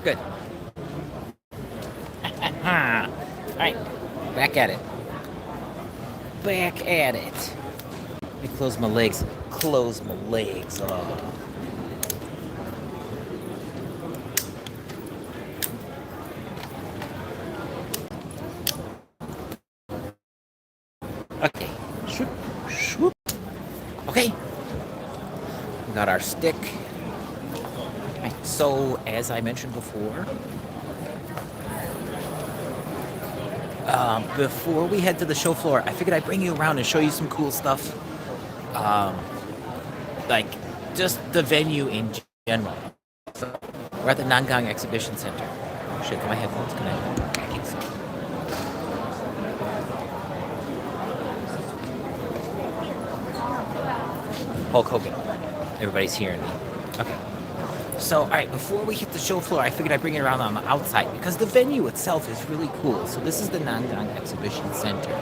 Good. All right, back at it. Back at it. Let me close my legs. Close my legs. Oh. Okay. Shoop, shoop. Okay. We got our stick. Right. So, as I mentioned before we head to the show floor, I figured I'd bring you around and show you some cool stuff. Um, like, just the venue in general. So, we're at the Nangang Exhibition Center. Oh shit, my headphones connected. Hulk Hogan. Everybody's hearing me. Okay. So, all right, before we hit the show floor, I figured I'd bring it around on the outside because the venue itself is really cool. So this is the Nangang Exhibition Center.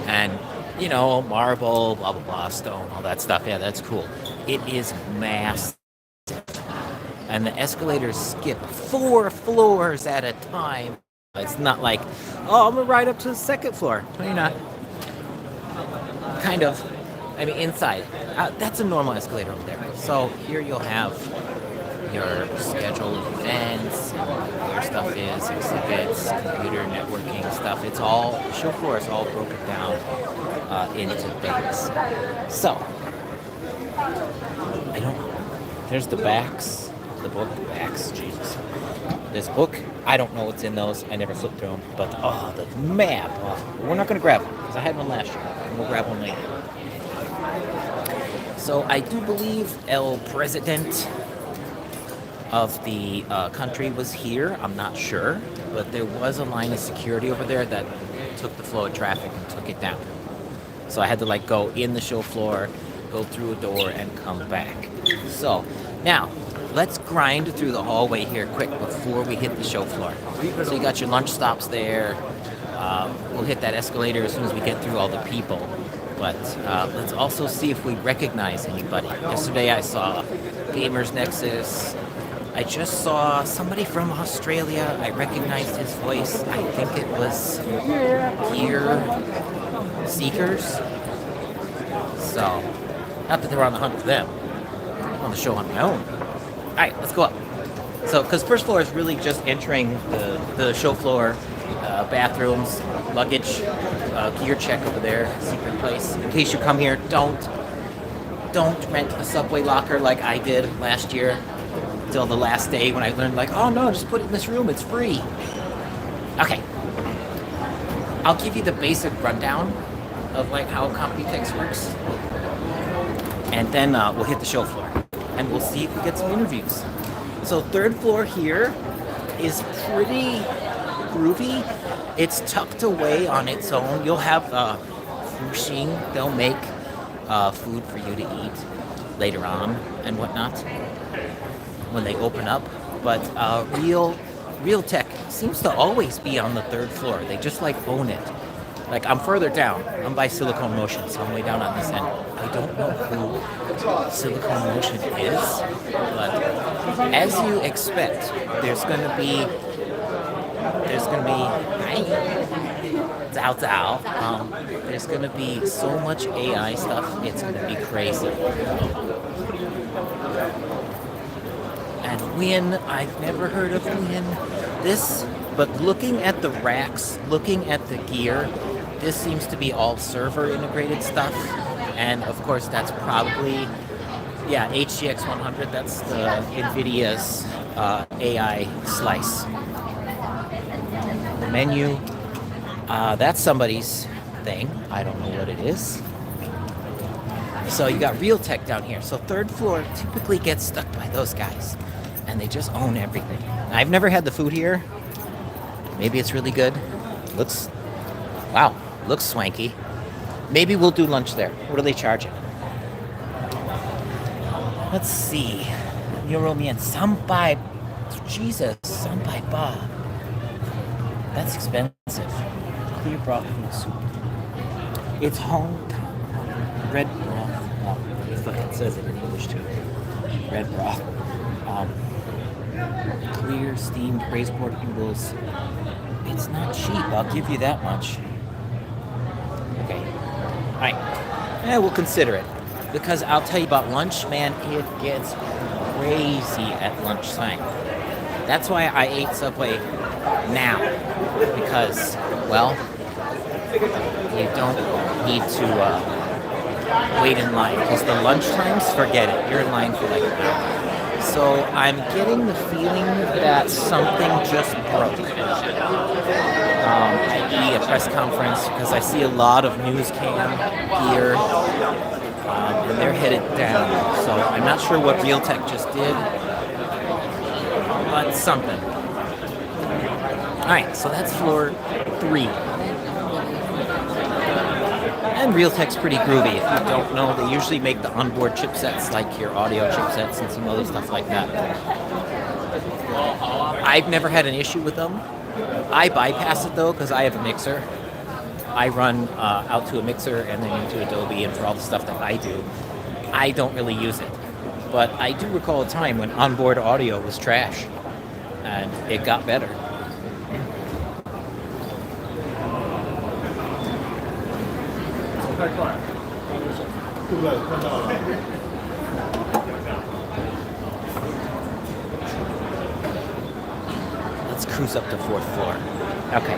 And, you know, marble, blah, blah, blah, stone, all that stuff. Yeah, that's cool. It is massive. And the escalators skip 4 floors at a time. It's not like, oh, I'm going to ride up to the second floor. No, you're not. Kind of. I mean, inside. That's a normal escalator over there. So here you'll have your scheduled events, your stuff is, exhibits, computer networking stuff. It's all, the show floor is all broken down into things. So, I don't know. There's the backs, the book backs, Jesus. This book, I don't know what's in those. I never flipped through them. But, oh, the map. Oh, we're not going to grab one because I had one last year. We'll grab one later. So I do believe El President of the country was here. I'm not sure, but there was a line of security over there that took the flow of traffic and took it down. So I had to like go in the show floor, go through a door, and come back. So now let's grind through the hallway here quick before we hit the show floor. So you got your lunch stops there. We'll hit that escalator as soon as we get through all the people. But let's also see if we recognize anybody. Yesterday I saw Gamers Nexus. I just saw somebody from Australia. I recognized his voice. I think it was Gear Seekers. So, not that they're on the hunt for them. I'm on the show on my own. Alright, let's go up. So, because first floor is really just entering the show floor, bathrooms, luggage, gear check over there, secret place. In case you come here, don't rent a subway locker like I did last year until the last day when I learned like, oh no, just put it in this room, it's free. Okay. I'll give you the basic rundown of like how Computex works. And then we'll hit the show floor. And we'll see if we get some interviews. So third floor here is pretty groovy. It's tucked away on its own. You'll have fushing. They'll make food for you to eat later on and whatnot when they open up. But real tech seems to always be on the third floor. They just like own it. Like I'm further down. I'm by Silicon Motion, so I'm way down on this end. I don't know who Silicon Motion is, but as you expect, there's gonna be Zao Zao. There's gonna be so much AI stuff. It's gonna be crazy. And Win, I've never heard of Win. But looking at the racks, looking at the gear, this seems to be all server integrated stuff. And of course, that's probably, HGX 100. That's the NVIDIA's AI slice. The menu, that's somebody's thing. I don't know what it is. So you got real tech down here. So third floor typically gets stuck by those guys. And they just own everything. I've never had the food here. Maybe it's really good. Looks swanky. Maybe we'll do lunch there. What are they charging? Let's see. Euro mian. Sampai. Jesus. Sampai ba. That's expensive. Clear broth and soup. It's hometown. Red broth. Oh, it fucking says it in English too. Red broth. Clear steamed braised pork noodles. It's not cheap, I'll give you that much. Okay. Alright. We'll consider it. Because I'll tell you about lunch, man, it gets crazy at lunchtime. That's why I ate Subway now. Because, well, you don't need to wait in line. Because the lunch times, forget it. You're in line for like an hour. So I'm getting the feeling that something just broke. I.e. a press conference, because I see a lot of news cam here. And they're headed down. So I'm not sure what Realtek just did. But something. Alright, so that's floor 3. And Realtek's pretty groovy. If you don't know, they usually make the onboard chipsets like your audio chipsets and some other stuff like that. I've never had an issue with them. I bypass it though because I have a mixer. I run out to a mixer and then into Adobe, and for all the stuff that I do, I don't really use it. But I do recall a time when onboard audio was trash, and it got better. Let's cruise up to 4th floor. Okay,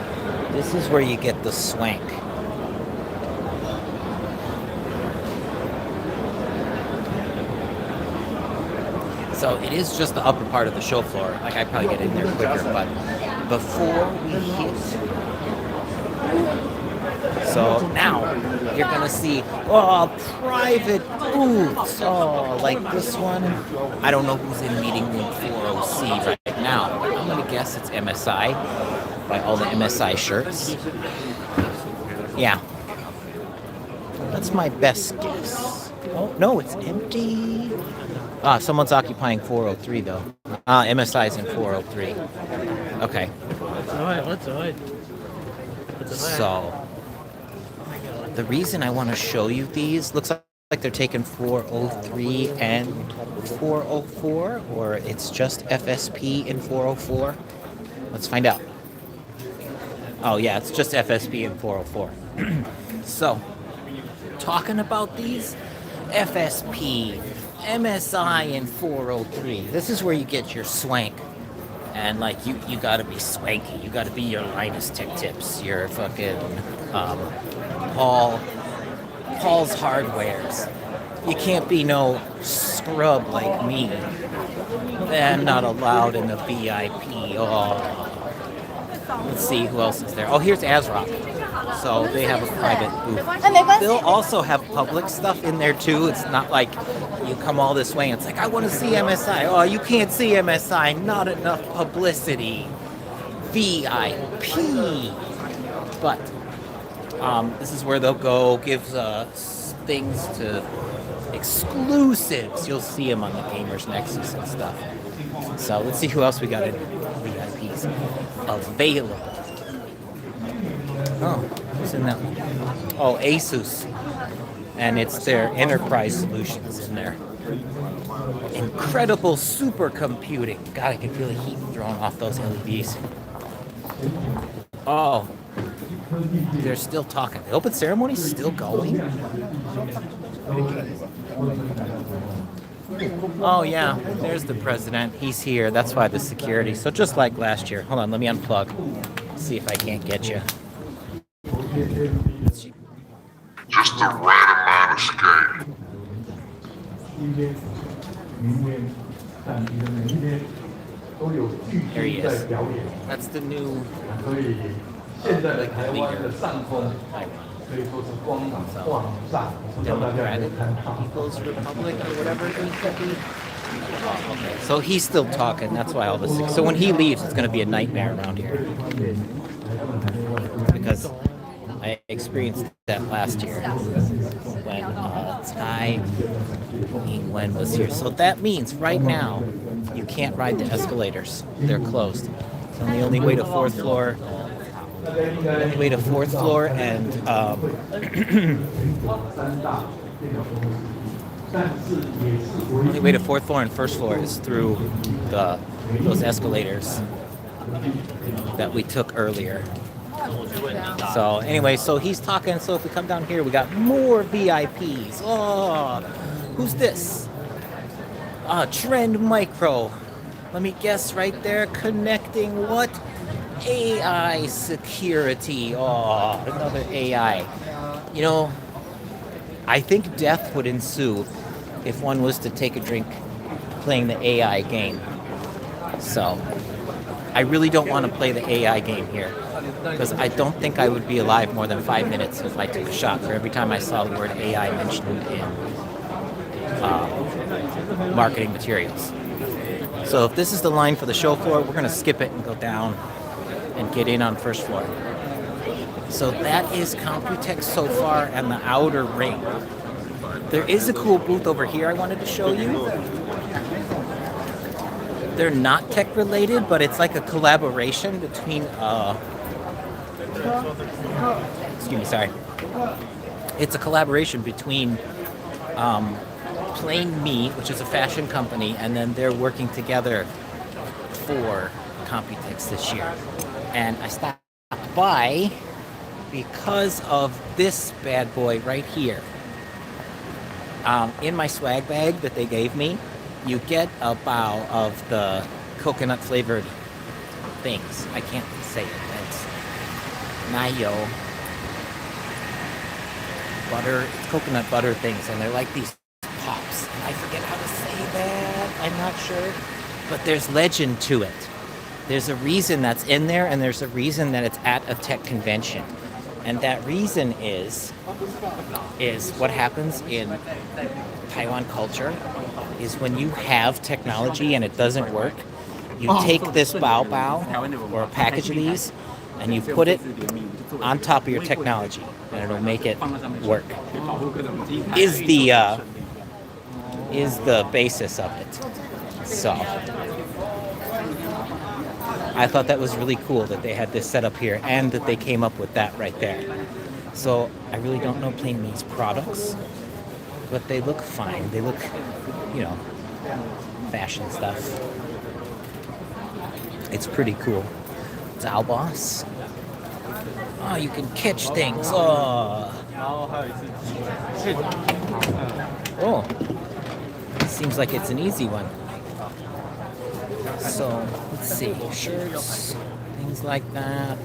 this is where you get the swank. So it is just the upper part of the show floor. Like, I'd probably get in there quicker, but before we hit... So now you're gonna see, private booths. Oh, like this one. I don't know who's in meeting room 40C right now, but I'm gonna guess it's MSI by all the MSI shirts. Yeah, that's my best guess. Oh no, it's empty. Someone's occupying 403 though. MSI's in 403. Okay. So, the reason I want to show you these, looks like they're taking 403 and 404, or it's just FSP in 404. Let's find out. Oh yeah, it's just FSP in 404. So, talking about these, FSP, MSI in 403. This is where you get your swank. And like you gotta be swanky. You gotta be your Linus Tech Tips, your fucking Paul's Hardwares. You can't be no scrub like me. I'm not allowed in the VIP. Oh. Let's see who else is there. Oh, here's ASRock. So they have a private booth. They'll also have public stuff in there too. It's not like you come all this way and it's like, I want to see MSI. Oh, you can't see MSI. Not enough publicity. VIP. But this is where they'll go, give things to exclusives. You'll see them on the Gamers Nexus and stuff. So let's see who else we got in VIPs available. Oh, who's in that one? Oh, Asus. And it's their enterprise solutions in there. Incredible supercomputing. God, I can feel the heat thrown off those LEDs. Oh, they're still talking. The open ceremony's still going? Oh yeah, there's the president. He's here. That's why the security. So just like last year. Hold on, let me unplug. See if I can't get you. Just the right amount of scale. There he is. That's the new leader. Democratic People's Republic or whatever it needs to be. Oh, okay. So he's still talking. That's why all this. So when he leaves, it's going to be a nightmare around here. Because I experienced that last year when Ty Wen was here. So that means right now you can't ride the escalators. They're closed. So the only way to 4th floor. The only way to 4th floor and only way to 4th floor and 1st floor is through those escalators. that we took earlier. So anyway, so he's talking. So if we come down here, we got more VIPs. Oh, who's this? Trend Micro. Let me guess right there. Connecting what? AI security. Oh, another AI. You know, I think death would ensue if one was to take a drink playing the AI game. So I really don't want to play the AI game here, because I don't think I would be alive more than 5 minutes if I took a shot for every time I saw the word AI mentioned in marketing materials. So if this is the line for the show floor, we're going to skip it and go down and get in on first floor. So that is Computex so far and the outer ring. There is a cool booth over here I wanted to show you. They're not tech related, but it's like a collaboration between excuse me, sorry. It's a collaboration between Plain Me, which is a fashion company, and then they're working together for Computex this year. And I stopped by because of this bad boy right here. In my swag bag that they gave me, you get a bowl of the coconut flavored things. I can't say it. It's mayo butter. It's coconut butter things, and they're like these pops. And I forget how to say that. I'm not sure. But there's legend to it. There's a reason that's in there, and there's a reason that it's at a tech convention. And that reason is what happens in Taiwan culture is when you have technology and it doesn't work, you take this bao or a package of these and you put it on top of your technology and it'll make it work. Is the basis of it. So I thought that was really cool that they had this set up here and that they came up with that right there. So I really don't know Plain Me's products, but they look fine. They look, you know, fashion stuff. It's pretty cool. Zao Boss. Oh, you can catch things. Oh. Seems like it's an easy one. So, let's see. Shirts, things like that.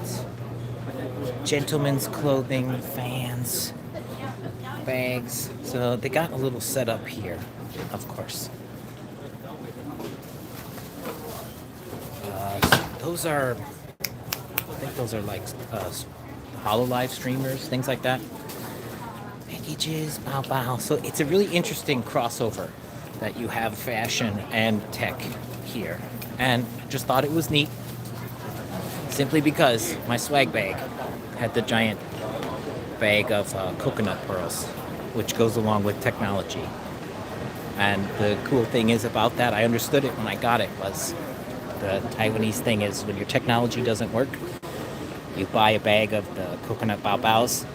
Gentlemen's clothing, fans, bags. So they got a little setup here, of course. Those are, I think those are like HoloLive streamers, things like that. Packages, bow. So it's a really interesting crossover that you have fashion and tech here. And just thought it was neat, simply because my swag bag had the giant bag of coconut pearls, which goes along with technology. And the cool thing is about that, I understood it when I got it, was the Taiwanese thing is when your technology doesn't work, you buy a bag of the coconut baos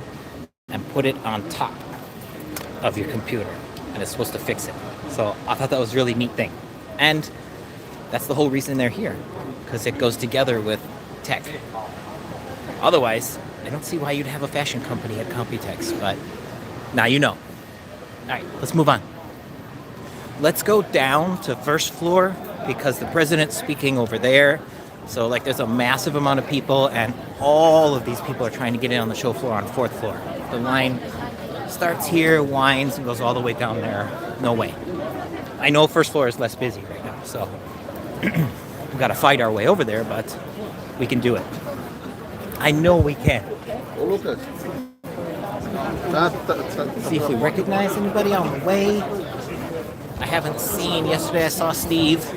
and put it on top of your computer, and it's supposed to fix it. So I thought that was a really neat thing. And that's the whole reason they're here, because it goes together with tech. Otherwise, I don't see why you'd have a fashion company at Computex, but now you know. All right, let's move on. Let's go down to first floor because the president's speaking over there. So like there's a massive amount of people and all of these people are trying to get in on the show floor on fourth floor. The line starts here, winds, and goes all the way down there. No way. I know first floor is less busy right now, so we've got to fight our way over there, but we can do it. I know we can. See if we recognize anybody on the way. I haven't seen, yesterday I saw Steve.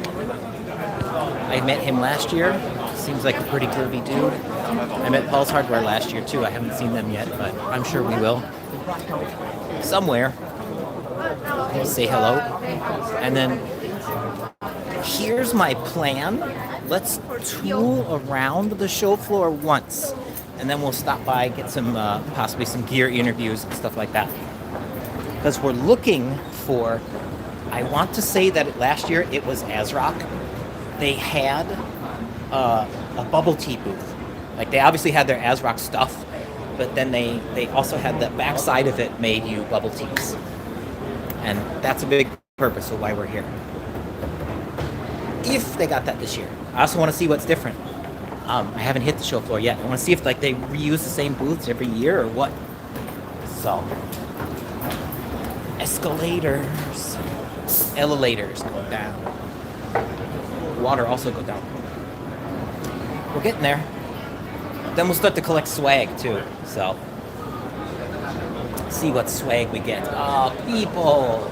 I met him last year. Seems like a pretty groovy dude. I met Paul's Hardware last year too. I haven't seen them yet, but I'm sure we will. Somewhere. Say hello. And then here's my plan. Let's tool around the show floor once. And then we'll stop by, get some, possibly some gear interviews and stuff like that. Because we're looking for, I want to say that last year it was ASRock. They had a bubble tea booth. Like they obviously had their ASRock stuff, but then they also had the backside of it made you bubble teas, and that's a big purpose of why we're here. If they got that this year, I also want to see what's different. I haven't hit the show floor yet. I want to see if like they reuse the same booths every year or what. So, escalators, elevators go down. Water also go down. We're getting there. Then we'll start to collect swag too. So, see what swag we get. Oh, people!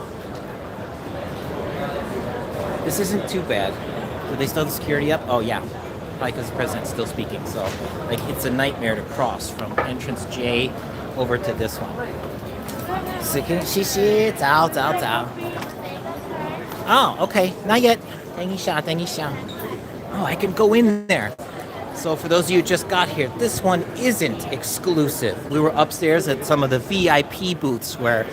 This isn't too bad. Do they still have the security up? Oh yeah, probably because the president's still speaking. So, like, it's a nightmare to cross from entrance J over to this one. Oh, okay, not yet. Oh, I can go in there. So for those of you who just got here, this one isn't exclusive. We were upstairs at some of the VIP booths where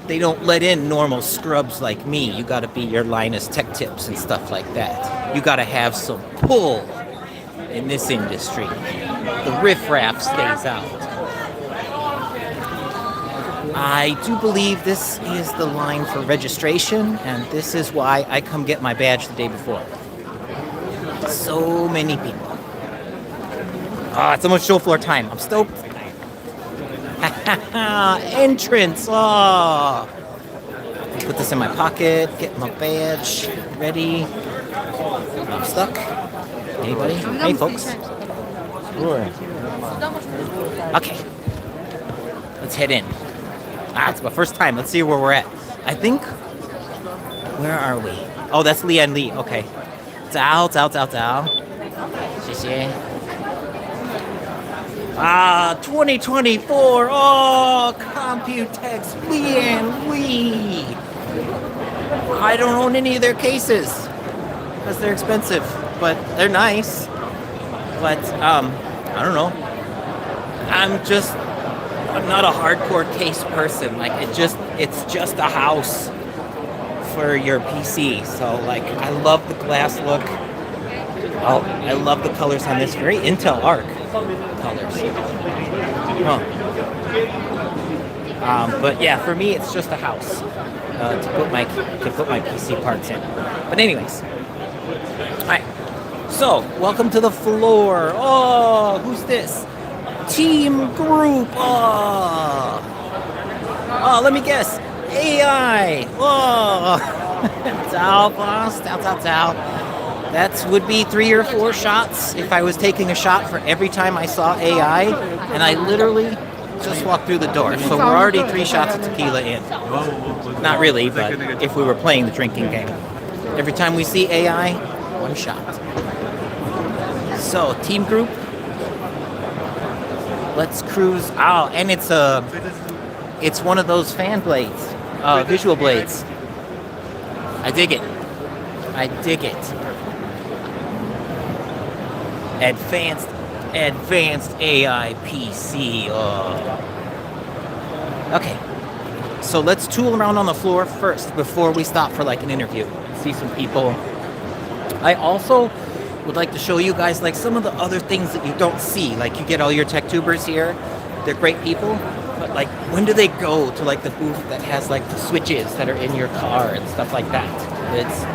they don't let in normal scrubs like me. You gotta be your Linus Tech Tips and stuff like that. You gotta have some pull in this industry. The riffraff stays out. I do believe this is the line for registration, and this is why I come get my badge the day before. So many people. Ah, it's almost show floor time. I'm stoked. Entrance. Oh. Put this in my pocket. Get my badge. Ready. I'm stuck. Anybody? Hey, folks. Sure. Okay. Let's head in. Ah, it's my first time. Let's see where we're at. I think. Where are we? Oh, that's Lian Li. Okay. 早早早早，谢谢。2024. Oh, Computex, Lian Li. I don't own any of their cases because they're expensive, but they're nice. But I don't know. I'm not a hardcore case person. Like it's just a house for your PC. So like I love the glass look. Oh, I love the colors on this. Very Intel Arc colors. Huh. But yeah, for me it's just a house to put my PC parts in. But anyways, all right. So welcome to the floor. Oh, who's this? Team Group. Oh, let me guess. AI. Oh, Tao boss. Tao. That would be 3 or 4 shots if I was taking a shot for every time I saw AI, and I literally just walked through the door. So we're already 3 shots of tequila in. Not really, but if we were playing the drinking game. Every time we see AI, 1 shot. So, Team Group. Let's cruise. Oh, and it's one of those fan blades, visual blades. I dig it. Advanced AI PC. Okay, so let's tool around on the floor first before we stop for like an interview. See some people. I also would like to show you guys like some of the other things that you don't see. Like you get all your tech tubers here. They're great people, but like when do they go to like the booth that has like the switches that are in your car and stuff like that? It's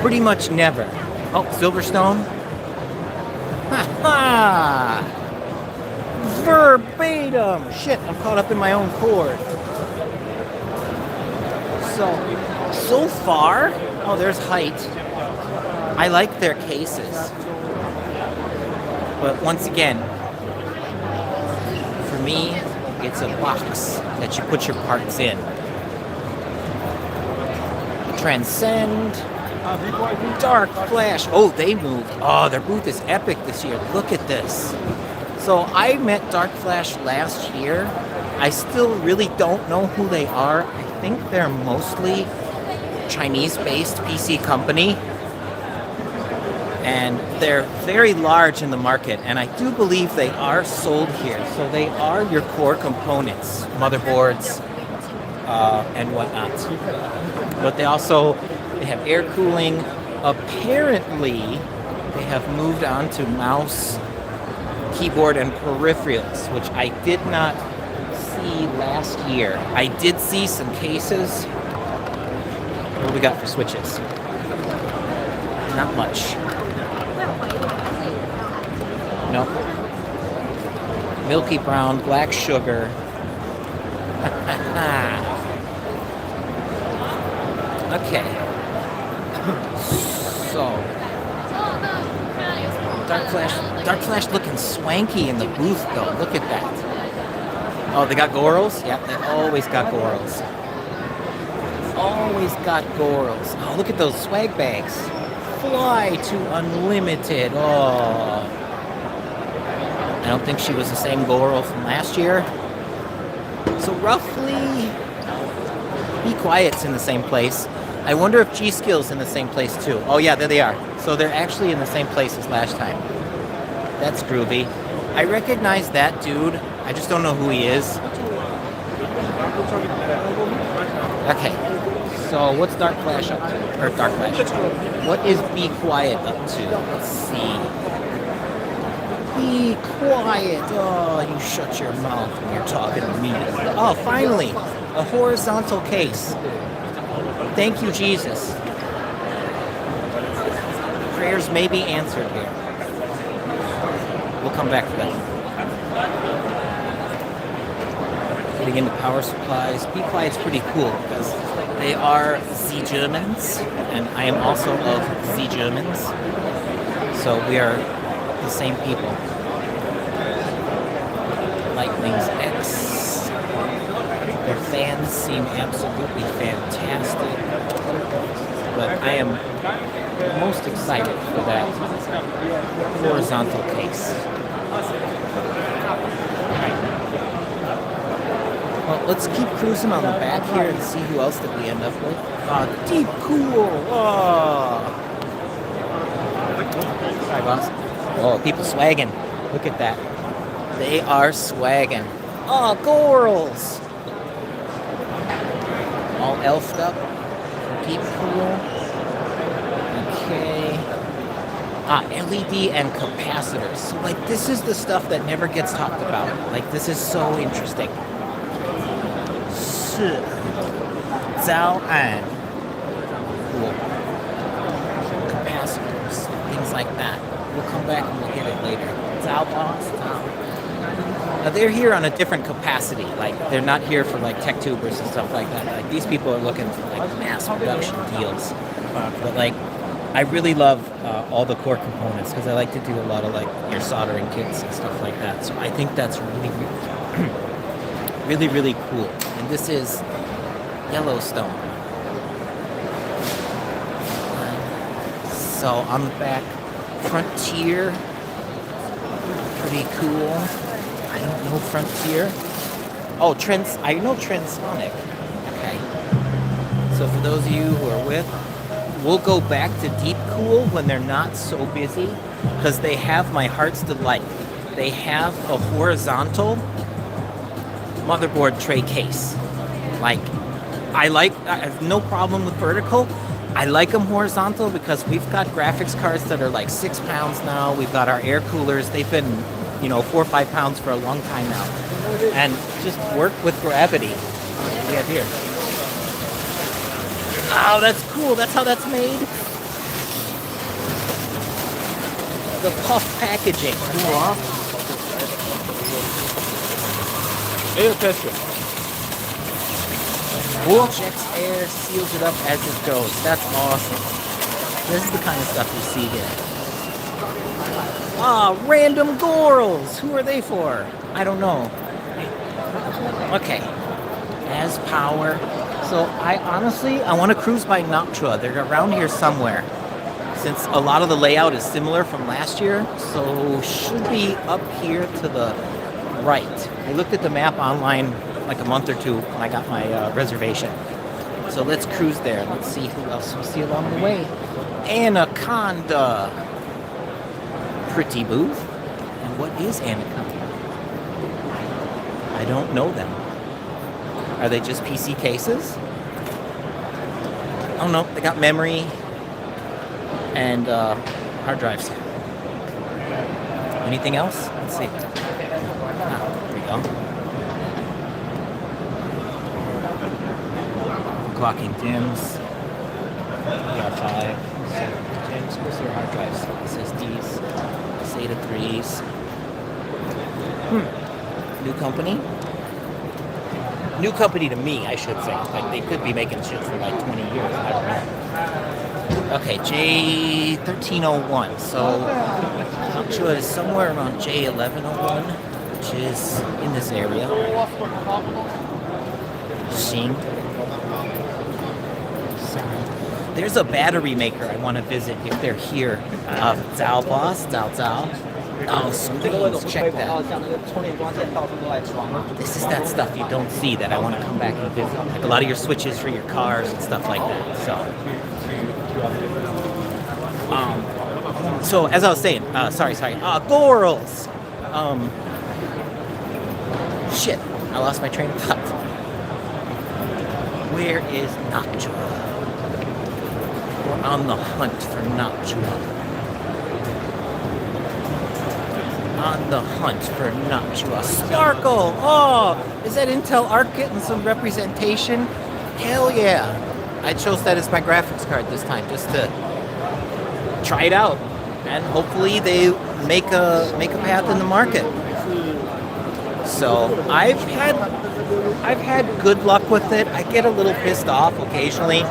pretty much never. Oh, Silverstone. Ha! Verbatim! Shit, I'm caught up in my own cord. So far, oh, there's height. I like their cases. But once again, for me, it's a box that you put your parts in. Transcend. Dark Flash. Oh, they moved. Oh, their booth is epic this year. Look at this. So I met Dark Flash last year. I still really don't know who they are. I think they're mostly Chinese-based PC company. And they're very large in the market. And I do believe they are sold here. So they are your core components, motherboards, and whatnot. But they have air cooling. Apparently, they have moved on to mouse, keyboard, and peripherals, which I did not see last year. I did see some cases. What do we got for switches? Not much. Nope. Milky brown, black sugar. Okay. So, Dark Flash looking swanky in the booth though. Look at that. Oh, they got Gorals? Yep, they always got Gorals. Always got Gorals. Oh, look at those swag bags. Fly to Unlimited. Oh. I don't think she was the same Goral from last year. So roughly, Be Quiet's in the same place. I wonder if G-Skill's in the same place too. Oh yeah, there they are. So they're actually in the same place as last time. That's groovy. I recognize that dude. I just don't know who he is. Okay. So what's Dark Flash up to? Or Dark Flash. What is Be Quiet up to? Let's see. Be quiet. Oh, you shut your mouth when you're talking to me. Oh, finally. A horizontal case. Thank you, Jesus. Prayers may be answered here. We'll come back to that. Getting into power supplies. Be Quiet's pretty cool because they are Z Germans, and I am also of Z Germans. So we are the same people. Lightning's X. Their fans seem absolutely fantastic. But I am most excited for that horizontal case. Well, let's keep cruising on the back here and see who else that we end up with. Deep Cool. Oh. Sorry, boss. Oh, people swagging. Look at that. They are swagging. Oh, Gorals. All elfed up. Deep Cool. Okay. LED and capacitors. So, like, this is the stuff that never gets talked about. Like, this is so interesting. Zhao An. Cool. Capacitors. Things like that. We'll come back and we'll hit it later. Zhao boss. Zhao. Now, they're here on a different capacity. Like, they're not here for, like, tech tubers and stuff like that. Like, these people are looking for, like, mass production deals. But, like, I really love all the core components because I like to do a lot of, like, your soldering kits and stuff like that. So I think that's really, really, really cool. And this is Yellowstone. So on the back, Frontier. Pretty cool. I don't know Frontier. Oh, I know Transonic. Okay. So for those of you who are with, we'll go back to Deep Cool when they're not so busy because they have my heart's delight. They have a horizontal motherboard tray case. Like, I have no problem with vertical. I like them horizontal because we've got graphics cards that are like 6 pounds now. We've got our air coolers. They've been, 4 or 5 pounds for a long time now. And just work with gravity. What do we have here? Oh, that's cool. That's how that's made. The puff packaging. Cool. Air pressure. Injects air, seals it up as it goes. That's awesome. This is the kind of stuff you see here. Random Gorals. Who are they for? I don't know. Okay. As power. So I want to cruise by Noctua. They're around here somewhere. Since a lot of the layout is similar from last year, so should be up here to the right. I looked at the map online like a month or two when I got my reservation. So let's cruise there. Let's see who else we see along the way. Anaconda. Pretty booth. And what is Anaconda? I don't know them. Are they just PC cases? Oh no, they got memory and hard drives. Anything else? Let's see. There we go. Clocking DIMMs. DR5. DIMMs. Where's your hard drives? SSDs. SATA 3s. New company. New company to me, I should say. Like, they could be making shit for like 20 years. I don't know. Okay, J1301. So, Noctua is somewhere around J1101, which is in this area. Xing. There's a battery maker I want to visit if they're here. Zao Boss, Zao. Oh, sweet. Check that. This is that stuff you don't see that I want to come back and visit. Like a lot of your switches for your cars and stuff like that. So as I was saying, sorry. Gorals. Shit. I lost my train of thought. Where is Noctua? We're on the hunt for Noctua. On the hunt for Noctua. Sparkle! Oh! Is that Intel Arc getting some representation? Hell yeah! I chose that as my graphics card this time, just to try it out. And hopefully they make a path in the market. So I've had good luck with it. I get a little pissed off occasionally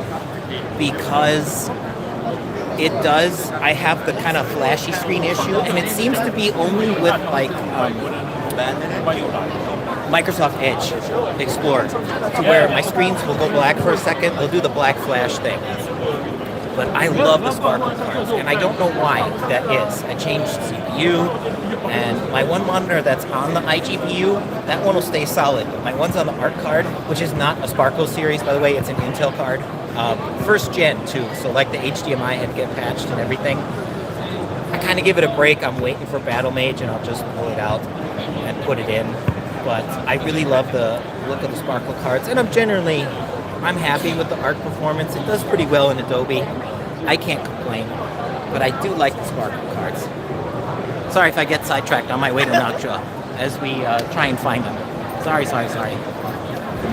because I have the kind of flashy screen issue, and it seems to be only with like Microsoft Edge Explorer, to where my screens will go black for a second. They'll do the black flash thing. But I love the Sparkle cards, and I don't know why that is. I changed CPU, and my one monitor that's on the iGPU, that one will stay solid. My one's on the Arc card, which is not a Sparkle series, by the way. It's an Intel card. First gen, too, so like the HDMI had to get patched and everything. I kind of give it a break. I'm waiting for Battle Mage, and I'll just pull it out and put it in. But I really love the look of the Sparkle cards, and I'm happy with the Arc performance. It does pretty well in Adobe. I can't complain, but I do like the Sparkle cards. Sorry if I get sidetracked on my way to Noctua as we try and find them. Sorry.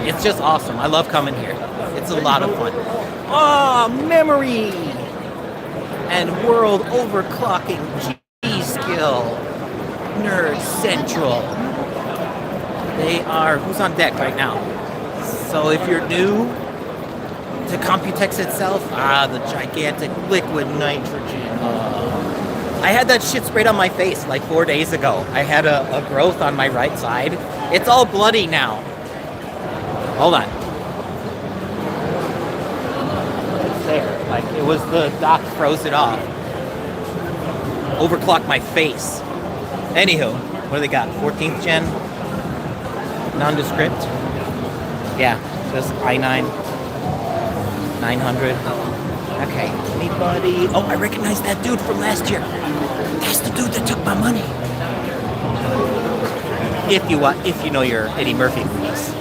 It's just awesome. I love coming here. It's a lot of fun. Oh, memory! And world overclocking G-Skill. Nerd Central. They are, who's on deck right now? So if you're new to Computex itself, the gigantic liquid nitrogen. I had that shit sprayed on my face like 4 days ago. I had a growth on my right side. It's all bloody now. Hold on. It's there. Like, it was the dock froze it off. Overclocked my face. Anywho, what do they got? 14th gen? Nondescript? Yeah, just i9 900. Okay, anybody? Oh, I recognize that dude from last year. That's the dude that took my money. If you know your Eddie Murphy movies.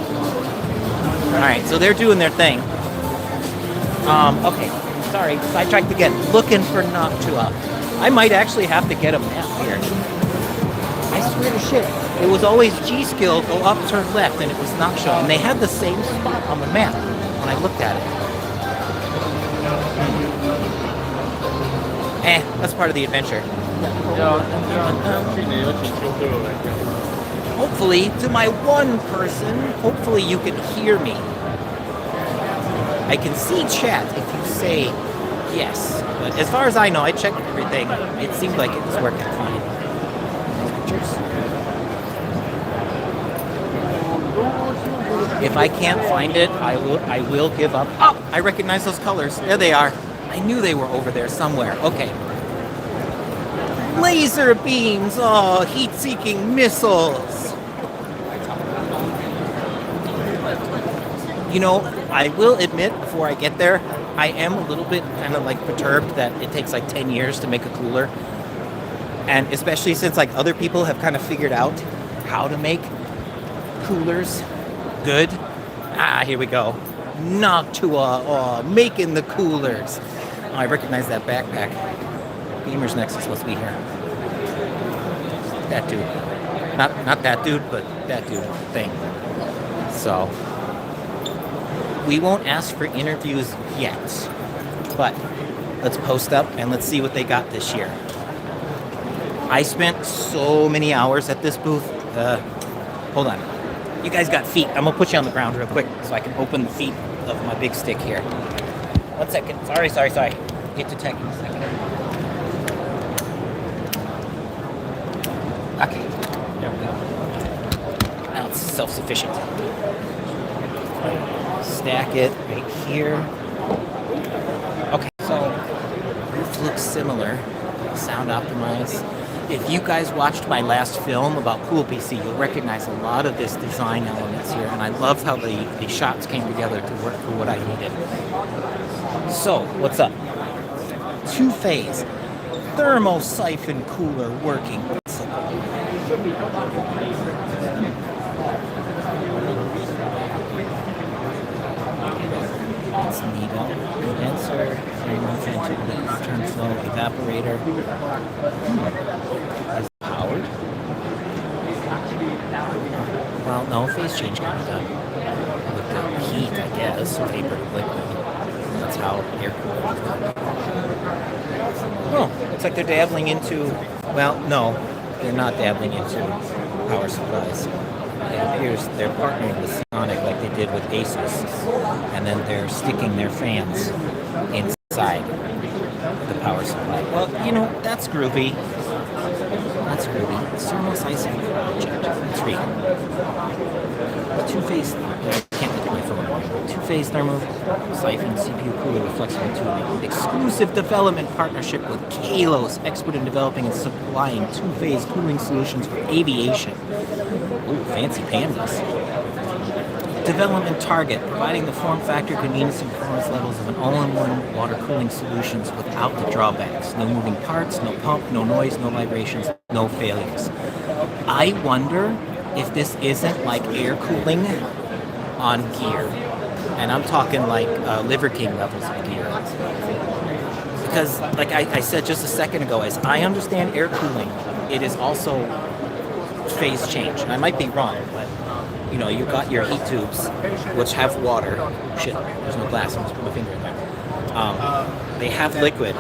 All right, so they're doing their thing. Okay, sorry, sidetracked again. Looking for Noctua. I might actually have to get a map here. I swear to shit. It was always G-Skill, go up, turn left, and it was Noctua. And they had the same spot on the map when I looked at it. That's part of the adventure. Hopefully, to my one person, hopefully you can hear me. I can see chat if you say yes. But as far as I know, I checked everything. It seemed like it was working fine. Pictures. If I can't find it, I will give up. Oh, I recognize those colors. There they are. I knew they were over there somewhere. Okay. Laser beams. Oh, heat-seeking missiles. You know, I will admit, before I get there, I am a little bit kind of like perturbed that it takes like 10 years to make a cooler. And especially since like other people have kind of figured out how to make coolers good. Here we go. Noctua, making the coolers. Oh, I recognize that backpack. Gamer's Nexus must be here. that dude. Not that dude, but that dude thing. So we won't ask for interviews yet, but let's post up and let's see what they got this year. I spent so many hours at this booth. Hold on. You guys got feet. I'm gonna put you on the ground real quick so I can open the feet of my big stick here. 1 second. Sorry. Get to tech in a second. Okay. There we go. Now it's self-sufficient. Stack it right here. Okay, so roof looks similar. Sound optimized. If you guys watched my last film about Cool PC, you'll recognize a lot of this design elements here, and I love how the shots came together to work for what I needed. So, what's up? Two-phase thermo-siphon cooler working. It's needle, condenser, return flow, evaporator. Is it powered? Well, no, phase change can be done with the heat, I guess, vapor to liquid. That's how air cooling is done. Oh, looks like they're dabbling into, well, no, they're not dabbling into power supplies. It appears they're partnering with Sonic like they did with Asus, and then they're sticking their fans inside the power supply. Well, you know, that's groovy. That's groovy. Thermal siphon project. Let's read. Two-phase. Can't get my phone. Two-phase thermal siphon CPU cooler with flexible tubing. Exclusive development partnership with Kalos, expert in developing and supplying two-phase cooling solutions for aviation. Ooh, fancy pandas. Development target, providing the form factor, convenience, and performance levels of an all-in-one water cooling solutions without the drawbacks. No moving parts, no pump, no noise, no vibrations, no failures. I wonder if this isn't like air cooling on gear. And I'm talking like Liver King levels of gear. Because, like I said just a second ago, as I understand air cooling, it is also phase change. And I might be wrong, but you know, you've got your heat tubes, which have water. Shit, there's no glass. I'm just putting my finger in there. They have liquid,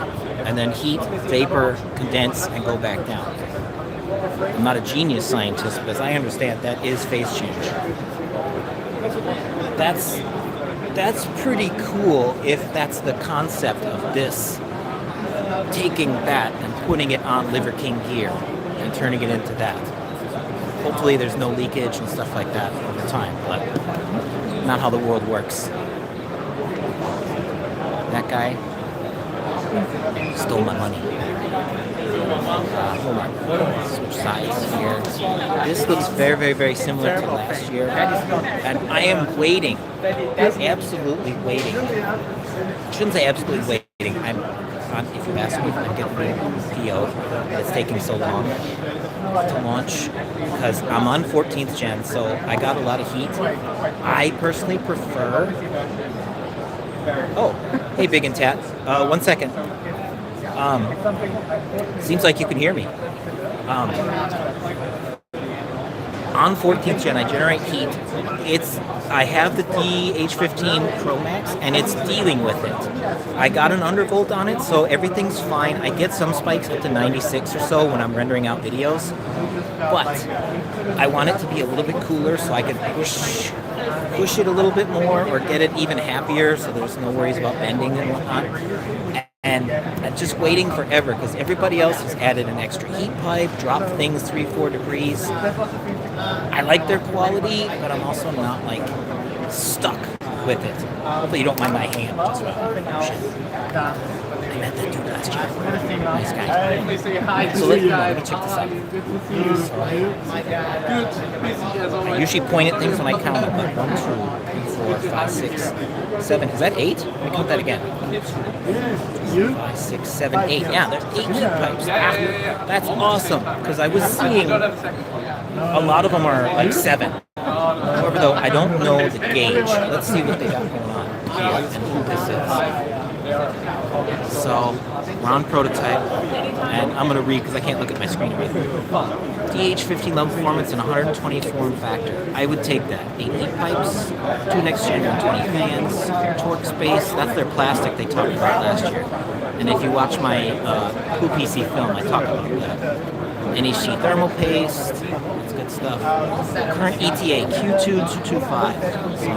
and then heat, vapor, condense, and go back down. I'm not a genius scientist, but as I understand, that is phase change. That's pretty cool if that's the concept of this. Taking that and putting it on Liver King gear and turning it into that. Hopefully there's no leakage and stuff like that over time, but not how the world works. That guy stole my money. Hold on. Switch sides here. This looks very, very, very similar to last year. And I am waiting. Absolutely waiting. I shouldn't say absolutely waiting. If you ask me if I'm getting the PO, it's taking so long to launch because I'm on 14th gen, so I got a lot of heat. I personally prefer. Oh, hey, Big and Tat. 1 second. Seems like you can hear me. On 14th gen, I generate heat. I have the DH15 Pro Max, and it's dealing with it. I got an undervolt on it, so everything's fine. I get some spikes up to 96 or so when I'm rendering out videos, but I want it to be a little bit cooler so I can push it a little bit more or get it even happier so there's no worries about bending and whatnot. And I'm just waiting forever because everybody else has added an extra heat pipe, dropped things 3-4 degrees. I like their quality, but I'm also not like stuck with it. Hopefully you don't mind my hand. Just I met that dude last year. Nice guy. So let me check this out. I usually point at things when I count them, but 1, 2, 3, 4, 5, 6, 7. Is that 8? Let me count that again. 5, 6, 7, 8. Yeah, there's 8 heat pipes. That's awesome, because I was seeing a lot of them are like 7. However, though, I don't know the gauge. Let's see what they got going on here and who this is. So, we're on prototype. And I'm going to read because I can't look at my screen right now. DH15 level performance and 120 form factor. I would take that. 8 heat pipes, 2 next gen 120 fans, torque space. That's their plastic they talked about last year. And if you watch my Cool PC film, I talk about that. NEC thermal paste. That's good stuff. Current ETA Q2225. So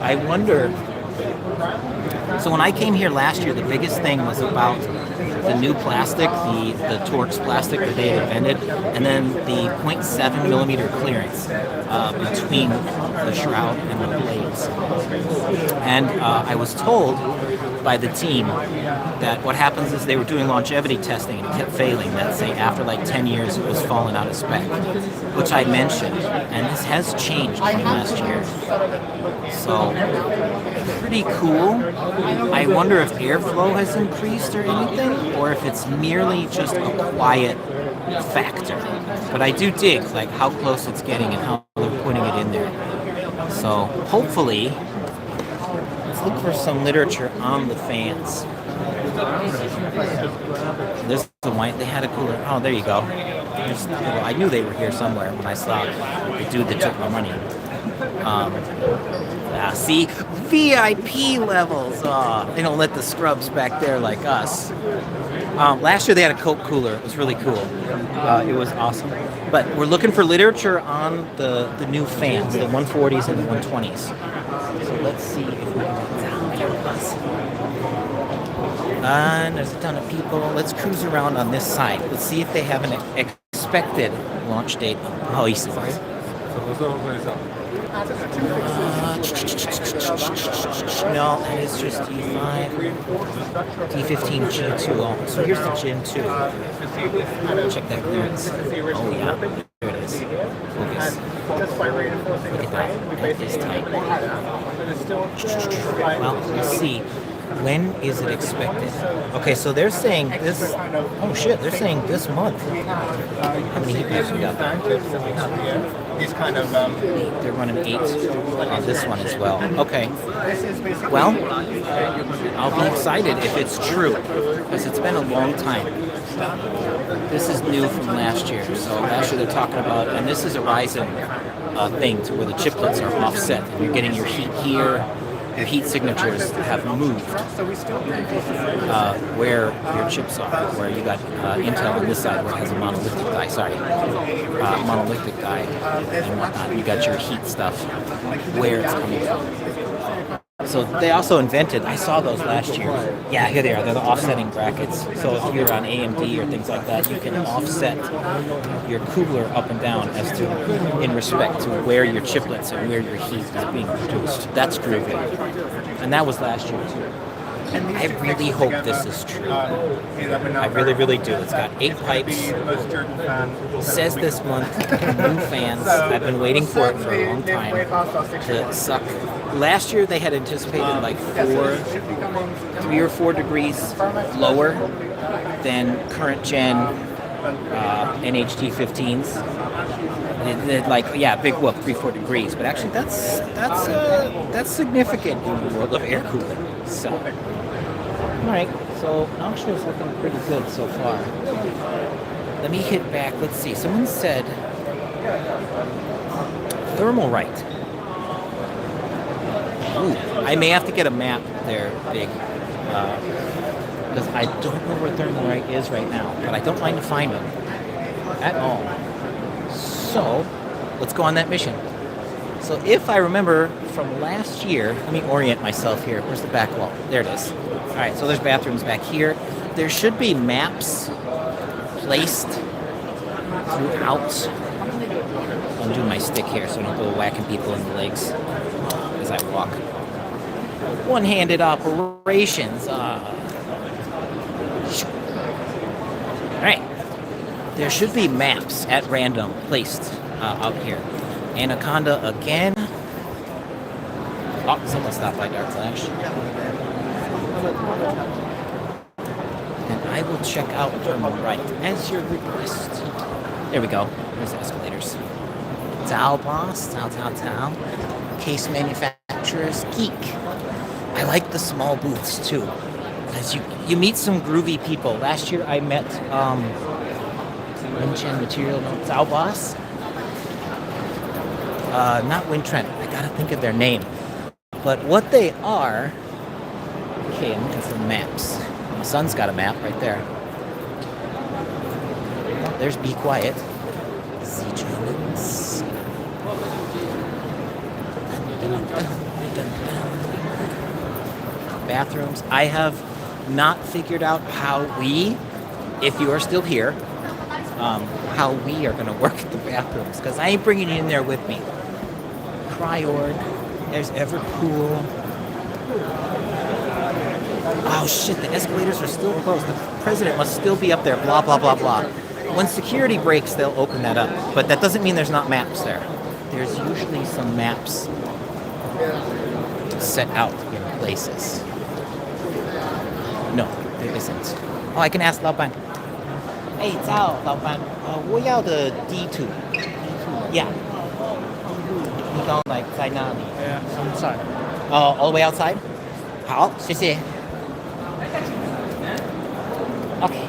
I wonder. So when I came here last year, the biggest thing was about the new plastic, the Torx plastic that they had invented, and then the 0.7 millimeter clearance between the shroud and the blades. And I was told by the team that what happens is they were doing longevity testing and it kept failing. That say after like 10 years it was falling out of spec, which I mentioned, and this has changed from last year. So pretty cool. I wonder if airflow has increased or anything, or if it's merely just a quiet factor. But I do dig like how close it's getting and how they're putting it in there. So hopefully, let's look for some literature on the fans. There's the white. They had a cooler. Oh, there you go. I knew they were here somewhere when I saw the dude that took my money. See, VIP levels. They don't let the scrubs back there like us. Last year they had a Coke cooler. It was really cool. It was awesome. But we're looking for literature on the new fans, the 140s and the 120s. So let's see if we can down there was. There's a ton of people. Let's cruise around on this side. Let's see if they have an expected launch date. Oh, he says. No, that is just D5, D15, G2. Oh, so here's the Gen 2. Check that clearance. Oh yeah, there it is. Focus. Look at that. That is tight. Well, let's see. When is it expected? Okay, so they're saying this. Oh shit, they're saying this month. How many heat pipes we got? These kind of They're running 8 on this one as well. Okay. Well, I'll be excited if it's true, because it's been a long time. This is new from last year. So last year they're talking about, and this is a Ryzen thing to where the chiplets are offset. You're getting your heat here. Your heat signatures have moved where your chips are, where you got Intel on this side where it has a monolithic die, monolithic die and whatnot. You got your heat stuff where it's coming from. So they also invented, I saw those last year. Yeah, here they are. They're the offsetting brackets. So if you're on AMD or things like that, you can offset your cooler up and down as to, in respect to where your chiplets and where your heat is being produced. That's groovy. And that was last year too. I really hope this is true. I really, really do. It's got 8 pipes. Says this month, new fans. I've been waiting for it for a long time to suck. Last year they had anticipated like 3 or 4 degrees lower than current gen NHD 15s. Big whoop, 3-4 degrees. But actually that's significant in the world of air cooling. So. Alright, so actually it's looking pretty good so far. Let me hit back. Let's see. Someone said thermal right. Ooh, I may have to get a map there, Big. Because I don't know where thermal right is right now. But I don't mind to find them. At all. So, let's go on that mission. So if I remember from last year, let me orient myself here. Where's the back wall? There it is. All right, so there's bathrooms back here. There should be maps placed throughout. Undo my stick here so I don't go whacking people in the legs as I walk. One-handed operations. All right. There should be maps at random placed up here. Anaconda again. Oh, someone stopped by Dark Flash. And I will check out thermal right as your request. There we go. There's the escalators. Tao boss. Tao. Case manufacturers geek. I like the small booths too. As you meet some groovy people. Last year I met Winchen Material Zao Boss. Not Win Trent. I gotta think of their name. But what they are. Okay, I'm looking for maps. My son's got a map right there. Oh, there's Be Quiet. See Germans. Bathrooms. I have not figured out how we, if you are still here, how we are going to work at the bathrooms, because I ain't bringing you in there with me. Cryorg. There's Everpool. Oh shit, the escalators are still closed. The president must still be up there, blah, blah, blah, blah. When security breaks, they'll open that up. But that doesn't mean there's not maps there. There's usually some maps set out in places. No, there isn't. Oh, I can ask 老板. Hey, 早老板，我要的 D2. Yeah. 你刚 like 在哪里? Yeah, outside. All the way outside? 好，谢谢. Okay.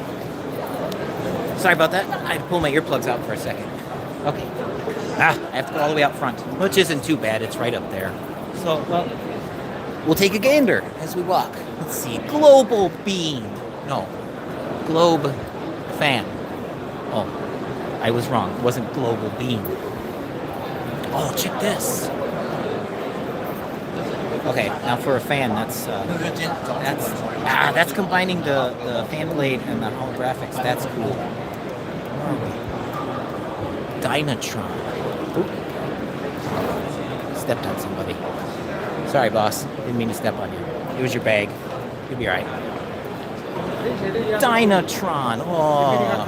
Sorry about that. I had to pull my earplugs out for a second. Okay. I have to go all the way out front, which isn't too bad. It's right up there. So, well, we'll take a gander as we walk. Let's see. Global beam. No. Globe fan. Oh, I was wrong. It wasn't global beam. Oh, check this. Okay, now for a fan, that's combining the fan blade and the holographics. That's cool. Where are we? Dynatron. Oop. Stepped on somebody. Sorry, boss. Didn't mean to step on you. It was your bag. You'll be alright. Dynatron. Oh.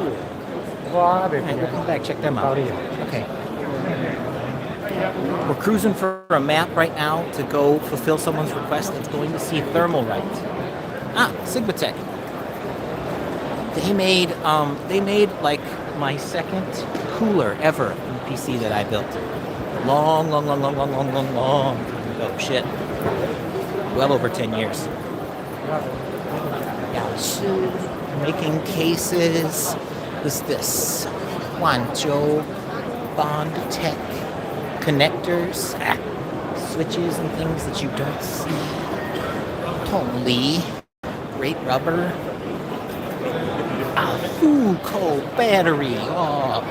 Alright, we'll come back. Check them out. Okay. We're cruising for a map right now to go fulfill someone's request that's going to see thermal right. Sigmatech. They made like my second cooler ever in the PC that I built. Long time ago. Shit. Well over 10 years. Yaosu, making cases. What's this? Guangzhou Bond Tech. Connectors, switches and things that you don't see. Totally. Great rubber. Fuko battery. Oh.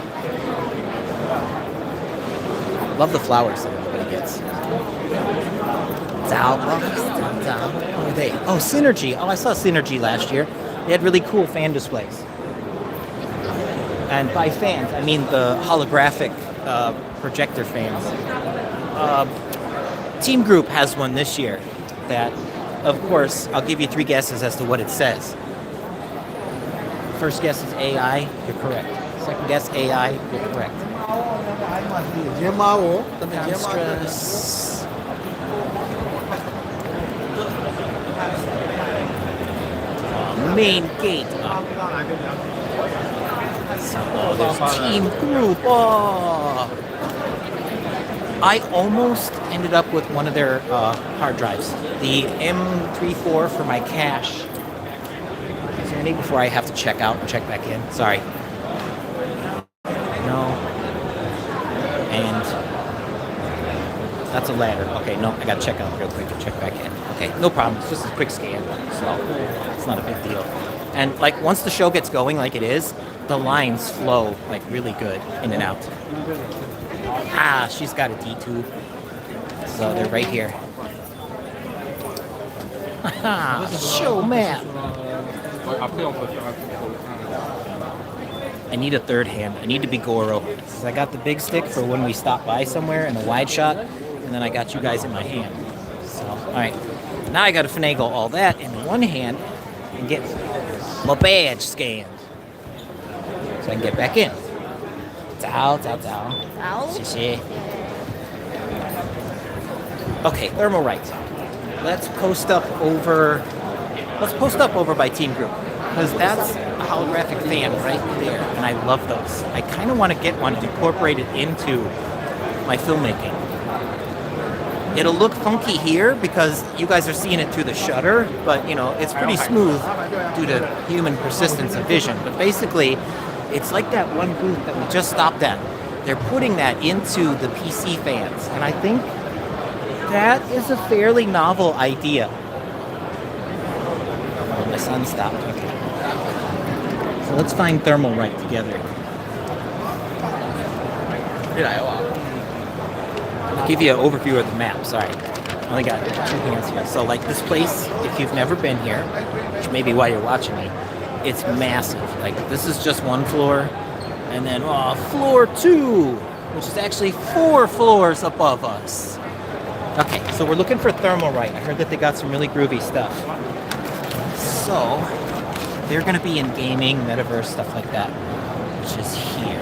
Love the flowers that everybody gets. What are they? Oh, Synergy. Oh, I saw Synergy last year. They had really cool fan displays. And by fans, I mean the holographic projector fans. Team Group has one this year that, of course, I'll give you 3 guesses as to what it says. First guess is AI, you're correct. Second guess, AI, you're correct. Stress. Main gate. Oh, there's Team Group. Oh. I almost ended up with one of their hard drives, the M34 for my cache. Is there any before I have to check out and check back in? Sorry. No. And that's a ladder. Okay, no, I gotta check out real quick and check back in. Okay, no problem. It's just a quick scan, so it's not a big deal. And like once the show gets going like it is, the lines flow like really good in and out. She's got a D2. So they're right here. Show map. I need a third hand. I need to be Goro. So I got the big stick for when we stop by somewhere in a wide shot, and then I got you guys in my hand. So, alright. Now I gotta finagle all that in one hand and get my badge scanned. So I can get back in. Zao. Okay, thermal right. Let's post up over by Team Group, because that's a holographic fan right there, and I love those. I kind of want to get one incorporated into my filmmaking. It'll look funky here because you guys are seeing it through the shutter, but you know, it's pretty smooth due to human persistence of vision. But basically, it's like that one booth that we just stopped at. They're putting that into the PC fans, and I think that is a fairly novel idea. Oh, my son stopped. Okay. So let's find Thermalright together. I'll give you an overview of the map. Sorry. I only got 2 hands here. So like this place, if you've never been here, which may be why you're watching me, it's massive. Like this is just 1 floor, and then floor 2, which is actually 4 floors above us. Okay, so we're looking for Thermalright. I heard that they got some really groovy stuff. So they're going to be in gaming, metaverse, stuff like that, which is here.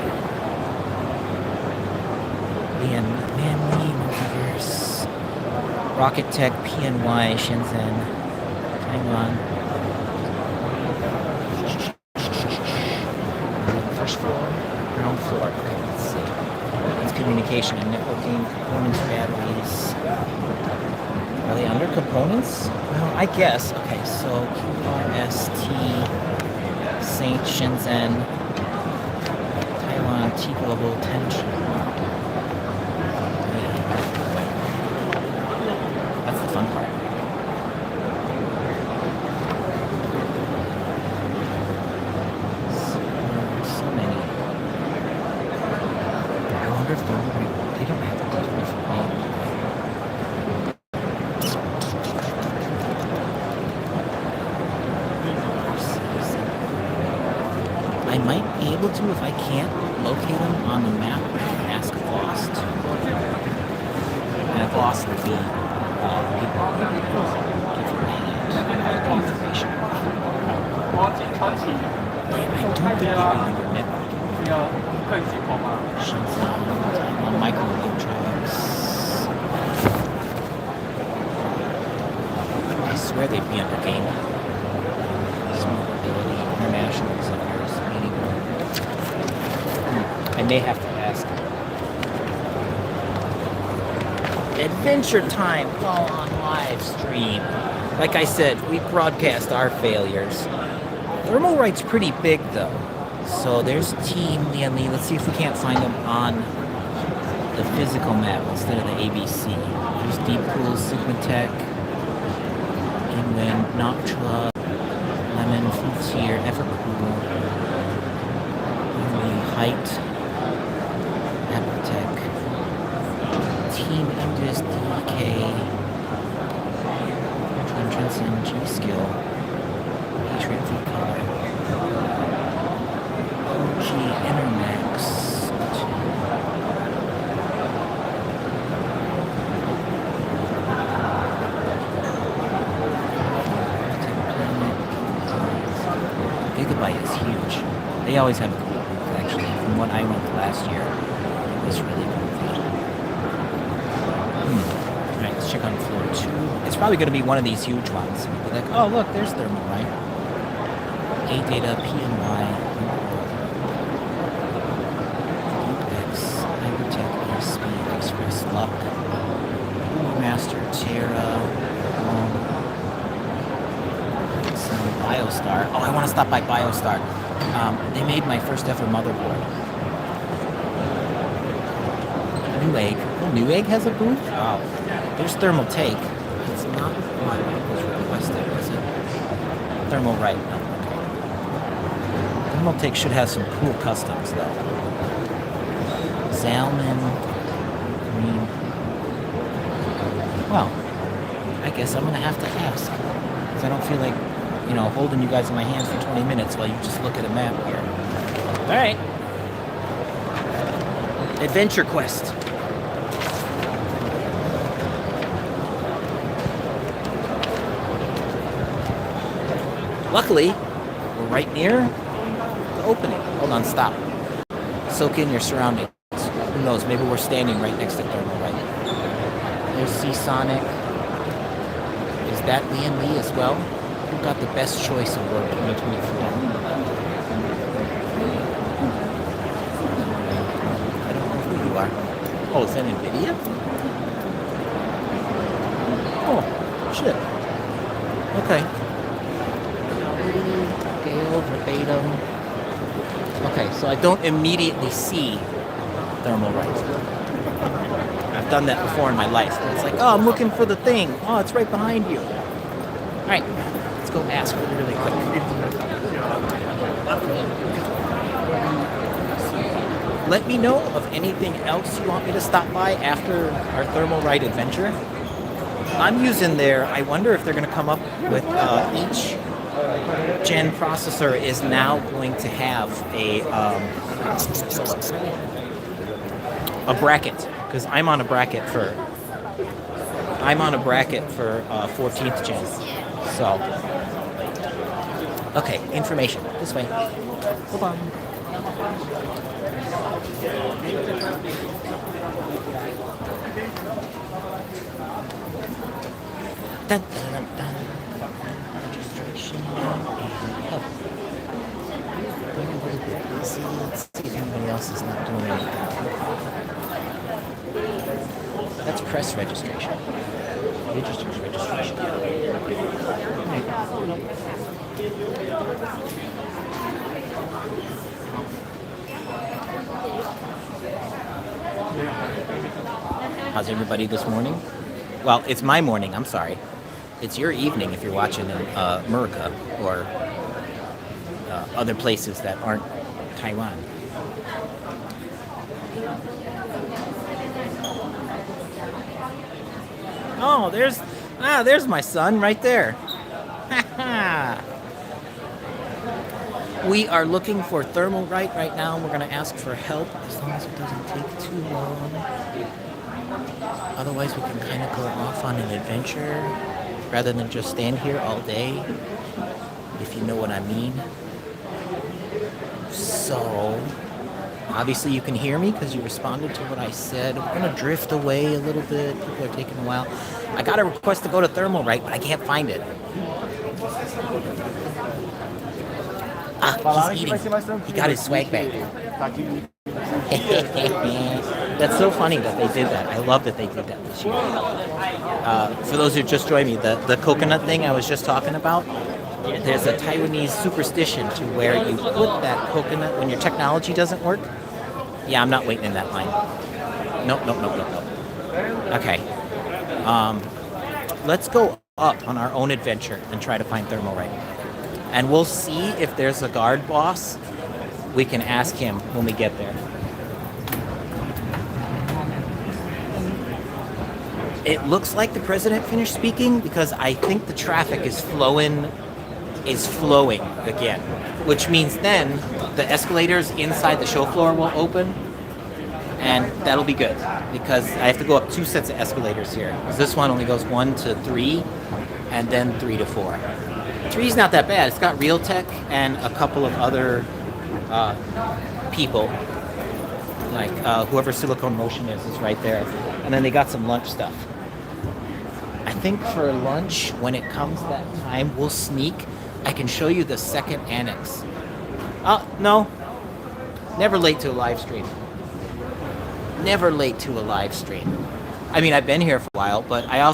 Manly Multiverse, Rocket Tech, PNY, Shenzhen, Taiwan. First floor, ground floor. Okay, let's see. It's communication and networking, components, batteries. Are they under components? Well, I guess. Okay, so QRST, St. Shenzhen, Taiwan, T Global, Tension. That's the fun part. So many. I wonder if they don't have to do it for me. I might be able to if I can't locate them on the map. Ask if lost. And if lost would be people information. I don't think they have your network. Shenzhen, microelectronics. I swear they'd be under gaming. Smart ability, international centers, meeting room. I may have to ask. Adventure Time while on live stream. Like I said, we broadcast our failures. Thermalright's pretty big though. So there's Team Lianli. Let's see if we can't find them on the physical map instead of the ABC. There's Deep Cool, Sigmatech, England, Noctua, Lemon, Frontier, Evercool, Height, Apotech, Team Indus, DK, Transcend, G-Skill, Patriot Color, OG Intermax, Gigabyte is huge. They always have a cool booth, actually. From what I went last year, it was really cool. Alright, let's check on floor 2. It's probably going to be one of these huge ones. We'll be like, oh look, there's Thermalright. A-Data, PNY, Computex, Hypertech, Speed, Express, Luck, Master, Terra, BioStar. Oh, I want to stop by BioStar. They made my first ever motherboard. Newegg. Oh, Newegg has a booth? Wow. There's Thermaltake. It's not what was requested, was it? Thermalright. No, okay. Thermaltake should have some cool customs, though. Zalman. Green. Well, I guess I'm going to have to ask. Because I don't feel like, you know, holding you guys in my hands for 20 minutes while you just look at a map here. All right. Adventure Quest. Luckily, we're right near the opening. Hold on, stop. Soak in your surroundings. Who knows, maybe we're standing right next to Thermalright. There's Seasonic. Is that Lianli as well? Who got the best choice award 2024? I don't know who you are. Oh, is that NVIDIA? shit. Okay. Gale, verbatim. Okay, so I don't immediately see thermal right. I've done that before in my life. It's like, oh, I'm looking for the thing. Oh, it's right behind you. All right, let's go ask really quick. Let me know of anything else you want me to stop by after our thermal right adventure. I'm using I wonder if they're going to come up with each gen processor is now going to have a bracket, because I'm on a bracket for 14th gen. So, okay, information this way. Hold on. Dun, dun, dun, dun. Registration. Oh. Going a little bit busy. Let's see if anybody else is not doing anything. That's press registration. Register's registration. Right. How's everybody this morning? Well, it's my morning, I'm sorry. It's your evening if you're watching in America or other places that aren't Taiwan. Oh, there's my son right there. We are looking for thermal right now. We're going to ask for help as long as it doesn't take too long. Otherwise, we can kind of go off on an adventure rather than just stand here all day, if you know what I mean. So, obviously you can hear me because you responded to what I said. We're going to drift away a little bit. People are taking a while. I got a request to go to thermal right, but I can't find it. Ah, he's eating. He got his swag bag. That's so funny that they did that. I love that they did that this year. For those who just joined me, the coconut thing I was just talking about, there's a Taiwanese superstition to where you put that coconut when your technology doesn't work. Yeah, I'm not waiting in that line. Nope. Okay. Let's go up on our own adventure and try to find thermal right. And we'll see if there's a guard boss. We can ask him when we get there. It looks like the president finished speaking because I think the traffic is flowing again, which means then the escalators inside the show floor will open, and that'll be good because I have to go up 2 sets of escalators here. This one only goes 1 to 3 and then 3 to 4. 3's not that bad. It's got Realtek and a couple of other people, like whoever Silicon Motion is right there, and then they got some lunch stuff. I think for lunch, when it comes that time, we'll sneak. I can show you the second annex. No. Never late to a live stream. Never late to a live stream. I mean, I've been here for a while, but I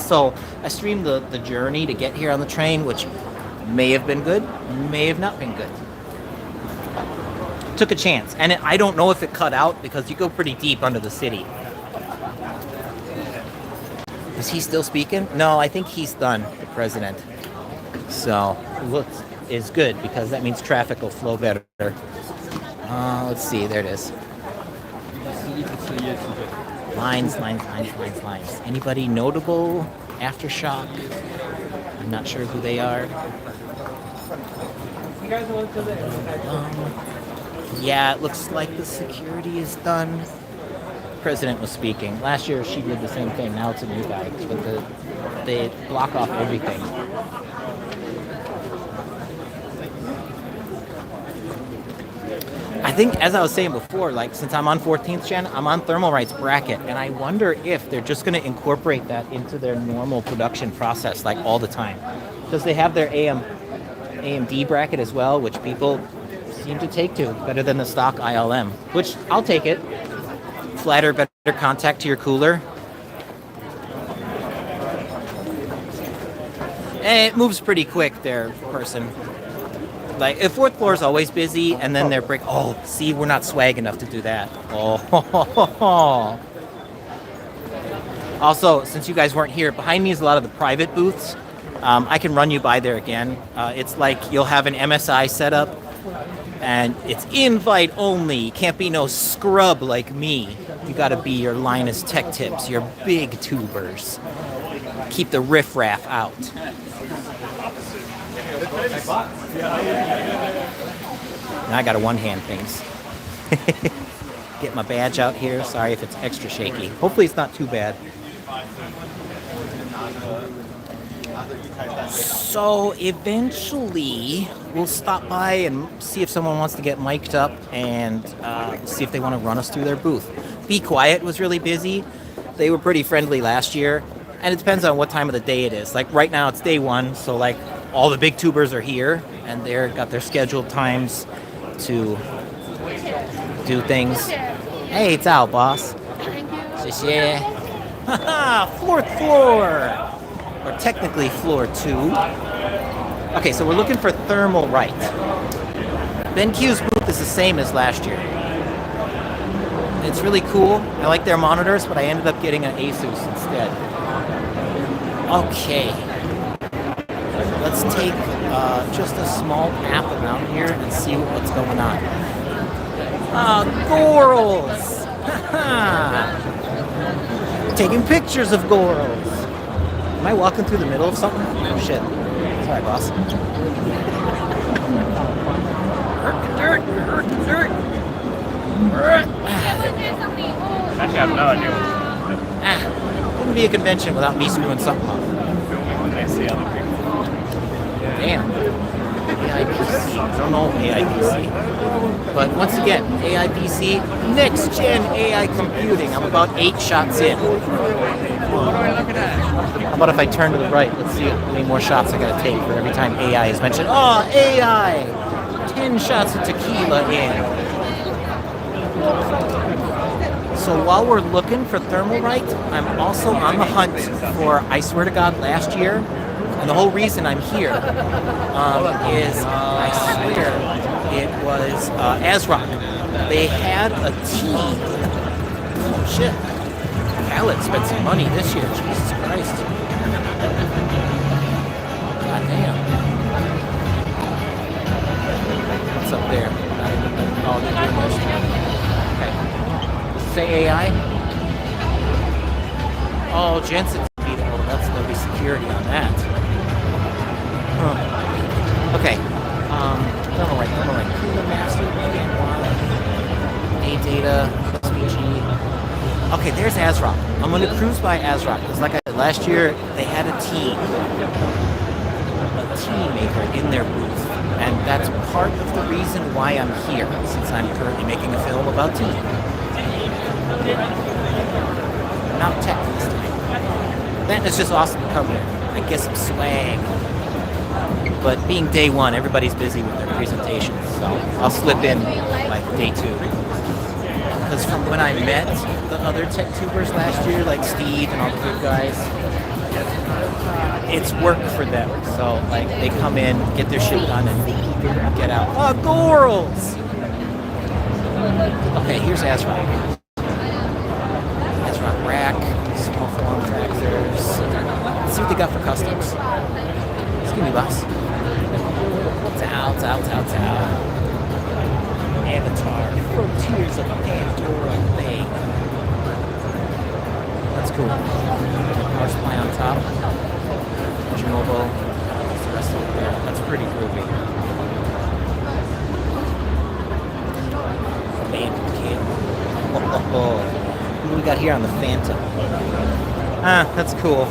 streamed the journey to get here on the train, which may have been good, may have not been good. Took a chance. And I don't know if it cut out because you go pretty deep under the city. Is he still speaking? No, I think he's done, the president. So, looks is good because that means traffic will flow better. Let's see, there it is. Lines. Anybody notable? Aftershock? I'm not sure who they are. Yeah, it looks like the security is done. President was speaking. Last year she did the same thing. Now it's a new guy. But they block off everything. I think, as I was saying before, like since I'm on 14th gen, I'm on Thermal Right's bracket, and I wonder if they're just going to incorporate that into their normal production process, like all the time, because they have their AMD bracket as well, which people seem to take to better than the stock ILM, which I'll take it. Flatter, better contact to your cooler. It moves pretty quick there, person. Like, if fourth floor is always busy, and then they're break. Oh, see, we're not swag enough to do that. Oh. Also, since you guys weren't here, behind me is a lot of the private booths. I can run you by there again. It's like you'll have an MSI setup, and it's invite only. You can't be no scrub like me. You gotta be your Linus Tech Tips, your big tubers. Keep the riffraff out. Now I gotta one-hand things. Get my badge out here. Sorry if it's extra shaky. Hopefully it's not too bad. So eventually we'll stop by and see if someone wants to get mic'd up and see if they want to run us through their booth. Be Quiet was really busy. They were pretty friendly last year, and it depends on what time of the day it is. Like right now it's day one, so like all the big tubers are here and they're got their scheduled times to do things. Hey, it's Al, boss. Thank you. Haha, fourth floor! Or technically floor 2. Okay, so we're looking for Thermal Right. BenQ's booth is the same as last year. It's really cool. I like their monitors, but I ended up getting an Asus instead. Okay. Let's take just a small path around here and see what's going on. Gorals! Taking pictures of Gorals. Am I walking through the middle of something? Oh shit. Sorry, boss. Actually, I have no idea. Wouldn't be a convention without me screwing something up. I see other people. Damn. AIPC. I don't know AIPC. But once again, AIPC, next gen AI computing. I'm about 8 shots in. How about if I turn to the right? Let's see how many more shots I gotta take for every time AI is mentioned. Oh, AI! 10 shots of tequila in. So while we're looking for Thermal Right, I'm also on the hunt for, I swear to God, last year, and the whole reason I'm here is, I swear, it was ASRock. They had a team. Oh, shit. Khaled spent some money this year. Jesus Christ. God damn. What's up there? Oh, they're doing this. Okay. Does it say AI? Oh, Jensen's beautiful. That's going to be security on that. Huh. Okay. Thermal Right. Cooler Master, A data, SVG. Okay, there's ASRock. I'm going to cruise by ASRock because, like I said, last year they had a team maker in their booth, and that's part of the reason why I'm here, since I'm currently making a film about team. Not tech this time. That is just awesome to come here. I guess some swag. But being day one, everybody's busy with their presentations, so I'll slip in like day 2. Because from when I met the other tech tubers last year, like Steve and all the good guys, it's work for them. So like they come in, get their shit done, and get out. Oh, Gorals! Okay, here's ASRock. ASRock rack, small form factors. Let's see what they got for customs. Excuse me, boss. Tao. Avatar, Frontiers of Pandora Bay. That's cool. Power supply on top. Genovo. The rest of it there. That's pretty groovy. Abandoned kid. What do we got here on the Phantom? Ah, that's cool.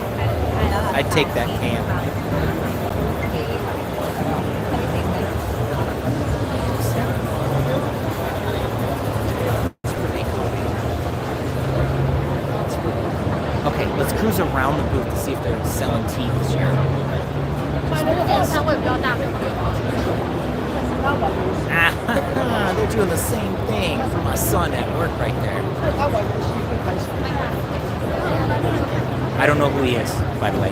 I'd take that can. Okay, let's cruise around the booth to see if they're selling tea this year. Ah, they're doing the same thing for my son at work right there. I don't know who he is, by the way.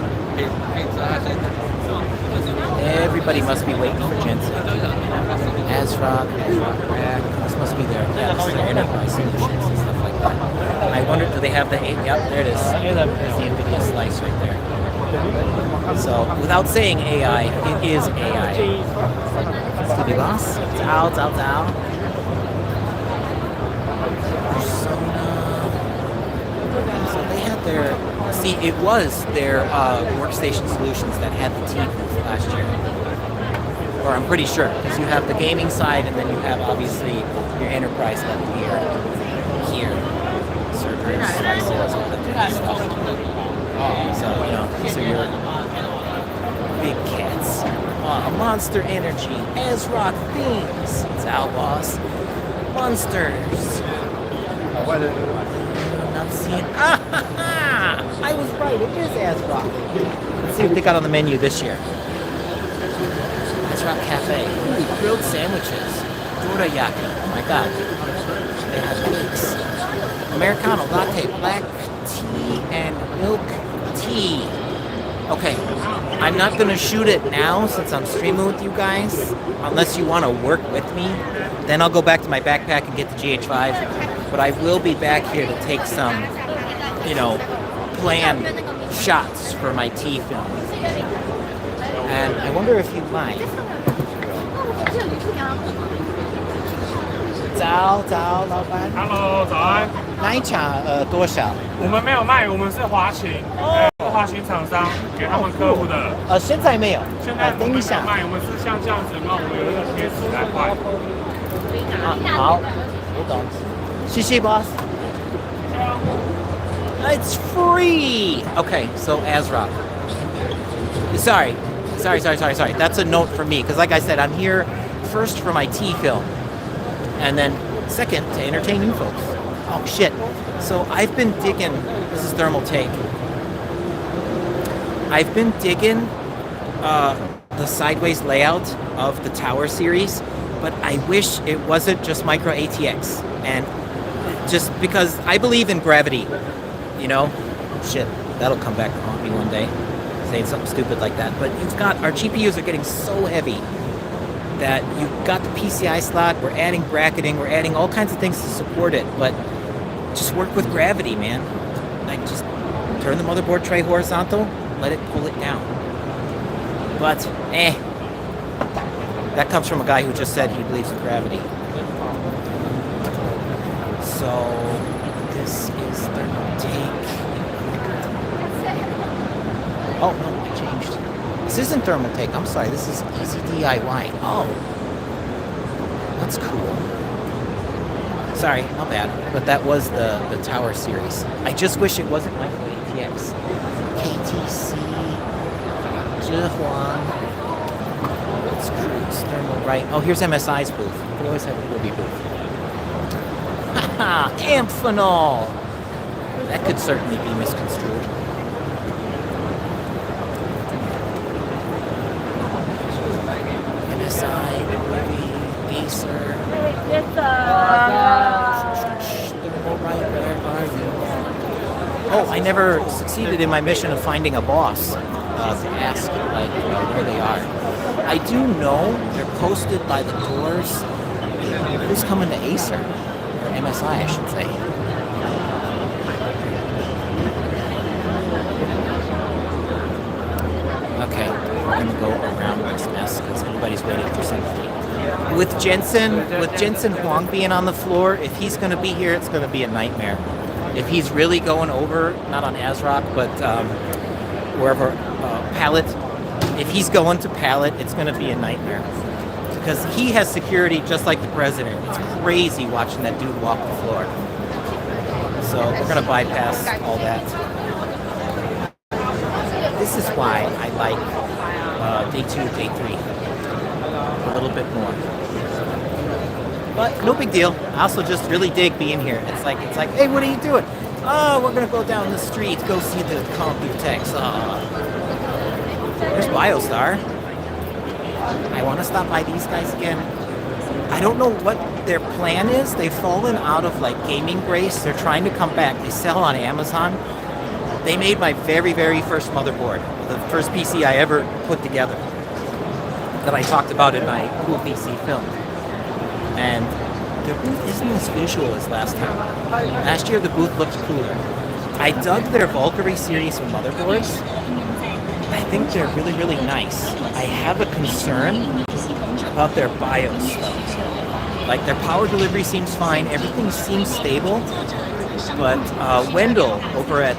Everybody must be waiting for Jensen. ASRock, this must be their, yeah, this is their enterprise solutions and stuff like that. I wonder, do they have the, yep, there it is. There's the NVIDIA slice right there. So, without saying AI, it is AI. Stevie Boss, Zao, Zao, Zao. So they had their, see, it was their workstation solutions that had the T booth last year. Or I'm pretty sure, because you have the gaming side and then you have obviously your enterprise level here. Servers, slices, all that kind of stuff. So, you know, these are your big cats. Monster Energy, ASRock Themes, it's Outlaws, Monsters. Not seeing. I was right, it is ASRock. Let's see what they got on the menu this year. ASRock Cafe, ooh, grilled sandwiches, dorayaki, oh my god. They have cakes. Americano, latte, black tea, and milk tea. Okay, I'm not gonna shoot it now since I'm streaming with you guys, unless you want to work with me. Then I'll go back to my backpack and get the GH5. But I will be back here to take some, you know, planned shots for my tea film. And I wonder if you mind. Zao,老板。Hello，早安。奶茶多少？我们没有卖，我们是华勤，是华勤厂商给他们客户的。现在没有。现在等一下。卖，我们是像这样子，然后我们有一个贴纸来换。好，我懂。谢谢 boss. It's free. Okay, so ASRock. Sorry. That's a note for me because, like I said, I'm here first for my tea film, and then second to entertain you folks. Oh shit! So I've been digging. This is Thermal Take. I've been digging the sideways layout of the Tower series, but I wish it wasn't just micro ATX, and just because I believe in gravity, you know. Shit, that'll come back to haunt me one day. Saying something stupid like that, but you've got our GPUs are getting so heavy that you've got the PCI slot. We're adding bracketing, we're adding all kinds of things to support it, but just work with gravity, man. Like just turn the motherboard tray horizontal, let it pull it down. But that comes from a guy who just said he believes in gravity. So this is Thermal Take. Oh, no, I changed. This isn't Thermal Take. I'm sorry. This is Easy DIY. Oh. That's cool. Sorry, my bad. But that was the Tower series. I just wish it wasn't like the ATX. KTC. Zhihuang. Let's cruise. Thermal right. Oh, here's MSI's booth. We always have a Ruby booth. Haha! Amphenol! That could certainly be misconstrued. Acer. Oh, I never succeeded in my mission of finding a boss to ask like where they are. I do know they're posted by the doors. Who's coming to Acer? Or MSI, I should say. Okay, we're gonna go around this mess because everybody's waiting for something. With Jensen Huang being on the floor, if he's going to be here, it's going to be a nightmare. If he's really going over, not on ASRock, but wherever, Pallet, if he's going to Pallet, it's going to be a nightmare. Because he has security just like the president. It's crazy watching that dude walk the floor. So we're going to bypass all that. This is why I like day 2, day 3. A little bit more. But no big deal. I also just really dig being here. It's like, hey, what are you doing? Oh, we're gonna go down the street, go see the Computex. There's Biostar. I want to stop by these guys again. I don't know what their plan is. They've fallen out of like gaming grace. They're trying to come back. They sell on Amazon. They made my very, very first motherboard, the first PC I ever put together. that I talked about in my Cool PC film. And their booth isn't as visual as last time. Last year the booth looked cooler. I dug their Valkyrie series of motherboards. I think they're really, really nice. I have a concern about their BIOS though. Like their power delivery seems fine, everything seems stable, but Wendell over at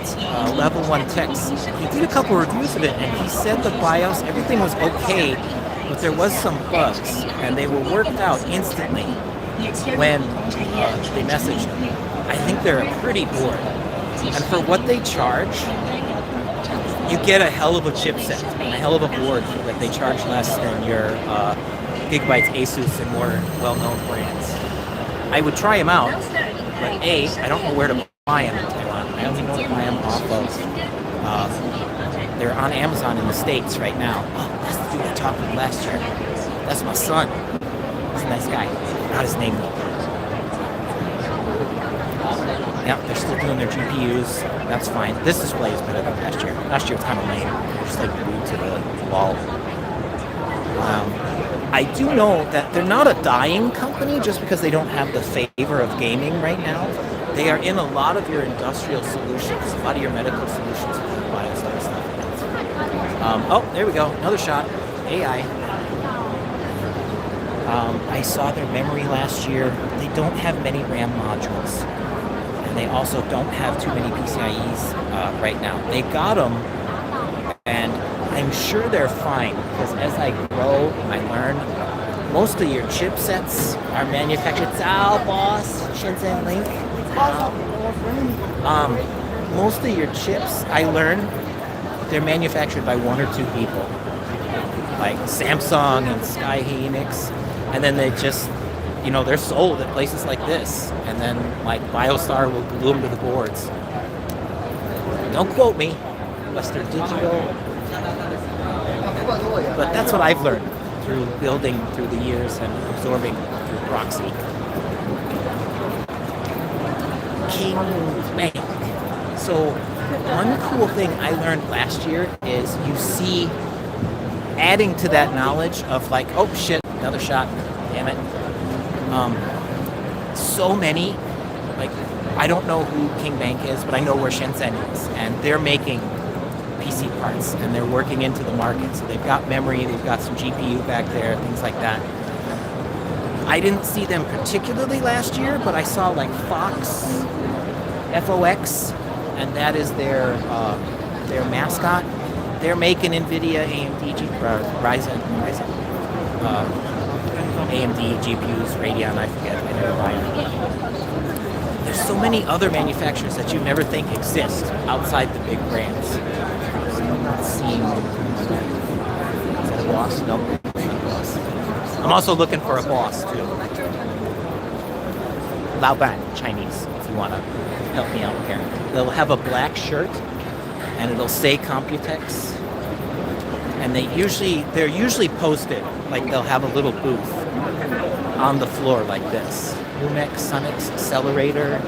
Level 1 Techs, he did a couple reviews of it and he said the BIOS, everything was okay, but there was some bugs and they were worked out instantly when they messaged them. I think they're a pretty board. And for what they charge, you get a hell of a chipset, a hell of a board. Like they charge less than your Gigabytes, Asus, and more well-known brands. I would try them out, but A, I don't know where to buy them in Taiwan. I only know to buy them off of. They're on Amazon in the States right now. Oh, that's the dude I talked with last year. That's my son. He's a nice guy. Not his name though. Yeah, they're still doing their GPUs. That's fine. This display is better than last year. Last year was kind of lame. They're just like glued to the wall. I do know that they're not a dying company just because they don't have the favor of gaming right now. They are in a lot of your industrial solutions, a lot of your medical solutions, biostar stuff. Oh, there we go. Another shot. AI. I saw their memory last year. They don't have many RAM modules. And they also don't have too many PCIEs right now. They got them, and I'm sure they're fine, because as I grow, I learn. Most of your chipsets are manufactured. Ciao, boss. Shenzhen Link. Most of your chips, I learn, they're manufactured by one or two people, like Samsung and Sky Hynix, and then they just, you know, they're sold at places like this, and then like BioStar will glue them to the boards. Don't quote me, Western Digital, but that's what I've learned through building through the years and absorbing through proxy. King Bank. So one cool thing I learned last year is you see, adding to that knowledge of like, oh shit, another shot, damn it. So many, like, I don't know who King Bank is, but I know where Shenzhen is, and they're making PC parts, and they're working into the market. So they've got memory, they've got some GPU back there, things like that. I didn't see them particularly last year, but I saw like FOX, and that is their mascot. They're making NVIDIA, AMD, Ryzen, AMD GPUs, Radeon, I forget, I never buy them. There's so many other manufacturers that you never think exist outside the big brands. So I'm not seeing. Is that a boss? Nope, not a boss. I'm also looking for a boss too. Lao Ban, Chinese, if you want to help me out here. They'll have a black shirt and it'll say Computex. And they're usually posted, like they'll have a little booth on the floor like this. Lumex, Sunix, Accelerator.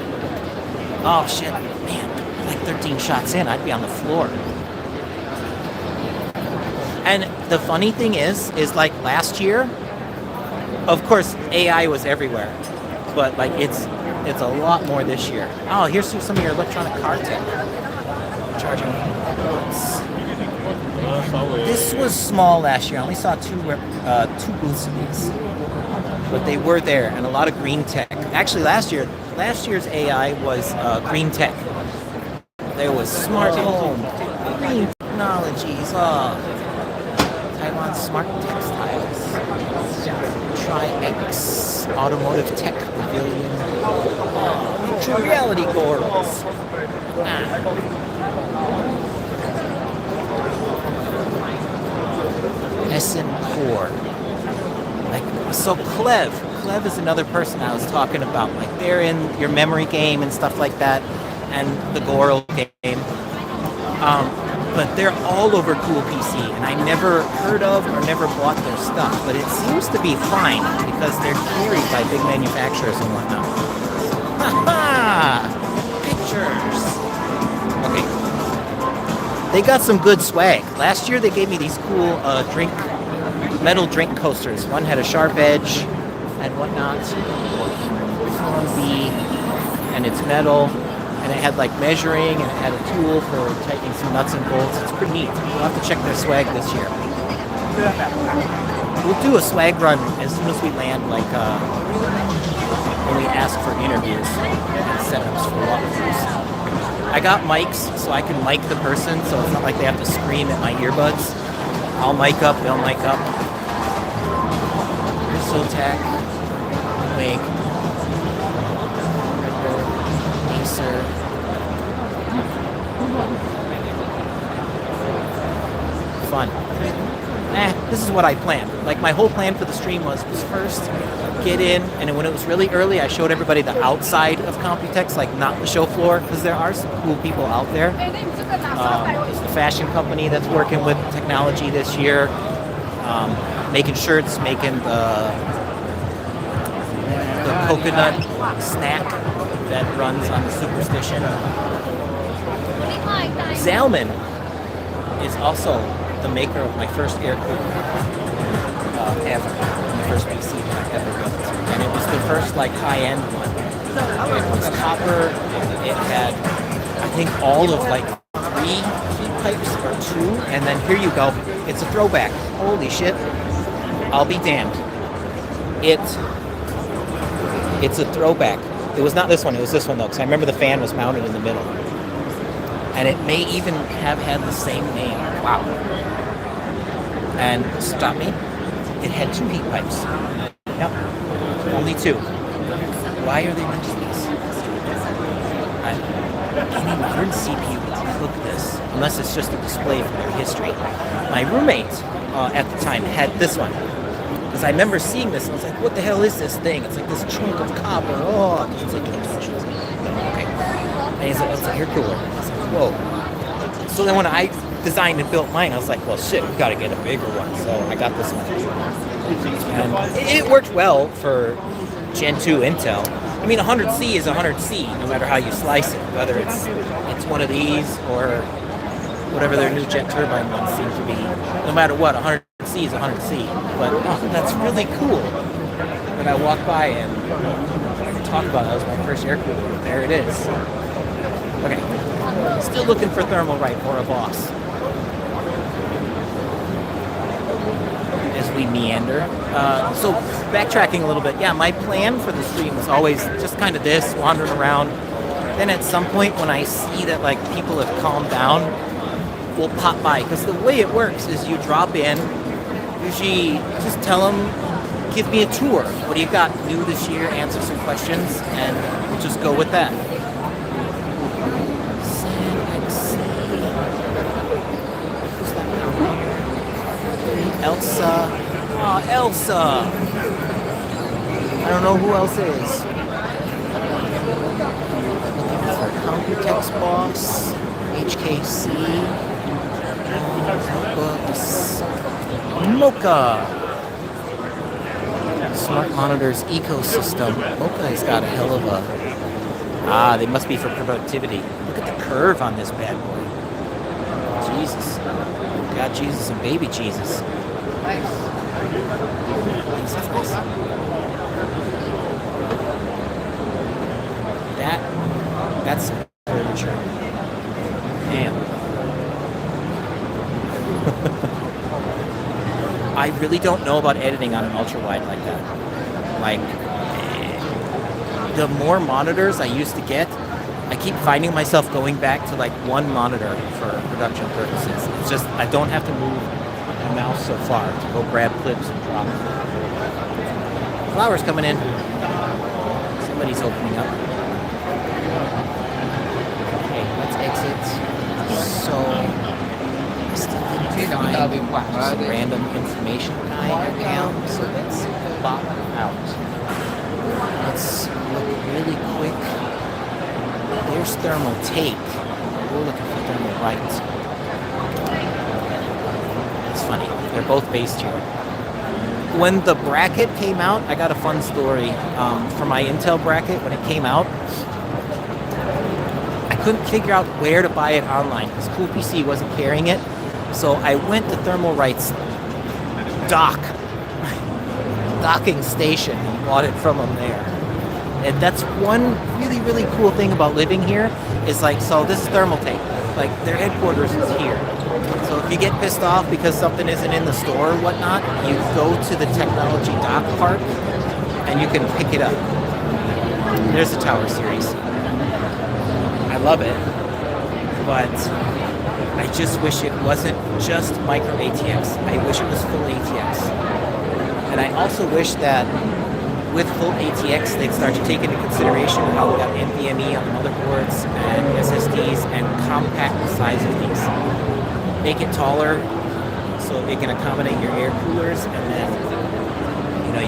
Oh shit, man, like 13 shots in, I'd be on the floor. And the funny thing is like last year, of course, AI was everywhere, but like it's a lot more this year. Oh, here's some of your electronic car tech. Charging ports. This was small last year. I only saw two booths of these, but they were there, and a lot of green tech. Actually, last year's AI was green tech. There was smart home, green technologies, Taiwan smart textiles, Tri-X automotive tech pavilion, virtual reality goggles. SN Core. Like, so Clev is another person I was talking about. Like, they're in your memory game and stuff like that, and the Goral game. But they're all over Cool PC, and I never heard of or never bought their stuff. But it seems to be fine because they're carried by big manufacturers and whatnot. Ha-ha! Pictures. Okay. They got some good swag. Last year they gave me these cool drink metal drink coasters. One had a sharp edge and whatnot. And it's metal, and it had like measuring, and it had a tool for tightening some nuts and bolts. It's pretty neat. We'll have to check their swag this year. We'll do a swag run as soon as we land, like when we ask for interviews and setups for walkthroughs. I got mics, so I can mic the person, so it's not like they have to scream at my earbuds. I'll mic up, they'll mic up. Here's Zotac, Wig, Acer. Fun. This is what I planned. Like, my whole plan for the stream was first get in, and when it was really early, I showed everybody the outside of Computex, like not the show floor, because there are some cool people out there. It's the fashion company that's working with technology this year, making shirts, making the coconut snack that runs on the Superstition. Zalman is also the maker of my first air cooler ever, the first PC that I ever built, and it was the first like high-end one. It was copper. It had, I think, all of like 3 heat pipes or 2, and then here you go. It's a throwback. Holy shit! I'll be damned. It's a throwback. It was not this one. It was this one though, because I remember the fan was mounted in the middle, and it may even have had the same name. Wow. And stop me. It had 2 heat pipes. Yep. Only 2. Why are they mentioning this? Any modern CPU would cook this, unless it's just a display for their history. My roommate at the time had this one. Because I remember seeing this and I was like, what the hell is this thing? It's like this chunk of copper. Oh, it's like, can't touch it. Okay. And he's like, it's an air cooler. I was like, whoa. So then when I designed and built mine, I was like, well, shit, we got to get a bigger one. So I got this one. And it worked well for Gen 2 Intel. I mean, 100C is 100C, no matter how you slice it, whether it's one of these or whatever their new jet turbine ones seem to be. No matter what, 100C is 100C. But that's really cool. When I walk by and talk about it, that was my first air cooler. There it is. Okay. Still looking for Thermalright or a boss. As we meander. So backtracking a little bit, yeah, my plan for the stream was always just kind of this, wandering around. Then at some point when I see that like people have calmed down, we'll pop by. Because the way it works is you drop in, usually just tell them, give me a tour. What do you got new this year? Answer some questions, and we'll just go with that. Elsa. Oh, Elsa! I don't know who else is. Looking for Computex boss, HKC, books, Mocha. Smart monitors ecosystem. Mocha's got a hell of a. They must be for productivity. Look at the curve on this bad boy. Jesus. God, Jesus, and baby Jesus. Nice. That's furniture. Damn. I really don't know about editing on an ultra wide like that. Like, the more monitors I used to get, I keep finding myself going back to like one monitor for production purposes. It's just, I don't have to move my mouse so far to go grab clips and drop. Flowers coming in. Somebody's opening up. Okay, let's exit. So, I still didn't find some random information guy account, so let's pop out. Let's look really quick. There's thermal tape. We're looking for Thermalright. It's funny. They're both based here. When the bracket came out, I got a fun story for my Intel bracket. When it came out, I couldn't figure out where to buy it online because Cool PC wasn't carrying it. So I went to Thermalright's docking station and bought it from them there. And that's one really, really cool thing about living here is like, so this is Thermaltake. Like, their headquarters is here. So if you get pissed off because something isn't in the store or whatnot, you go to the technology dock park and you can pick it up. There's the Tower series. I love it, but I just wish it wasn't just micro ATX. I wish it was full ATX. And I also wish that with full ATX, they'd start to take into consideration how we got NVMe on the motherboards and SSDs and compact the size of these. Make it taller so it can accommodate your air coolers, and then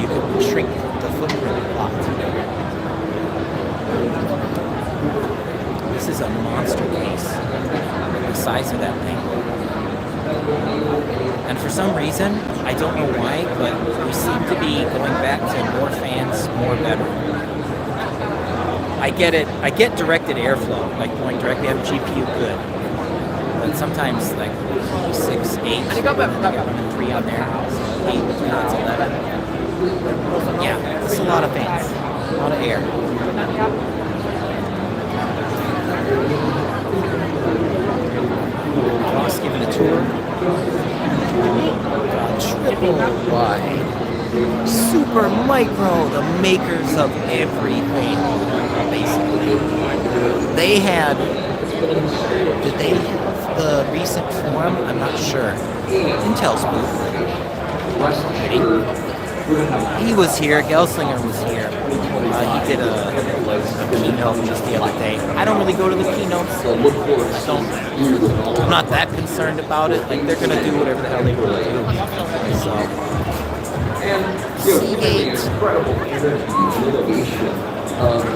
you can shrink the footprint a lot. This is a monster case. The size of that thing. And for some reason, I don't know why, but we seem to be going back to more fans, more better. I get it. I get directed airflow, like going directly out of GPU, good. But sometimes, like 6, 8, 3 on there, 8, it's 11. Yeah, it's a lot of fans, a lot of air. Boss giving a tour. Triple wide, super micro, the makers of everything, basically. They had, did they have the recent forum? I'm not sure. Intel's booth. He was here, Gelslinger was here. He did a keynote just the other day. I don't really go to the keynotes. I'm not that concerned about it. Like, they're going to do whatever the hell they want to do. So, Seagate.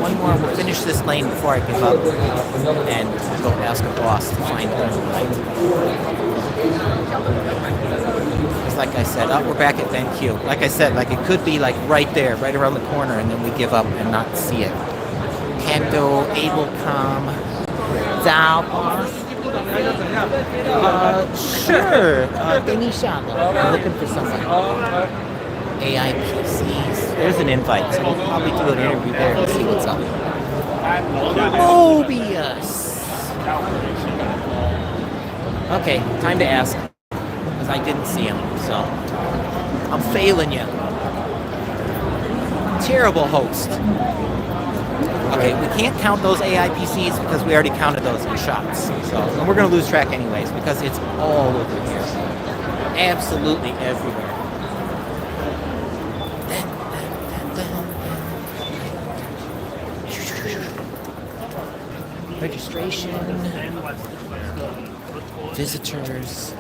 One more. We'll finish this lane before I give up and go ask a boss to find one light. It's like I said, we're back at BenQ. Like I said, like it could be like right there, right around the corner, and then we give up and not see it. Kendo, Ablecom, Zao. Sure. Denisha. I'm looking for someone. AI PCs. There's an invite, so we'll probably do an interview there and see what's up. Mobius. Okay, time to ask. Because I didn't see him, so I'm failing you. Terrible host. Okay, we can't count those AI PCs because we already counted those in shots. So, and we're going to lose track anyways because it's all over here. Absolutely everywhere. Registration. Visitors.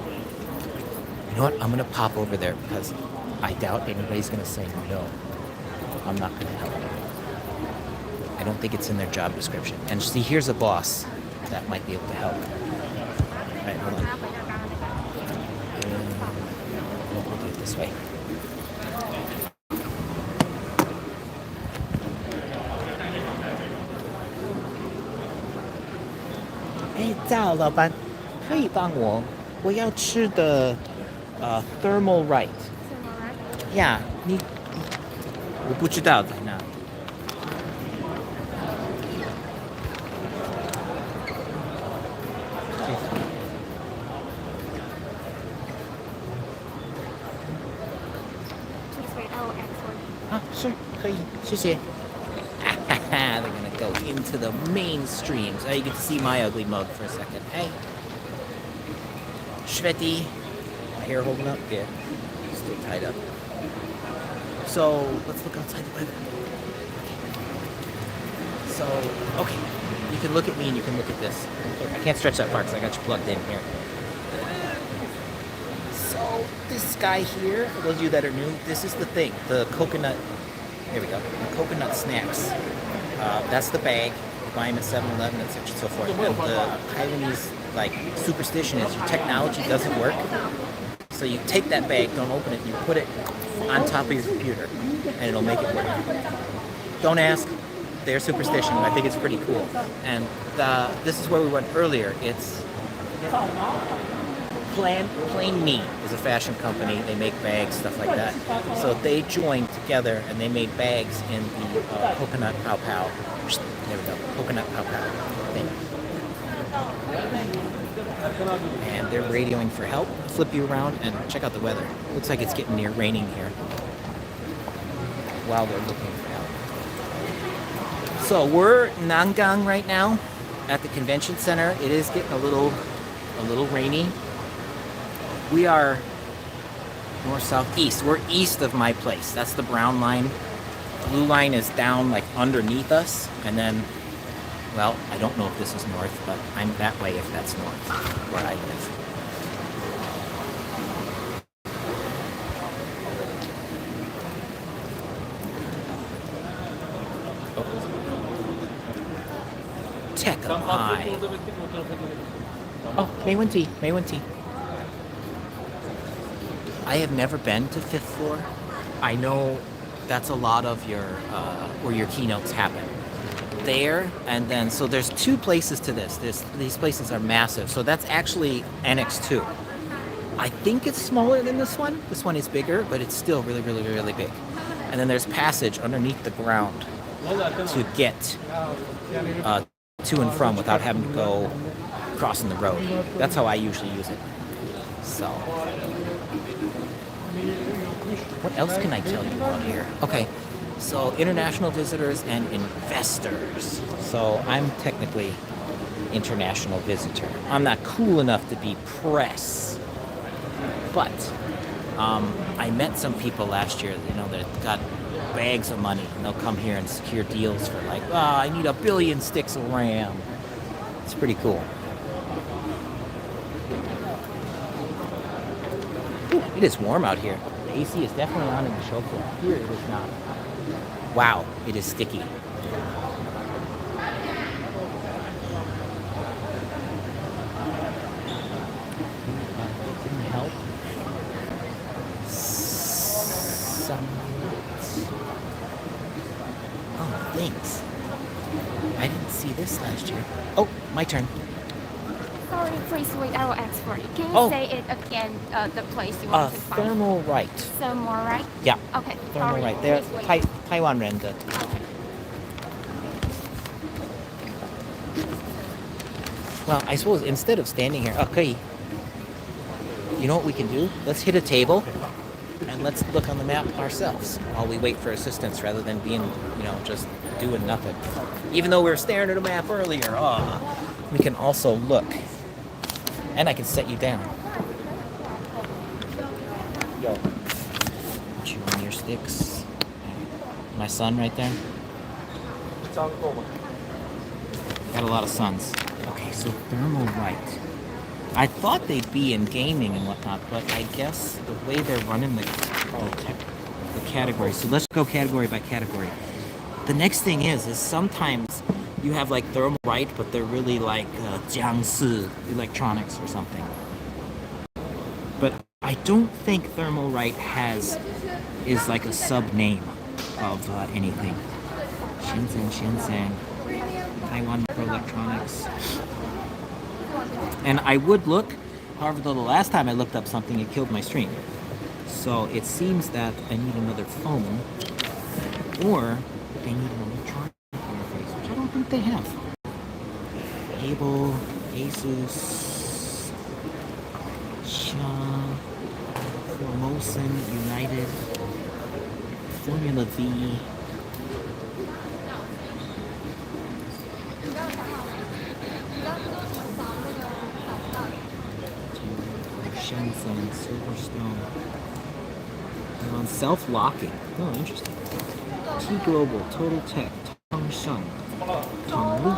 You know what? I'm going to pop over there because I doubt anybody's going to say no. I'm not going to help. I don't think it's in their job description. And see, here's a boss that might be able to help. All right, hold on. We'll do it this way. Hey, 赵老板，可以帮我要吃的thermal right。呀，我不知道在哪。是可以，谢谢。They're gonna go into the mainstream. So you get to see my ugly mug for a second. Hey, Shveti, my hair holding up? Yeah, still tied up. So let's look outside the weather. So okay, you can look at me and you can look at this. I can't stretch that far because I got you plugged in here. So this guy here, for those of you that are new, this is the thing, the coconut. Here we go. The coconut snacks. That's the bag. You buy them at 7-Eleven, and such and so forth. And the Taiwanese superstition is your technology doesn't work. So you take that bag, don't open it, you put it on top of your computer, and it'll make it work. Don't ask. Their superstition. I think it's pretty cool. And this is where we went earlier. It's Plain Meat is a fashion company. They make bags, stuff like that. So they joined together and they made bags in the coconut pow pow. There we go, coconut pow pow thing. And they're radioing for help. Flip you around and check out the weather. Looks like it's getting near raining here while they're looking for help. So we're in Nangang right now at the convention center. It is getting a little rainy. We are north, south, east. We're east of my place. That's the brown line. Blue line is down like underneath us. And then, well, I don't know if this is north, but I'm that way if that's north, where I live. Tech High. Oh, May Tea. I have never been to 5th floor. I know that's a lot of your where your keynotes happen. There and then, so there's 2 places to this. These places are massive. So that's actually Annex 2. I think it's smaller than this one. This one is bigger, but it's still really, really, really big. And then there's passage underneath the ground to get to and from without having to go crossing the road. That's how I usually use it. So, what else can I tell you about here? Okay, so international visitors and investors. So I'm technically international visitor. I'm not cool enough to be press, but I met some people last year, that got bags of money, and they'll come here and secure deals for like, I need 1 billion sticks of RAM. It's pretty cool. Ooh, it is warm out here. The AC is definitely on in the show floor. Here it is not. Wow, it is sticky. It didn't help. Oh, thanks. I didn't see this last year. Oh, my turn. Sorry, please wait. I will ask for it. Can you say it again? The place you want to find. Thermal right. Thermal right? Yeah. Okay. Thermal sorry. right. They're Please wait. Taiwan rent. Well, I suppose instead of standing here, okay. You know what we can do? Let's hit a table and let's look on the map ourselves while we wait for assistance rather than being, just doing nothing. Even though we were staring at a map earlier, we can also look. And I can set you down. Yo. Chew on your sticks. My son right there. Got a lot of sons. Okay, so thermal right. I thought they'd be in gaming and whatnot, but I guess the way they're running the categories. So let's go category by category. The next thing is sometimes you have like thermal right, but they're really like Jiangsu electronics or something. But I don't think thermal right is like a sub name of anything. Shenzhen, Taiwan Microelectronics. And I would look, however, though the last time I looked up something, it killed my stream. So it seems that I need another phone, or they need an electronic interface, which I don't think they have. Able, Asus, Xia, Formosan, United, Formula V. Shenzhen, Silverstone. I'm on self-locking. Oh, interesting. T-Global, Total Tech, Tongsheng, Tongli.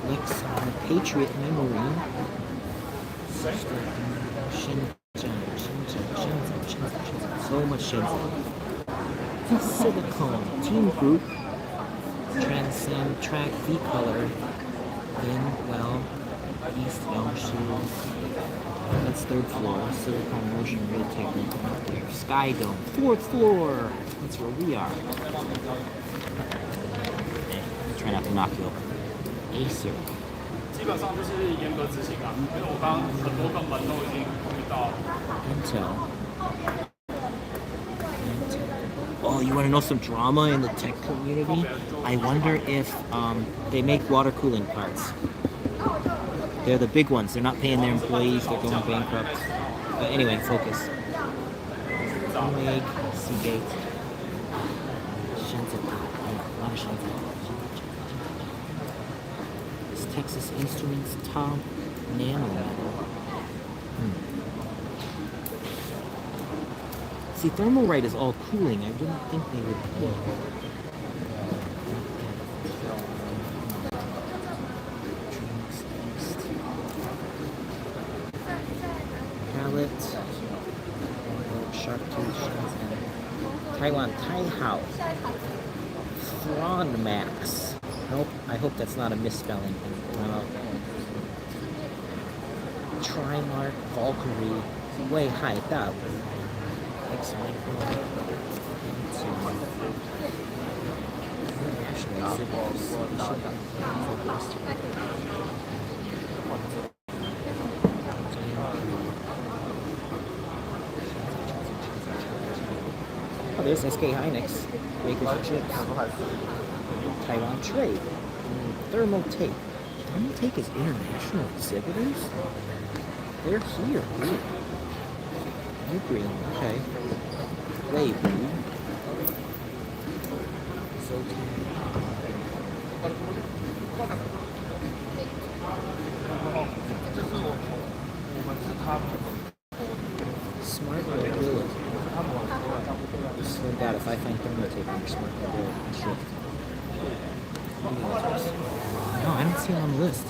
Lexar, Patriot Memory. Shenzhen. So much Shenzhen. Silicone, Team Group, Transcend, Track, V-Color, Inwell, East Yangshu, Plants, 3rd floor. Silicon motion array technique up there. Sky Dome, 4th floor. That's where we are. Try not to knock you over. Acer. 基本上就是严格执行啊，因为我刚刚很多个门都已经遇到。Intel. Oh, you want to know some drama in the tech community? I wonder if they make water cooling parts. They're the big ones. They're not paying their employees. They're going bankrupt. But anyway, focus. Meg, Seagate, Shenzhen. A lot of Shenzhen. This Texas Instruments Tom Nano Metal. See, Thermalright is all cooling. I didn't think they would cool. Palette. Sharp Tooth. Taiwan Taihao. Thrawn Max. Nope, I hope that's not a misspelling. Trimark, Valkyrie. Way high, that. Oh, there's SK Hynix, makers of chips. Taiwan Trade, Thermal Tape. Thermal Tape is international exhibitors? They're here, ooh. New green, okay. Way blue. Smart mobility. No doubt if I find thermal tape under smart mobility, shift. No, I don't see it on the list.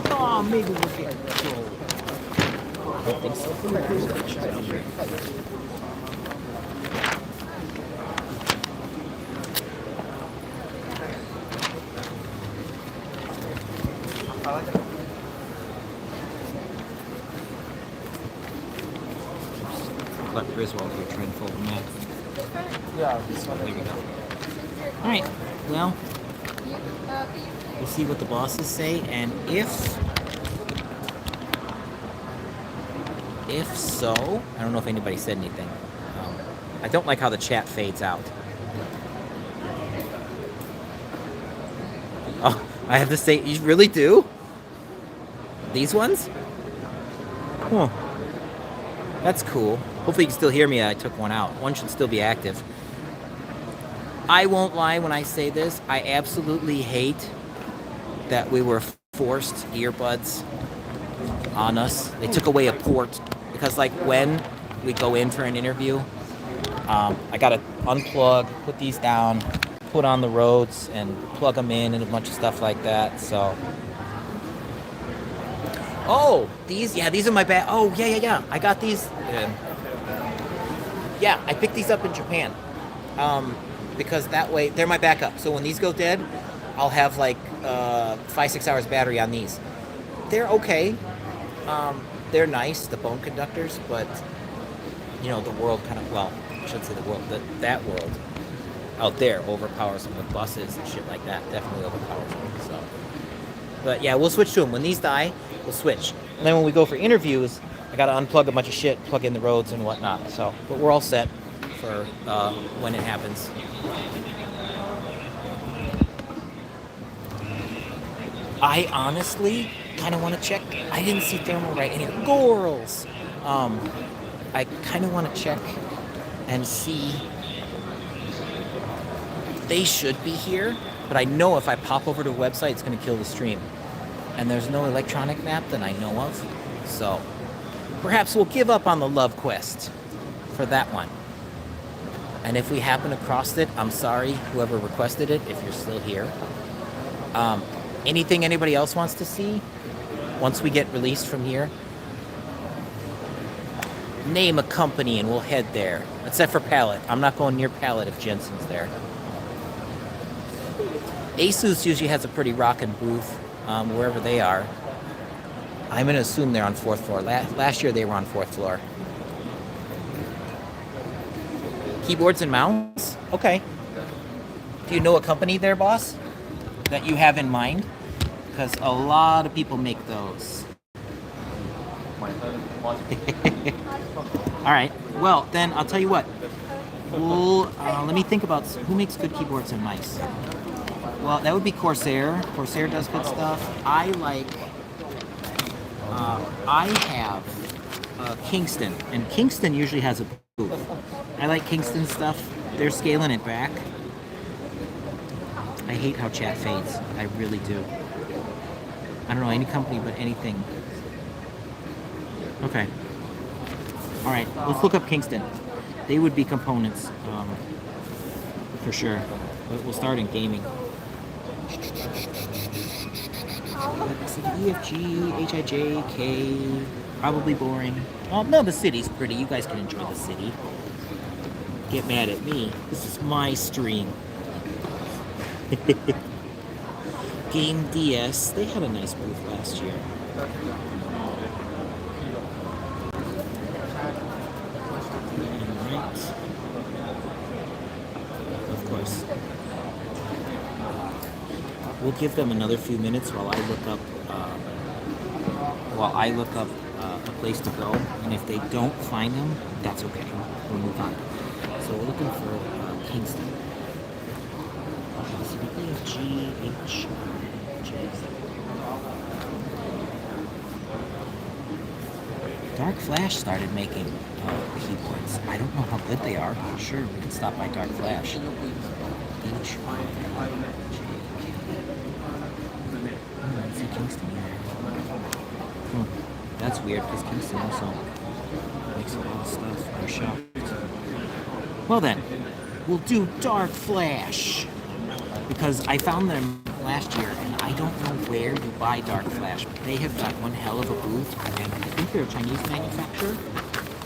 Oh, maybe we'll get control. I don't think so. Let Griswold here try and fold the map. Yeah, this one. There we go. Alright, well, we'll see what the bosses say, and if so, I don't know if anybody said anything. I don't like how the chat fades out. Oh, I have to say, you really do? These ones? Huh. That's cool. Hopefully you can still hear me. I took one out. One should still be active. I won't lie when I say this. I absolutely hate that we were forced earbuds on us. They took away a port because, like, when we go in for an interview, I gotta unplug, put these down, put on the Rhodes, and plug them in, and a bunch of stuff like that. So, oh, these are my bad. Oh, yeah. I got these. Yeah, I picked these up in Japan. Because that way, they're my backup. So when these go dead, I'll have like 5-6 hours battery on these. They're okay. They're nice, the bone conductors, but you know, the world kind of, well, I shouldn't say the world, that world out there overpowers them with buses and shit like that. Definitely overpowers them. So, but yeah, we'll switch to them. When these die, we'll switch. And then when we go for interviews, I gotta unplug a bunch of shit, plug in the Rhodes and whatnot. So, but we're all set for when it happens. I honestly kind of want to check. I didn't see Thermalright any girls. I kind of want to check and see. They should be here, but I know if I pop over to a website, it's going to kill the stream. And there's no electronic map that I know of, so perhaps we'll give up on the love quest for that one. And if we happen across it, I'm sorry, whoever requested it, if you're still here. Anything anybody else wants to see once we get released from here? name a company and we'll head there. Except for Pallet. I'm not going near Pallet if Jensen's there. Asus usually has a pretty rockin' booth wherever they are. I'm going to assume they're on 4th floor. Last year they were on 4th floor. Keyboards and mouse? Okay. Do you know a company there, boss? That you have in mind? Because a lot of people make those. Alright, well, then I'll tell you what. Let me think about who makes good keyboards and mice. Well, that would be Corsair. Corsair does good stuff. I have Kingston, and Kingston usually has a booth. I like Kingston stuff. They're scaling it back. I hate how chat fades. I really do. I don't know any company but anything. Okay. All right, let's look up Kingston. They would be components, for sure. But we'll start in gaming. EFG, HIJ, K, probably boring. Oh, no, the city's pretty. You guys can enjoy the city. Get mad at me. This is my stream. Game DS. They had a nice booth last year. Alright. Of course. We'll give them another few minutes while I look up a place to go, and if they don't find them, that's okay. We'll move on. So we're looking for Kingston. Dark Flash started making keyboards. I don't know how good they are, but sure, we can stop by Dark Flash. Kingston here. That's weird because Kingston also makes a lot of stuff. I'm shocked. Well then, we'll do Dark Flash because I found them last year and I don't know where you buy Dark Flash, but they have got one hell of a booth and I think they're a Chinese manufacturer.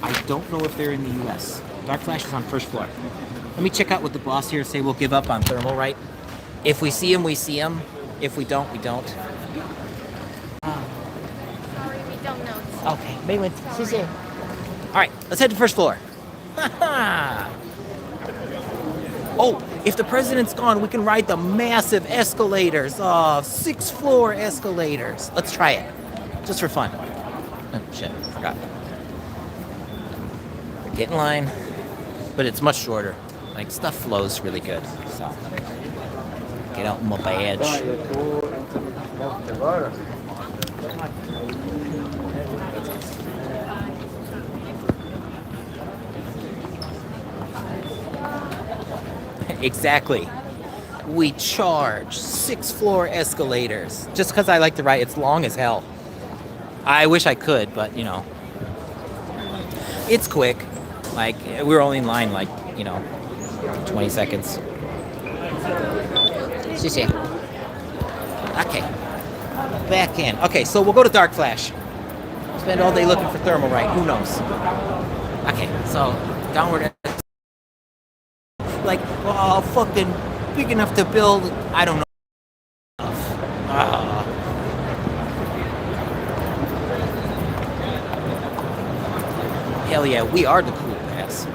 I don't know if they're in the US. Dark Flash is on 1st floor. Let me check out what the boss here say. We'll give up on Thermalright. If we see him, we see him. If we don't, we don't. Sorry, we don't know. Okay, 没问题，谢谢. All right, let's head to 1st floor. Oh, if the president's gone, we can ride the massive escalators. 6th floor escalators. Let's try it, just for fun. Oh, shit, forgot. Get in line, but it's much shorter. Like, stuff flows really good, so. Get out my badge. Exactly. We charge 6th floor escalators. Just because I like to ride, it's long as hell. I wish I could, but you know. It's quick. Like, we were only in line like, 20 seconds. Okay. Back in. Okay, so we'll go to Dark Flash. Spend all day looking for Thermalright. Who knows? Okay, so downward. Like, well, fucking big enough to build. I don't know. Hell yeah, we are the cool pass.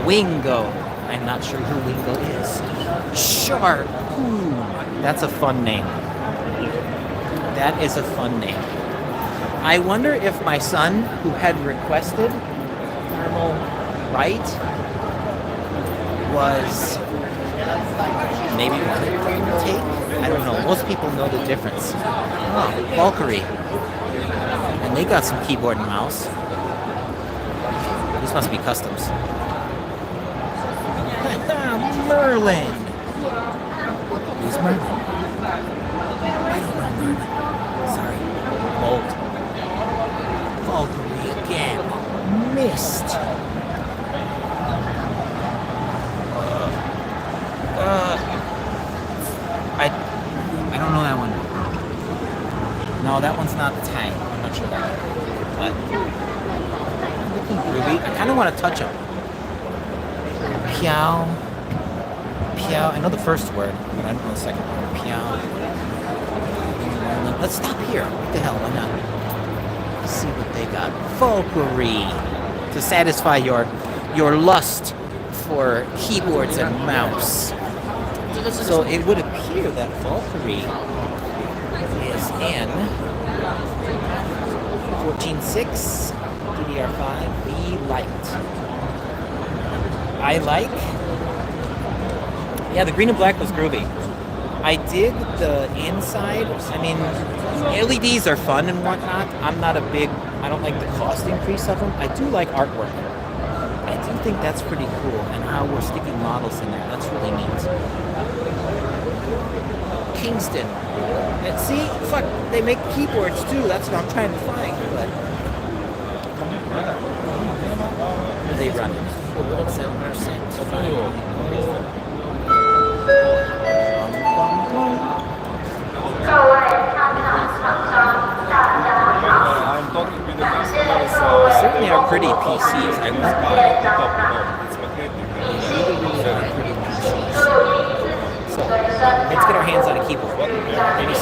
Wingo. I'm not sure who Wingo is. Sharpoon. That's a fun name. That is a fun name. I wonder if my son, who had requested Thermalright, was maybe wanted to take? I don't know. Most people know the difference. Oh, Valkyrie. And they got some keyboard and mouse. These must be customs. Merlin! Who's Merlin? I don't know Merlin. Sorry. Bolt. Valkyrie again. Missed. I don't know that one. No, that one's not the tank. I'm not sure that one. but looking groovy. I kind of want to touch them. Piao. Piao. I know the first word, but I don't know the second word. Piao. Let's stop here. What the hell? Why not? Let's see what they got. Valkyrie. To satisfy your lust for keyboards and mouse. So it would appear that Valkyrie is in 14.6 DDR5 B Lite. I like. Yeah, the green and black was groovy. I dig the inside. I mean, LEDs are fun and whatnot. I don't like the cost increase of them. I do like artwork. I do think that's pretty cool, and how we're sticking models in there. That's really neat. Kingston. And see, fuck, they make keyboards too. That's what I'm trying to find. But what are they running? 7%. Certainly are pretty PCs. I was So let's get our hands on a keyboard. Maybe a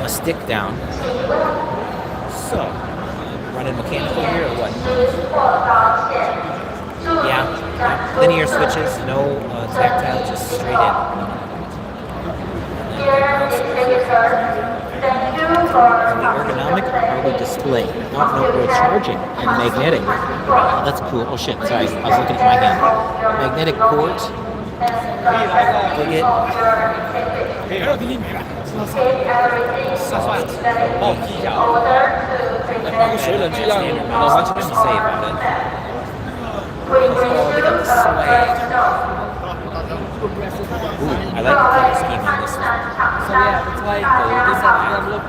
stick down. So running mechanical here or what? Yeah. Linear switches, no tactile, just straight in. Ergonomic or display. No, we're charging and magnetic. Oh, that's cool. Oh shit, sorry. I was looking at my hand. Magnetic port. Plug it. Soft. Standard mouse. What can you say about it? Oh, they got the swag. Ooh, I like the color scheme on this one. So yeah, it's like this look.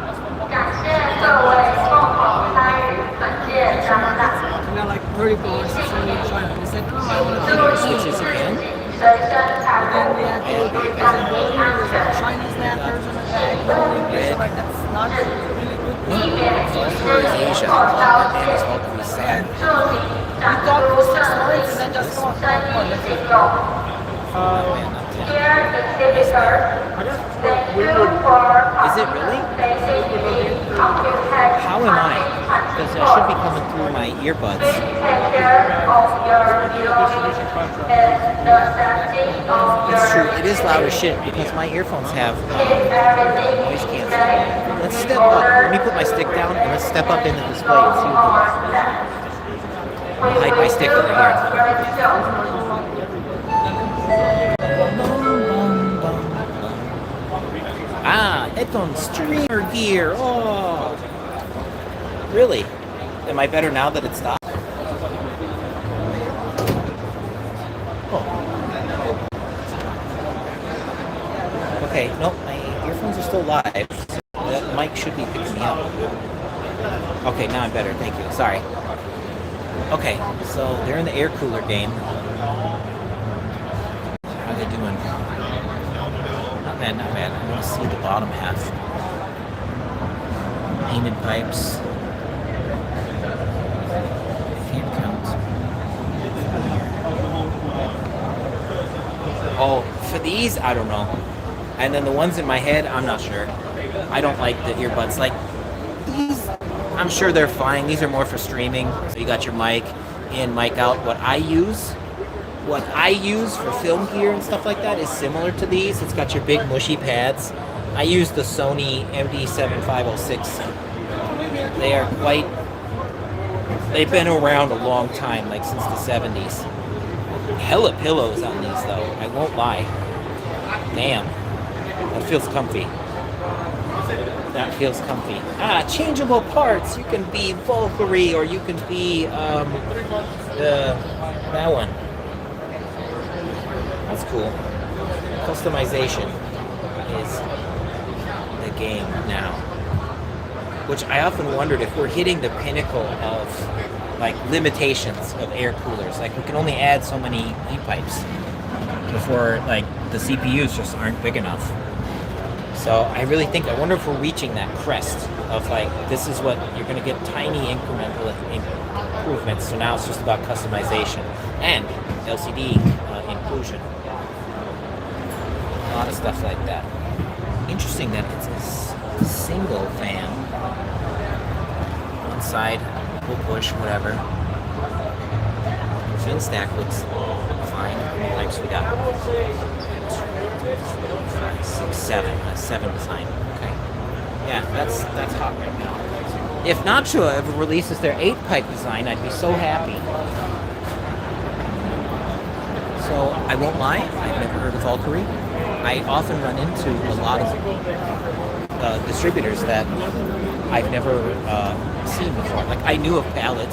Got like verticals, so you're trying to set Switches again. then we have Chinese snappers on the back. Like that's not really good. Asia. That name is Valkyrie sad. We got for 6 months and then just go Is it really? How am I? Because I should be coming through my earbuds. It's true, it is loud as shit because my earphones have noise canceling. Let's step up. Let me put my stick down and let's step up in the display and see what I'll hide my stick over here. Ah, headphone streamer gear. Oh, really? Am I better now that it stopped? Oh. Okay, nope, my earphones are still live. So that mic should be picking me up. Okay, now I'm better. Thank you. Sorry. Okay, so they're in the air cooler game. How are they doing? Not bad, not bad. I want to see the bottom half. Painted pipes. Fan count. Oh, for these, I don't know. And then the ones in my head, I'm not sure. I don't like the earbuds. Like, these, I'm sure they're fine. These are more for streaming. So you got your mic in, mic out. What I use for film gear and stuff like that is similar to these. It's got your big mushy pads. I use the Sony MD7506. They are they've been around a long time, like since the 70s. Hella pillows on these though, I won't lie. Damn, that feels comfy. That feels comfy. Ah, changeable parts. You can be Valkyrie or you can be that one. That's cool. Customization is the game now. Which I often wondered if we're hitting the pinnacle of like limitations of air coolers. Like we can only add so many heat pipes before like the CPUs just aren't big enough. So I really think, I wonder if we're reaching that crest. of like, this is what you're going to get, tiny incremental improvements. So now it's just about customization and LCD inclusion. A lot of stuff like that. Interesting that it's a single fan. One side, pull push, whatever. Fin stack looks fine. Pipes we got 5, 6, 7. A 7 design. Okay. Yeah, that's hot right now. If Nacho ever releases their 8-pipe design, I'd be so happy. So I won't lie, I've never heard of Valkyrie. I often run into a lot of distributors that I've never seen before. Like I knew of Pallet.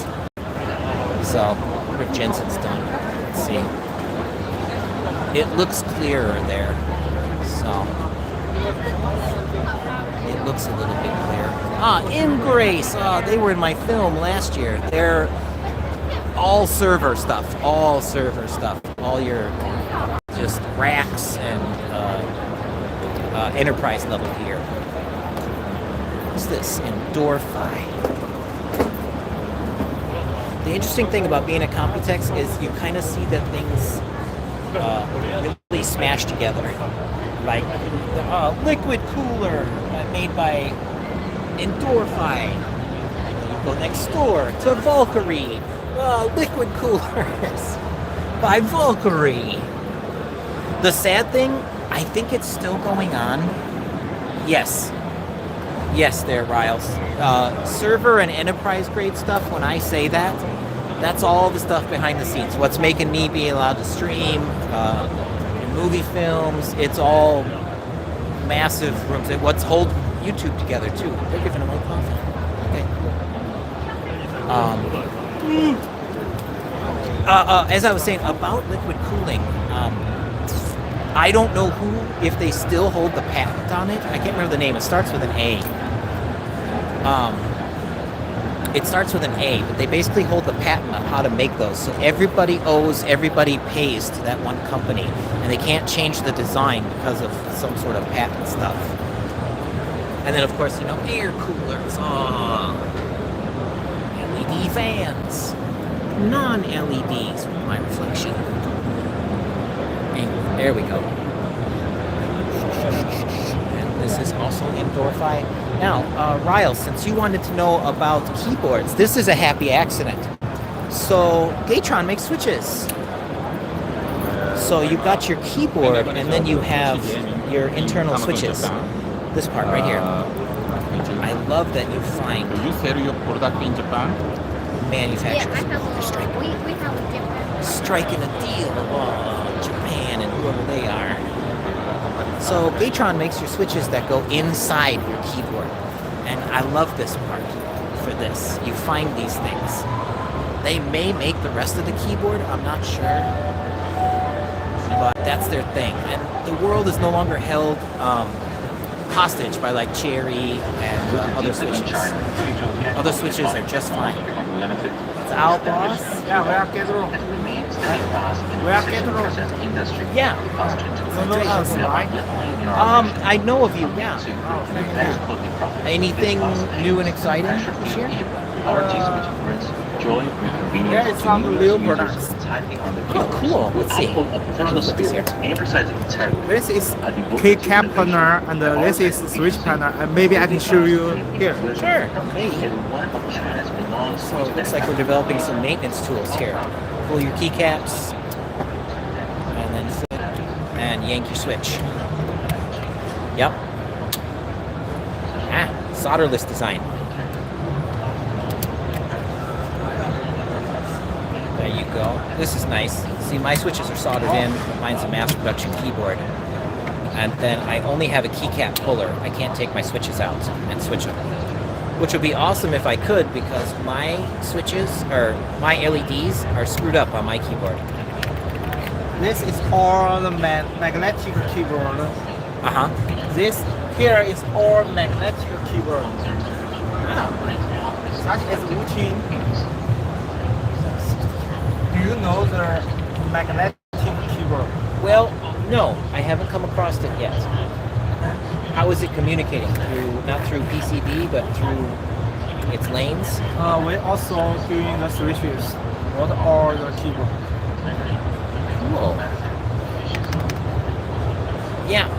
So Rick Jensen's done. Let's see. It looks clearer there. So it looks a little bit clearer. Embrace! They were in my film last year. They're all server stuff. All server stuff. All your just racks and enterprise level gear. What's this? Endorphi. The interesting thing about being at Computex is you kind of see that things really smash together. Like the liquid cooler made by Endorphi. You go next door to Valkyrie. Liquid coolers by Valkyrie. The sad thing, I think it's still going on. Yes. Yes, there, Riles. Server and enterprise grade stuff, when I say that, that's all the stuff behind the scenes. What's making me be allowed to stream, movie films, it's all massive rooms. What's holding YouTube together, too. They're giving away coffee. Okay. As I was saying about liquid cooling, I don't know if they still hold the patent on it. I can't remember the name. It starts with an A. It starts with an A, but they basically hold the patent on how to make those. So everybody pays to that one company, and they can't change the design because of some sort of patent stuff. And then, of course, air coolers. LED fans. Non-LEDs with my reflection. And there we go. And this is also Endorphi. Now, Riles, since you wanted to know about keyboards, this is a happy accident. So, Gatron makes switches. So you've got your keyboard, and then you have your internal switches. This part right here. I love that you find Do you sell your product in Japan? manufacturers. Yeah, I They're have. striking, We have a different. striking a deal. Japan and whoever they are. So Gatron makes your switches that go inside your keyboard. And I love this part for this. You find these things. They may make the rest of the keyboard, I'm not sure. But that's their thing. And the world is no longer held hostage by like Cherry and other switches. Other switches are just fine. It's out, boss. Yeah, we are Pedro. We are Pedro. Yeah. You know us, right? I know of you, yeah. Anything new and exciting this year? Yeah, it's some real products. Oh, cool. Let's see. This is keycap panel and this is switch panel. And maybe I can show you here. Sure. So it looks like we're developing some maintenance tools here. Pull your keycaps, and then flip, and yank your switch. Yep. Solderless design. There you go. This is nice. See, my switches are soldered in. Mine's a mass production keyboard. And then I only have a keycap puller. I can't take my switches out and switch them. Which would be awesome if I could, because my switches, or my LEDs, are screwed up on my keyboard. This is all the magnetic keyboard. Uh-huh. This here is all magnetic keyboard. Such as Wuqing. Do you know the magnetic keyboard? Well, no, I haven't come across it yet. How is it communicating? Not through PCB, but through its lanes? We also doing the switches, not all the keyboard. Cool. Yeah.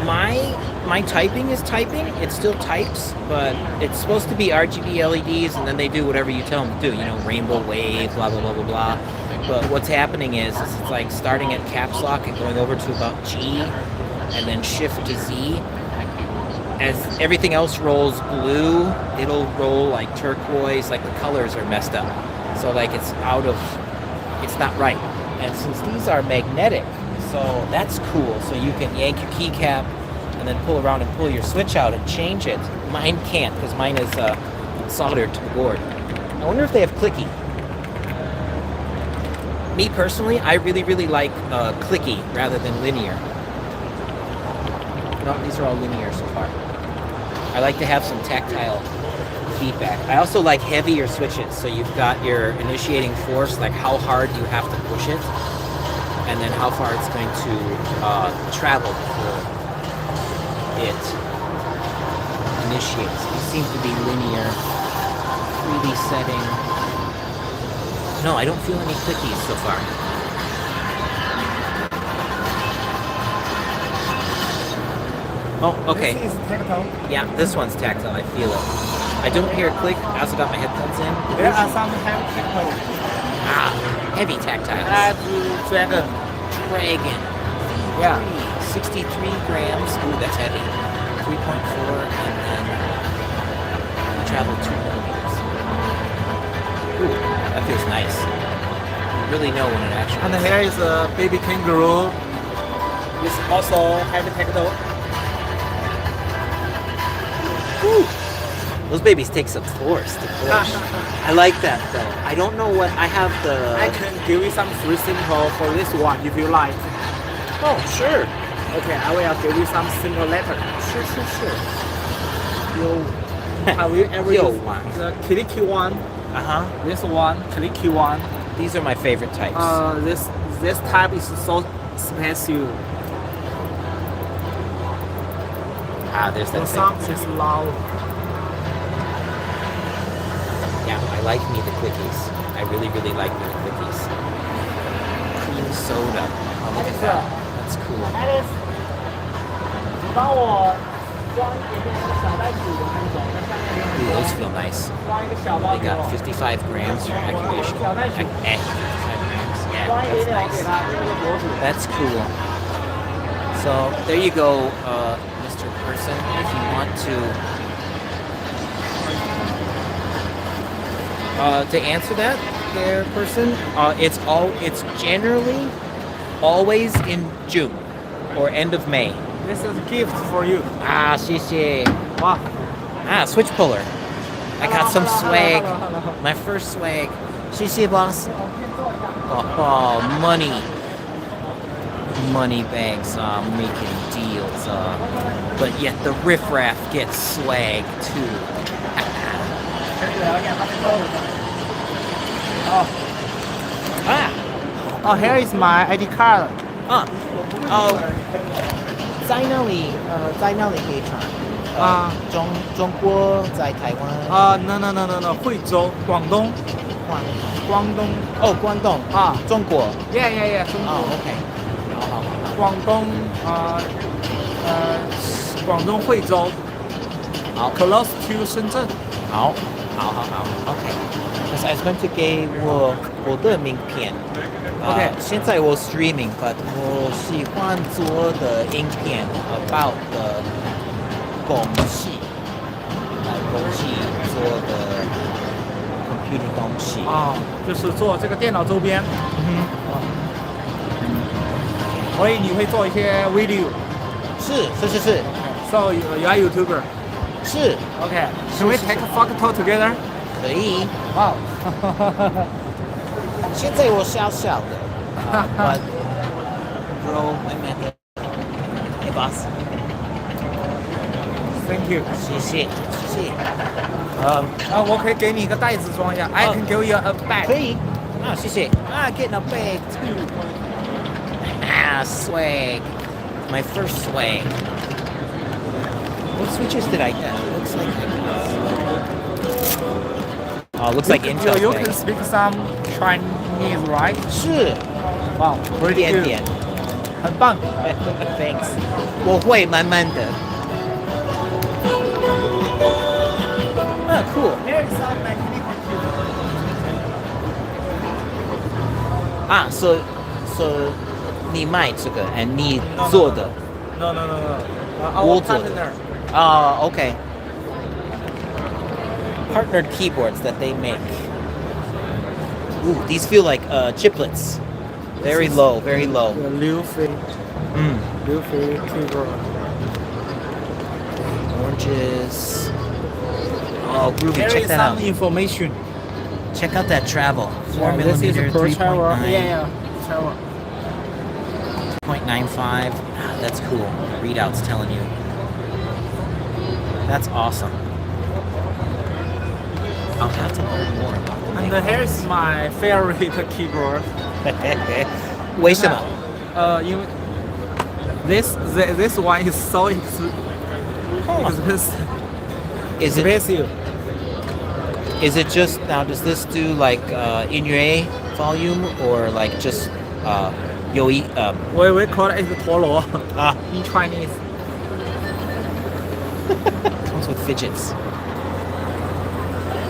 My typing is typing. It still types, but it's supposed to be RGB LEDs, and then they do whatever you tell them to do. Rainbow wave, blah blah blah blah blah. But what's happening is it's like starting at caps lock and going over to about G, and then shift to Z. As everything else rolls blue, it'll roll like turquoise. Like the colors are messed up, so like it's not right. And since these are magnetic, so that's cool. So you can yank your keycap and then pull around and pull your switch out and change it. Mine can't because mine is soldered to the board. I wonder if they have clicky. Me personally, I really like clicky rather than linear. No, these are all linear so far. I like to have some tactile feedback. I also like heavier switches, so you've got your initiating force, like how hard you have to push it, and then how far it's going to travel before it initiates. These seem to be linear. 3D setting. No, I don't feel any clickies so far. Oh, okay. This is tactile. Yeah, this one's tactile. I feel it. I don't hear a click. I also got my headphones in. There are some heavy tactile. Ah, heavy tactiles. Dragon. Dragon. Yeah. 63 grams. Ooh, that's heavy. 3.4, and then travel 2 millimeters. Ooh, that feels nice. You really know when it actually. And here is a baby kangaroo. It's also heavy tactile. Woo. Those babies take some force to push. I like that though. I don't know what I have the. I can give you some free sample for this one if you like. Oh, sure. Okay, I will give you some simulator. Sure. Have you ever Yo, used one. the clicky one? This one, clicky one. These are my favorite types. This type is so special. There's The that sound thing. is loud. Yeah, I like me the quickies. I really like me the quickies. Cream soda. Oh, look at that. That's cool. Alice，你帮我装一点点那个小袋鼠的那种，在下面 Ooh, those feel nice. 装一个小包 They 给 got 我。 55 grams for activation. 55 grams. Yeah, 装一点 that's 点我给 nice. 他，这个博主。 That's cool. So there you go, Mr. Person. If you want to answer that, there, person, it's generally always in June or end of May. This is a gift for you. 谢谢. Wow. Switch puller. I got some swag. Hello. My first swag. 谢谢 boss. Oh, money bags making deals, but yet the riffraff gets swag too. Oh, here is my ID card. 在那里可以传。中国在台湾。No. 惠州，广东。关东。中国。Yeah. 中国。OK。好。广东惠州。好 Close to 深圳。好 OK。Because I was going to 给我的名片。OK 现在我 streaming， but 我喜欢做的影片 about 的工具做的 computer 东西。就是做这个电脑周边。所以你会做一些 video。是。So you are YouTuber. 是 Okay. Can we take a photo together? 可以。Wow. 现在我小的，but bro, I'm at the. Hey boss. Thank you. 谢谢。我可以给你一个袋子装一下。I can give you a bag. 可以。谢谢。Getting a bag too. Swag. My first swag. What switches did I get? Looks like Intel. You can speak some Chinese, right? 是 Wow, 一 pretty 点 good. 点。很棒。Thanks，我会慢慢的。cool。 Here is some mechanical computer. So 你卖这个，and 你做的。No. Our Our partner. Okay. Partnered keyboards that they make. Ooh, these feel like chiplets. Very low, very low. The Liu Fei keyboard. Oranges. Oh, groovy. There Check is that some out. information. Check out that travel. 4 This millimeter, is per 3.9, travel. Yeah, travel. 0.95. That's cool. Readouts telling you. That's awesome. I'll have to learn more about the And here's my favorite keyboard. 为什么？因为 this one is so expensive. Is it Expensive. Is it just now? Does this do like in volume or like just 有一 We call it 陀螺 ah in Chinese. comes with fidgets?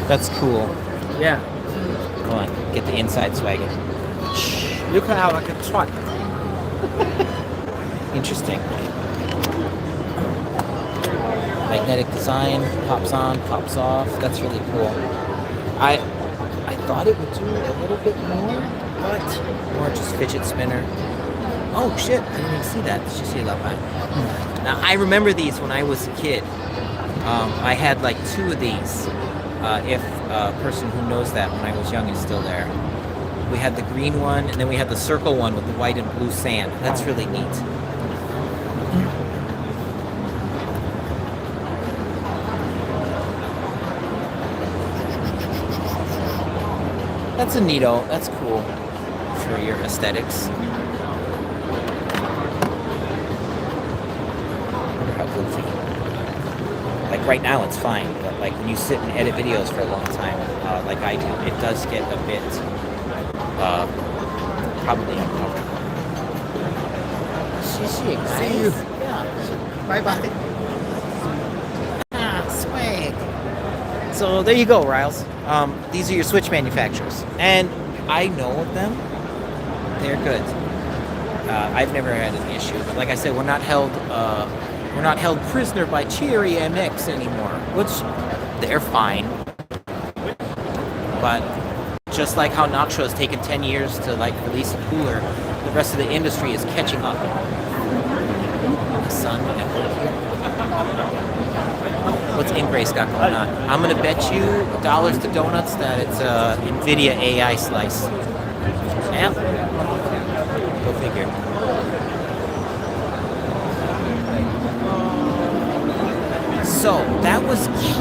That's cool. Yeah. Come on, get the inside swagger. You can have like a truck. Interesting. Magnetic design, pops on, pops off. That's really cool. I thought it would do a little bit more, but more just fidget spinner. Oh shit, I didn't even see that. Did you see that? Now I remember these when I was a kid. I had like 2 of these. If a person who knows that when I was young is still there. We had the green one, and then we had the circle one with the white and blue sand. That's really neat. That's a neato. That's cool for your aesthetics. Wonder how goofy. Like right now it's fine, but like when you sit and edit videos for a long time, like I do, it does get a bit probably uncomfortable. See you. Yeah. Bye. Swag. So there you go, Riles. These are your Switch manufacturers, and I know of them. They're good. I've never had an issue, but like I said, we're not held prisoner by Cherry MX anymore, which they're fine. But just like how Nacho has taken 10 years to like release a cooler, the rest of the industry is catching up. The sun at work here. What's Ingrace got going on? I'm gonna bet you dollars to donuts that it's a NVIDIA AI slice. Yeah. Go figure. So that was key.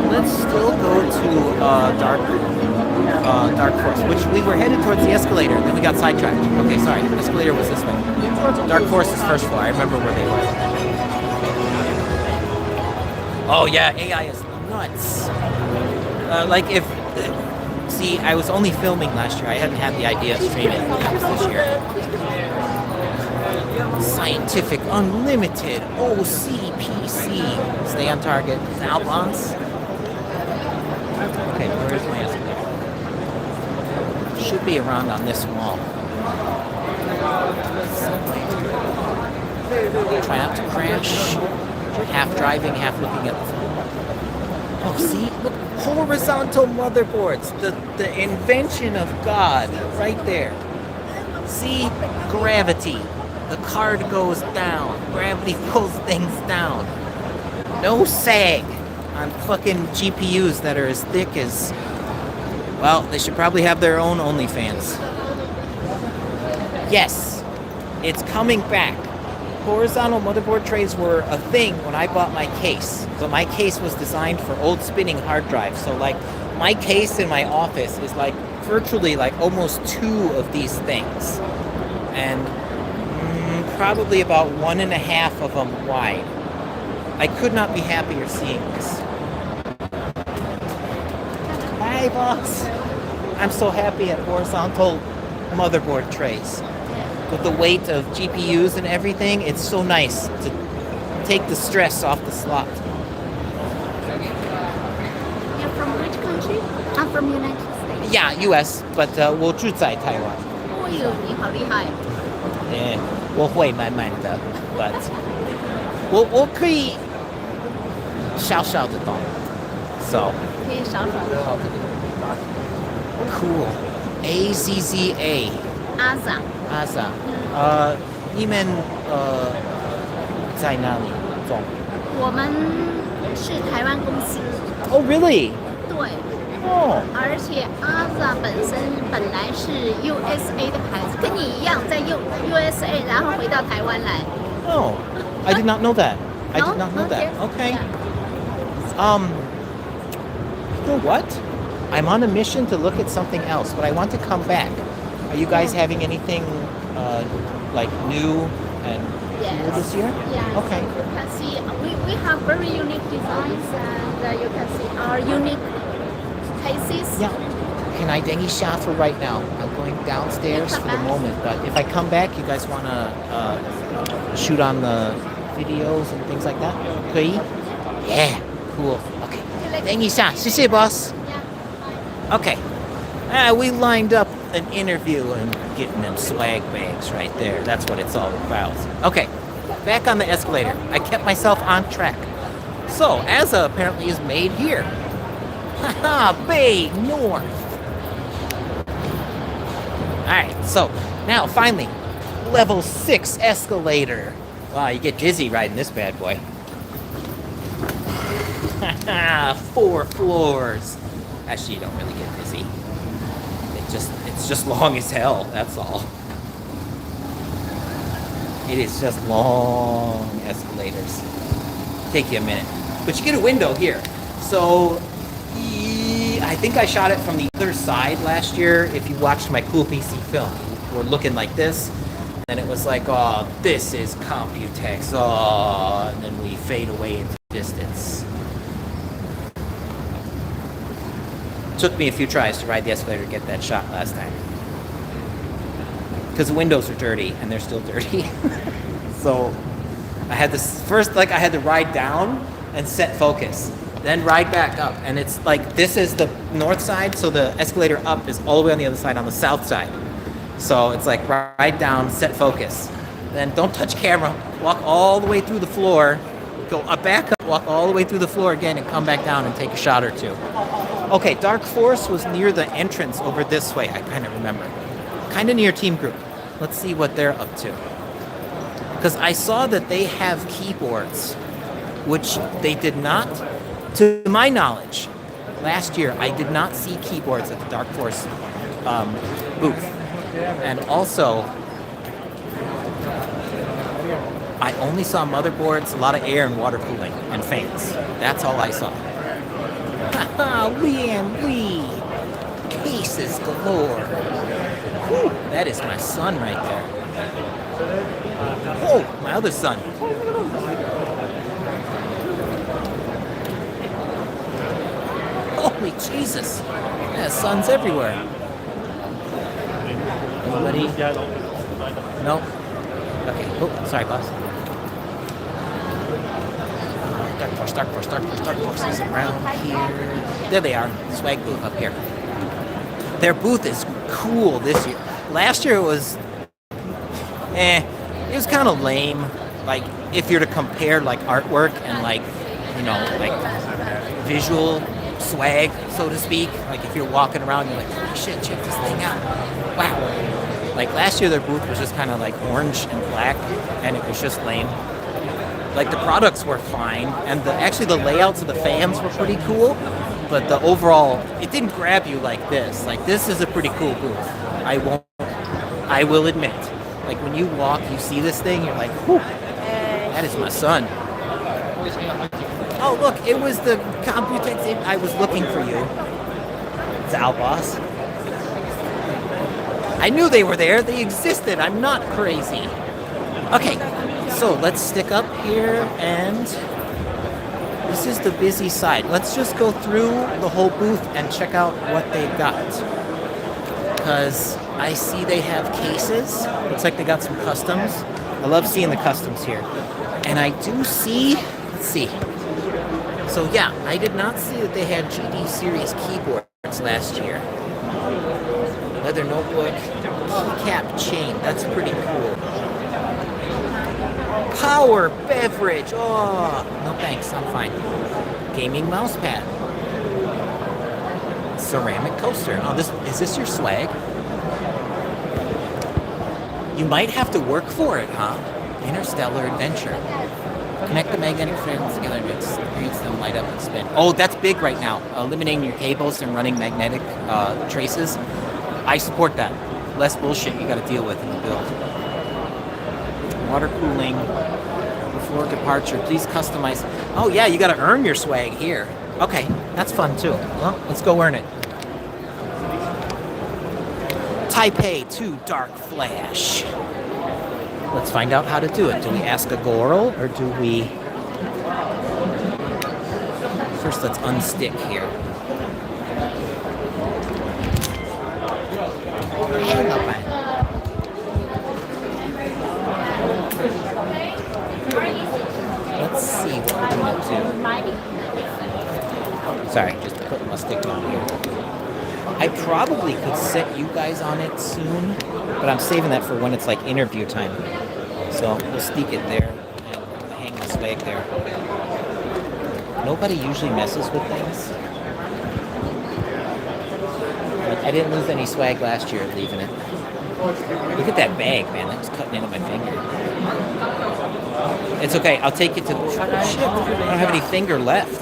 Let's still go to Dark Forest, which we were headed towards the escalator, and then we got sidetracked. Okay, sorry. The escalator was this way. Dark Forest is first floor. I remember where they were. Oh yeah, AI is nuts. Like if, see, I was only filming last year. I hadn't had the idea of streaming this year. Scientific Unlimited, OCPC. Stay on target. Albons. Okay, where's my escalator? Should be around on this wall. Try not to crash. Half driving, half looking at the phone. Oh, see? Look, horizontal motherboards. The invention of God right there. See? Gravity. The card goes down. Gravity pulls things down. No sag on fucking GPUs that are as thick as... Well, they should probably have their own OnlyFans. Yes, it's coming back. Horizontal motherboard trays were a thing when I bought my case. So my case was designed for old spinning hard drives. So like my case in my office is like virtually like almost 2 of these things. And probably about 1.5 of them wide. I could not be happier seeing this. Hi, boss. I'm so happy at horizontal motherboard trays. With the weight of GPUs and everything, it's so nice to take the stress off the slot. You're from which country? I'm from United States. Yeah, US, but 我住在台湾。哦呦，你好厉害！我会慢慢的 but 我可以小小的懂 so 可以少少的。 cool AZZA 阿萨，阿萨你们在哪里中我们是台湾公司， Oh really 对，Oh 而且阿萨本身本来是 USA 的牌子，跟你一样在 USA， 然后回到台湾来。 Oh I did not know that I No? did not know that okay Yeah. you know what I'm on a mission to look at something else but I want to come back. Are you guys having anything like new and cool this year? Yeah. Okay. You can see we have very unique designs and you can see our unique cases. Yeah. Can I dengi shot for right now? I'm going downstairs for the moment, but if I come back, you guys want to shoot on the videos and things like that? 可以? Yeah. Cool. Okay. Dengi shot. 谢谢 boss. Yeah. Okay. We lined up an interview and getting them swag bags right there. That's what it's all about. Okay. Back on the escalator. I kept myself on track. So, Asa apparently is made here. Haha, Bay North. Alright, so now finally, level 6 escalator. Wow, you get dizzy riding this bad boy. 4 floors. Actually, you don't really get dizzy. It's just long as hell, that's all. It is just long escalators. Take you a minute. But you get a window here. So I think I shot it from the other side last year. If you watched my Cool PC film, we're looking like this. And it was like, oh, this is Computex. Oh, and then we fade away into distance. Took me a few tries to ride the escalator to get that shot last time. Because the windows are dirty, and they're still dirty. So I had this first, I had to ride down and set focus. Then ride back up. And it's like, this is the north side, so the escalator up is all the way on the other side, on the south side. So it's like, ride down, set focus. Then don't touch camera, walk all the way through the floor, go back up, walk all the way through the floor again, and come back down and take a shot or two. Okay, Dark Force was near the entrance over this way, I kind of remember. Kind of near Team Group. Let's see what they're up to. Because I saw that they have keyboards, which they did not, to my knowledge, last year I did not see keyboards at the Dark Force booth. And also, I only saw motherboards, a lot of air and water cooling, and fans. That's all I saw. Haha, wee and wee. Cases galore. Whew, that is my son right there. Oh, my other son. Holy Jesus. There's sons everywhere. Anybody? No? Okay. Oh, sorry, boss. Dark Force is around here. There they are. Swag booth up here. Their booth is cool this year. Last year it was, it was kind of lame. Like, if you're to compare, artwork and, visual swag, so to speak. Like, if you're walking around, you're like, holy shit, check this thing out. Wow. Last year their booth was just kind of, orange and black, and it was just lame. The products were fine, and actually the layouts of the fans were pretty cool, but the overall, it didn't grab you like this. This is a pretty cool booth. I will admit. When you walk, you see this thing, you're like, whew, that is my son. Oh, look, it was the Computex. I was looking for you. Zal boss. I knew they were there. They existed. I'm not crazy. Okay, so let's stick up here and This is the busy side. Let's just go through the whole booth and check out what they got. Because I see they have cases. Looks like they got some customs. I love seeing the customs here. And I do see, let's see. So yeah, I did not see that they had GD series keyboards last year. Leather notebook, keycap chain. That's pretty cool. Power beverage. Oh, no thanks. I'm fine. Gaming mouse pad. Ceramic coaster. Oh, is this your swag? You might have to work for it, huh? Interstellar adventure. Connect the magnetic fields together and experience them light up and spin. Oh, that's big right now. Eliminating your cables and running magnetic traces. I support that. Less bullshit you got to deal with in the build. Water cooling. Before departure, please customize. Oh yeah, you got to earn your swag here. Okay, that's fun too. Well, let's go earn it. Taipei 2 Dark Flash. Let's find out how to do it. Do we ask a Goral or do we... First, let's unstick here. Hey, not bad. Let's see what we're gonna do. Sorry, just putting my stick on here. I probably could set you guys on it soon, but I'm saving that for when it's like interview time. So we'll sneak it there and hang the swag there. Nobody usually messes with things. I didn't lose any swag last year leaving it. Look at that bag, man. That was cutting into my finger. It's okay. I'll take it to the... Shit, I don't have any finger left.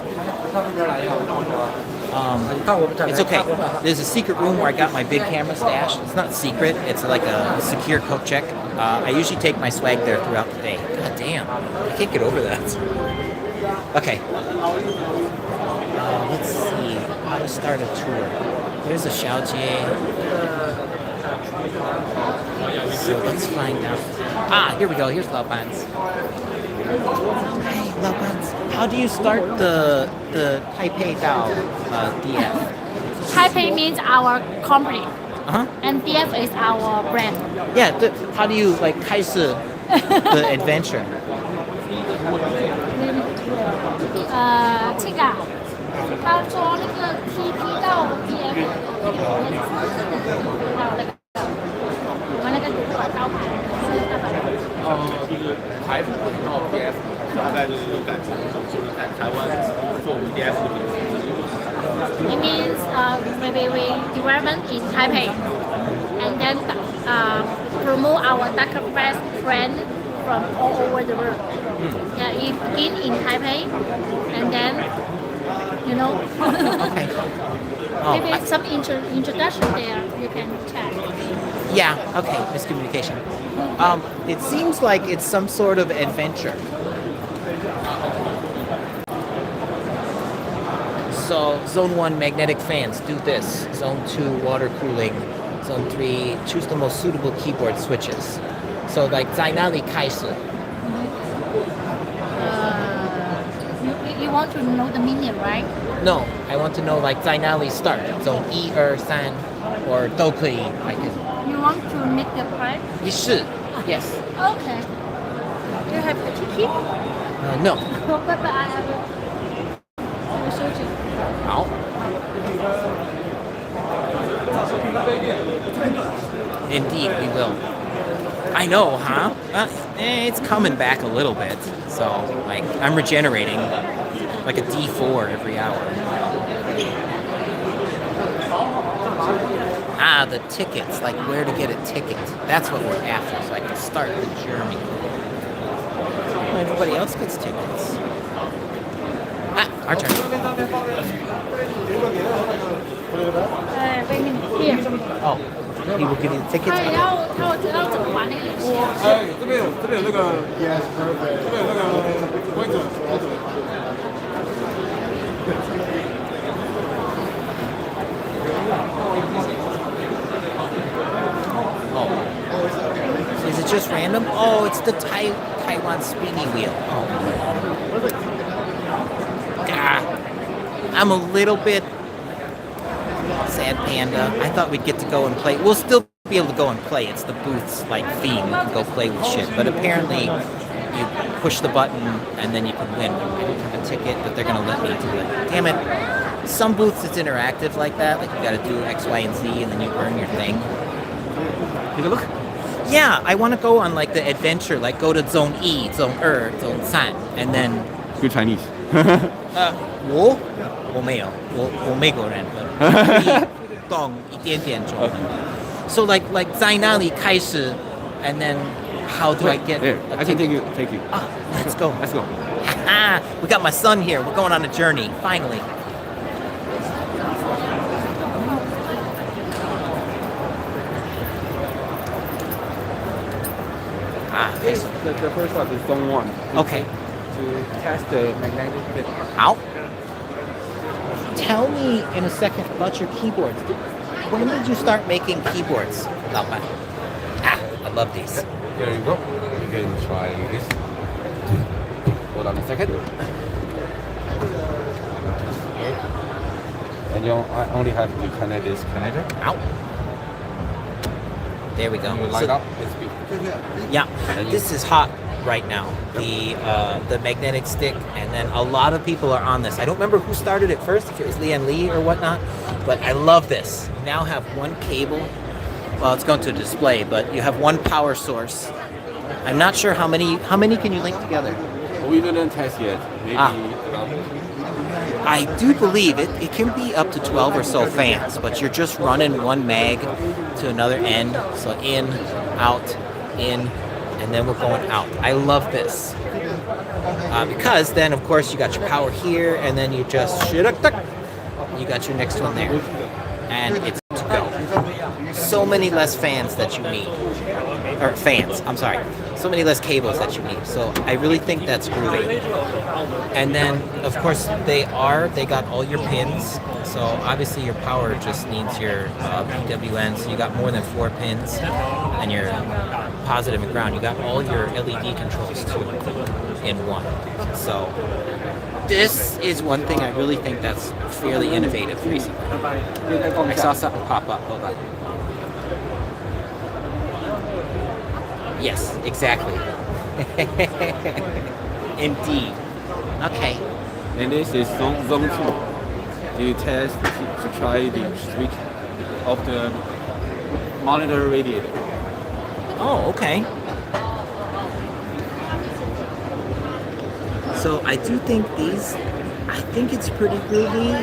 It's okay. There's a secret room where I got my big camera stashed. It's not secret. It's like a secure coat check. I usually take my swag there throughout the day. God damn. I can't get over that. Okay. Let's see. How to start a tour. There's a Xiaojie. So let's find out. Ah, here we go. Here's Laoban's. Hey, Laoban's. How do you start the Taipei Dao DF? Taipei means our company, Uh-huh. and DF is our brand. Yeah, how do you like 开始 the adventure? 这个啊，他说那个 TP 到 DF， 还有那个我们那个招牌是干嘛？就是台服到 PF， 大概就是感觉就是在台湾做我们 DF 的名字。It means maybe we development in Taipei, and then promote our Darker Fest friend from all over the world. Yeah, it begin in Taipei, and then you know. Okay. Oh, Maybe some introduction there you can check. yeah, okay, miscommunication. It seems like it's some sort of adventure. So, Zone 1 magnetic fans, do this. Zone 2 water cooling. Zone 3 choose the most suitable keyboard switches. So, like, 在哪里开始? You want to know the meaning, right? No, I want to know, like, 在哪里 start. Zone 1, 2, 3, or 都可以. I can. You want to make the price? 是 yes. Okay. You have the ticket? No. But I will show you. 好. Indeed, we will. I know, huh? It's coming back a little bit. So, like, I'm regenerating like a D4 every hour. Ah, the tickets, like where to get a ticket. That's what we're after, so I can start the journey. Everybody else gets tickets. Ah, our turn. Wait a minute. Here. Oh, he will give you the tickets? 他要怎么玩那个游戏啊？这边有那个，这边有那个规则。Oh. Is it just random? Oh, it's the Taiwan spinny wheel. Oh. I'm a little bit sad panda. I thought we'd get to go and play. We'll still be able to go and play. It's the booth's like theme. You can go play with shit. But apparently you push the button and then you can win. I didn't have a ticket, but they're gonna let me do it. Damn it. Some booths it's interactive like that. Like you gotta do X, Y, and Z and then you earn your thing. Take a look. Yeah, I wanna go on like the adventure, like go to zone E, zone zone 3, and then Good Chinese. 我没有，我美国人，可以懂一点点中文。So like 在哪里开始 and then how do I get There, a I can ticket? take you. Ah, let's go. Let's go. We got my son here. We're going on a journey, finally. This, the first one is zone 1. Okay. To test the magnetic field. Out. Tell me in a second about your keyboards. When did you start making keyboards, Laoban? I love these. There you go. You can try this. Hold on a second. And you only have to connect this connector. Out. There we go. You light up and speed. Yeah, this is hot right now. The magnetic stick, and then a lot of people are on this. I don't remember who started it first, if it was Lian Li or whatnot, but I love this. You now have one cable. Well, it's going to display, but you have one power source. I'm not sure how many can you link together. We didn't test yet. Maybe I do believe it can be up to 12 or so fans, but you're just running one mag to another end. So in, out, in, and then we're going out. I love this. Because then, of course, you got your power here, and then you just... You got your next one there. And it's to go. So many less fans that you need. Or fans, I'm sorry. So many less cables that you need. So I really think that's groovy. And then, of course, they got all your pins. So obviously your power just needs your PWN. So you got more than 4 pins. And your positive and ground. You got all your LED controls too in one. So this is one thing I really think that's fairly innovative recently. I saw something pop up. Hold on. Yes, exactly. Indeed. Okay. And this is zone 2. You test to try the switch of the monitor radiator. Oh, okay. So I do think it's pretty groovy.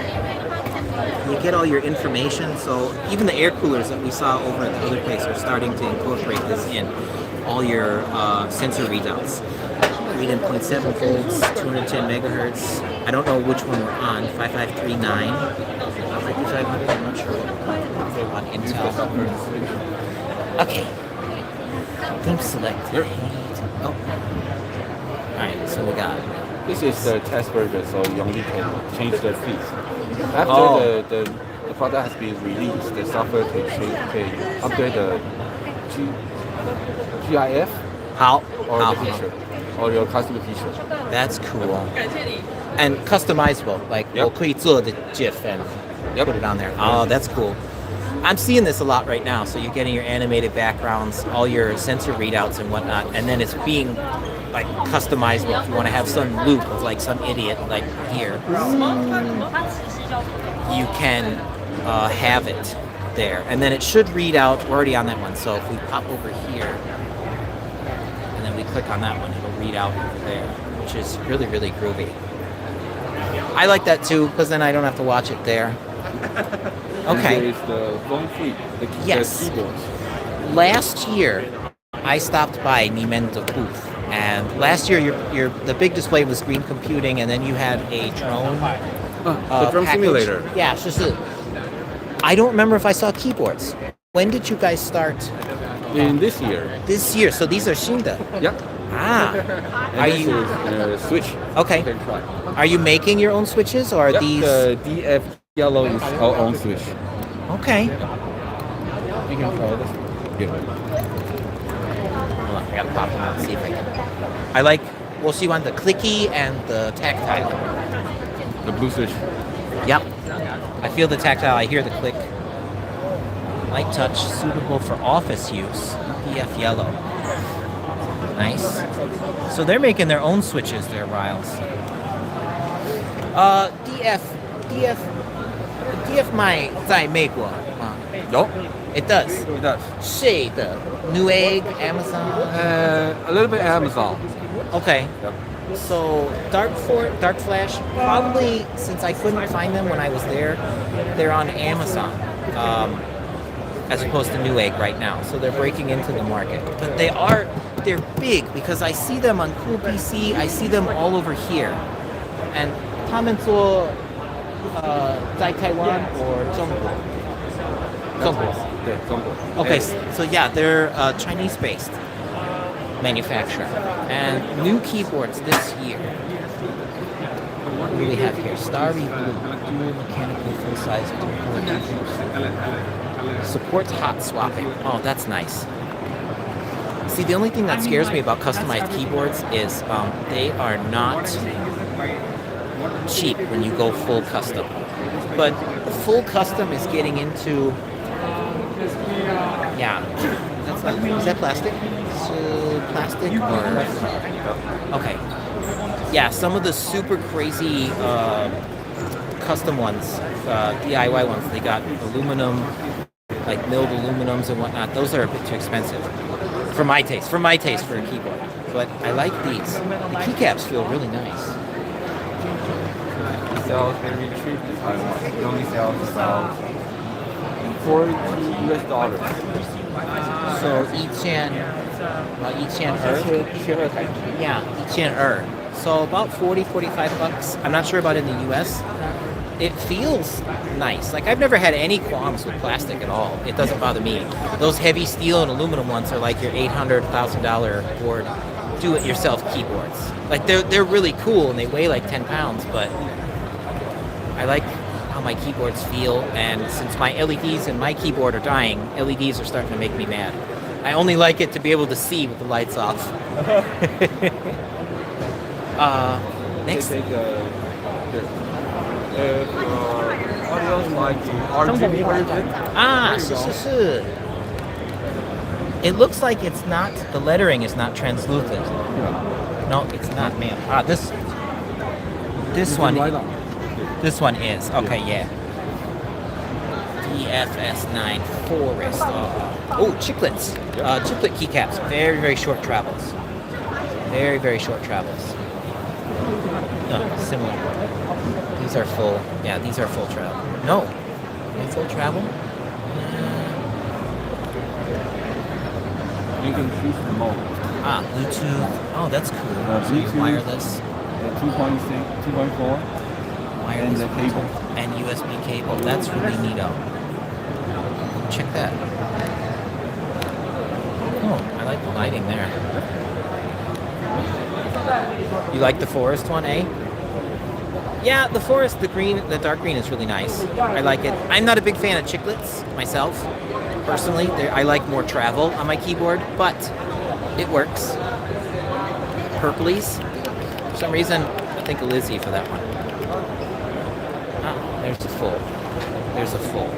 You get all your information. So even the air coolers that we saw over at the other place are starting to incorporate this in. All your sensor readouts. Read in 0.7 volts, 210 megahertz. I don't know which one we're on. 5539. 5500. I'm not sure what they want Intel. Okay. Theme select. Oh. Alright, so we got. This is the test version, so you only can change the feeds. After the product has been released, the software can upgrade the GIF 好 or 好 the feature or your custom feature. That's cool. And customizable, like Yep. 我可以做the GIF and put it on there. Oh, that's cool. I'm seeing this a lot right now. So you're getting your animated backgrounds, all your sensor readouts and whatnot, and then it's being like customizable. If you want to have some loop of like some idiot like here, you can have it there, and then it should read out. We're already on that one, so if we pop over here and then we click on that one, it'll read out over there, which is really, really groovy. I like that too, because then I don't have to watch it there. And Okay. there is the phone flip, Yes. the keyboards. Last year, I stopped by Nimen's booth, and last year your the big display was green computing, and then you had a drone. The drum package. simulator. Yeah, it's just I don't remember if I saw keyboards. When did you guys start? In this year. This year. So these are Shinda. Yep. Ah. And Are this you is switch. okay? You can try. Are you making your own switches, or are Yep, these? the DF yellow is our own switch. Okay. You can try this. Here. Hold on, I gotta pop them out and see if I can. I like. Well, so you want the clicky and the tactile. The blue switch. Yep. I feel the tactile. I hear the click. Light touch, suitable for office use. PF yellow. Nice. So they're making their own switches there, Riles. DF 买在美国吗？有 It does. it does. 谁的 Newegg, Amazon. A little bit Amazon. Okay. Yep. So Dark Flash, probably since I couldn't find them when I was there, they're on Amazon, as opposed to Newegg right now. So they're breaking into the market, but they're big because I see them on Cool PC. I see them all over here, and 他们做在台湾 or 中国。中国。对，中国。Okay, so yeah, they're Chinese-based manufacturer, and new keyboards this year. What do we have here? Starry Blue, dual mechanical full-size keyboard. Supports hot swapping. Oh, that's nice. See, the only thing that scares me about customized keyboards is they are not cheap when you go full custom. But full custom is getting into, yeah. Is that plastic? Plastic or okay? Yeah, some of the super crazy custom ones, DIY ones, they got aluminum, like milled aluminums and whatnot. Those are a bit too expensive for my taste. For a keyboard, but I like these. The keycaps feel really nice. It sells very cheap in Taiwan. It only sells about $40 US. So 1200 Yeah, 1200 So about 45 bucks. I'm not sure about in the US. It feels nice. Like I've never had any qualms with plastic at all. It doesn't bother me. Those heavy steel and aluminum ones are like your $800, $1,000 board do-it-yourself keyboards. Like they're really cool and they weigh like 10 pounds, but I like how my keyboards feel, and since my LEDs in my keyboard are dying, LEDs are starting to make me mad. I only like it to be able to see with the lights off. Next. Audio like RGB version.是. It looks like it's not, the lettering is not translucent. No, it's not, man. This one is. Okay, yeah. DFS9 Forest. Oh, chiclets. Chiclet keycaps. Very, very short travels. Very, very short travels. Similar. These are full. Yeah, these are full travel. No. Full travel? You can choose the mode. Bluetooth. Oh, that's cool. So Bluetooth. wireless. 2.6, 2.4. Wireless And the cable. and USB cable. That's really neato. Check that. Oh, I like the lighting there. You like the forest one, eh? Yeah, the forest, the dark green is really nice. I like it. I'm not a big fan of chiclets myself, personally. I like more travel on my keyboard, but it works. Purplies. For some reason, I think of Lizzie for that one. There's a full. There's a full.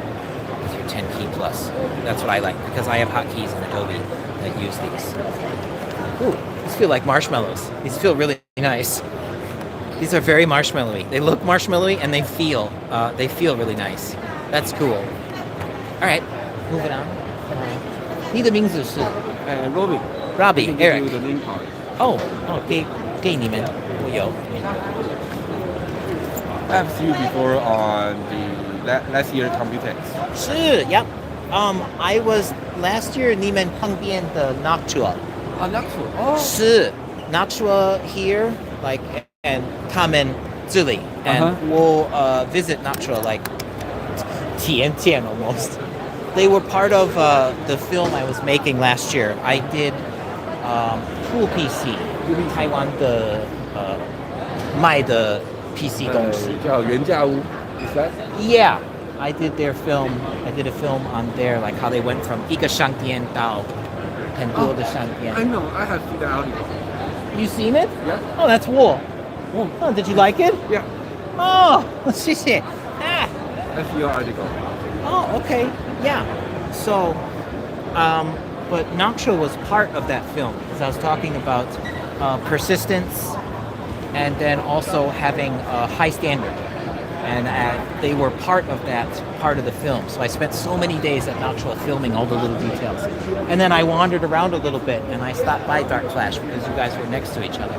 With your 10 key plus. That's what I like because I have hotkeys in Adobe that use these. Ooh, these feel like marshmallows. These feel really nice. These are very marshmallowy. They look marshmallowy and they feel really nice. That's cool. All right, moving on. 你的名字是 Robbie. Robbie, I can give Eric. you the name card. 给你们，我有。 I've seen you before on the last year Computex. 是 Yep. I was last year 你们旁边的 Noctua. Noctua. 是 Noctua here, like, and 他们这里, and we'll visit Noctua like 体验 almost. They were part of the film I was making last year. I did Cool PC, 台湾的卖的 PC 公司。叫原价屋. Is that? Yeah, I did their film. I did a film on there, like how they went from 一个商店到很多的商店。 I know. I have seen the audio. You seen it? Yeah. Oh, that's wool. Oh, did you like it? Yeah. Oh, 谢谢. That's your article. Oh, okay. Yeah. So, but Naksha was part of that film because I was talking about persistence and then also having a high standard. And they were part of that part of the film. So I spent so many days at Naksha filming all the little details. And then I wandered around a little bit and I stopped by Dark Flash because you guys were next to each other.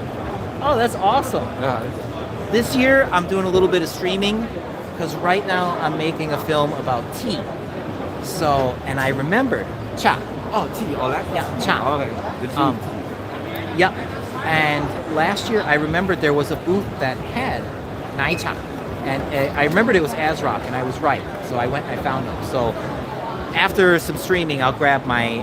Oh, that's awesome. Yeah. This year I'm doing a little bit of streaming because right now I'm making a film about tea. So, and I remembered cha. Oh, tea, all that? Yeah, cha. Okay. The tea. Yep. And last year I remembered there was a booth that had nai cha. And I remembered it was ASRock, and I was right. So I went and I found them. So after some streaming, I'll grab my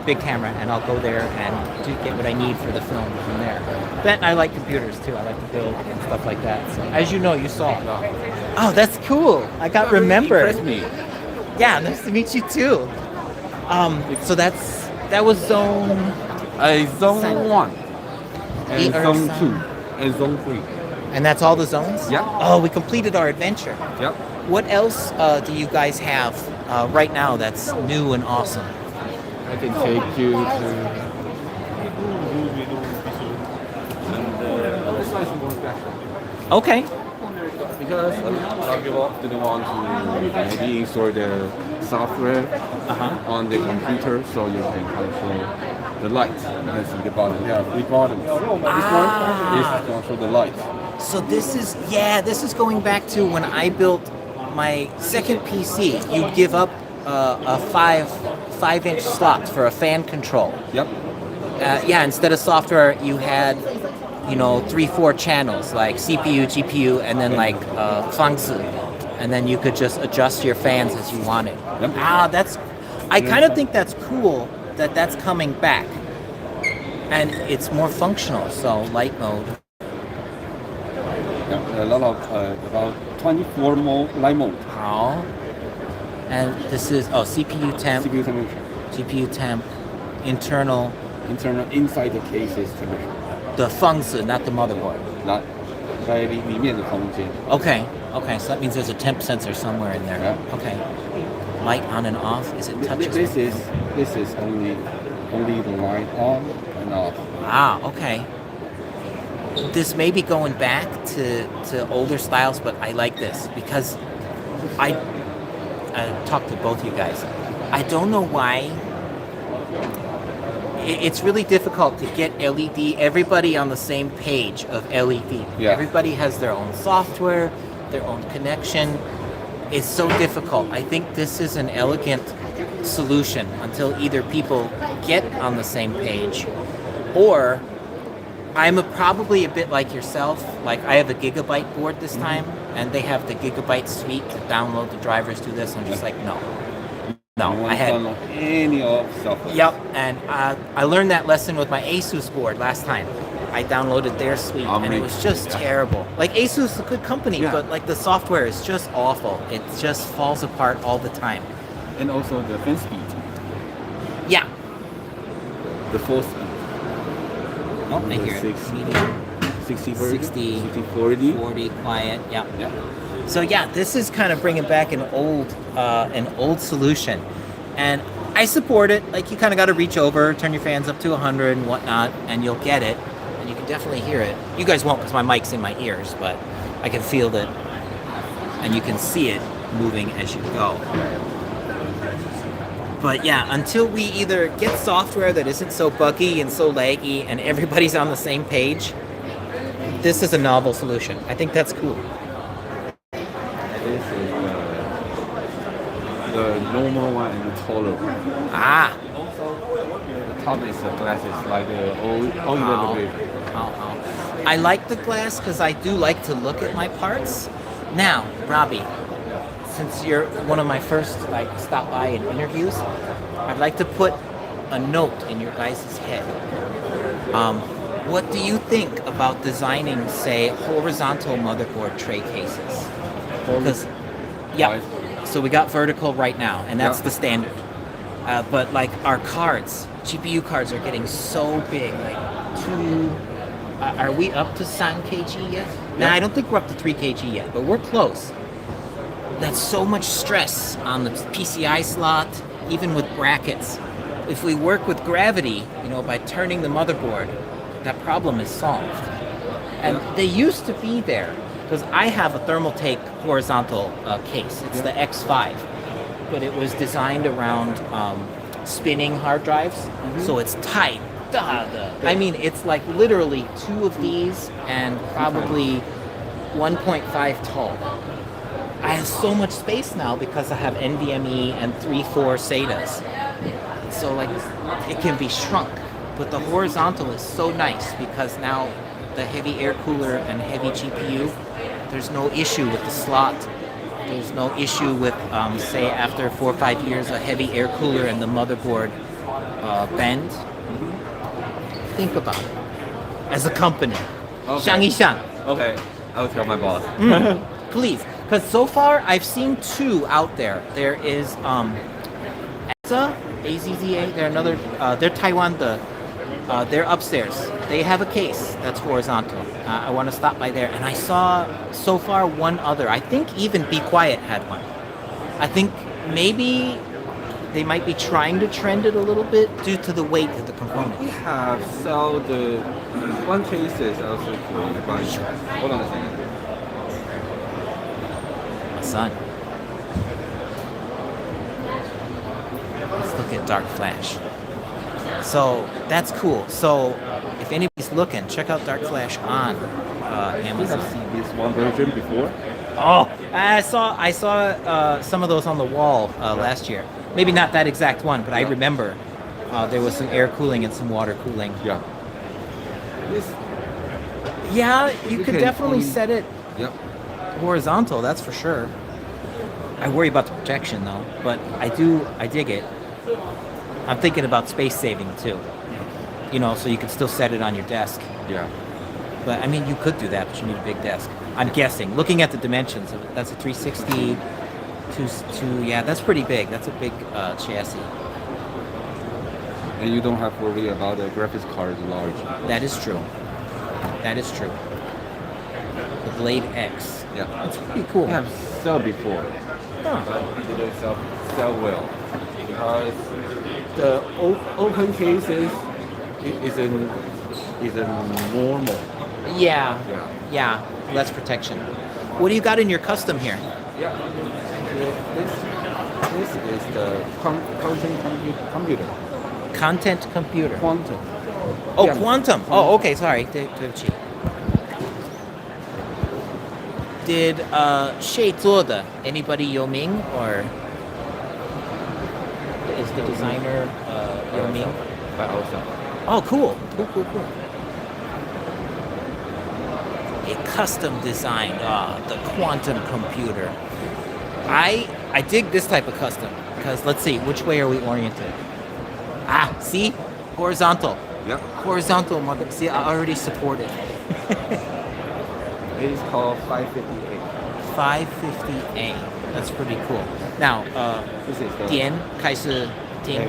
big camera and I'll go there and get what I need for the film from there. Then I like computers too. I like to build and stuff like that. So as you know, you saw. Oh, that's cool. I got remembered. Impressed me. Yeah, nice to meet you too. So that was zone. Zone 1. And zone Zone. 2. And zone 3. And that's all the zones? Yeah. Oh, we completed our adventure. Yep. What else do you guys have right now that's new and awesome? I can take you to. This one is more special. Okay. Because a lot of people didn't want to maybe install the software on the computer, so you can control the light. You can see the bottom. There are 3 bottoms. This one is control the light. So this is going back to when I built my second PC. You'd give up a 5-inch slot for a fan control. Yep. Instead of software, you had 3-4 channels like CPU, GPU, and then like fangzi, and then you could just adjust your fans as you wanted. Yep. I kind of think that's cool that that's coming back, and it's more functional. So light mode. A lot of about 24 more light mode. Oh. And this is CPU temp, CPU temperature. GPU temp, internal, inside the case is temperature. the fangzi, not the motherboard. 在里面的空间。 Okay, so that means there's a temp sensor somewhere in there. Yeah. Okay. Light on and off. Is it touch? This is only the light on and off. Ah, okay. This may be going back to older styles, but I like this because I talked to both you guys. I don't know why. It's really difficult to get LED, everybody on the same page of LED. Yeah. Everybody has their own software, their own connection. It's so difficult. I think this is an elegant solution until either people get on the same page or I'm probably a bit like yourself. Like I have a Gigabyte board this time and they have the Gigabyte suite to download the drivers to this. I'm just like, no, I had any of software. Yep, and I learned that lesson with my Asus board last time. I downloaded their suite, and it was just terrible. Like Asus is a good company, but like the software is just awful. It just falls apart all the time. And also the fan speed. Yeah. The full speed. Oh, I hear it. 60, 60, 40. 40, quiet. Yeah. Yeah. So yeah, this is kind of bringing back an old solution, and I support it. Like you kind of got to reach over, turn your fans up to 100 and whatnot, and you'll get it, and you can definitely hear it. You guys won't because my mic's in my ears, but I can feel it, and you can see it moving as you go. But yeah, until we either get software that isn't so buggy and so laggy, and everybody's on the same page, this is a novel solution. I think that's cool. This is the normal one and the taller one. Ah. The top is the glasses like the old elevator. I like the glass because I do like to look at my parts. Now, Robbie, since you're one of my first stop by in interviews, I'd like to put a note in your guys' head. What do you think about designing, say, horizontal motherboard tray cases? Because, yeah, so we got vertical right now, and that's the standard. But like our cards, GPU cards are getting so big, like are we up to 3 kg yet? No, I don't think we're up to 3 kg yet, but we're close. that's so much stress on the PCI slot, even with brackets. If we work with gravity, by turning the motherboard, that problem is solved. And they used to be there, because I have a Thermaltake horizontal case. It's the X5, but it was designed around spinning hard drives, so it's tight. I mean, it's like literally 2 of these and probably 1.5 tall. I have so much space now because I have NVMe and 3-4 SATAs. So like it can be shrunk, but the horizontal is so nice because now the heavy air cooler and heavy GPU, there's no issue with the slot. There's no issue with, say, after 4 or 5 years, a heavy air cooler and the motherboard bend. Think about it. As a company, Okay. 想一想. Okay, I'll tell my boss. Please, because so far I've seen 2 out there. There is Azza, AZZA. They're another. They're Taiwan. They're upstairs. They have a case that's horizontal. I want to stop by there, and I saw so far 1 other. I think even Be Quiet had one. I think maybe they might be trying to trend it a little bit due to the weight of the We component. have sell the one case is also for the bunch. Hold on a second. My son. Let's look at Dark Flash. So that's cool. So if anybody's looking, check out Dark Flash on We Amazon. have seen this one version before. Oh, I saw some of those on the wall last year. Maybe not that exact one, but I remember there was some air cooling and some water cooling. Yeah. This. Yeah, you We could can definitely only- set it Yep. horizontal, that's for sure. I worry about the protection though, but I dig it. I'm thinking about space saving too. So you can still set it on your desk. Yeah. But I mean, you could do that, but you need a big desk. I'm guessing, looking at the dimensions of it, that's a 360, yeah, that's pretty big. That's a big chassis. And you don't have to worry about the graphics card large. That is true. That is true. The Blade X. Yeah. That's pretty cool. We have sell before, Huh. but it didn't sell well because the open cases isn't normal. Yeah. Yeah. Yeah. Less protection. What do you got in your custom here? Yeah. This is the quantum computer. Content computer. Quantum. Oh, Yeah. quantum. Oh, okay. Sorry. Did 谁做的? Anybody Yao Ming or is the designer Yao Ming? By ourselves. Oh, cool. Cool. A custom designed the quantum computer. I dig this type of custom because let's see, which way are we oriented? See? Horizontal. Yeah. Horizontal mother. See, I already support it. It is called 558. 550A. That's pretty cool. Now, This is the 点开始听.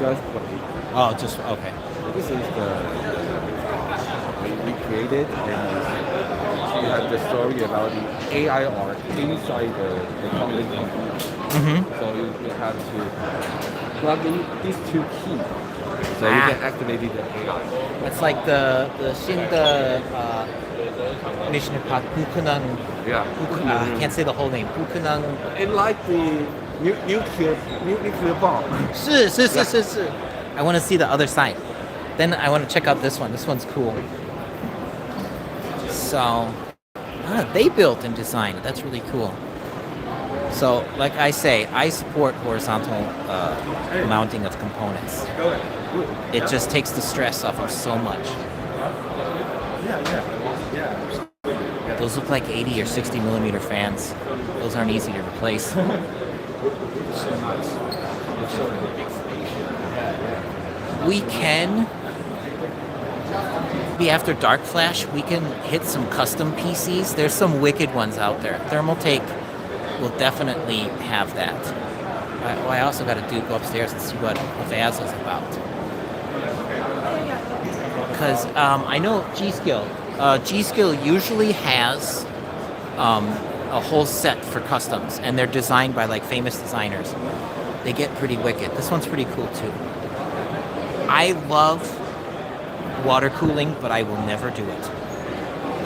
just wait. Oh, just okay. This is the we created and we have the story about the AI art inside the quantum computer. So you have to plug in these 2 keys so you can activate the AI. It's like the 新的 Mission Impact 不可能 Yeah. I can't say the whole name. 不可能 It like the nuclear bomb. 是 I want to see the other side. Then I want to check out this one. This one's cool. So, they built and designed. That's really cool. So, like I say, I support horizontal mounting of components. It just takes the stress off of so much. Those look like 80 or 60 millimeter fans. Those aren't easy to replace. We can be after Dark Flash. We can hit some custom PCs. There's some wicked ones out there. Thermaltake will definitely have that. I also got to go upstairs and see what Vaz is about. Because I know G-Skill usually has a whole set for customs, and they're designed by like famous designers. They get pretty wicked. This one's pretty cool too. I love water cooling, but I will never do it.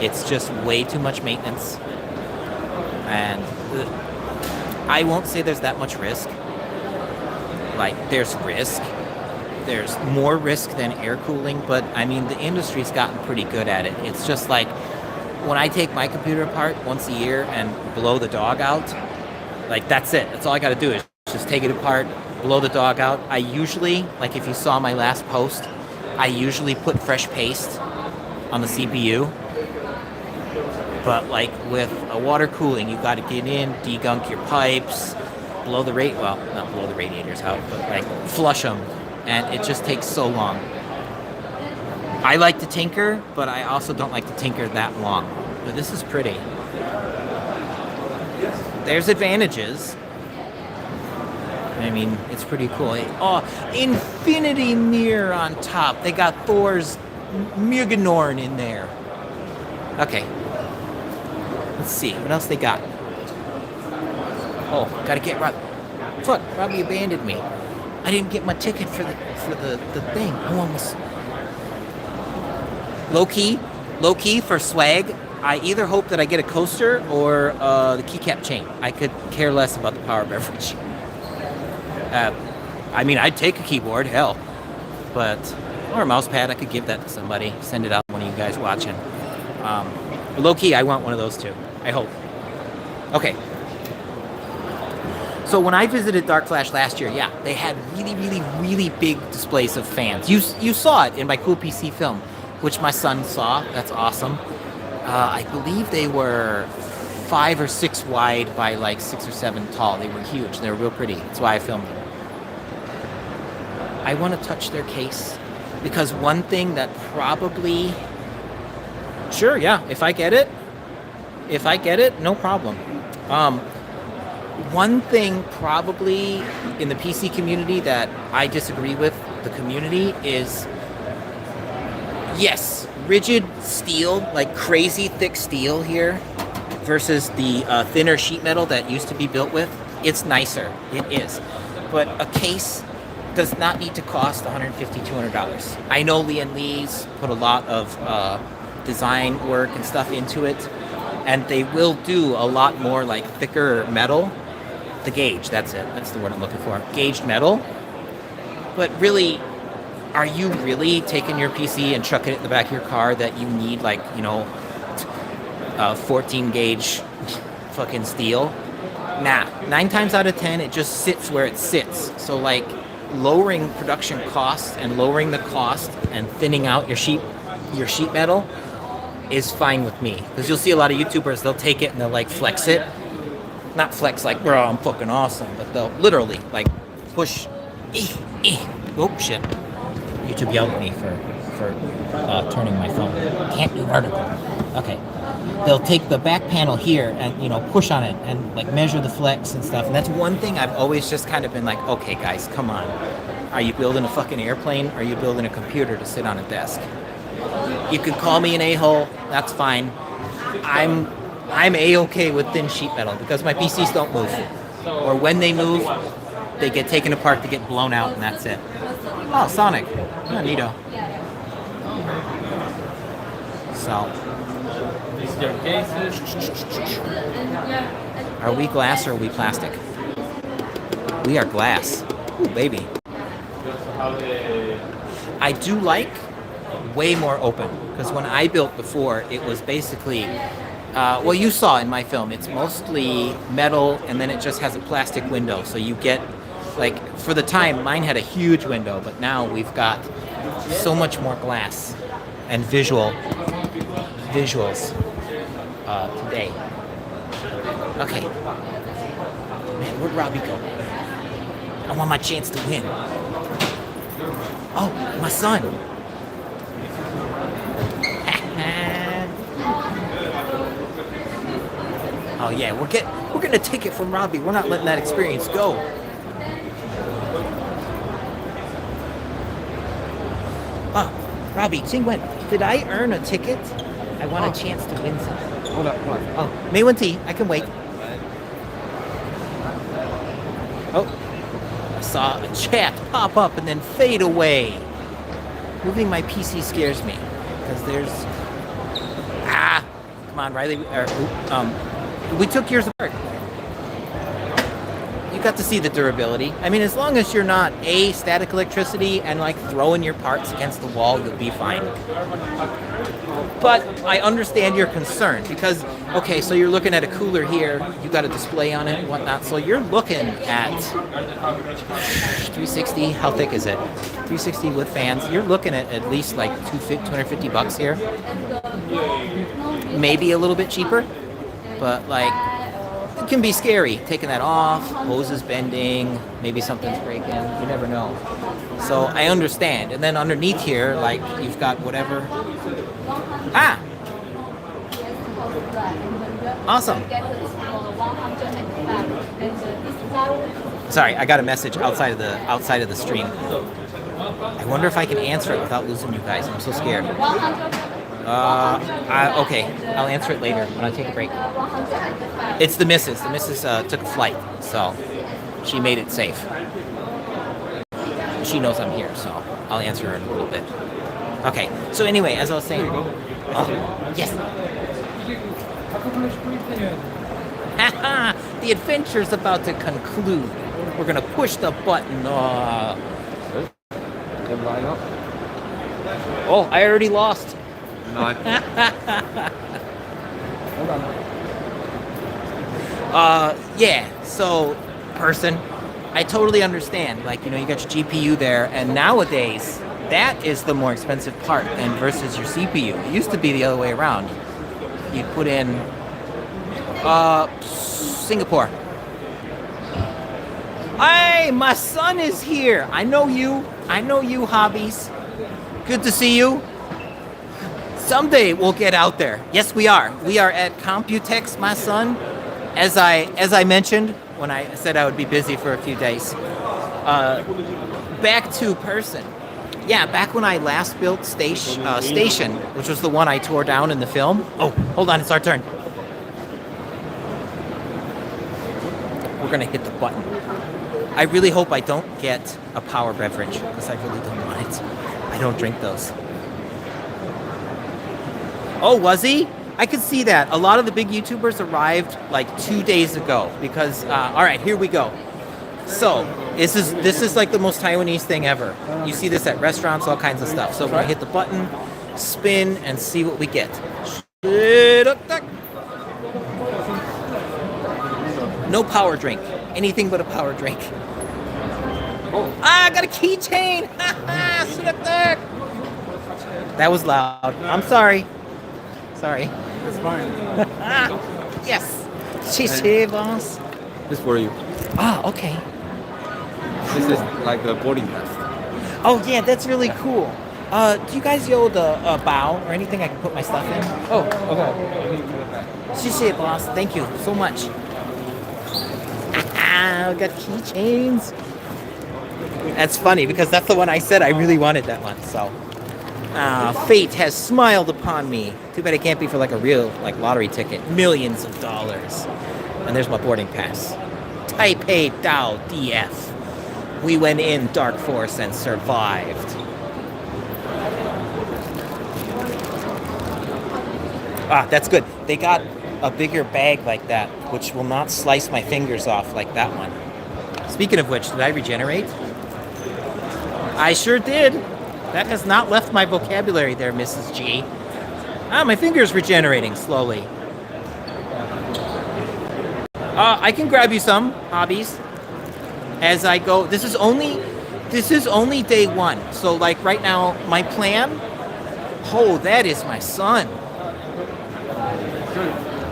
It's just way too much maintenance, and I won't say there's that much risk. Like, there's risk. There's more risk than air cooling, but I mean, the industry's gotten pretty good at it. It's just like when I take my computer apart once a year and blow the dog out, like that's it. That's all I got to do is just take it apart, blow the dog out. I usually, like if you saw my last post, I usually put fresh paste on the CPU. But like with a water cooling, you got to get in, degunk your pipes, blow the not blow the radiators out, but like flush them. And it just takes so long. I like to tinker, but I also don't like to tinker that long. But this is pretty. There's advantages. I mean, it's pretty cool. Oh, infinity mirror on top. They got Thor's Mjolnir in there. Okay. Let's see, what else they got? Oh, gotta get Rob. Fuck, Robbie abandoned me. I didn't get my ticket for the thing. I almost low key for swag. I either hope that I get a coaster or the keycap chain. I could care less about the power beverage. I mean, I'd take a keyboard, hell, or a mouse pad. I could give that to somebody. Send it out to one of you guys watching. Low key, I want one of those too. I hope. Okay. So when I visited Dark Flash last year, yeah, they had really big displays of fans. You saw it in my Cool PC film, which my son saw. That's awesome. I believe they were 5 or 6 wide by like 6 or 7 tall. They were huge. They were real pretty. That's why I filmed them. I want to touch their case because one thing that probably... Sure, yeah, if I get it, no problem. One thing probably in the PC community that I disagree with the community is, yes, rigid steel, like crazy thick steel here versus the thinner sheet metal that used to be built with. It's nicer, it is. But a case does not need to cost $150, $200. I know Lee & Lee's put a lot of design work and stuff into it, and they will do a lot more like thicker metal. The gauge, that's it. That's the word I'm looking for. Gauged metal. But really, are you really taking your PC and chucking it in the back of your car that you need, like, 14 gauge fucking steel? Nah. 9 times out of 10, it just sits where it sits. So, like, lowering production costs and lowering the cost and thinning out your sheet metal is fine with me. Because you'll see a lot of YouTubers, they'll take it and they'll, like, flex it. Not flex like, bro, I'm fucking awesome, but they'll literally like push. Oh shit! YouTube yelled at me for turning my phone. Can't do vertical. Okay. They'll take the back panel here and push on it and like measure the flex and stuff. And that's one thing I've always just kind of been like, okay, guys, come on. Are you building a fucking airplane? Or are you building a computer to sit on a desk? You can call me an a-hole. That's fine. I'm A-okay with thin sheet metal because my PCs don't move. Or when they move, they get taken apart to get blown out and that's it. Oh, Sonic. Oh, neato. So. Are we glass or are we plastic? We are glass. Ooh, baby. I do like way more open because when I built before, it was basically... well, you saw in my film, it's mostly metal and then it just has a plastic window. So you get, like, for the time, mine had a huge window, but now we've got so much more glass and visuals today. Okay. Man, where'd Robbie go? I want my chance to win. Oh, my son. Oh yeah, we're getting a ticket from Robbie. We're not letting that experience go. Oh, Robbie, Qingwen, did I earn a ticket? I want a chance to win something. Hold on, hold on. Oh, 没问题, I can wait. Oh, I saw a chat pop up and then fade away. Moving my PC scares me because there's come on, Riley. We took yours apart. You got to see the durability. I mean, as long as you're not static electricity and like throwing your parts against the wall, you'll be fine. But I understand your concern because, okay, so you're looking at a cooler here, you got a display on it and whatnot, so you're looking at 360, how thick is it? 360 with fans, you're looking at least like $250 here. Maybe a little bit cheaper, but like, it can be scary, taking that off, hoses bending, maybe something's breaking, you never know. So I understand. And then underneath here, like, you've got whatever. Awesome. Sorry, I got a message outside of the stream. I wonder if I can answer it without losing you guys. I'm so scared. Okay, I'll answer it later when I take a break. It's the missus. The missus took a flight, so she made it safe. She knows I'm here, so I'll answer her in a little bit. Okay, so anyway, as I was saying... yes. Haha, the adventure's about to conclude. We're gonna push the button. Oh, I already lost. No, yeah, so, person, I totally understand. Like, you know, you got your GPU there, and nowadays, that is the more expensive part than versus your CPU. It used to be the other way around. You'd put in, Singapore. Hey, my son is here. I know you, Hobbies. Good to see you. Someday we'll get out there. Yes, we are. We are at Computex, my son. As I mentioned when I said I would be busy for a few days. Back to person. Yeah, back when I last built Station, which was the one I tore down in the film. Oh, hold on, it's our turn. We're gonna hit the button. I really hope I don't get a power beverage because I really don't want it. I don't drink those. Oh, was he? I could see that. A lot of the big YouTubers arrived like 2 days ago because, all right, here we go. So, this is like the most Taiwanese thing ever. You see this at restaurants, all kinds of stuff. So we're gonna hit the button, spin, and see what we get. No power drink. Anything but a power drink. I got a keychain! That was loud. I'm sorry. Sorry. it's fine. Yes. Chichi, boss. This for you. Ah, okay. This is like a boarding pass. Oh, yeah, that's really cool. Do you guys yield a bow or anything I can put my stuff in? Oh, okay. 谢谢, boss. Thank you so much. I got keychains. That's funny because that's the one I said I really wanted that one. So, fate has smiled upon me. Too bad it can't be for like a real like lottery ticket. Millions of dollars. And there's my boarding pass. Taipei Dao DF. We went in Dark Force and survived. Ah, that's good. They got a bigger bag like that, which will not slice my fingers off like that one. Speaking of which, did I regenerate? I sure did. That has not left my vocabulary there, Mrs. G. Ah, my finger's regenerating slowly. I can grab you some, Hobbies. As I go, this is only day one. So like right now, my plan, oh, that is my son.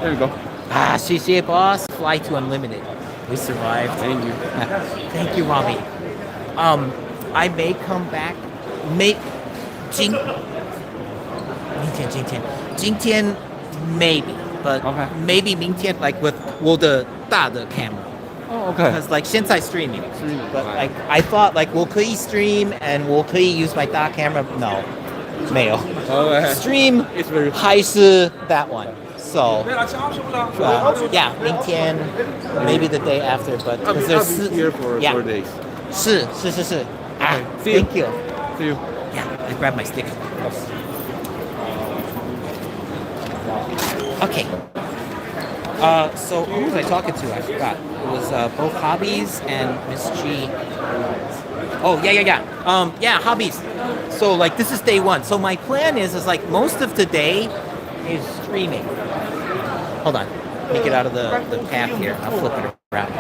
There you go. Ah, CCA boss, fly to unlimited. We survived. Thank you. Thank you, Robbie. I may come back. 今天 maybe, but Okay. maybe 明天 like with 我的大的 camera. Oh, okay. Because like 现在 streaming, but like I thought like 我可以 stream and 我可以 use my 大 camera. No, 没有. Okay. Stream It's very 还是 that one. So, yeah, 明天, maybe the day after, but I'll because be there's here for yeah. 4 days. 是. Ah, See you. thank you. See you. Yeah, I grabbed my stick. Okay. So who was I talking to? I forgot. It was both Hobbies and Miss G. Oh, yeah, Hobbies. So, like, this is day one. So my plan is like, most of today is streaming. Hold on. Let me get out of the path here. I'll flip it around.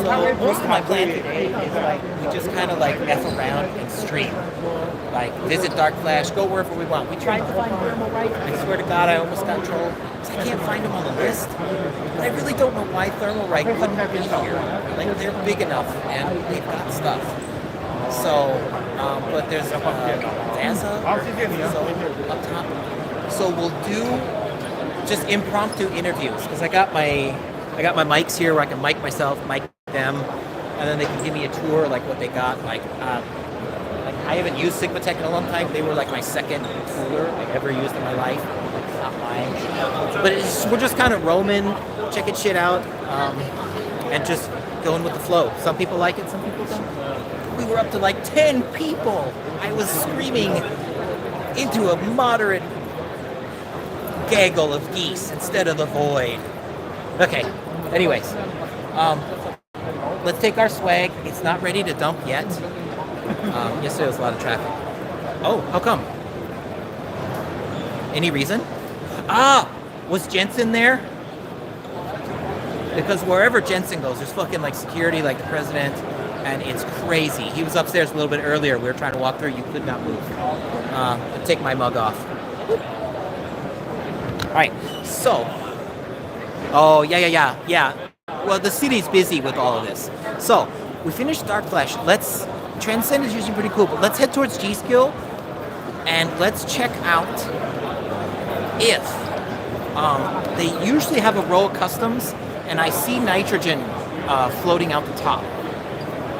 So most of my plan today is like, we just kind of like F around and stream. Like, visit Dark Flash, go wherever we want. We tried to find Thermal Right. I swear to God, I almost got trolled. I can't find them on the list. I really don't know why Thermal Right couldn't be here. Like, they're big enough and they've got stuff. So, but there's Daza, so up top. So we'll do just impromptu interviews because I got my mics here where I can mic myself, mic them, and then they can give me a tour like what they got. Like I haven't used Sigmatech in a long time. They were like my second cooler I've ever used in my life. It's not mine. But we're just kind of roaming, checking shit out, and just going with the flow. Some people like it, some people don't. We were up to like 10 people. I was screaming into a moderate gaggle of geese instead of the void. Okay, anyways. Let's take our swag. It's not ready to dump yet. Yesterday was a lot of traffic. Oh, how come? Any reason? Was Jensen there? Because wherever Jensen goes, there's fucking like security, like the president, and it's crazy. He was upstairs a little bit earlier. We were trying to walk through. You could not move. Take my mug off. All right, so. Oh, yeah. Well, the city's busy with all of this. So, we finished Dark Flash. Transcend is usually pretty cool, but let's head towards G-Skill and let's check out if they usually have a row of customs, and I see nitrogen floating out the top.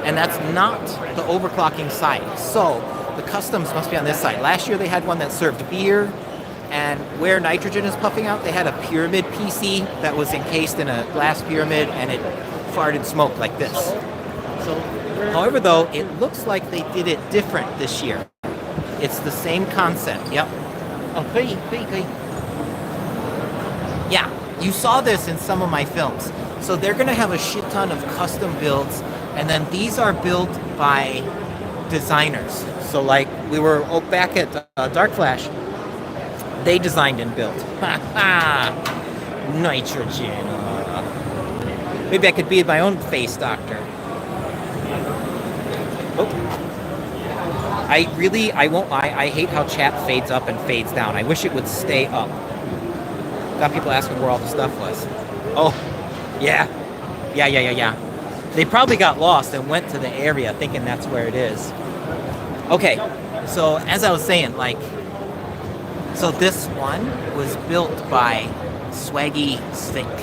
And that's not the overclocking side. So, the customs must be on this side. Last year they had one that served beer, and where nitrogen is puffing out, they had a pyramid PC that was encased in a glass pyramid, and it farted smoke like this. So, however, though, it looks like they did it different this year. It's the same concept. Yep. Oh, 可以. Yeah, you saw this in some of my films. So they're going to have a shit ton of custom builds, and then these are built by designers. So, like, we were back at Dark Flash. They designed and built. Nitrogen. Maybe I could be my own face doctor. Oh. I won't lie, I hate how chat fades up and fades down. I wish it would stay up. Got people asking where all the stuff was. Oh, yeah. They probably got lost and went to the area thinking that's where it is. Okay, so as I was saying, like, so this one was built by Swaggy Svink.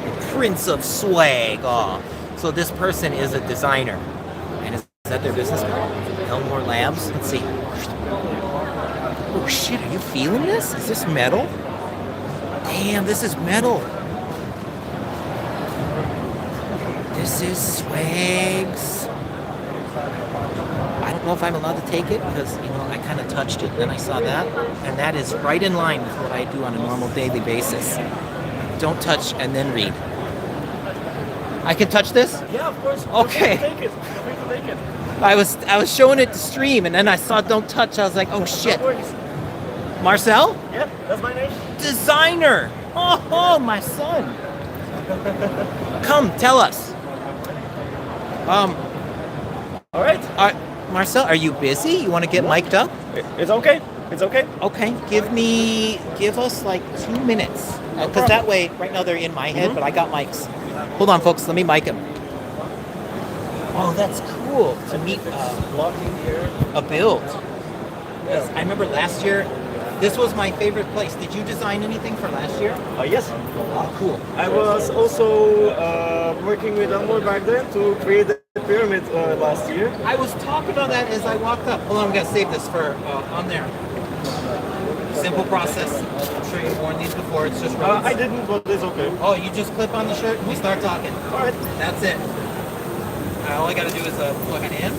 The Prince of Swag. Oh. So this person is a designer. And is that their business card? Elmore Labs? Let's see. Oh shit, are you feeling this? Is this metal? Damn, this is metal. This is Swags. I don't know if I'm allowed to take it because, I kind of touched it, then I saw that. And that is right in line with what I do on a normal daily basis. Don't touch and then read. I can touch this? Yeah, of course. Okay. Take it. Take it. I was showing it to stream, and then I saw don't touch. I was like, oh shit. Marcel? Yeah, that's my name. Designer. Oh, my son. Come, tell us. All right. Marcel, are you busy? You want to get mic'd up? It's okay. It's okay. Okay, give us like 2 minutes. Because that way, right now they're in my head, but I got mics. Hold on, folks, let me mic him. Oh, that's cool to meet a build. Yes, I remember last year, this was my favorite place. Did you design anything for last year? Yes. Oh, cool. I was also working with Elmore back then to create the pyramid last year. I was talking about that as I walked up. Hold on, I'm gonna save this for on there. Simple process. I'm sure you've worn these before. It's just rubber. I didn't, but it's okay. Oh, you just clip on the shirt and we start talking. All right. That's it. All I gotta do is plug it in.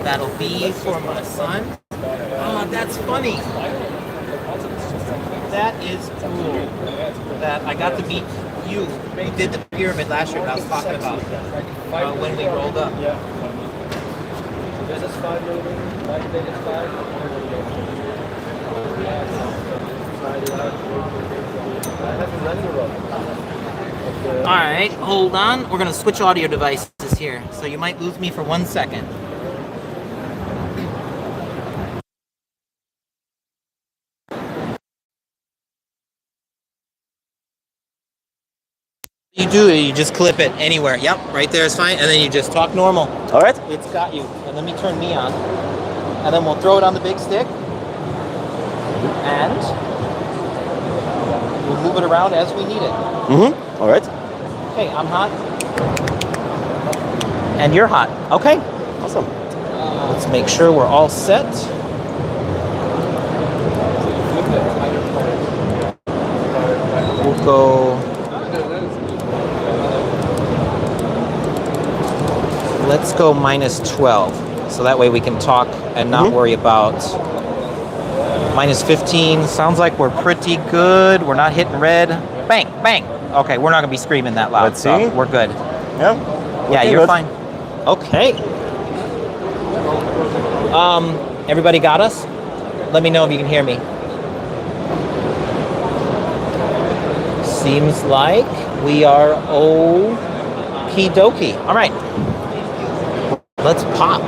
That'll be for my son. Oh, that's funny. That is cool. That I got to meet you. You did the pyramid last year that I was talking about when we rolled up. This is 5 millimeters. Like this is 5. I have a render of. All right, hold on. We're gonna switch audio devices here, so you might lose me for 1 second. You do, you just clip it anywhere. Yep, right there is fine, and then you just talk normal. All right. It's got you. And let me turn me on, and then we'll throw it on the big stick, and we'll move it around as we need it. All right. Okay, I'm hot. And you're hot. Okay. Awesome. Let's make sure we're all set. We'll go. Let's go minus 12. So that way we can talk and not worry about minus 15. Sounds like we're pretty good. We're not hitting red. Bang, bang. Okay, we're not gonna be screaming that loud. Let's see. We're good. Yeah. Yeah, you're fine. Okay. Everybody got us? Let me know if you can hear me. Seems like we are okie dokie. All right. Let's pop.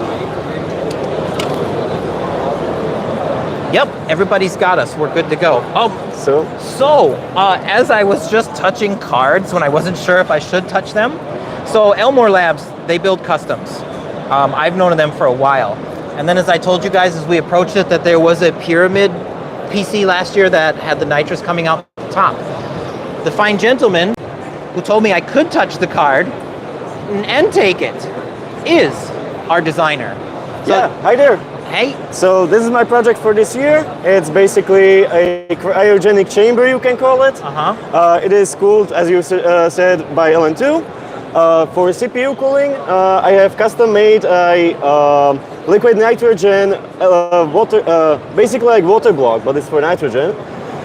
Yep, everybody's got us. We're good to go. So as I was just touching cards when I wasn't sure if I should touch them. So Elmore Labs, they build customs. I've known of them for a while. And then as I told you guys as we approached it that there was a pyramid PC last year that had the nitrous coming out the top. The fine gentleman who told me I could touch the card and take it is our designer. So, Yeah. Hi there. hey, So this is my project for this year. It's basically a cryogenic chamber, you can call it. It is cooled, as you said, by LN2. For CPU cooling, I have custom made a liquid nitrogen water, basically like water block, but it's for nitrogen.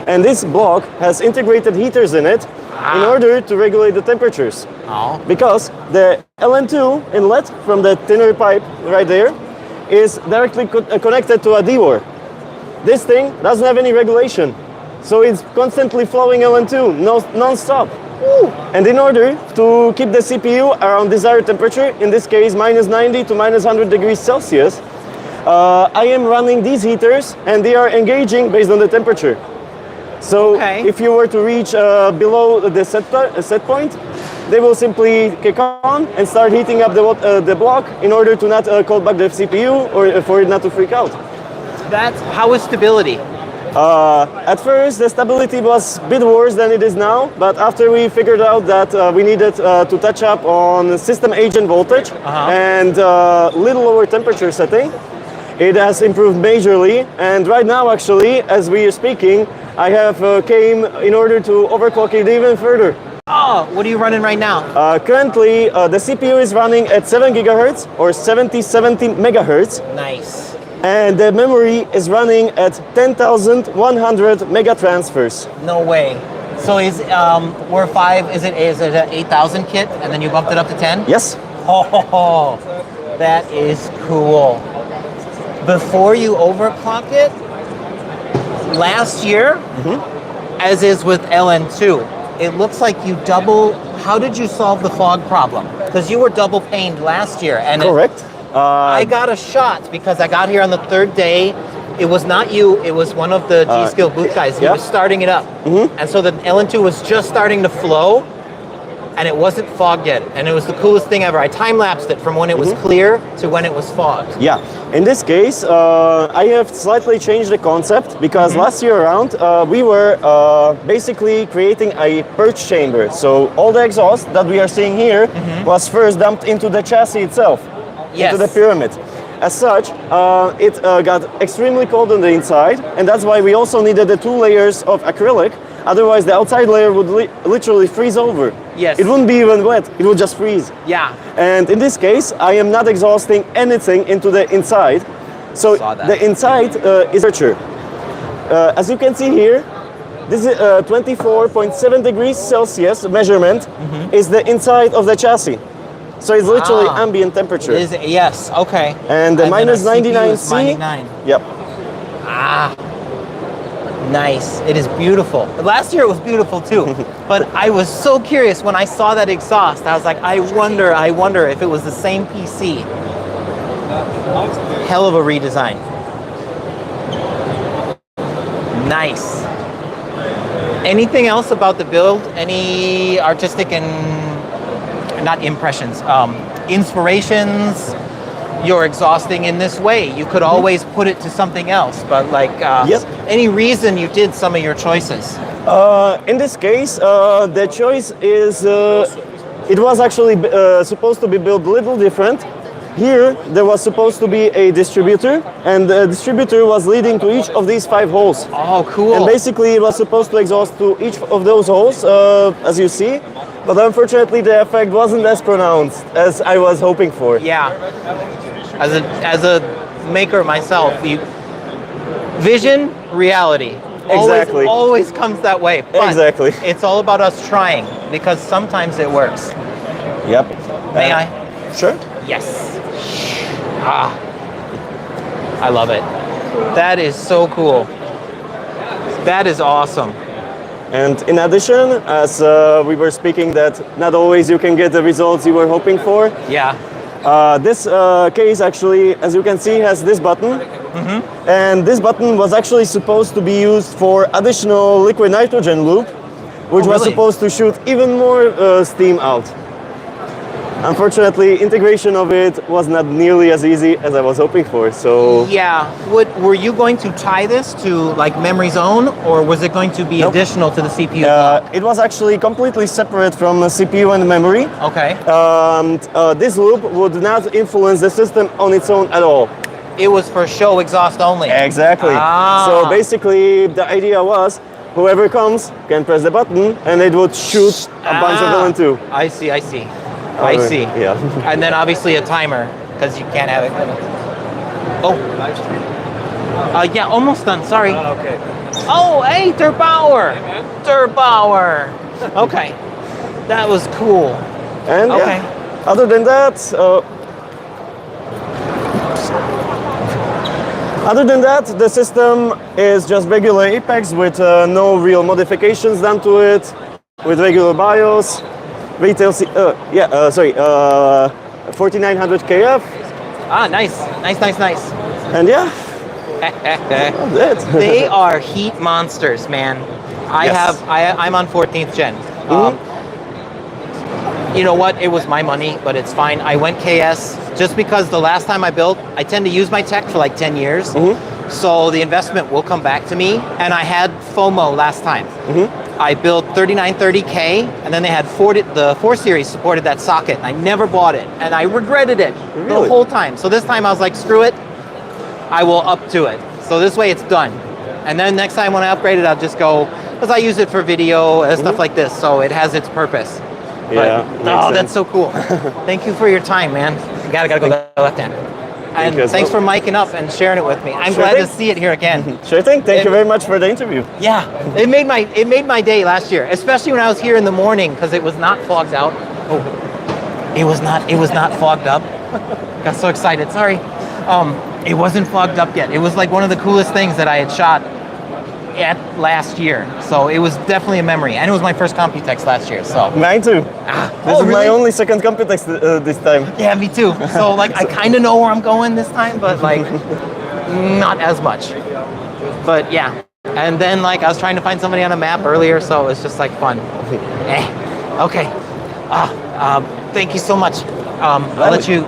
And this block has integrated heaters in it in order to regulate the temperatures. Because the LN2 inlet from the thinner pipe right there is directly connected to a DWAR. This thing doesn't have any regulation, so it's constantly flowing LN2 non-stop. And in order to keep the CPU around desired temperature, in this case minus 90 to minus 100 degrees Celsius, I am running these heaters and they are engaging based on the temperature. So if you were to reach below the set point, they will simply kick on and start heating up the block in order to not call back the CPU or for it not to freak out. how is stability? At first, the stability was a bit worse than it is now, but after we figured out that we needed to touch up on system agent voltage and little lower temperature setting, it has improved majorly. And right now, actually, as we are speaking, I have came in order to overclock it even further. Oh, what are you running right now? Currently, the CPU is running at 7 gigahertz or 70 megahertz. Nice. And the memory is running at 10,100 mega transfers. No way. So is War 5, is it an 8,000 kit and then you bumped it up to 10? Yes. Oh, that is cool. Before you overclock it, last year, as is with LN2, it looks like you how did you solve the fog problem? Because you were double paned last year. And correct. I got a shot because I got here on the third day. It was not you, it was one of the G-Skill booth guys. He was starting it up. And so the LN2 was just starting to flow. and it wasn't fogged yet, and it was the coolest thing ever. I time-lapsed it from when it was clear to when it was fogged. Yeah, in this case, I have slightly changed the concept because last year around, we were basically creating a purge chamber. So all the exhaust that we are seeing here was first dumped into the chassis itself, into the pyramid. As such, it got extremely cold on the inside, and that's why we also needed the 2 layers of acrylic. Otherwise, the outside layer would literally freeze over. Yes. It wouldn't be even wet, it would just freeze. Yeah. And in this case, I am not exhausting anything into the inside. So the inside is temperature. As you can see here, this is 24.7 degrees Celsius measurement is the inside of the chassis. So it's literally ambient temperature. It is, yes, okay. And the minus 99 is C. 99. Yep. Ah, nice. It is beautiful. Last year it was beautiful too. But I was so curious when I saw that exhaust. I was like, I wonder if it was the same PC. Hell of a redesign. Nice. Anything else about the build? Any artistic and not impressions, inspirations? You're exhausting in this way. You could always put it to something else, but like any reason you did some of your choices? In this case, the choice is, it was actually supposed to be built a little different. Here, there was supposed to be a distributor, and the distributor was leading to each of these 5 holes. Oh, cool. And basically, it was supposed to exhaust to each of those holes, as you see. But unfortunately, the effect wasn't as pronounced as I was hoping for. Yeah. As a maker myself, vision, reality. Exactly. Always comes that way. But exactly. It's all about us trying, because sometimes it works. Yep. May I? Sure. Yes. Ah. I love it. That is so cool. That is awesome. And in addition, as we were speaking that not always you can get the results you were hoping for. Yeah. This case actually, as you can see, has this button. And this button was actually supposed to be used for additional liquid nitrogen loop, which was supposed to shoot even more steam out. Unfortunately, integration of it was not nearly as easy as I was hoping for. So yeah, were you going to tie this to like memory zone, or was it going to be additional to the CPU block? It was actually completely separate from the CPU and memory. Okay. This loop would not influence the system on its own at all. It was for show exhaust only. Exactly. So basically, the idea was whoever comes can press the button, and it would shoot a bunch of LN2. I see. I see. I see. Yeah. And then obviously a timer, because you can't have it. Oh. Yeah, almost done. Sorry. Okay. Oh, hey, Der Bauer. Der Bauer. Okay. That was cool. And okay. Other than that, the system is just regular Apex with no real modifications done to it, with regular BIOS. Retail, 4900 KF. Ah, nice. And yeah, that's it. They are heat monsters, man. I'm on 14th gen. You know what? It was my money, but it's fine. I went KS just because the last time I built, I tend to use my tech for like 10 years. So the investment will come back to me. And I had FOMO last time. I built 3930K, and then they had the 4 Series supported that socket. I never bought it, and I regretted it the whole time. So this time I was like, screw it, I will up to it. So this way it's done. And then next time when I upgrade it, I'll just go, because I use it for video and stuff like this, so it has its purpose. Yeah. Oh, that's so cool. Thank you for your time, man. Gotta go the left hand. And thanks for miking up and sharing it with me. I'm glad to see it here again. Sure thing. Thank you very much for the interview. Yeah, it made my day last year, especially when I was here in the morning because it was not fogged out. Oh, it was not fogged up. Got so excited. Sorry. It wasn't fogged up yet. It was like one of the coolest things that I had shot at last year. So it was definitely a memory, and it was my first Computex last year. So mine too. This is my only second Computex this time. Yeah, me too. So like I kind of know where I'm going this time, but like not as much. But yeah, and then like I was trying to find somebody on a map earlier, so it's just like fun. Okay, Thank you so much. I'll let you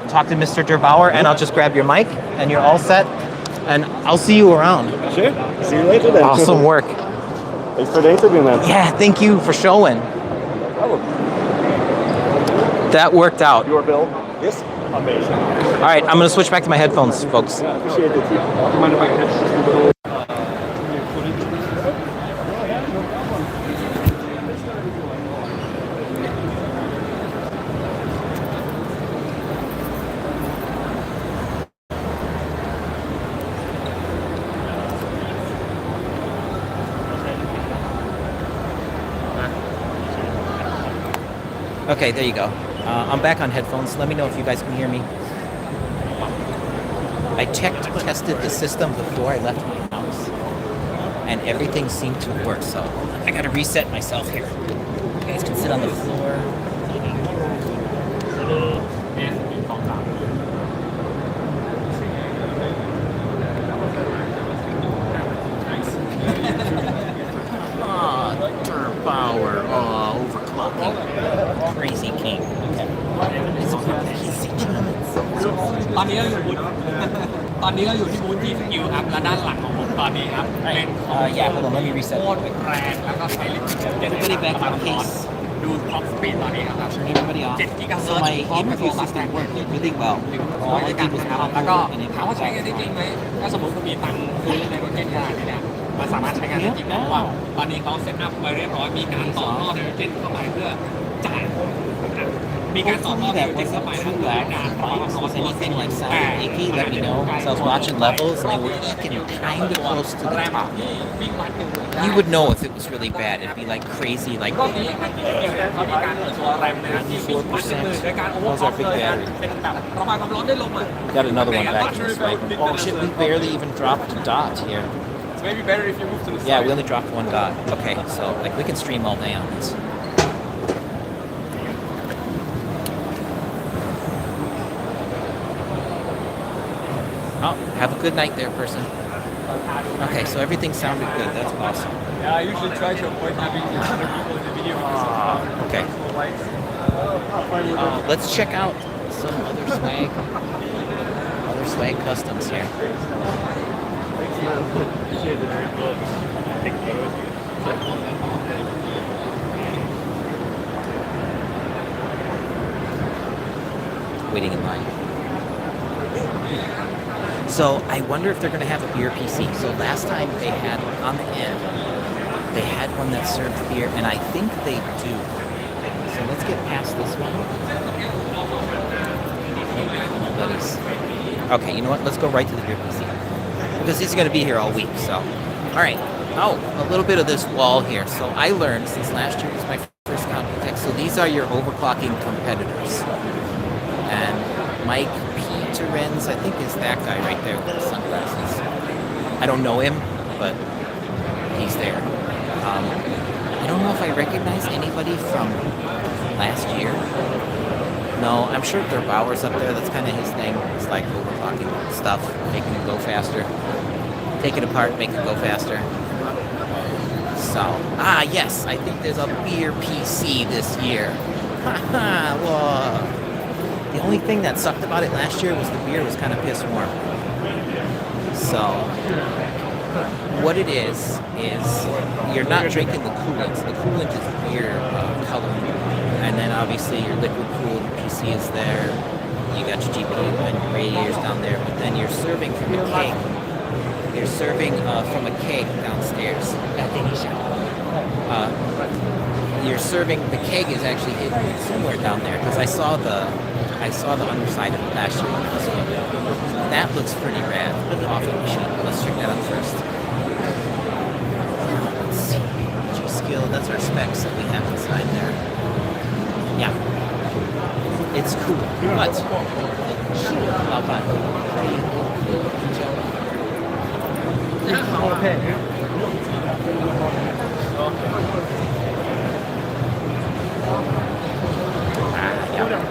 talk to Mr. Derbauer, and I'll just grab your mic, and you're all set. And I'll see you around. Sure. See you later then. Awesome work. Thanks for the interview, man. Yeah, thank you for showing. No problem. That worked out. Your bill? Yes. Amazing. All right, I'm going to switch back to my headphones, folks. Yeah, appreciate it. Mind if I catch? Okay, there you go. I'm back on headphones. Let me know if you guys can hear me. I tested the system before I left my house, and everything seemed to work, so I gotta reset myself here. You guys can sit on the floor. Power, overclocking. Crazy king. Okay. ตอนนี้เราอยู่บูธตอนนี้เราอยู่ที่บูธที่สกิลครับและด้านหลังของผมตอนนี้ครับเป็น Yeah, hold on, let me reset. โคตรแรงแล้วก็ใช้ลิมิตเจ็ด Everybody back ประมาณ on ร้อน pace. ดูท็อปสปีดตอนนี้ครับ Turn everybody off. 7 กิกะเฮิ So ร์ต my พร้อมกับ interview ตัวบัส system เวิร์ worked really well. ร้อย All I กัน did was ครับ have a แล้วก็ code and it ถามว่าใช้งานได้จริงไหมถ้าสมมติคุณมีตังค์ซื้อในรถเจ็ตขนาดนี้เนี่ยมันสามารถใช้งานได้จริงนะเพราะว่าตอนนี้เขาเซตอัพไว้เรียบร้อยมีการต่อท่อไดโนเจนเข้าไปเพื่อจ่ายมีการต่อท่อไดโนเจนเข้าไปนะเพื่อการต่อท่อ was anything like sound achy, let me know. So I was watching levels and they were eking kind of close to the top. You would know if it was really bad. It'd be like crazy, like รอบนี้เขามีการเปิดตัวแรมนะที่วิ่งวัดเลยโดยการโอเวอร์คล็อกเลยนะเป็นแบบระบายความร้อนได้ลงอ่ะ got another one back in this way. Oh shit, we barely even dropped a dot here. It's maybe better if you move to the Yeah, side. we only dropped one dot. Okay, so like we can stream all day on this. Oh, have a good night there, person. Okay, so everything sounded good. That's awesome. Yeah, I usually try to avoid having other people in the video because Okay. Let's check out some other swag customs here. Waiting in line. So I wonder if they're going to have a beer PC. So last time they had on the end, they had one that served beer, and I think they do. So let's get past this one. Okay, you know what? Let's go right to the beer PC because he's going to be here all week. So, all right. Oh, a little bit of this wall here. So I learned since last year was my first Computex. So these are your overclocking competitors, and Mike Peterens, I think is that guy right there with the sunglasses. I don't know him, but he's there. I don't know if I recognize anybody from last year. No, I'm sure Derbauer's up there. That's kind of his thing. It's like overclocking stuff, making it go faster. Take it apart, make it go faster. So, yes, I think there's a beer PC this year. Haha, well, the only thing that sucked about it last year was the beer was kind of piss warm. So, what it is you're not drinking the coolant. The coolant is beer color. And then obviously your liquid cooled PC is there. You got your GPU and your radiators down there. But then you're serving from a keg. You're serving from a keg downstairs. You're serving, the keg is actually hidden somewhere down there because I saw the underside of it last year. So that looks pretty rad. The coffee machine. Let's check that out first. Let's see. G-Skill, that's our specs that we have inside there. Yeah. It's cool. But how about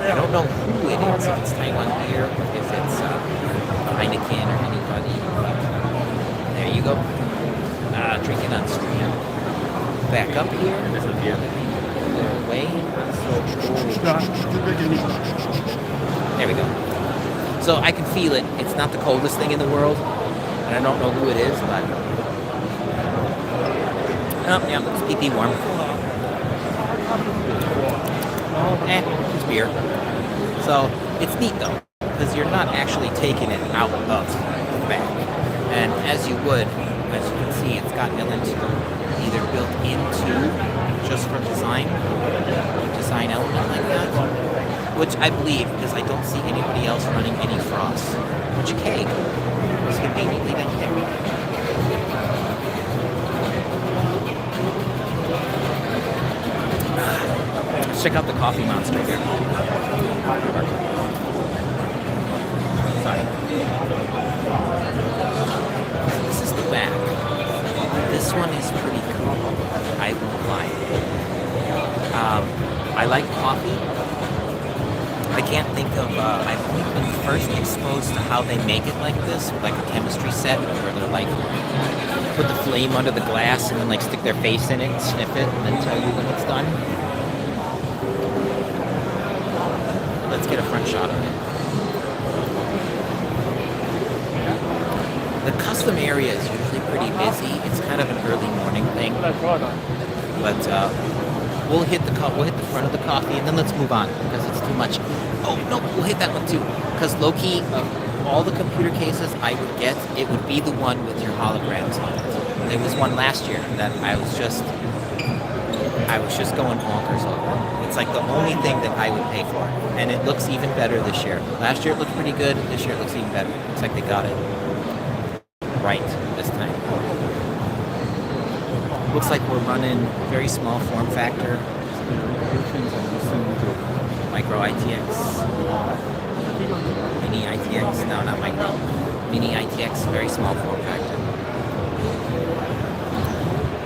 I don't know who it is, if it's Taiwan beer, if it's Heineken or anybody. There you go. Drinking on stream. Back up here. They're away. So I can feel it. It's not the coldest thing in the world, and I don't know who it is, but oh yeah, it's pee warm. It's beer. So it's neat though, because you're not actually taking it out of the bag. And as you would, as you can see, it's got LN2 either built into just for design element like that, which I believe because I don't see anybody else running any frost, which keg is conveniently down there. Let's check out the coffee monster here. Sorry. This is the back. This one is pretty cool. I won't lie. I like coffee. I can't think of, I've only been first exposed to how they make it like this, with like a chemistry set, where they're like, put the flame under the glass and then like stick their face in it, sniff it, and then tell you when it's done. Let's get a front shot of it. The custom area is usually pretty busy. It's kind of an early morning thing, but we'll hit the front of the coffee, and then let's move on because it's too much. Oh no, we'll hit that one too. Because low-key, all the computer cases I would get, it would be the one with your holograms on it. There was one last year that I was just going bonkers over. It's like the only thing that I would pay for, and it looks even better this year. Last year it looked pretty good. This year it looks even better. Looks like they got it right this time. Looks like we're running very small form factor. Micro ITX. Mini ITX. No, not micro. Mini ITX, very small form factor.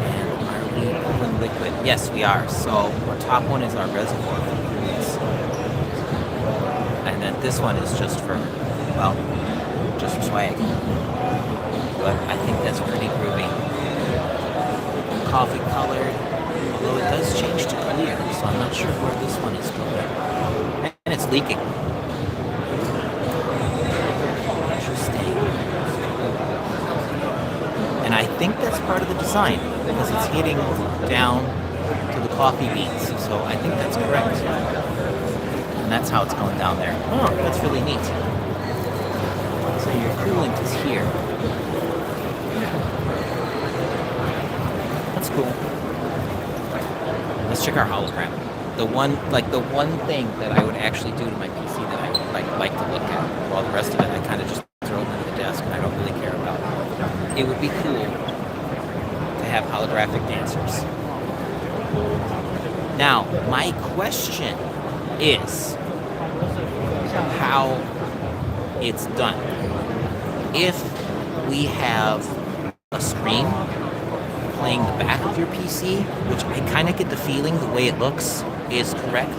And are we pulling liquid? Yes, we are. So our top one is our reservoir fluids. And then this one is just for, well, just for swag. But I think that's pretty groovy. Coffee colored, although it does change to clear, so I'm not sure where this one is going. And it's leaking. Interesting. And I think that's part of the design, because it's hitting down to the coffee beans, so I think that's correct. And that's how it's going down there. Oh, that's really neat. So your coolant is here. That's cool. Let's check our hologram. The one thing that I would actually do to my PC that I would like to look at, while the rest of it I kind of just throw it under the desk and I don't really care about. It would be cool to have holographic dancers. Now, my question is how it's done. If we have a screen playing the back of your PC, which I kind of get the feeling the way it looks is correct,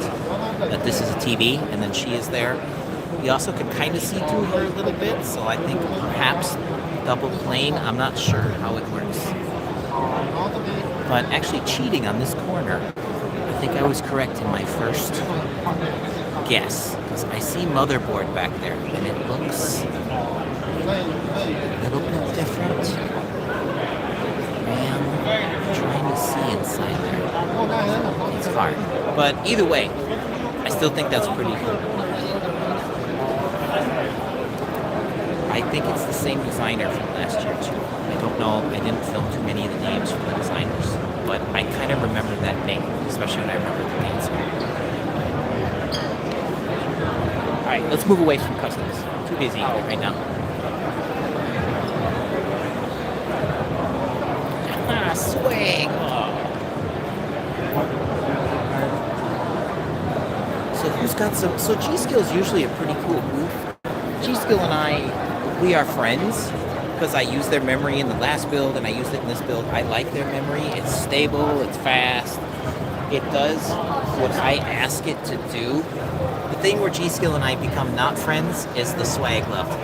that this is a TV and then she is there. We also can kind of see through her a little bit, so I think perhaps double playing, I'm not sure how it works. But actually cheating on this corner, I think I was correct in my first guess, because I see motherboard back there and it looks a little bit different. I'm trying to see inside there. It's hard. But either way, I still think that's pretty cool. I think it's the same designer from last year too. I don't know, I didn't film too many of the names from the designers, but I kind of remember that name, especially when I remember the dancer. Alright, let's move away from customs. Too busy right now. Swing! So who's got some... So G-Skill is usually a pretty cool booth. G-Skill and I, we are friends because I used their memory in the last build and I used it in this build. I like their memory. It's stable, it's fast. It does what I ask it to do. The thing where G-Skill and I become not friends is the swag level.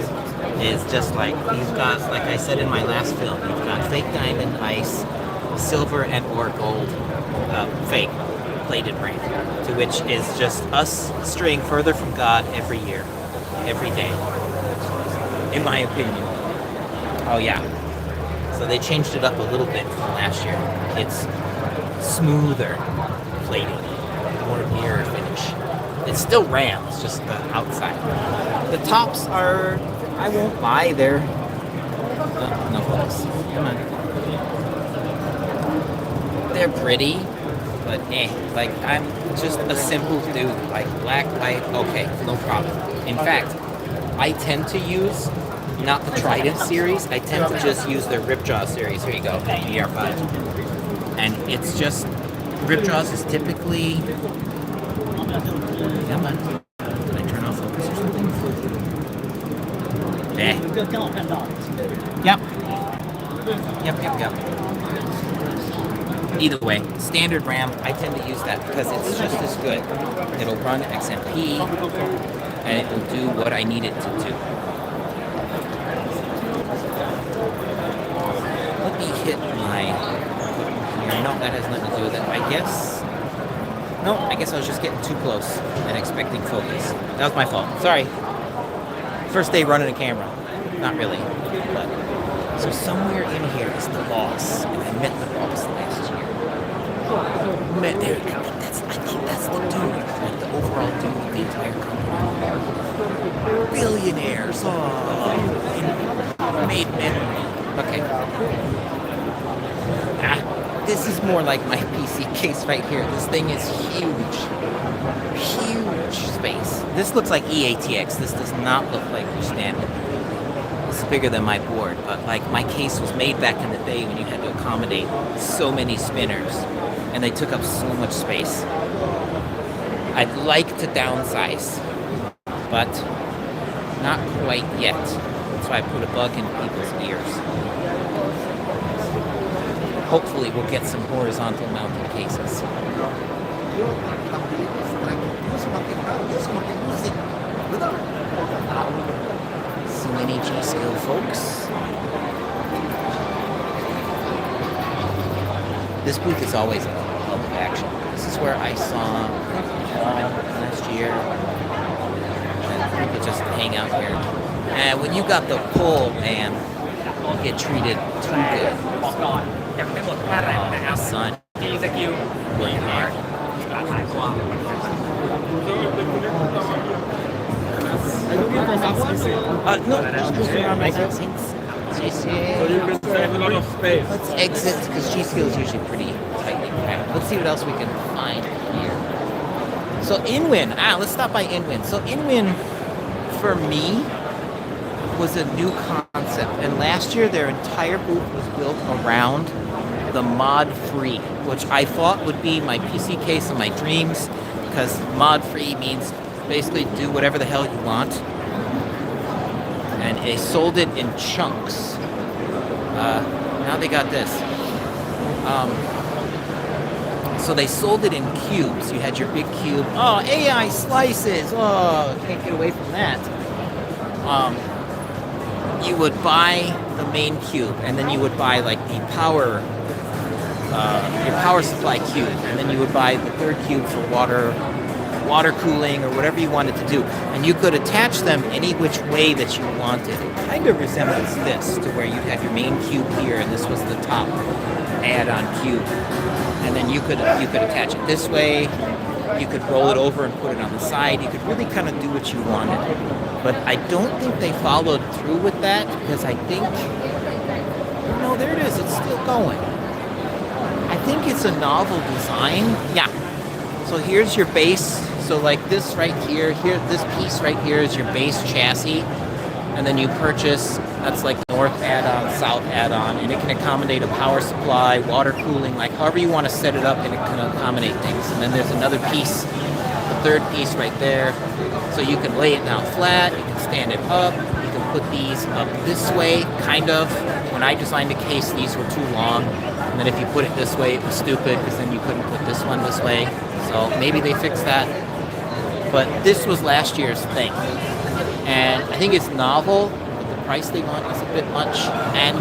It's just like, you've got, like I said in my last build, you've got fake diamond, ice, silver, and or gold fake plated brand, to which is just us straying further from God every year, every day. in my opinion. Oh yeah. So they changed it up a little bit from last year. It's smoother plating, more mirror finish. It's still Ram, it's just the outside. The tops are, I won't buy. They're, no focus. Come on. They're pretty, but like I'm just a simple dude. Like black, white, okay, no problem. In fact, I tend to use not the Trident series. I tend to just use their Ripjaw series. Here you go, ER5. And it's just, Ripjaws is typically, come on, did I turn off focus or something? Yep. Either way, standard RAM, I tend to use that because it's just as good. It'll run XMP, and it will do what I need it to do. Let me hit my... No, that has nothing to do with it. I guess I was just getting too close and expecting focus. That was my fault. Sorry. First day running a camera. Not really. But so somewhere in here is the boss. And I met the boss last year. I think that's the dude. Like the overall dude of the entire company. Billionaires. Oh, made memory. Okay. This is more like my PC case right here. This thing is huge. Huge space. This looks like EATX. This does not look like your standard. It's bigger than my board, but like my case was made back in the day when you had to accommodate so many spinners and they took up so much space. I'd like to downsize, but not quite yet. That's why I put a bug in people's ears. Hopefully we'll get some horizontal mounted cases. So many G-Skill folks. This booth is always a hub of action. This is where I saw last year. And people just hang out here. And when you got the pull, man, you get treated too good. Son. William Hart. No, just around my things. So you can save a lot of space. Let's exit because G-Skill is usually pretty tightly packed. Let's see what else we can find here. So Inwin, let's stop by Inwin. So Inwin, for me, was a new concept, and last year their entire booth was built around the mod-free, which I thought would be my PC case of my dreams, because mod-free means basically do whatever the hell you want. And they sold it in chunks. Now they got this. So they sold it in cubes. You had your big cube. Oh, AI slices. Oh, can't get away from that. You would buy the main cube, and then you would buy like the power, your power supply cube, and then you would buy the third cube for water cooling or whatever you wanted to do. And you could attach them any which way that you wanted. It kind of resembles this, to where you have your main cube here, and this was the top add-on cube. And then you could attach it this way. You could roll it over and put it on the side. You could really kind of do what you wanted. But I don't think they followed through with that, because I think, no, there it is. It's still going. I think it's a novel design. Yeah. So here's your base. So like this right here, this piece right here is your base chassis. And then you purchase, that's like north add-on, south add-on, and it can accommodate a power supply, water cooling, like however you want to set it up, and it can accommodate things. And then there's another piece, the third piece right there. So you can lay it down flat, you can stand it up, you can put these up this way, kind of. When I designed the case, these were too long. And then if you put it this way, it was stupid, because then you couldn't put this one this way. So maybe they fixed that. But this was last year's thing. And I think it's novel, but the price they want is a bit much. And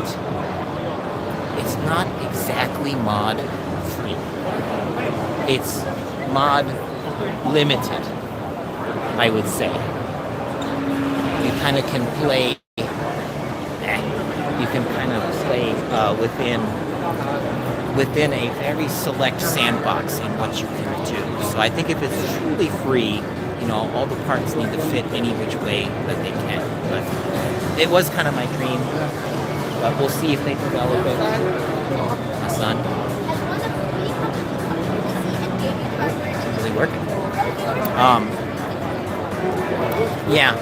it's not exactly mod free. It's mod limited, I would say. you kind of can play. You can kind of play within a very select sandbox in what you can do. So I think if it's truly free, you know, all the parts need to fit any which way that they can. But it was kind of my dream. But we'll see if they develop it. My son. Really working. Yeah.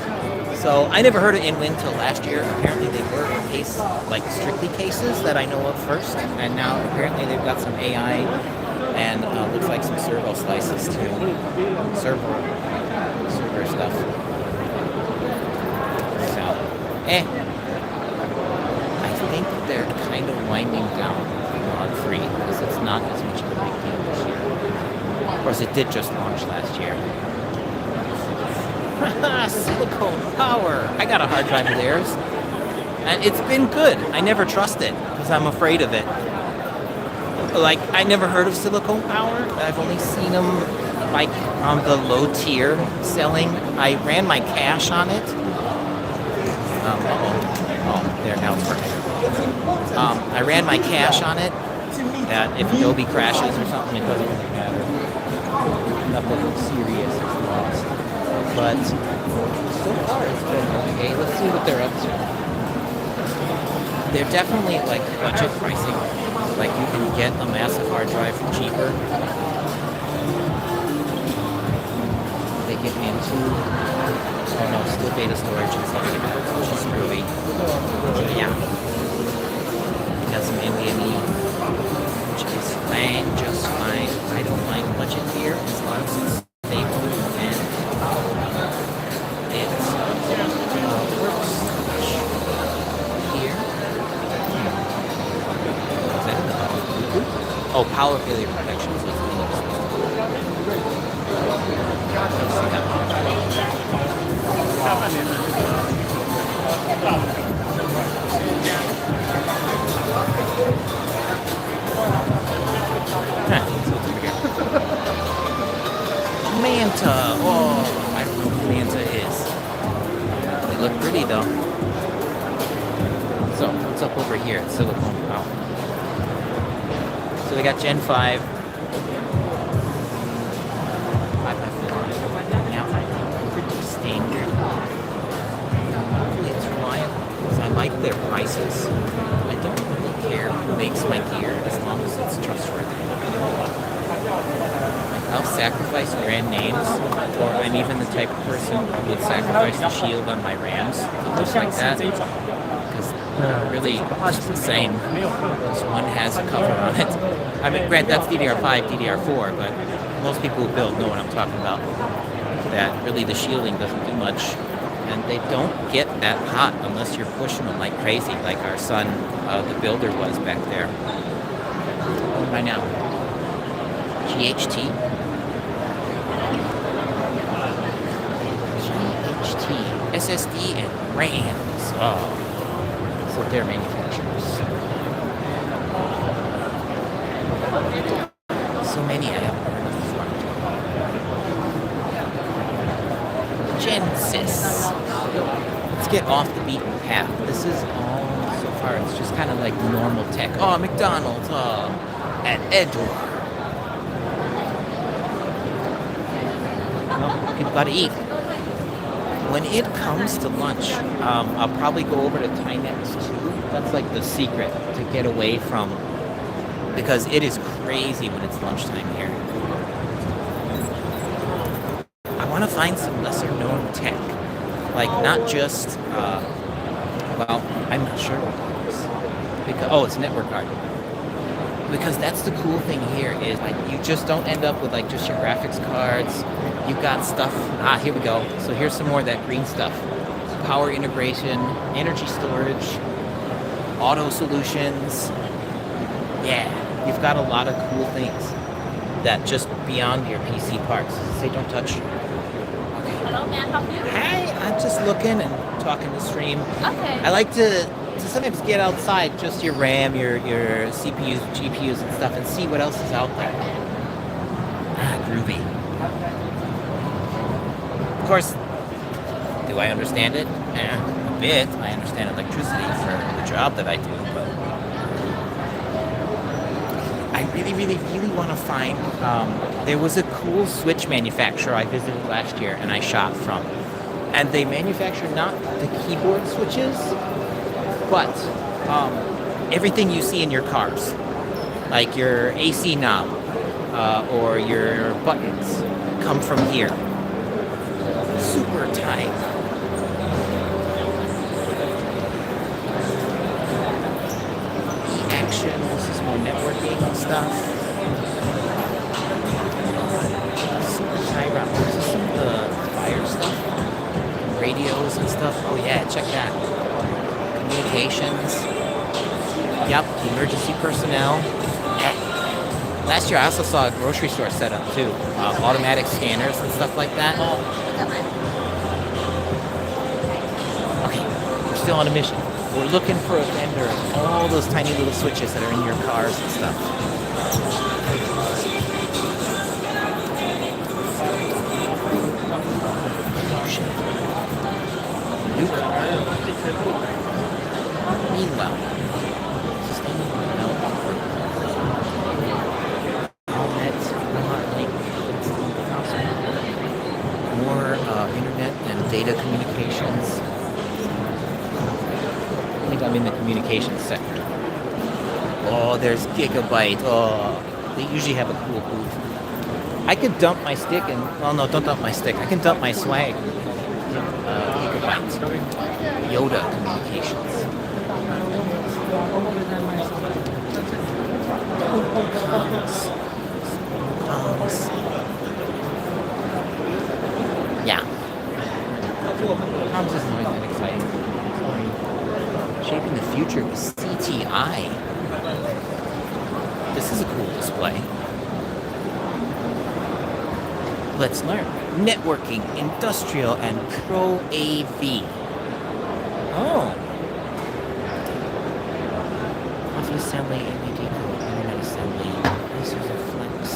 So I never heard of InWin till last year. Apparently they were case, like strictly cases that I know of first, and now apparently they've got some AI and looks like some servo slices too. Server stuff. So, I think they're kind of winding down on free because it's not as much of a big deal this year. Of course, it did just launch last year. Silicone power. I got a hard drive of theirs, and it's been good. I never trust it because I'm afraid of it. Like, I never heard of silicone power. I've only seen them like on the low tier selling. I ran my cache on it. Oh, there, now it's working. I ran my cache on it. That if Adobe crashes or something, it doesn't really matter. Nothing serious is lost. But so far it's been okay. Let's see what they're up to. They're definitely like budget pricing. Like you can get a massive hard drive for cheaper. They get into, oh no, still beta storage and stuff like that, which is screwy. So yeah. Got some NVMe, which is fine, just fine. I don't mind budget here as long as it's stable and it works here. Is that oh, power failure protection. So it's Manta. Oh, I don't know who Manta is. They look pretty though. So, what's up over here at Silicon Power? So we got Gen 5. 5x4. Yeah, pretty standard. Hopefully it's reliable because I like their prices. I don't really care who makes my gear as long as it's trustworthy. I'll sacrifice brand names, or I'm even the type of person who would sacrifice the shield on my RAMs, just like that, because really it's the same. Just one has a cover on it. I mean, granted, that's DDR5, DDR4, but most people who build know what I'm talking about. That really the shielding doesn't do much, and they don't get that hot unless you're pushing them like crazy, like our son, the builder, was back there. What am I now? GHT? SSD and RAMs. Oh, so they're manufacturers. So many I haven't heard of before. Genesis. Let's get off the beaten path. This is all so far. It's just kind of like normal tech. Oh, McDonald's. At Edward. Well, people gotta eat. When it comes to lunch, I'll probably go over to Timex too. That's like the secret to get away from, because it is crazy when it's lunchtime here. I want to find some lesser known tech, like not just, well, I'm not sure what it is. Because, oh, it's network card. Because that's the cool thing here is like you just don't end up with like just your graphics cards. You got stuff. Here we go. So here's some more of that green stuff. Power integration, energy storage, auto solutions. Yeah, you've got a lot of cool things that just beyond your PC parts. Say don't touch. Okay. Hello, may I help you? Hey, I'm just looking and talking to stream. Okay. I like to sometimes get outside just your RAM, your CPUs, GPUs and stuff and see what else is out there. Groovy. Of course, do I understand it? A bit. I understand electricity for the job that I do, but I really want to find. There was a cool switch manufacturer I visited last year and I shot from, and they manufacture not the keyboard switches, but everything you see in your cars, like your AC knob or your buttons, come from here. Super tight. E-action, this is more networking stuff. Super tight route. This is some of the fire stuff. Radios and stuff. Oh yeah, check that. Communications. Yep, emergency personnel. Last year I also saw a grocery store set up too. Automatic scanners and stuff like that. Okay, we're still on a mission. We're looking for a vendor of all those tiny little switches that are in your cars and stuff. New car. Meanwhile, sustainable development for more internet and data communications. I think I'm in the communications sector. Oh, there's Gigabyte. Oh, they usually have a cool booth. I could dump my stick and... Oh no, don't dump my stick. I can dump my swag. Gigabyte. Yoda Communications. Yeah. Comms isn't always that exciting. Shaping the future with CTI. This is a cool display. Let's learn. Networking, industrial, and pro AV. Oh. Office assembly, LED, internet assembly, lasers and flex.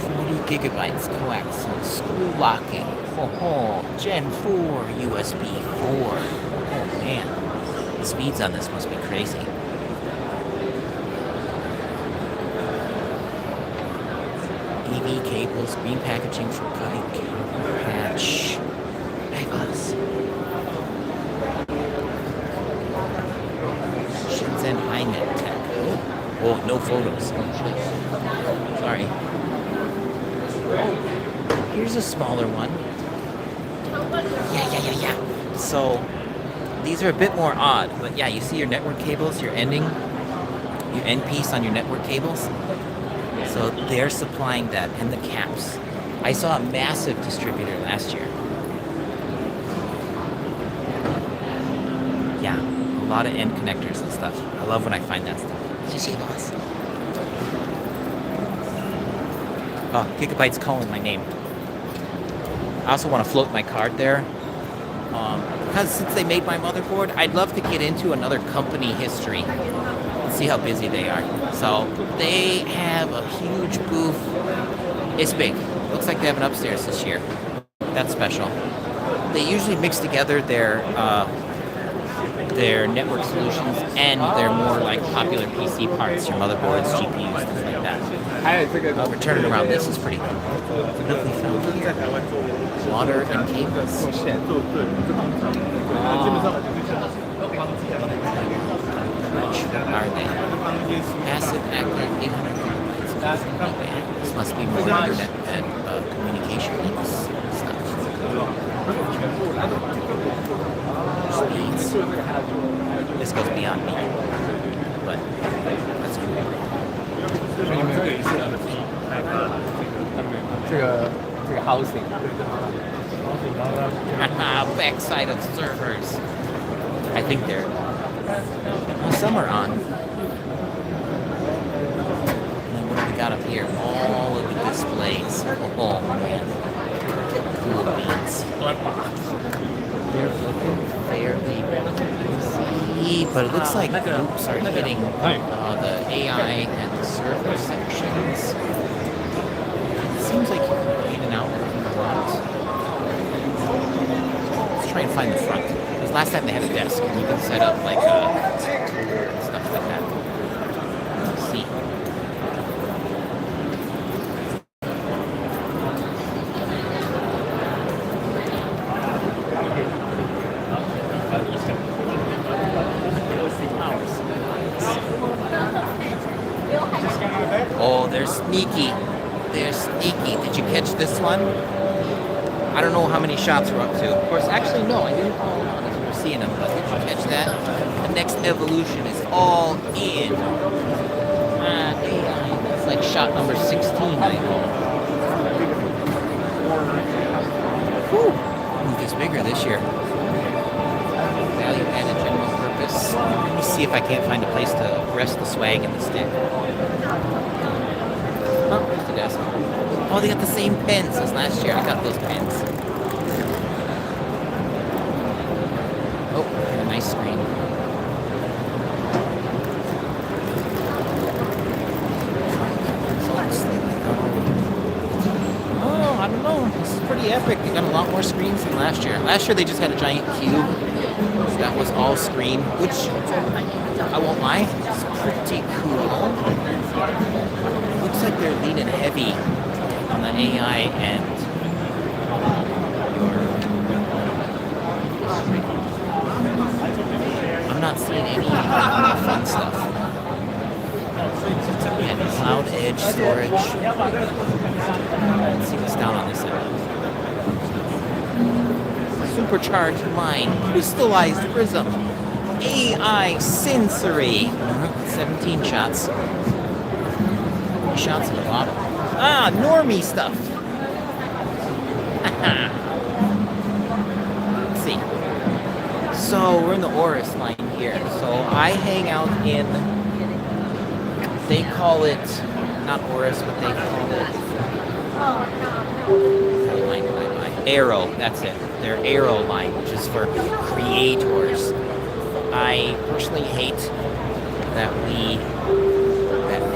40 gigabytes coaxial, screw locking. Oh, Gen 4, USB 4. Oh man, the speeds on this must be crazy. EV cables, green packaging for cutting cable patch. Bypass. Shenzhen HiNet Tech. Oh, no photos. Sorry. Here's a smaller one. Yeah. So these are a bit more odd, but yeah, you see your network cables, your end piece on your network cables. So they're supplying that and the caps. I saw a massive distributor last year. Yeah, a lot of end connectors and stuff. I love when I find that stuff. Did you see those? Oh, Gigabyte's calling my name. I also want to float my card there. Because since they made my motherboard, I'd love to get into another company history and see how busy they are. So they have a huge booth. It's big. Looks like they have an upstairs this year. That's special. They usually mix together their network solutions and their more like popular PC parts, your motherboards, GPUs, things like that. We're turning around. This is pretty cool. Water and cables. Are they? Passive, active, 800 gigabytes. This must be more internet and communication links stuff. Speeds. This goes beyond me. But that's cool. 这个 housing. Backside of servers. I think they're... Well, some are on. And then what do we got up here? All of the displays. Oh man. Cool beans. They're looking fairly busy, but it looks like groups are hitting the AI and the server sections. It seems like you're in and out a lot. try and find the front. Because last time they had a desk and you can set up like stuff like that. Let's see. Oh, they're sneaky. They're sneaky. Did you catch this one? I don't know how many shots we're up to. Of course, actually, no, I didn't call them on as we were seeing them, but did you catch that? The next evolution is all in. AI. It's like shot number 16, I know. Whew. Movie's bigger this year. Value added general purpose. Let me see if I can't find a place to rest the swag in the stick. Oh, there's the desk. Oh, they got the same pens as last year. I got those pens. Oh, a nice screen. Oh, I don't know. This is pretty epic. They got a lot more screens than last year. Last year they just had a giant cube. So that was all screen, which I won't lie, it's pretty cool. Looks like they're leaning heavy on the AI and I'm not seeing any fun stuff. And cloud edge storage. Let's see what's down on this side. Supercharged mind, crystallized prism, AI sensory. 17 shots. Shots in the bottom. Ah, normie stuff. Let's see. So we're in the Oris line here. So I hang out in, they call it, not Oris, but they call it Aero, that's it. Their Aero line, which is for creators. I personally hate that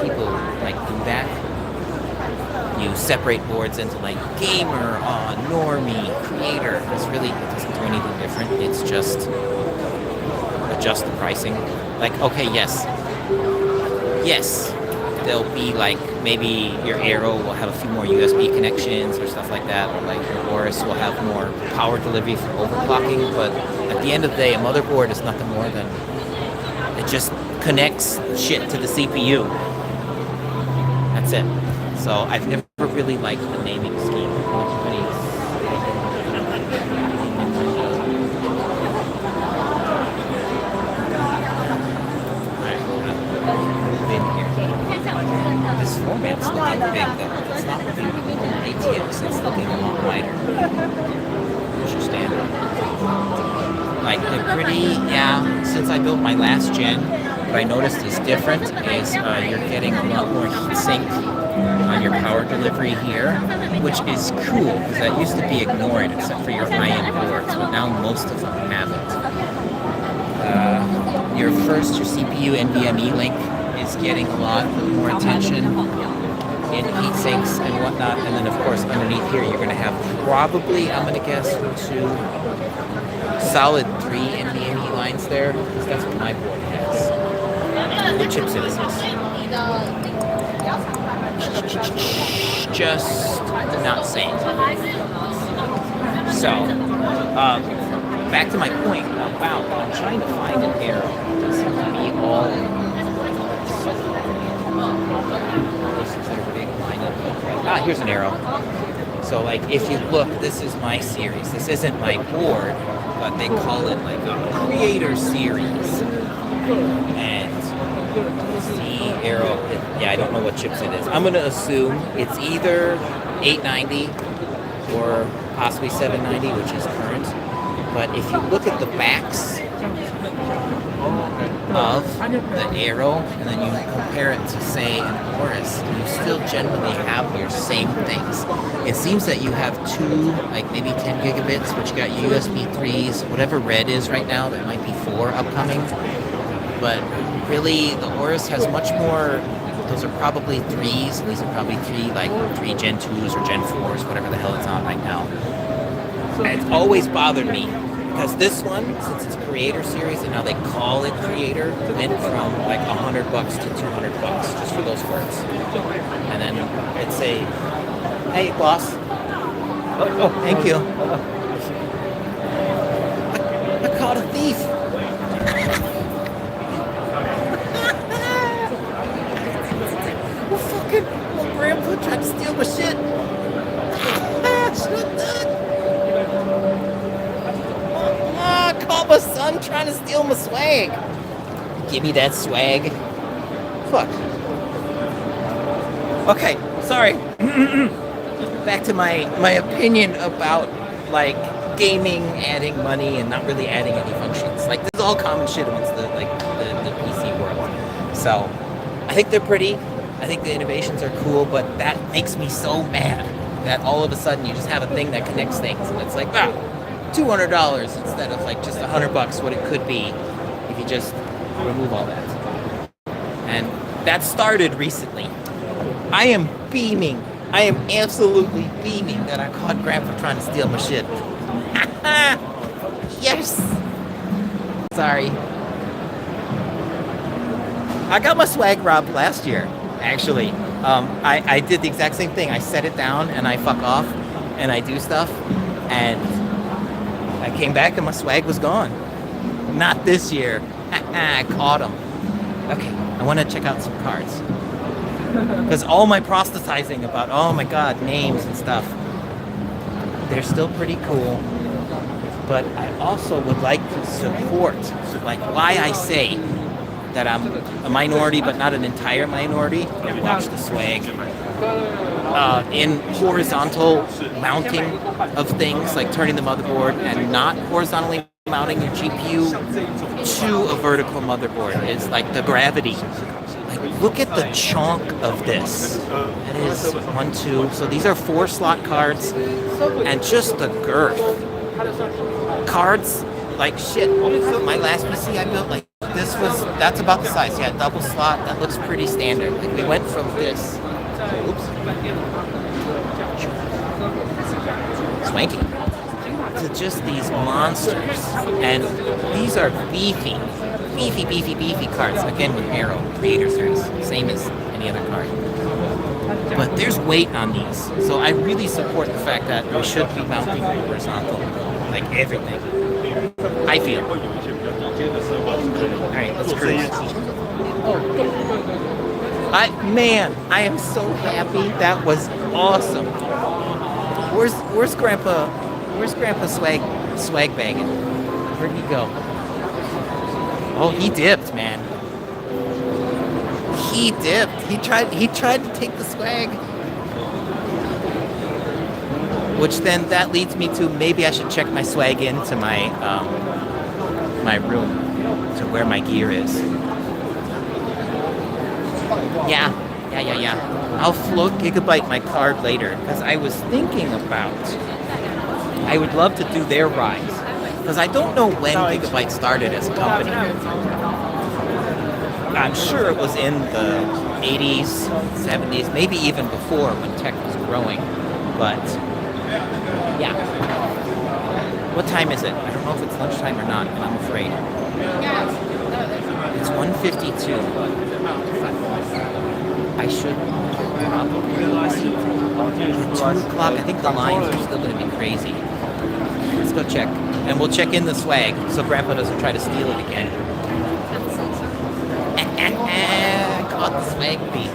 people like do that. You separate boards into like gamer, normie, creator. It's really, it doesn't do anything different. It's just adjust the pricing. Like, okay, yes, there'll be like, maybe your Aero will have a few more USB connections or stuff like that, or like your Oris will have more power delivery for overclocking, but at the end of the day, a motherboard is nothing more than, it just connects shit to the CPU. That's it. So I've never really liked the naming scheme. This format's looking big though. It's not looking ATX, it's looking a lot wider. What's your standard? Like they're pretty, yeah, since I built my last gen, what I noticed is different is you're getting a lot more heatsink on your power delivery here, which is cool because that used to be ignored except for your high-end boards, but now most of them have it. Your CPU NVMe link is getting a lot more attention in heat sinks and whatnot, and then of course underneath here you're going to have probably, I'm going to guess, 2 solid 3 NVMe lines there, because that's what my board has. What chipset is this? Just not saying. So, back to my point about I'm trying to find an arrow. It seems to be all this is their big lineup. Ah, here's an arrow. So like if you look, this is my series. This isn't my board, but they call it like a creator series. And the arrow, yeah, I don't know what chips it is. I'm gonna assume it's either 890 or possibly 790, which is current. But if you look at the backs of the arrow and then you compare it to say an Oris, you still generally have your same things. It seems that you have 2, like maybe 10 gigabits, which got USB 3s, whatever red is right now, there might be 4 upcoming. But really, the Oris has much more, those are probably 3s, these are probably 3 Gen 2s or Gen 4s, whatever the hell it's on right now. And it's always bothered me because this one, since it's creator series and now they call it creator, went from like $100 to $200 just for those words. And then it'd say, "Hey, boss." Oh, thank you. I caught a thief. My grandpa tried to steal my shit. I caught my son trying to steal my swag. Give me that swag. Fuck. Okay, sorry. Back to my opinion about like gaming adding money and not really adding any functions. Like this is all common shit amongst the PC world. So I think they're pretty. I think the innovations are cool, but that makes me so mad that all of a sudden you just have a thing that connects things, and it's like, wow, $200 instead of like just $100, what it could be if you just remove all that. And that started recently. I am beaming. I am absolutely beaming that I caught Grandpa trying to steal my shit. Yes. Sorry. I got my swag robbed last year. Actually, I did the exact same thing. I set it down and I fuck off and I do stuff, and I came back and my swag was gone. Not this year. I caught him. Okay, I want to check out some cards. Because all my proselytizing about, oh my god, names and stuff, they're still pretty cool. But I also would like to support, like why I say that I'm a minority, but not an entire minority. Watch the swag. In horizontal mounting of things, like turning the motherboard and not horizontally mounting your GPU to a vertical motherboard is like the gravity. Like, look at the chunk of this. It is 1, 2. So these are 4-slot cards, and just the girth. Cards like shit. My last PC I built, like that's about the size. Yeah, double slot. That looks pretty standard. Like we went from this, swanky, to just these monsters, and these are beefy cards. Again with Arrow Creator Series, same as any other card. But there's weight on these, so I really support the fact that we should be mounting horizontal, like everything. I feel. Alright, let's cruise. I am so happy. That was awesome. Where's Grandpa? Where's Grandpa swag bagging? Where'd he go? Oh, he dipped, man. He dipped. He tried to take the swag. Which then that leads me to maybe I should check my swag into my my room to where my gear is. Yeah. I'll float Gigabyte my card later because I was thinking about I would love to do their rise because I don't know when Gigabyte started as a company. I'm sure it was in the 80s, 70s, maybe even before when tech was growing, but yeah. What time is it? I don't know if it's lunchtime or not, but I'm afraid. It's 1:52. I should probably 2 o'clock. I think the lines are still going to be crazy. Let's go check. And we'll check in the swag so Grandpa doesn't try to steal it again. Caught the swag beat.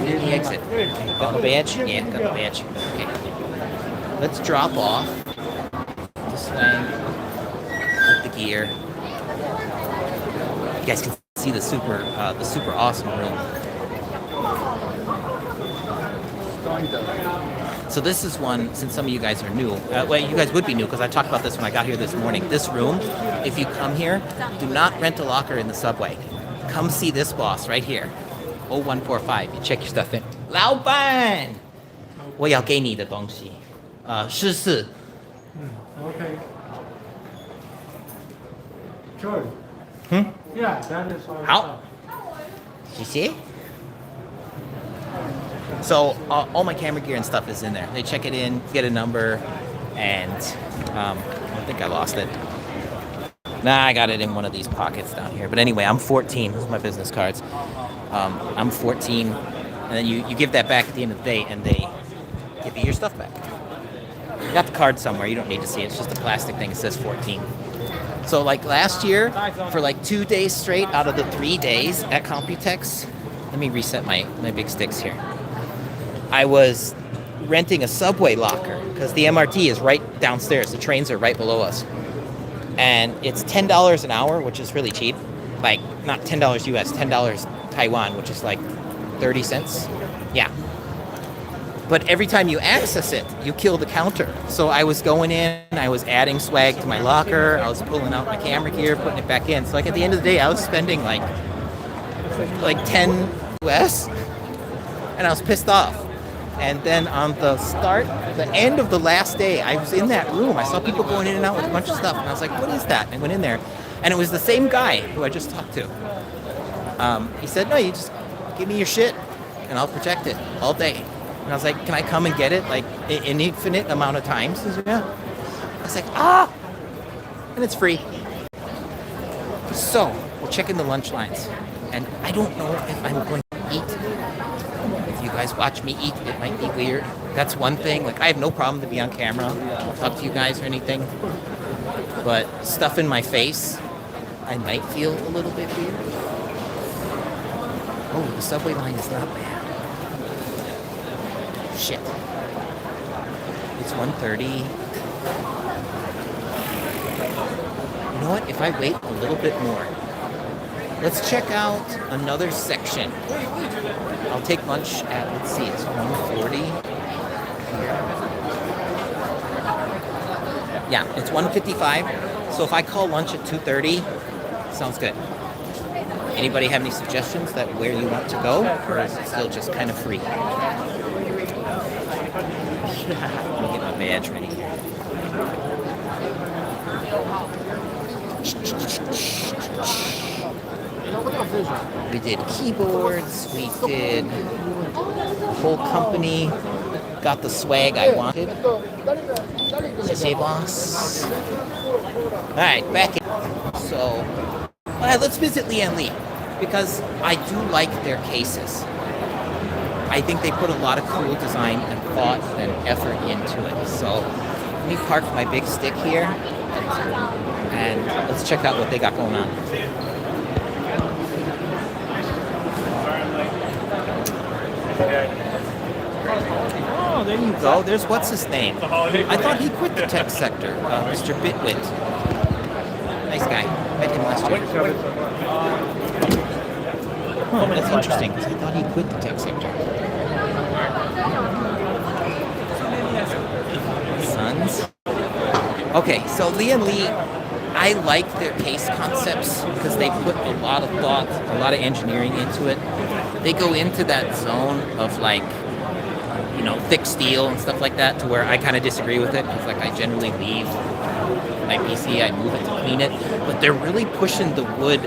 The exit. Got the badge? Yeah, got the badge. Okay. Let's drop off the swag with the gear. You guys can see the super awesome room. So this is one, since some of you guys are new, well, you guys would be new because I talked about this when I got here this morning. This room, if you come here, do not rent a locker in the subway. Come see this boss right here. 0145, you check your stuff in. 老板，我要给你的东西，14。Okay. Sure. Yeah, that is all. 好，谢谢。So all my camera gear and stuff is in there. They check it in, get a number, and I think I lost it. Nah, I got it in one of these pockets down here. But anyway, I'm 14. Those are my business cards. I'm 14, and then you give that back at the end of the day, and they give you your stuff back. You got the card somewhere. You don't need to see it. It's just a plastic thing. It says 14. So like last year, for like 2 days straight out of the 3 days at Computex, let me reset my big sticks here. I was renting a subway locker because the MRT is right downstairs. The trains are right below us. And it's $10 an hour, which is really cheap. Like, not $10 US, $10 Taiwan, which is like 30 cents. Yeah. But every time you access it, you kill the counter. So I was going in, I was adding swag to my locker, I was pulling out my camera gear, putting it back in. So like at the end of the day, I was spending like 10 US, and I was pissed off. And then on the end of the last day, I was in that room. I saw people going in and out with a bunch of stuff, and I was like, what is that? And I went in there, and it was the same guy who I just talked to. He said, no, you just give me your shit, and I'll protect it all day. And I was like, can I come and get it, like, an infinite amount of times? He said, yeah. I was like, and it's free. So, we're checking the lunch lines, and I don't know if I'm going to eat. If you guys watch me eat, it might be weird. That's one thing. Like, I have no problem to be on camera, talk to you guys or anything. But stuff in my face, I might feel a little bit weird. Oh, the subway line is not bad. Shit. It's 1:30. You know what? If I wait a little bit more, let's check out another section. I'll take lunch at, let's see, it's 1:40. Yeah, it's 1:55. So if I call lunch at 2:30, sounds good. Anybody have any suggestions that where you want to go, or is it still just kind of free? Let me get my badge ready here. We did keyboards, we did the whole company, got the swag I wanted. Say boss. Alright, back in. So, let's visit Li & Li, because I do like their cases. I think they put a lot of cool design and thought and effort into it. So, let me park my big stick here, and let's check out what they got going on. Oh, there you go. There's what's his name. I thought he quit the tech sector. Mr. Bitwit. Nice guy. Met him last year. Oh, that's interesting, because I thought he quit the tech sector. Sons. Okay, so Li & Li, I like their case concepts because they put a lot of thought, a lot of engineering into it. They go into that zone of like, you know, thick steel and stuff like that, to where I kind of disagree with it, because like I generally leave my PC, I move it to clean it, but they're really pushing the wood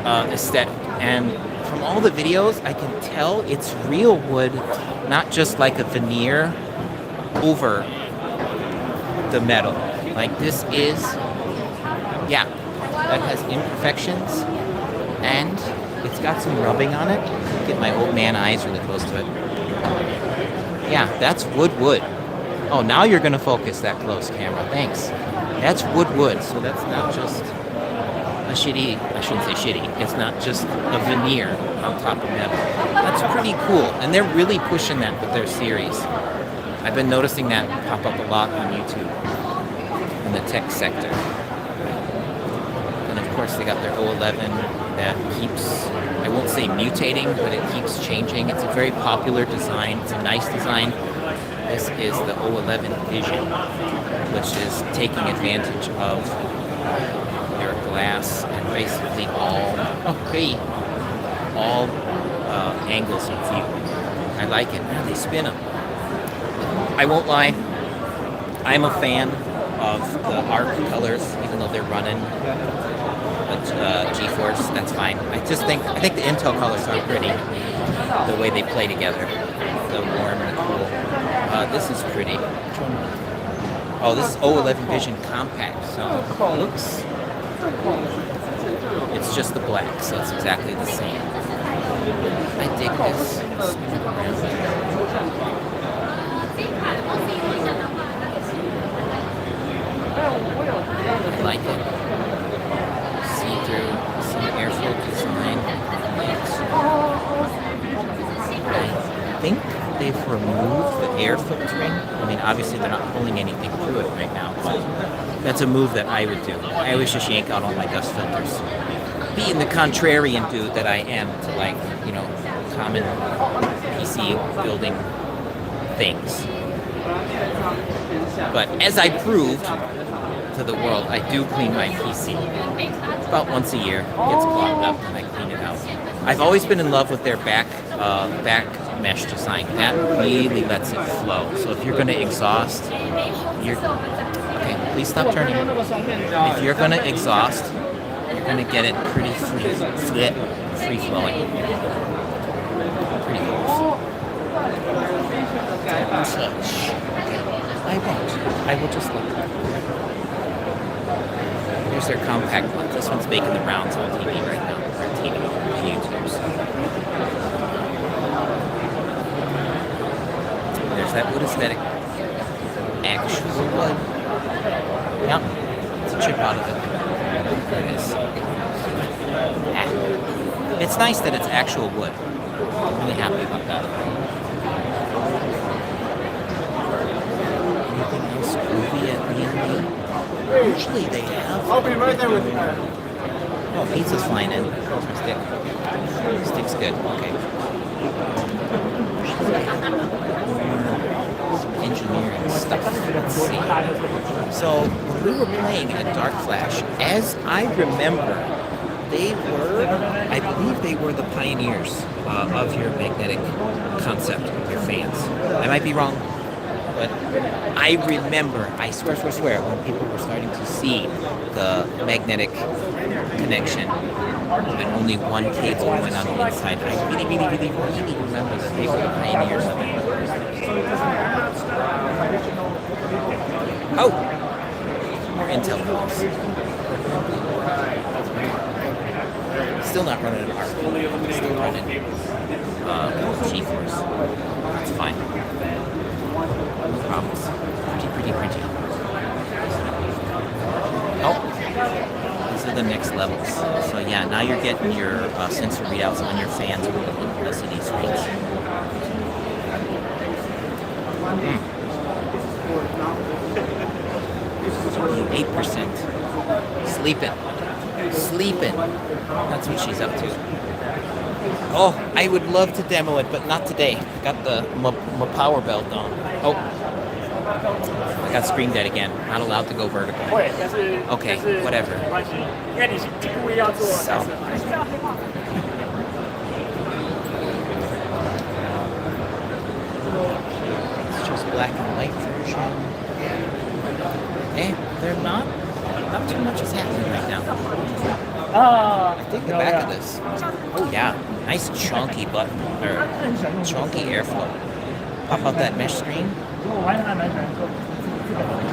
aesthetic. And from all the videos, I can tell it's real wood, not just like a veneer over the metal. Like this is, yeah, that has imperfections, and it's got some rubbing on it. Get my old man eyes really close to it. Yeah, that's wood. Oh, now you're gonna focus that close, camera. Thanks. That's wood. So that's not just a shitty, I shouldn't say shitty, it's not just a veneer on top of metal. That's pretty cool, and they're really pushing that with their series. I've been noticing that pop up a lot on YouTube in the tech sector. And of course they got their 011 that keeps, I won't say mutating, but it keeps changing. It's a very popular design, it's a nice design. This is the 011 Vision, which is taking advantage of their glass and basically all angles of view. I like it. Man, they spin them. I won't lie, I'm a fan of the ARC colors, even though they're running GeForce. That's fine. I think the Intel colors are pretty, the way they play together. the warm and the cool. This is pretty. Oh, this is O11 Vision Compact, so it looks... It's just the black, so it's exactly the same. I dig this. I like it. See-through, some airflow design. I think they've removed the air filtering. I mean, obviously they're not pulling anything through it right now, but that's a move that I would do. I always just yank out all my dust filters. Being the contrarian dude that I am to, like, you know, common PC building things. But as I proved to the world, I do clean my PC. About once a year, it gets clogged up and I clean it out. I've always been in love with their back mesh design. That really lets it flow. So if you're going to exhaust, okay, please stop turning. If you're going to exhaust, you're going to get it pretty free flowing. Pretty close. Touch. I won't. I will just look. Here's their compact one. This one's making the rounds on TV right now. Or TV on YouTube. So. There's that wood aesthetic. Actual wood. Yep. It's a chip out of it. There it is. Ah. It's nice that it's actual wood. I'm really happy about that. Anything else groovy at B&B? Usually they have. I'll be right there with you. Oh, pizza's flying in. Where's my stick? Stick's good. Okay. Engineering stuff. Let's see. So when we were playing at Dark Flash, as I remember, I believe they were the pioneers of your magnetic concept, your fans. I might be wrong, but I remember, I swear, when people were starting to see the magnetic connection, and only one cable went on the inside. I really remember that they were the pioneers of it. Oh! More Intel box. Still not running an ARC. Still running GeForce. That's fine. No problems. Pretty. Oh, these are the next levels. So yeah, now you're getting your sensor readouts on your fans with the LCD screens. 8%. Sleeping. That's what she's up to. Oh, I would love to demo it, but not today. I got my power belt on. Oh, I got screen dead again. Not allowed to go vertical. Okay, whatever. So. It's just black and white version. They're not too much is happening right now. I think the back of this. Oh yeah, nice chunky button, or chunky airflow. Pop out that mesh screen.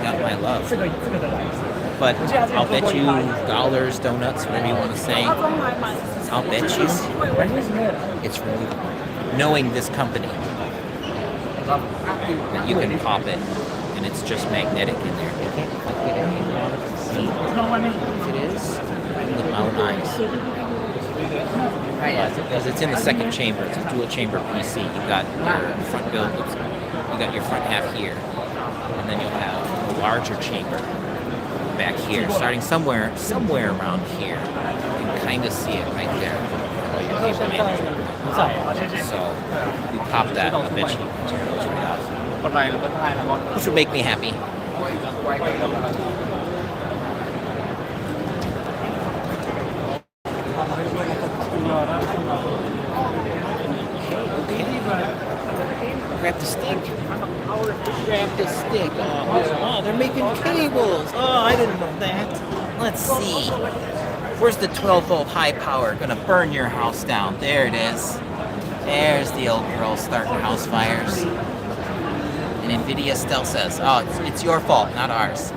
Got my love. But I'll bet you dollars, donuts, whatever you want to say. I'll bet you it's removable. Knowing this company, that you can pop it and it's just magnetic in there. You can't click it anymore. See if it is with my own eyes. Because it's in the second chamber. It's a dual chamber PC. You've got your front build. You got your front half here, and then you'll have a larger chamber back here, starting somewhere around here. You can kind of see it right there. So you pop that, I bet you can turn those right off. Which would make me happy. Grab the stick. Grab the stick. Oh, they're making cables. Oh, I didn't know that. Let's see. Where's the 12-volt high power? Gonna burn your house down. There it is. There's the old girl starting house fires. And NVIDIA still says, oh, it's your fault, not ours.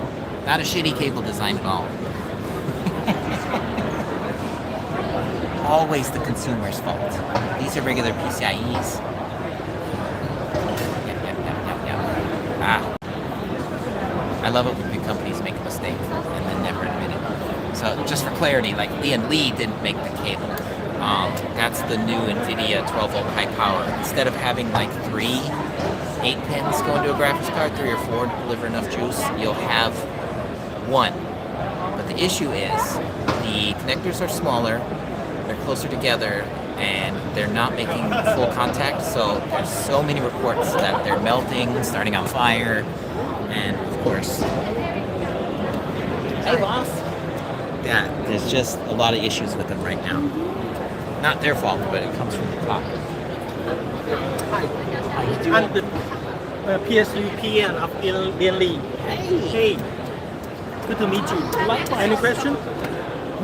Not a shitty cable design at all. Always the consumer's fault. These are regular PCIEs. Yeah. I love it when big companies make a mistake and then never admit it. So just for clarity, like Lee didn't make the cable. That's the new NVIDIA 12-volt high power. Instead of having like 3 8-pins go into a graphics card, 3 or 4 to deliver enough juice, you'll have 1. But the issue is the connectors are smaller, they're closer together, and they're not making full contact, so there's so many reports that they're melting, starting on fire, and of course, hey boss, yeah, there's just a lot of issues with them right now. Not their fault, but it comes from the top. I'm the PSU PM of Lian Li. Hey, good to meet you. Any question?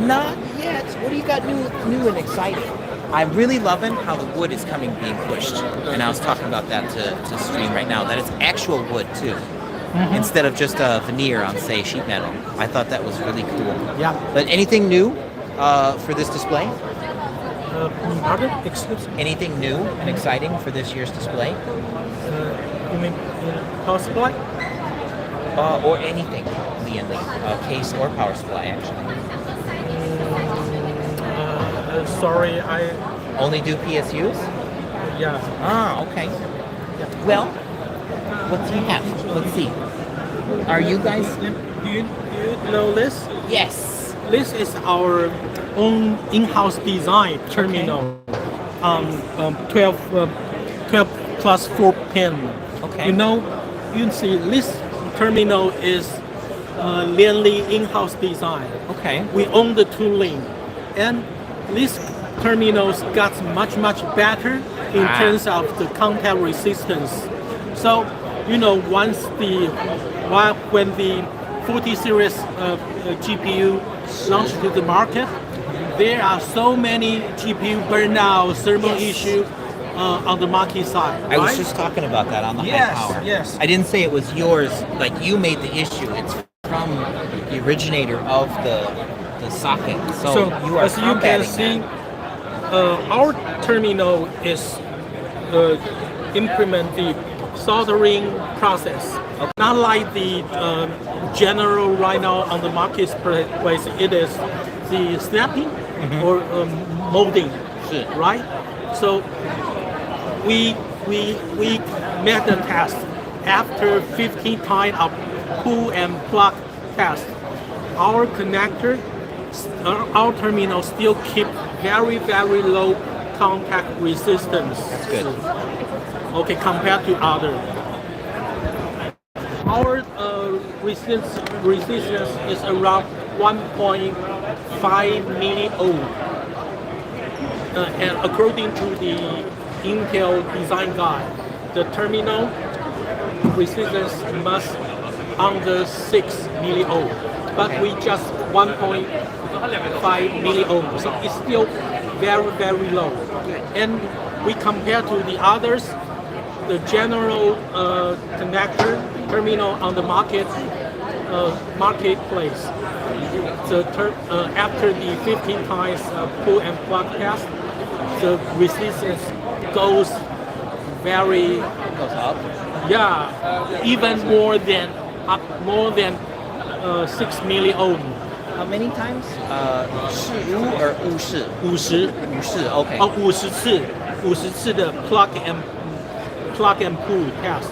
Not yet. What do you got new and exciting? I'm really loving how the wood is being pushed. And I was talking about that to stream right now, that it's actual wood too. Mm-hmm. Instead of just a veneer on, say, sheet metal. I thought that was really cool. Yeah. But anything new for this display? Pardon? Excuse me? Anything new and exciting for this year's display? You mean power supply? Or anything, Lian Li. Case or power supply, actually. Sorry, I... Only do PSUs? Yeah. Ah, okay. Yeah. Well, what do you have? Let's see. Are you guys... Do you know this? Yes. This is our own in-house design terminal. Okay. 12 plus 4 pin. Okay. You see this terminal is Lian Li in-house design. Okay. We own the tooling, and these terminals got much better in terms of the contact resistance. So when the 40 series GPU launched to the market, there are so many GPU burnout, thermal issue on the market side. I was right? just talking about that on the high Yes, power. yes. I didn't say it was yours, like you made the issue. It's from the originator of the socket. So you are as you can see, our terminal is implement the soldering process. Okay. Not like the general right now on the marketplace. It is the snapping or molding, Sure. right? So we made the test after 15 times of pull and plug test. Our connector, our terminal still keep very low contact resistance. That's good. Okay, compared to other. Our resistance is around 1.5 milliohm. And according to the Intel design guide, the terminal resistance must under 6 milliohm. But we just 1.5 milliohm, so it's still very low. And we compare to the others, the general connector terminal on the marketplace. After the 15 times pull and plug test, the resistance goes up. Yeah, even more than 6 milliohm. How many times? 15 or 50? 50 50, okay. 50次的 plug and pull test.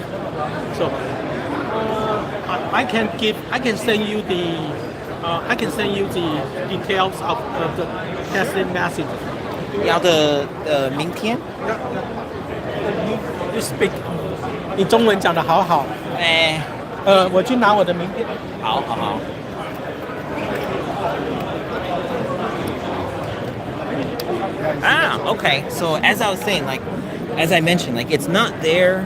So I can send you the details of the testing message. 要的明天 You speak， 你中文讲得好好。我去拿我的名片。好。Okay. So as I was saying, as I mentioned, it's not their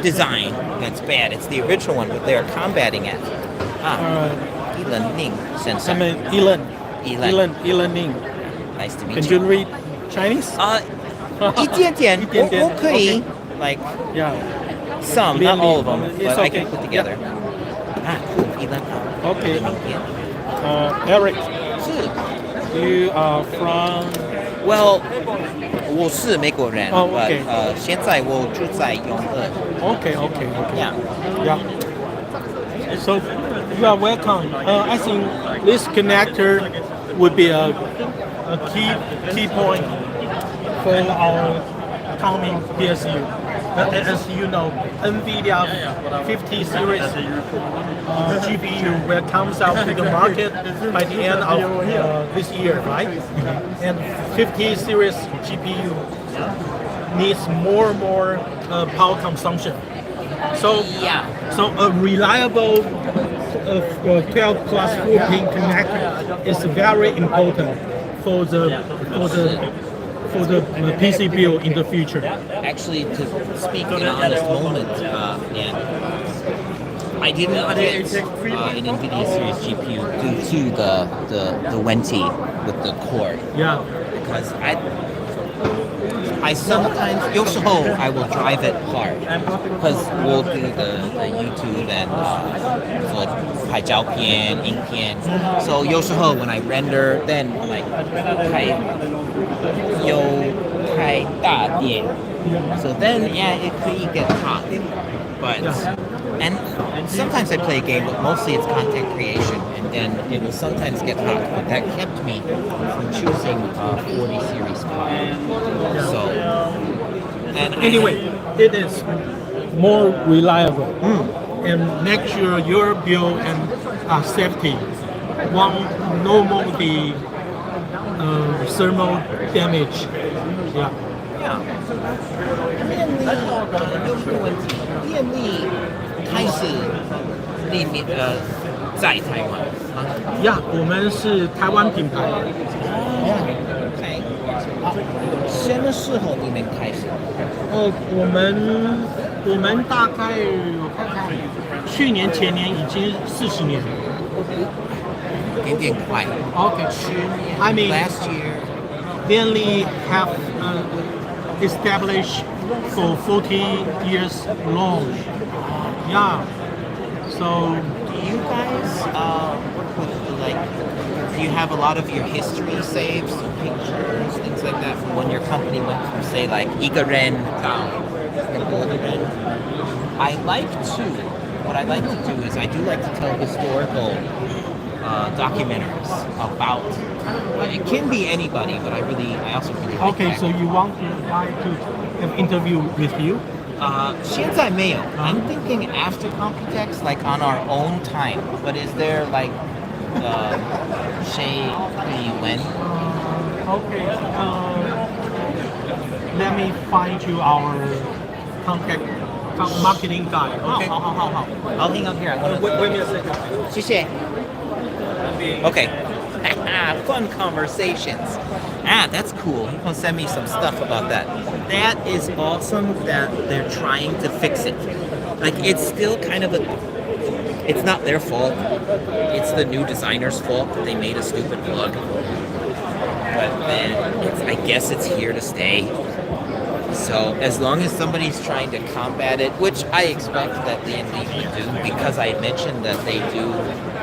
design that's bad. It's the original one, but they are combating it. Elan Ning sensor. Elan Ning. Nice to meet Can you. you read Chinese? 一点点，一点点我可以 like Yeah. some, not all of them, It's but I okay. can put together. Ah, cool. 一人好 Okay. 明天 Eric, 是 you are from. Well，我是美国人，哦 but OK 现在我住在永和。Okay, okay, okay. Yeah. Yeah. So you are welcome. I think this connector would be a key point for our coming PSU. As you know, NVIDIA 50 series GPU will comes out to the market by the end of this year, right? And 50 series GPU needs more and more power consumption. So Yeah. so a reliable 12 plus 14 connector is very important for the PC build in the future. Actually, to speak in an honest moment, and I did not get an NVIDIA Series GPU due to the Wenti with the cord. Yeah. Because I sometimes, 有时候 I will drive it hard because we'll do the YouTube and 做拍照片、影片. So 有时候 when I render, then like 太大电. So then yeah, it could get hot. But and sometimes I play a game, but mostly it's content creation, and then it will sometimes get hot. But that kept me from choosing a 40 series car. So, and Anyway, it is more reliable. And make sure your build and safety no more the thermal damage. Yeah. 有一个问题，电力开始在台湾吗？ Yeah， 我们是台湾品牌。OK，什么时候你们开始？我们大概我看看，去年前年已经40年了。有点快。Okay. 去年 I mean, last year. Bentley have established for 40 years long. Yeah. So Do you guys work with like? Do you have a lot of your history saved, so pictures, things like that, from when your company went from say like 一个人到很多的人? I like to. What I like to do is I do like to tell historical documentaries about. It can be anybody, but I also really like okay, that. so you want to have interview with you? 现在没有. I'm thinking after Computex, like on our own time. But is there like Shay when? Okay. Let me find you our contact marketing guy. Okay. 好. I'll hang up here. I'm gonna. Wait me a second. 谢谢. Okay. Fun conversations. That's cool. He's gonna send me some stuff about that. That is awesome that they're trying to fix it. Like it's still kind of it's not their fault. It's the new designer's fault that they made a stupid plug. But then I guess it's here to stay. So as long as somebody's trying to combat it, which I expect that D&D would do, because I mentioned that they do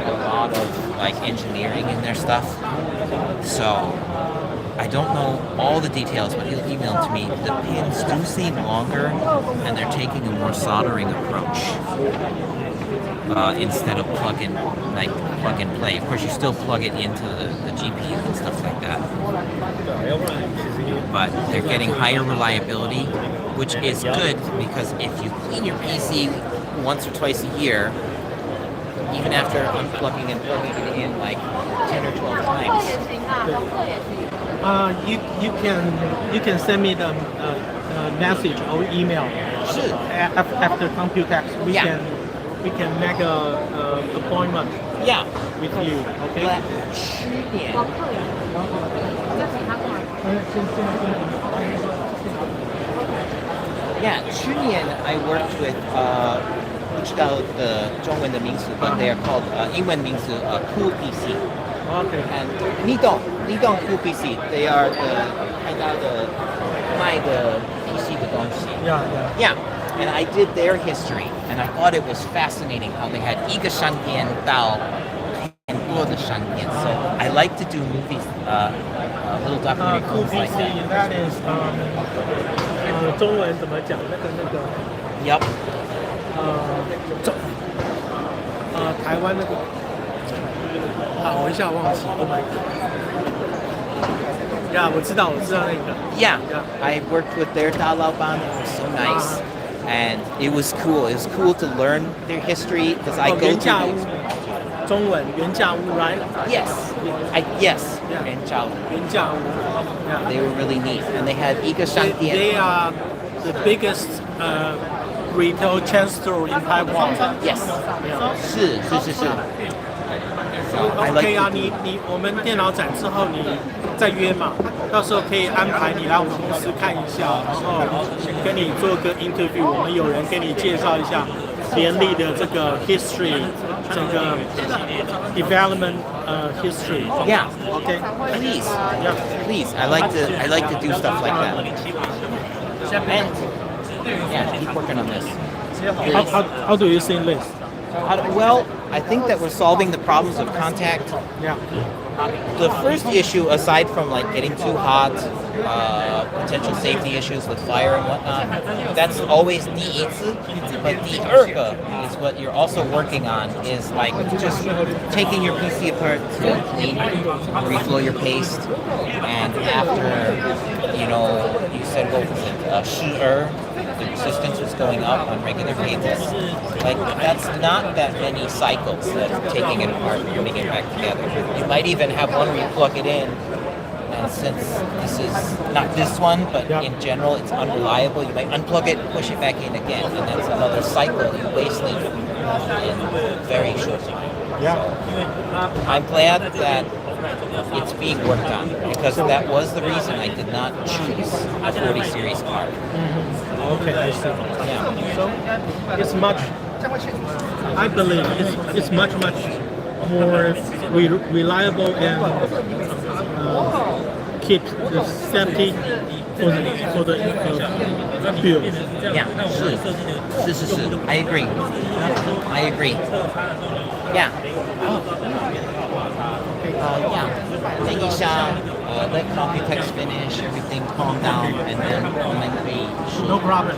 a lot of like engineering in their stuff. So I don't know all the details, but he'll email to me. The pins do seem longer, and they're taking a more soldering approach instead of plug and play. Of course, you still plug it into the GPU and stuff like that. But they're getting higher reliability, which is good because if you clean your PC once or twice a year, even after unplugging and plugging it in like 10 or 12 times. You can send me the message or email. Sure. After Computex, we can make a appointment. Yeah. With you. Okay. Yeah, 去年 I worked with 不知道的中文的名字 but they are called 英文名字Cool PC. Okay. And 你懂 Cool PC. They are the 开发的卖的 PC 的东西。 Yeah, yeah. Yeah, and I did their history, and I thought it was fascinating how they had 一个商店到很多的商店. So I like to do movies, little documentary Cool films like PC, that. that is 中文怎么讲？那个 Yep. 台湾那个我一下忘记。Oh my god. Yeah， 我知道那个。Yeah, I worked with their 大老板. It was so nice, and it was cool. It was cool to learn their history because I go 原价 to 屋，中文原价屋 ，right？ yes, yes, Yeah. 原价屋. 原价屋。Yeah. They were really neat, and they had 一个商店. They are the biggest retail chain store in Taiwan. Yes. 是。I like OK 啊， to do- 我们电脑展之后你再约嘛，到时候可以安排你来我们公司看一下，然后跟你做个 interview， 我们有人给你介绍一下联立的这个 history， 整个 development history。 Yeah. OK。 Please. Yeah. Please. I like to do stuff like that. And yeah, keep working on this. How do you see this? Well, I think that we're solving the problems of contact. Yeah. The first issue, aside from like getting too hot, potential safety issues with fire and whatnot, that's always 第一次. But 第二个 is what you're also working on is like just taking your PC apart to clean, reflow your paste, and after you said what was it, 12, the resistance was going up on regular cables. Like that's not that many cycles that taking it apart and putting it back together. You might even have one where you plug it in, and since this is not this one, but in general it's unreliable, you might unplug it, push it back in again, and that's another cycle you wasting in very short time. Yeah. I'm glad that it's being worked on because that was the reason I did not choose a 40 series car. Okay, I see. Yeah. So it's much. I believe it's much more reliable and keep the safety for the build. Yeah, 是. I agree. Yeah. Yeah. 等一下, let Computex finish, everything calm down, and then No problem.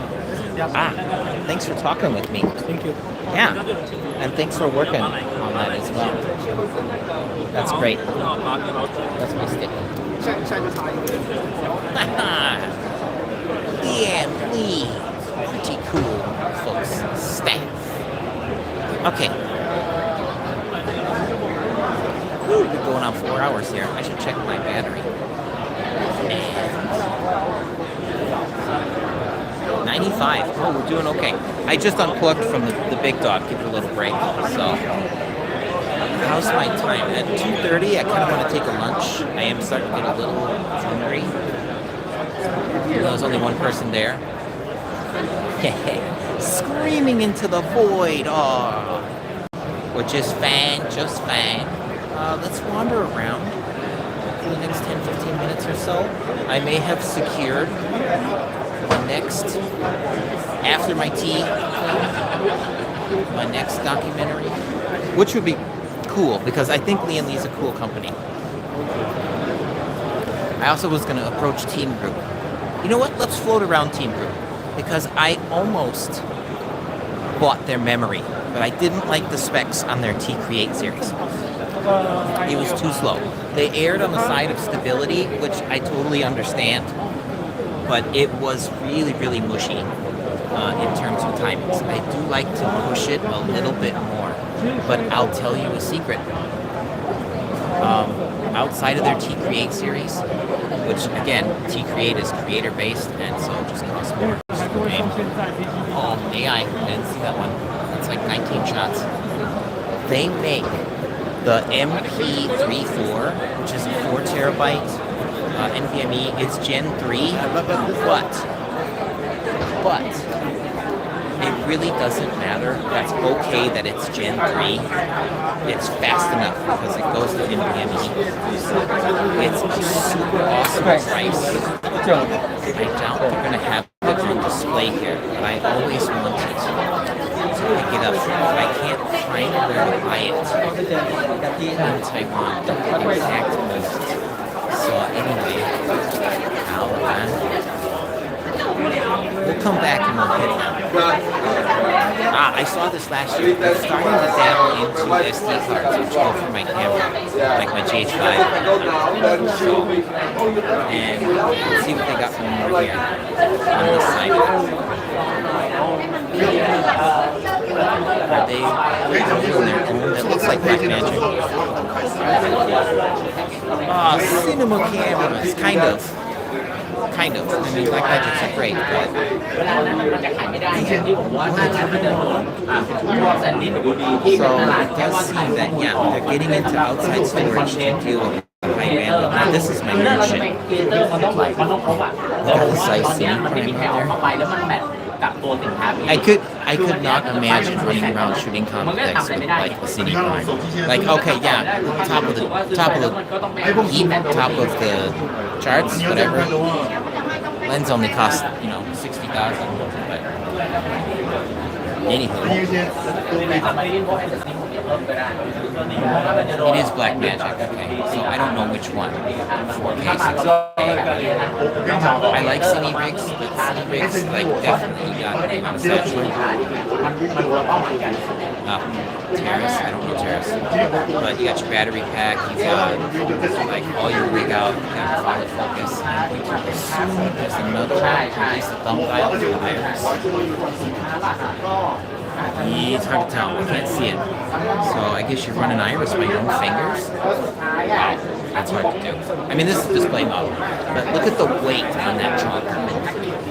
thanks for talking with me. Thank you. Yeah, and thanks for working on that as well. That's great. That's my stick. Yeah, please. Pretty cool, folks. Staff. Okay. Woo, we're going on 4 hours here. I should check my battery. And 95. Oh, we're doing okay. I just unplugged from the big dog. Give it a little break. So, how's my time? At 2:30, I kind of want to take a lunch. I am starting to get a little hungry. There's only one person there. Screaming into the void. Oh, which is fine, just fine. Let's wander around for the next 10-15 minutes or so. I may have secured the next, after my tea, my next documentary, which would be cool because I think Lian Lee's a cool company. I also was going to approach Team Group. You know what? Let's float around Team Group because I almost bought their memory, but I didn't like the specs on their T-Create series. It was too slow. They erred on the side of stability, which I totally understand, but it was really, really mushy in terms of timings. I do like to push it a little bit more, but I'll tell you a secret. Outside of their T-Create series, which again, T-Create is creator-based, and so it just costs more. Oh, AI, I didn't see that one. That's like 19 shots. They make the MP34, which is a 4 terabyte NVMe. It's Gen 3, but it really doesn't matter. That's okay that it's Gen 3. It's fast enough because it goes to NVMe. It's a super awesome price. doubt they're gonna have it on display here, but I always wanted to pick it up. But I can't find where to buy it in Taiwan. The exact most. So anyway, we'll come back and we'll hit them. I saw this last year. I'm starting to dabble into SD cards, which go for my camera, like my GH5. And let's see what they got from over here on this side. Are they doing their own? That looks like Black Magic. Cinema cameras, kind of. I mean, Black Magic's great, but so it does seem that, yeah, they're getting into outside storage to deal with high bandwidth. Now, this is my nerd shit. I could not imagine running around shooting Computex with like the Cine Prime. Like, okay, yeah, top of the charts, whatever. Lens only costs, 60,000, but anywho. It is Black Magic, okay. So I don't know which one. 4K, 6K. I like Cine rigs, but Cine rigs, like, definitely got a lot of saturated. Terrace, I don't know Terrace. But you got your battery pack, you got, like, all your rig out, you got solid focus, and we can assume there's another one, at least a thumb dial for the iris. It's hard to tell. I can't see it. So I guess you run an iris by your own fingers. Wow, that's hard to do. I mean, this is a display model, but look at the weight on that trunk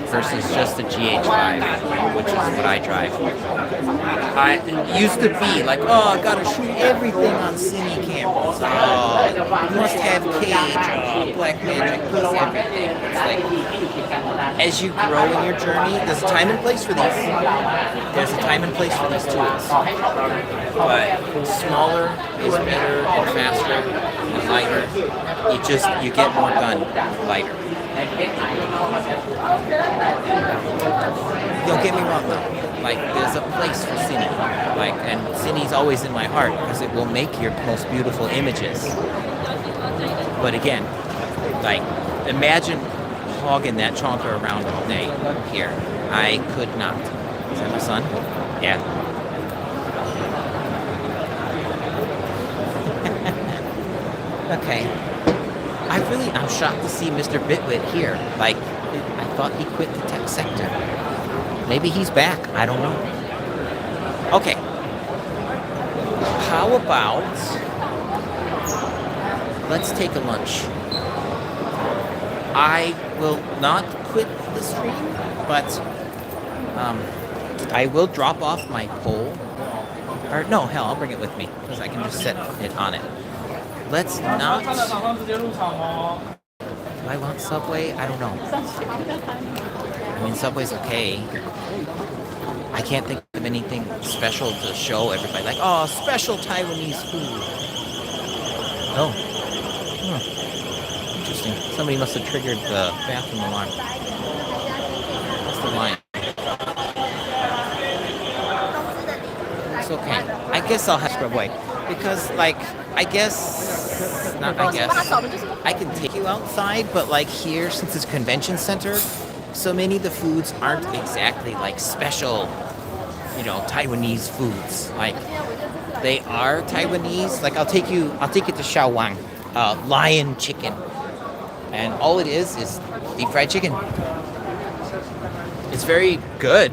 versus just the GH5, which is what I drive. It used to be like, oh, I gotta shoot everything on Cine cameras. Oh, must have cage. Oh, Black Magic plus everything. It's like, as you grow in your journey, there's a time and place for these. There's a time and place for these tools. But smaller is better and faster and lighter. You get more done lighter. Don't get me wrong though. Like, there's a place for Cine. Like, and Cine's always in my heart because it will make your most beautiful images. But again, like, imagine hogging that chonker around all day here. I could not. Is that my son? Yeah. Okay. I'm shocked to see Mr. Bitwit here. Like, I thought he quit the tech sector. Maybe he's back. I don't know. Okay. How about let's take a lunch. I will not quit the stream, but I will drop off my pole. Or no, hell, I'll bring it with me because I can just set it on it. Let's not. Do I want Subway? I don't know. I mean, Subway's okay. I can't think of anything special to show everybody. Like, oh, special Taiwanese food. Oh. Interesting. Somebody must have triggered the bathroom alarm. What's the line? It's okay. I guess I'll have Subway. Because, like, I can take you outside, but like here, since it's a convention center, so many of the foods aren't exactly like special, Taiwanese foods. Like, they are Taiwanese. Like, I'll take you to Shaowang, lion chicken, and all it is deep fried chicken. It's very good.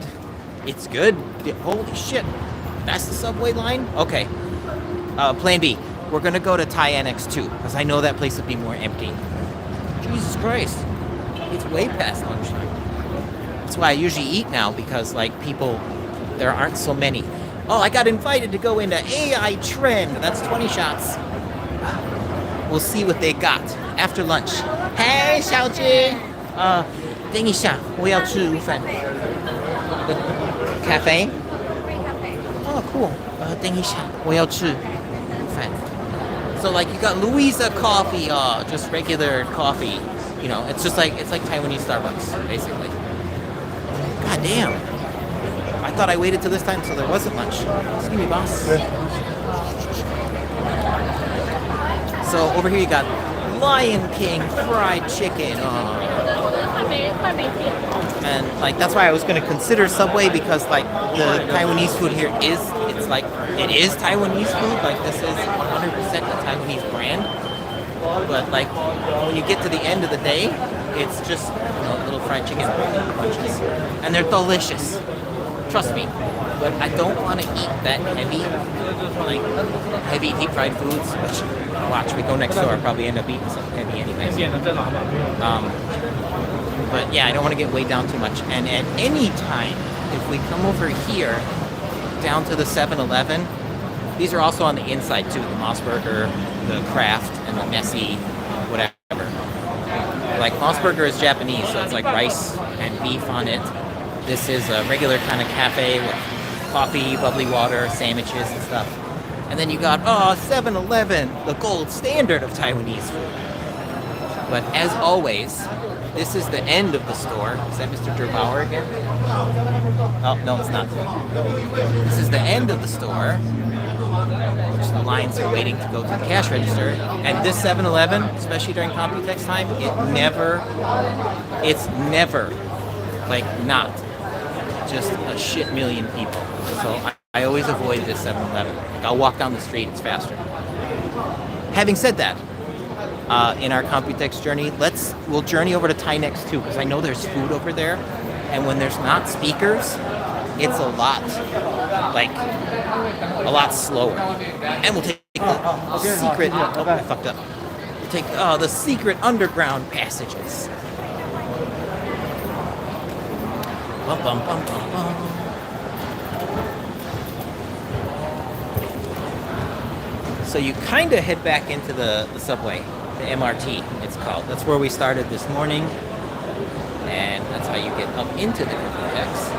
It's good. Holy shit, that's the Subway line. Okay. Plan B. We're gonna go to Thai Annex 2 because I know that place would be more empty. Jesus Christ, it's way past lunchtime. That's why I usually eat now because there aren't so many. Oh, I got invited to go into AI Trend. That's 20 shots. We'll see what they got after lunch. Hey, 小姐，等一下，我要吃午饭。Cafe? Oh, cool. 等一下，我要吃午饭。So, like, you got Louisa coffee, just regular coffee. You know, it's like Taiwanese Starbucks, basically. God damn. I thought I waited till this time so there wasn't lunch. Excuse me, boss. So over here you got Lion King fried chicken. And like that's why I was gonna consider Subway because like the Taiwanese food here it is Taiwanese food. Like this is 100% a Taiwanese brand. But like when you get to the end of the day, it's just little fried chicken bunches, and they're delicious. Trust me. But I don't want to eat that heavy deep fried foods. Which watch we go next door, I'll probably end up eating some heavy anyways. But yeah, I don't want to get weighed down too much. And at any time, if we come over here down to the 7-Eleven, these are also on the inside too. The Mossburger, the Kraft, and the Messy, whatever. Like Mossburger is Japanese, so it's like rice and beef on it. This is a regular kind of cafe with coffee, bubbly water, sandwiches and stuff. And then you got 7-Eleven, the gold standard of Taiwanese food. But as always, this is the end of the store. Is that Mr. Gerbauer again? Oh, no, it's not. This is the end of the store, which the lines are waiting to go to the cash register. And this 7-Eleven, especially during Computex time, it's never, like, not just a shit million people. So I always avoid this 7-Eleven. Like, I'll walk down the street, it's faster. Having said that, in our Computex journey, we'll journey over to Thainex too, because I know there's food over there, and when there's not speakers, it's a lot slower. And we'll take the secret. Oh, I fucked up. We'll take the secret underground passages. Bum, bum, bum, bum, bum. So you kind of head back into the subway. The MRT, it's called. That's where we started this morning, and that's how you get up into the Computex.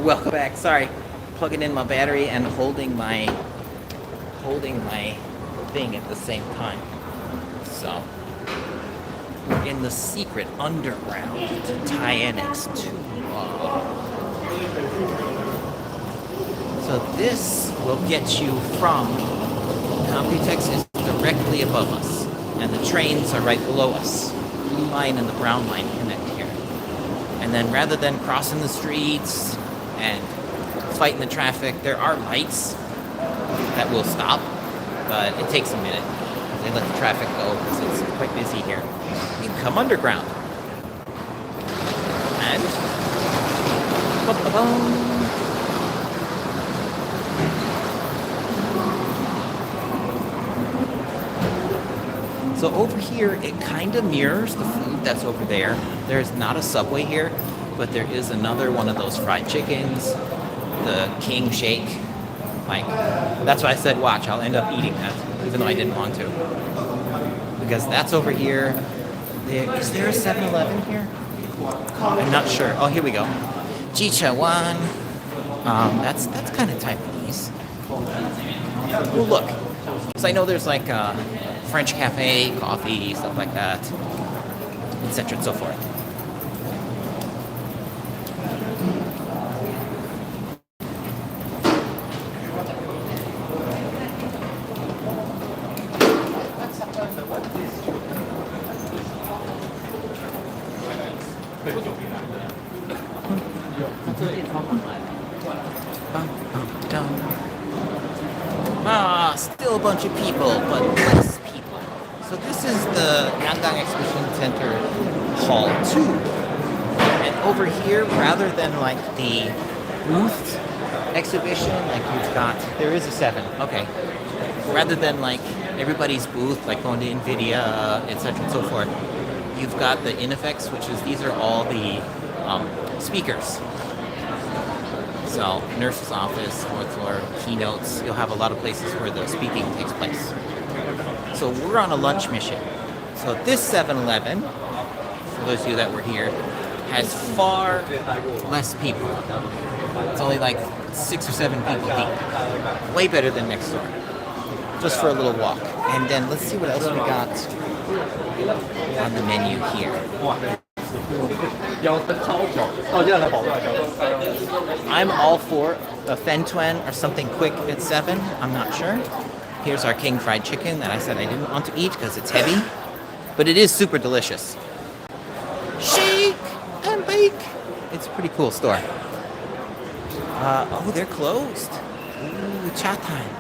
Welcome back. Sorry, plugging in my battery and holding my thing at the same time. So we're in the secret underground to Thainex 2. So this will get you from Computex is directly above us, and the trains are right below us. The blue line and the brown line connect here. And then rather than crossing the streets and fighting the traffic, there are lights that will stop, but it takes a minute. They let the traffic go because it's quite busy here. You can come underground. And so over here, it kind of mirrors the food that's over there. There's not a Subway here, but there is another one of those fried chickens, the King Shake. Like, that's why I said watch, I'll end up eating that, even though I didn't want to. Because that's over here. Is there a 7-Eleven here? I'm not sure. Oh, here we go. Jichawan. That's kind of Taiwanese. Well, look. Because I know there's like a French cafe, coffee, stuff like that, etc. and so forth. Still a bunch of people, but less people. So this is the Yangang Exhibition Center Hall 2. And over here, rather than like the booth exhibition, like you've got, there is a 7, okay. Rather than like everybody's booth, like going to NVIDIA, etc. and so forth, you've got the InFX, which is, these are all the speakers. So, nurse's office, fourth floor, keynotes. You'll have a lot of places where the speaking takes place. So we're on a lunch mission. So this 7-Eleven, for those of you that were here, has far less people. It's only like 6 or 7 people deep. Way better than next door. Just for a little walk. And then let's see what else we got on the menu here. I'm all for a fen tuan or something quick at 7. I'm not sure. Here's our king fried chicken that I said I didn't want to eat because it's heavy. But it is super delicious. Shake and bake. It's a pretty cool store. Oh, they're closed. Ooh, cha time.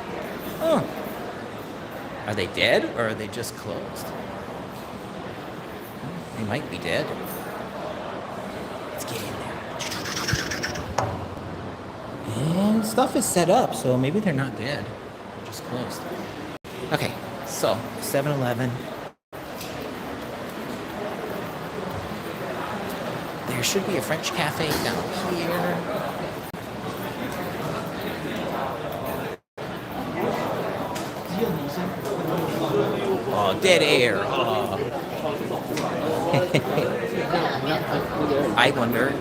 Oh. Are they dead or are they just closed? They might be dead. Let's get in there. And stuff is set up, so maybe they're not dead. They're just closed. Okay, so 7-Eleven. There should be a French cafe down here. Oh, dead air. Oh. I wonder,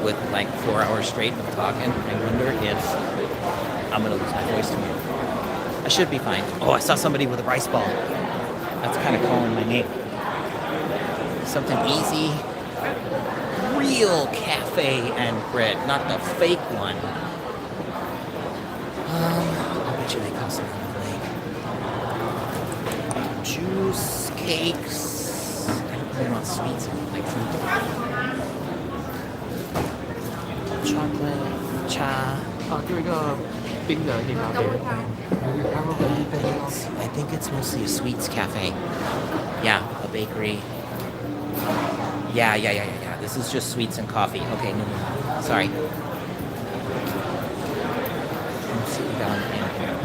with like 4 hours straight of talking, I wonder if I'm gonna lose my voice tomorrow. I should be fine. Oh, I saw somebody with a rice ball. That's kind of calling my name. Something easy. Real cafe and bread, not the fake one. I bet you they cost an arm and a leg. Juice, cakes. I don't really want sweets like fruit. Chocolate, cha. I think it's mostly a sweets cafe. Yeah, a bakery. Yeah. This is just sweets and coffee. Okay, no. Sorry. Let's see down in here.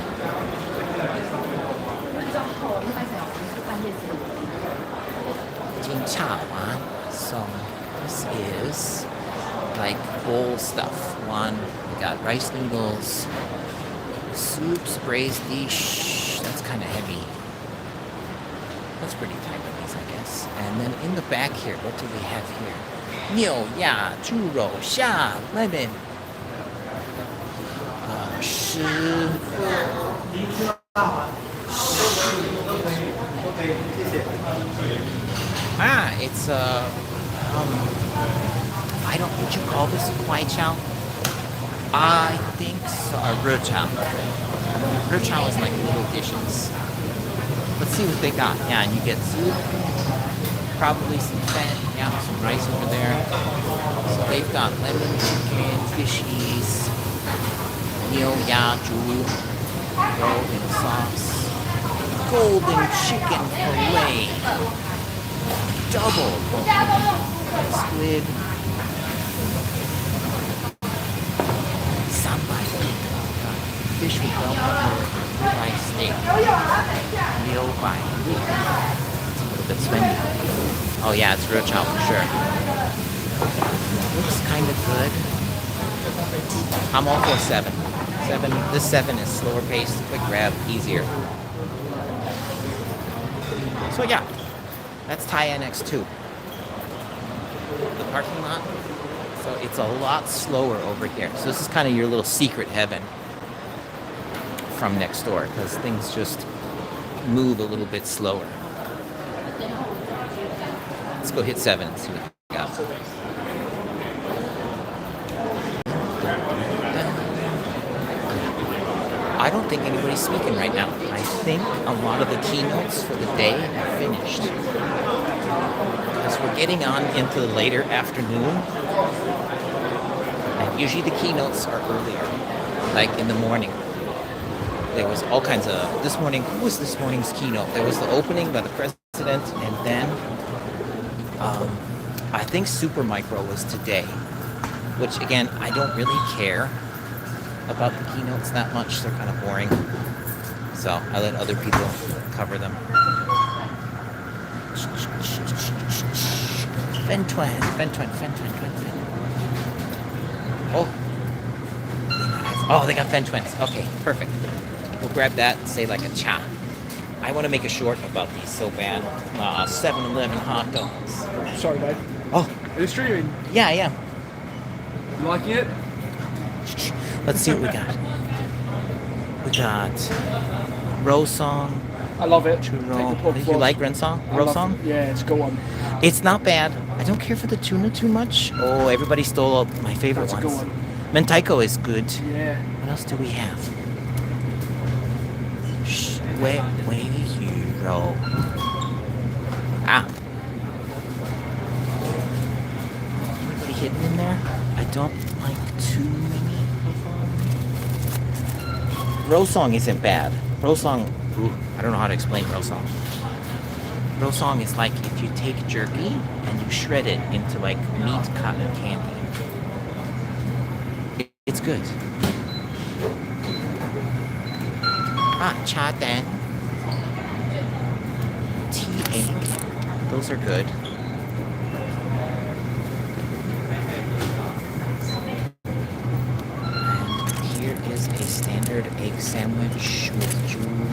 Jin cha wan. So this is like bowl stuff. One, we got rice noodles, soups, braised dish. That's kind of heavy. That's pretty Taiwanese, I guess. And then in the back here, what do we have here? 牛呀猪肉虾 lemon. it's I don't, would you call this kwai chow? I think so, re chow. Re chow is like little dishes. Let's see what they got. Yeah, and you get soup, probably some fat, yeah, some rice over there. So they've got lemon chicken, fishies, niu ya zhu, golden sauce, golden chicken fillet, double squid, sambal, fish with bell pepper, rice steak, liu bai. It's a little bit swendy. Oh yeah, it's real chow for sure. Looks kind of good. I'm all for 7. This 7 is slower paced, quick grab, easier. So yeah, that's Thai NX2. The parking lot. So it's a lot slower over here. So this is kind of your little secret heaven from next door, because things just move a little bit slower. Let's go hit 7 and see what we got. I don't think anybody's speaking right now. I think a lot of the keynotes for the day have finished. Because we're getting on into the later afternoon. And usually the keynotes are earlier, like in the morning. There was all kinds of, this morning, who was this morning's keynote? There was the opening by the president, and then I think Supermicro was today, which again, I don't really care about the keynotes that much. They're kind of boring. So I let other people cover them. Fen tuan. Oh, Oh, they got Fen Twins. Okay, perfect. We'll grab that and say like a cha. I want to make a short about these so bad. 7-Eleven hot dogs. Sorry, babe. Oh, Are you streaming? yeah, I am. You liking it? Let's see what we got. We got Rosong. I love it. Churro. You like Rosong? Yeah, it's a good one. It's not bad. I don't care for the tuna too much. Oh, everybody stole all my favorite That's a ones. good one. Mentaiko is good. Yeah. What else do we have? Way hero. Ah. Anybody hidden in there? I don't like too many of them. Rosong isn't bad. Rosong, I don't know how to explain Rosong. Rosong is like if you take jerky and you shred it into like meat cotton candy. It's good. Cha dan. Tea egg. Those are good. And here is a standard egg sandwich with jewel.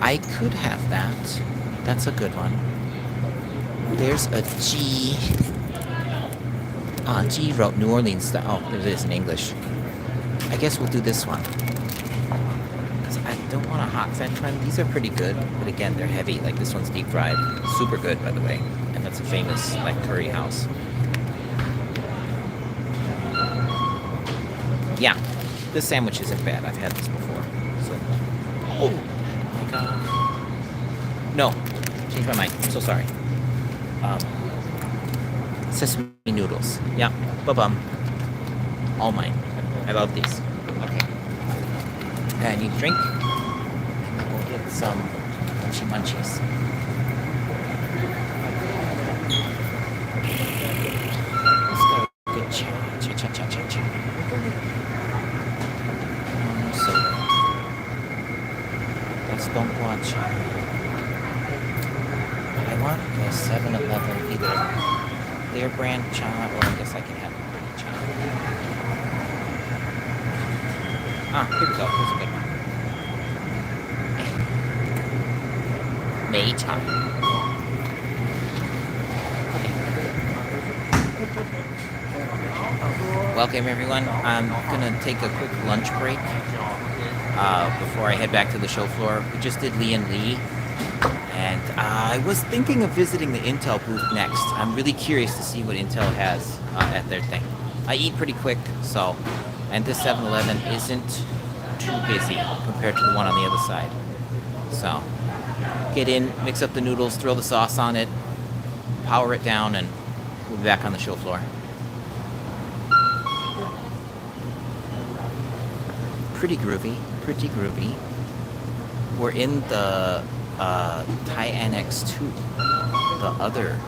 I could have that. That's a good one. There's a G. G wrote New Orleans style. Oh, there it is in English. I guess we'll do this one. Because I don't want a hot French one. These are pretty good, but again, they're heavy. Like this one's deep fried. Super good, by the way. And that's a famous like curry house. Yeah, this sandwich isn't bad. I've had this before. So, oh my god. No, changed my mind. I'm so sorry. Sesame noodles. Yeah, ba-bum. All mine. I love these. Okay. I need a drink. We'll get some munchy munchies. Let's go. Good cha. So, let's don't watch. I want the 7-Eleven either their brand cha, or I guess I can have cha. Here we go. Here's a good one. Mei cha. Okay. Welcome everyone. I'm gonna take a quick lunch break before I head back to the show floor. We just did Li and Lee. And I was thinking of visiting the Intel booth next. I'm really curious to see what Intel has at their thing. I eat pretty quick, so, and this 7-Eleven isn't too busy compared to the one on the other side. So, get in, mix up the noodles, throw the sauce on it, power it down, and we'll be back on the show floor. Pretty groovy, pretty groovy. We're in the Thai Annex 2, the other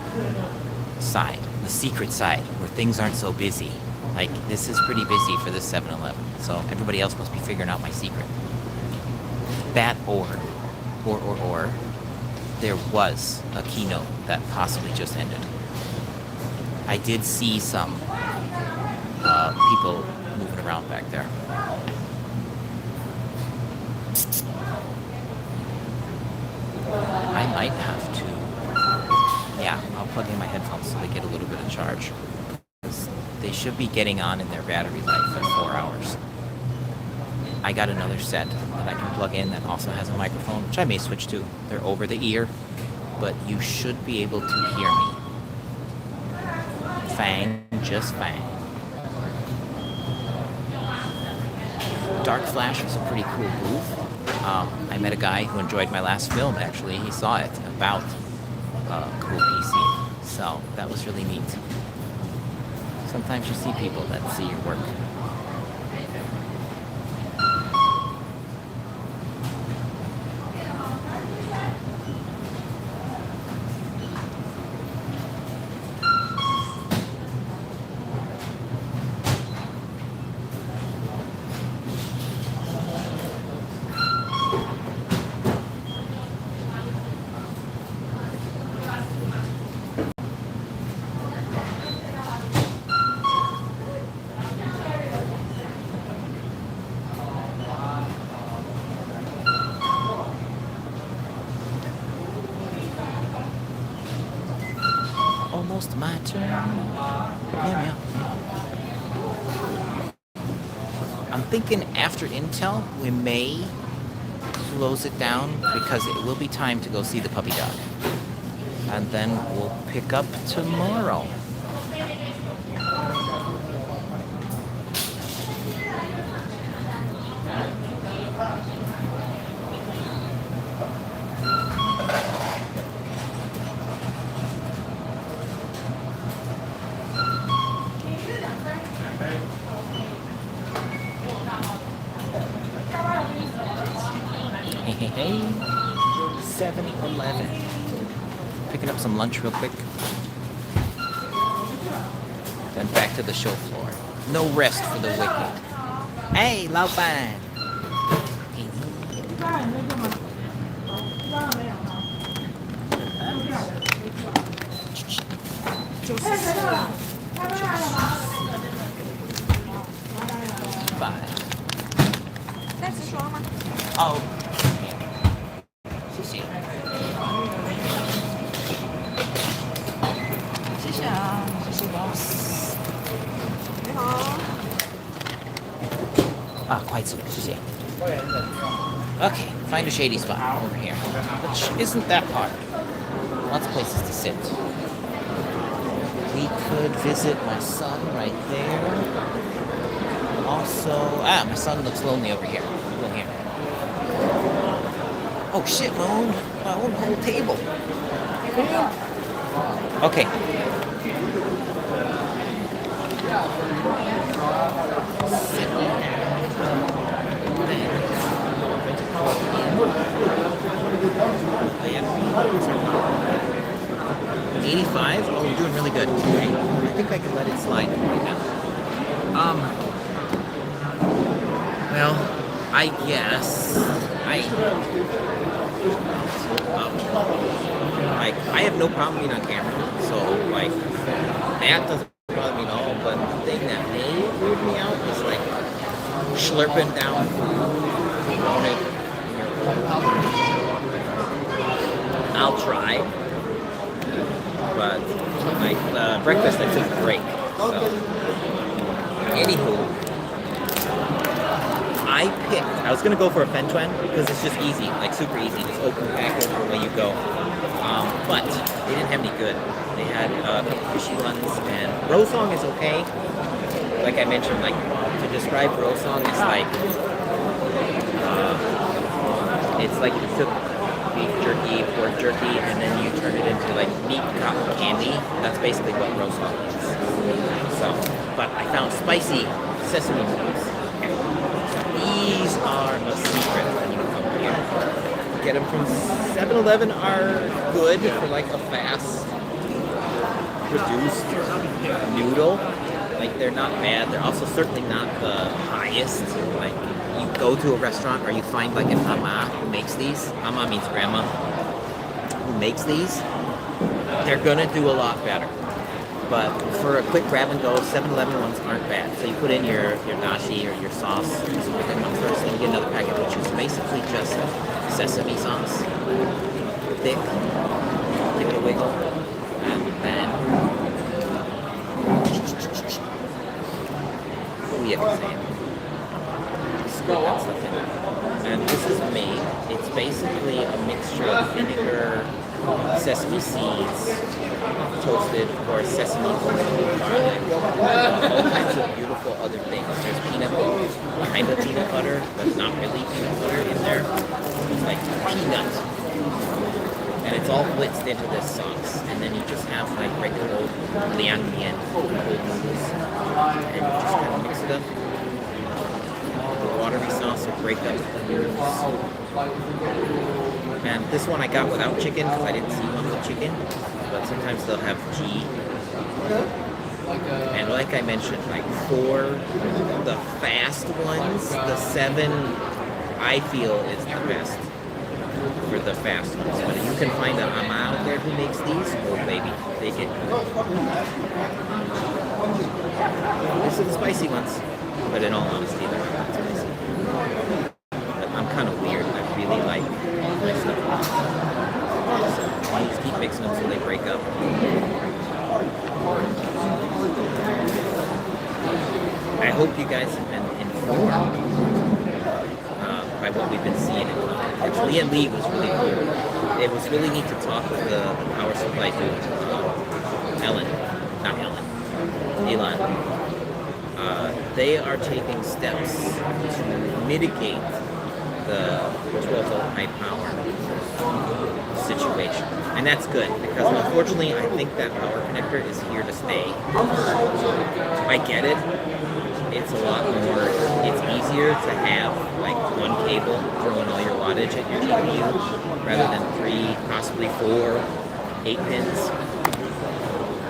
side, the secret side, where things aren't so busy. Like, this is pretty busy for this 7-Eleven, so everybody else must be figuring out my secret. That or, there was a keynote that possibly just ended. I did see some people moving around back there. I might have to. Yeah, I'll plug in my headphones so they get a little bit of charge. They should be getting on in their battery life in 4 hours. I got another set that I can plug in that also has a microphone, which I may switch to. They're over the ear, but you should be able to hear me. Fang, just fang. Dark Flash is a pretty cool booth. I met a guy who enjoyed my last film, actually. He saw it about cool PC. So that was really neat. Sometimes you see people that see your work. almost my turn. Meow, meow. I'm thinking after Intel, we may close it down because it will be time to go see the puppy dog. And then we'll pick up tomorrow. Hey, 7-Eleven. Picking up some lunch real quick. Then back to the show floor. No rest for the wicked. Hey, 老板. Bye. 哦，谢谢，谢谢啊，谢谢 boss。你好。啊，筷子，谢谢。Okay, find a shady spot over here, which isn't that hard. Lots of places to sit. We could visit my son right there. Also, my son looks lonely over here. Go here. Oh shit, my own whole table. Okay. Oh, yeah. 85? Oh, you're doing really good. Okay. I think I can let it slide right now. Well, I guess I have no problem being on camera, so like that doesn't bother me at all. But the thing that may weird me out is like slurping down food on it. I'll try, but like breakfast I took a break. So anywho. I was gonna go for a Fentuen because it's just easy, like super easy, just open the package away you go. But they didn't have any good. They had a couple fishy ones, and Rosong is okay. Like I mentioned, like to describe Rosong, it's like you took beef jerky, pork jerky, and then you turn it into like meat cotton candy. That's basically what Rosong is. So, but I found spicy sesame noodles. These are a secret when you come here. Get them from 7-Eleven are good for like a fast produced noodle. Like they're not bad. They're also certainly not the highest. Like you go to a restaurant or you find like an ama who makes these. Ama means grandma. Who makes these? They're gonna do a lot better. But for a quick grab and go, 7-Eleven ones aren't bad. So you put in your dashi or your sauce, you put them on first, and you get another packet, which is basically just sesame sauce. Thick. Give it a wiggle. And then oh yeah, I can say it. Squirt that stuff in. And this is made. It's basically a mixture of vinegar, sesame seeds, toasted, or sesame oil, garlic, all kinds of beautiful other things. There's kind of peanut butter, but not really peanut butter in there. It's like peanut. And it's all blitzed into this sauce. And then you just have like regular old liang mian, old noodles. And you just kind of mix it up. The watery sauce will break up the noodles. And this one I got without chicken because I didn't see one with chicken. But sometimes they'll have ghee. And like I mentioned, like for the fast ones, the 7 I feel is the best for the fast ones. But you can find an ama out there who makes these, oh baby, they get good. These are the spicy ones, but in all honesty, they're not spicy. But I'm kind of weird. I really like my stuff. So I just keep mixing them so they break up. hope you guys have been informed by what we've been seeing in Computex. Lian Li was really cool. It was really neat to talk with the power supply dude, Elon. They are taking steps to mitigate the 12 volt high power situation. And that's good, because unfortunately I think that power connector is here to stay. I get it. It's a lot more, it's easier to have like one cable throwing all your wattage at your GPU rather than 3, possibly 4, 8 pins.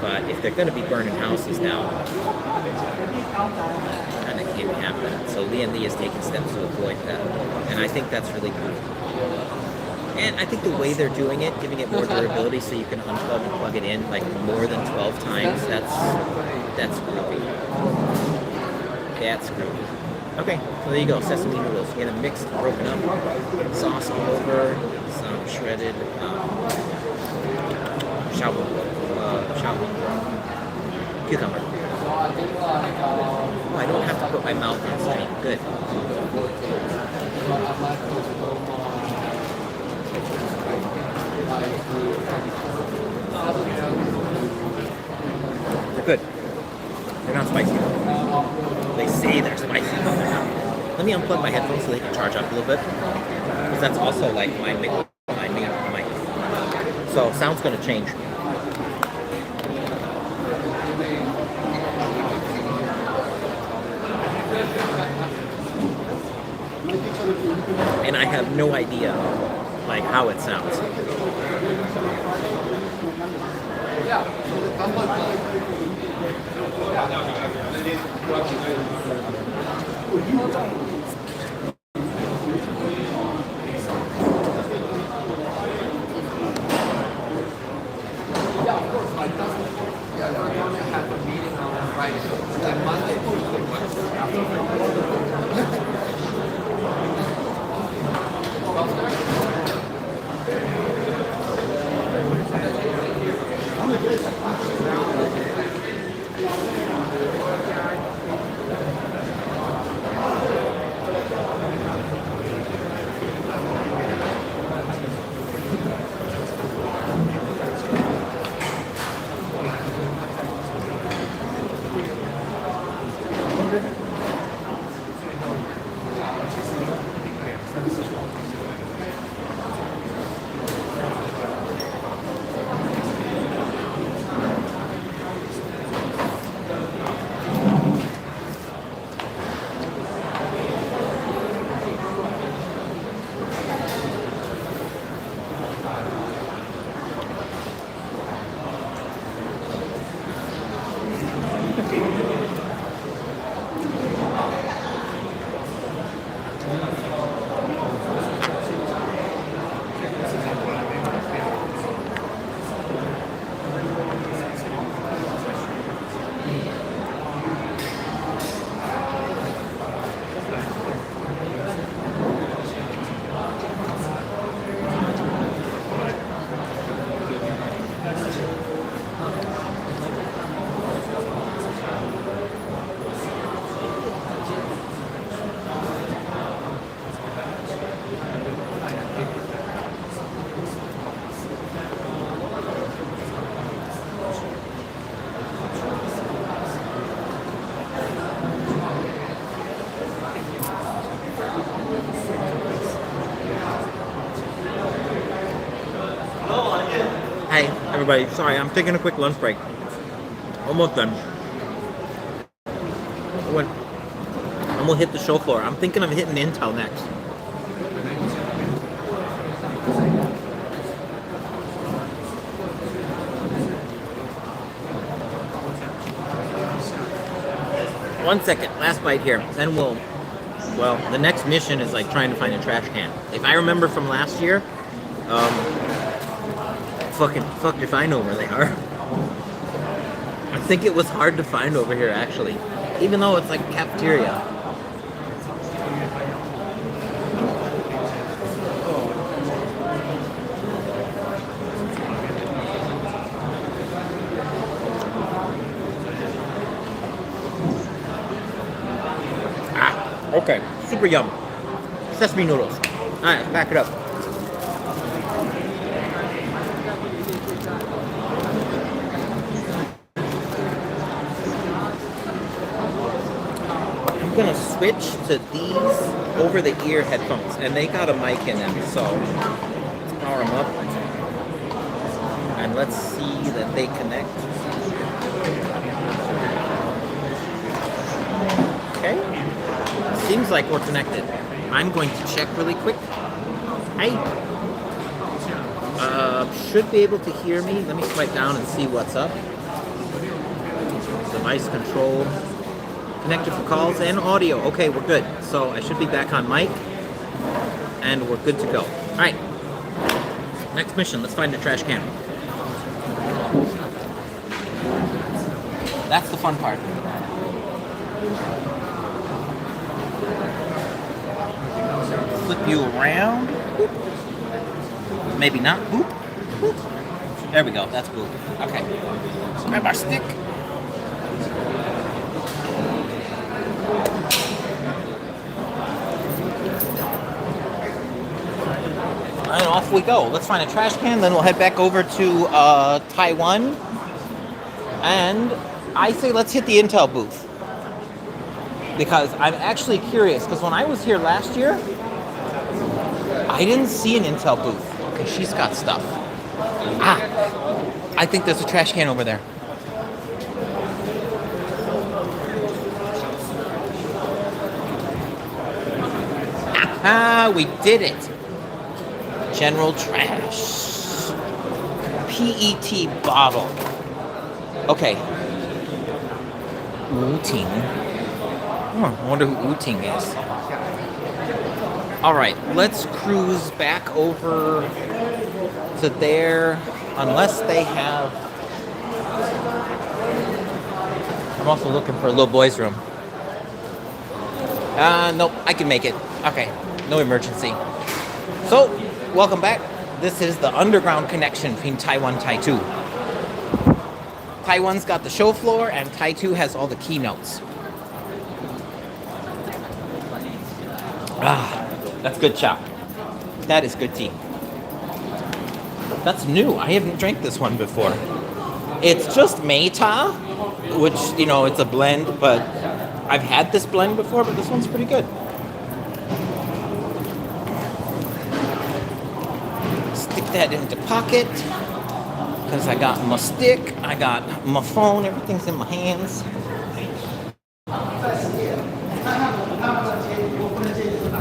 But if they're going to be burning houses now, kind of can't have that. So Lian Li is taking steps to avoid that. And I think that's really good. And I think the way they're doing it, giving it more durability so you can unplug and plug it in like more than 12 times, that's groovy. That's groovy. Okay, so there you go, sesame noodles. You get them mixed, broken up, sauce all over, some shredded cucumber. Oh, I don't have to put my mouth on something. Good. They're good. They're not spicy. They say they're spicy, but they're not. Let me unplug my headphones so they can charge up a little bit, because that's also like my main mic. So sound's going to change. And I have no idea like how it sounds. Hey, everybody, sorry, I'm taking a quick lunch break. Almost done. I'm gonna hit the show floor. I'm thinking of hitting Intel next. One second, last bite here. Then well, the next mission is like trying to find a trash can. If I remember from last year, fucked if I know where they are. I think it was hard to find over here, actually. Even though it's like a cafeteria. Okay, super yum. Sesame noodles. All right, back it up. I'm gonna switch to these over-the-ear headphones, and they got a mic in them, so let's power them up, and let's see that they connect. Okay, seems like we're connected. I'm going to check really quick. Hi. Should be able to hear me. Let me swipe down and see what's up. Device control. Connected for calls and audio. Okay, we're good. So I should be back on mic. And we're good to go. Alright. Next mission. Let's find a trash can. That's the fun part. Flip you around. Boop. Maybe not. Boop. Boop. There we go. That's boop. Okay. So grab our stick. And off we go. Let's find a trash can, then we'll head back over to Taiwan. And I say let's hit the Intel booth. Because I'm actually curious, because when I was here last year, I didn't see an Intel booth. Okay, she's got stuff. Ah, I think there's a trash can over there. Ah, we did it. General trash. PET bottle. Okay. Wu-Ting. I wonder who Wu-Ting is. Alright, let's cruise back over to there. Unless they have... I'm also looking for a little boy's room. Nope, I can make it. Okay, no emergency. So, welcome back. This is the underground connection between Taiwan and Taitu. Taiwan's got the show floor, and Taitu has all the keynotes. Ah, that's good chop. That is good tea. That's new. I haven't drank this one before. It's just Meita, which, you know, it's a blend, but I've had this blend before, but this one's pretty good. Stick that into pocket, because I got my stick, I got my phone, everything's in my hands.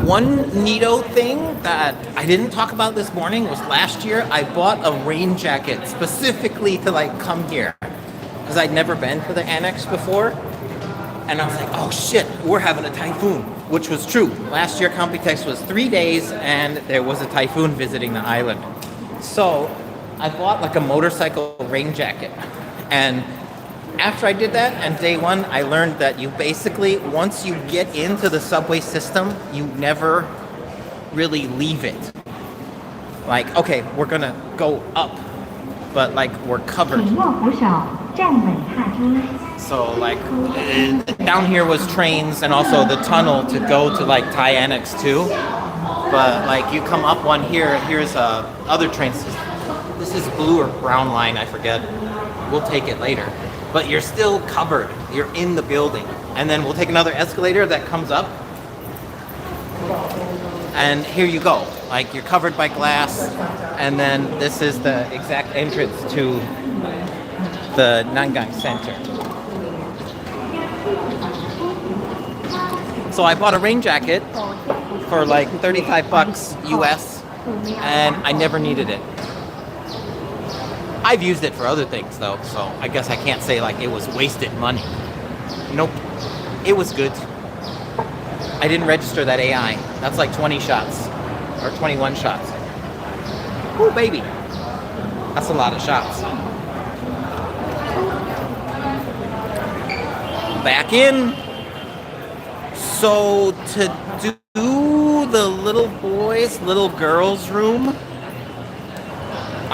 One neato thing that I didn't talk about this morning was last year I bought a rain jacket specifically to like come here because I'd never been to the annex before, and I was like, oh shit, we're having a typhoon, which was true. Last year Computex was 3 days and there was a typhoon visiting the island. So I bought like a motorcycle rain jacket, and after I did that, and day one, I learned that you basically, once you get into the subway system, you never really leave it. Like, okay, we're gonna go up, but like, we're covered. So like, down here was trains and also the tunnel to go to like Thai Annex 2. But like, you come up one here, here's other trains. This is blue or brown line, I forget. We'll take it later. But you're still covered. You're in the building. And then we'll take another escalator that comes up. And here you go. Like, you're covered by glass. And then this is the exact entrance to the Nangang Center. So I bought a rain jacket for like 35 bucks US. And I never needed it. I've used it for other things though, so I guess I can't say like it was wasted money. Nope, it was good. I didn't register that AI. That's like 20 shots, or 21 shots. Ooh, baby. That's a lot of shots. Back in. So to do the little boys, little girls room,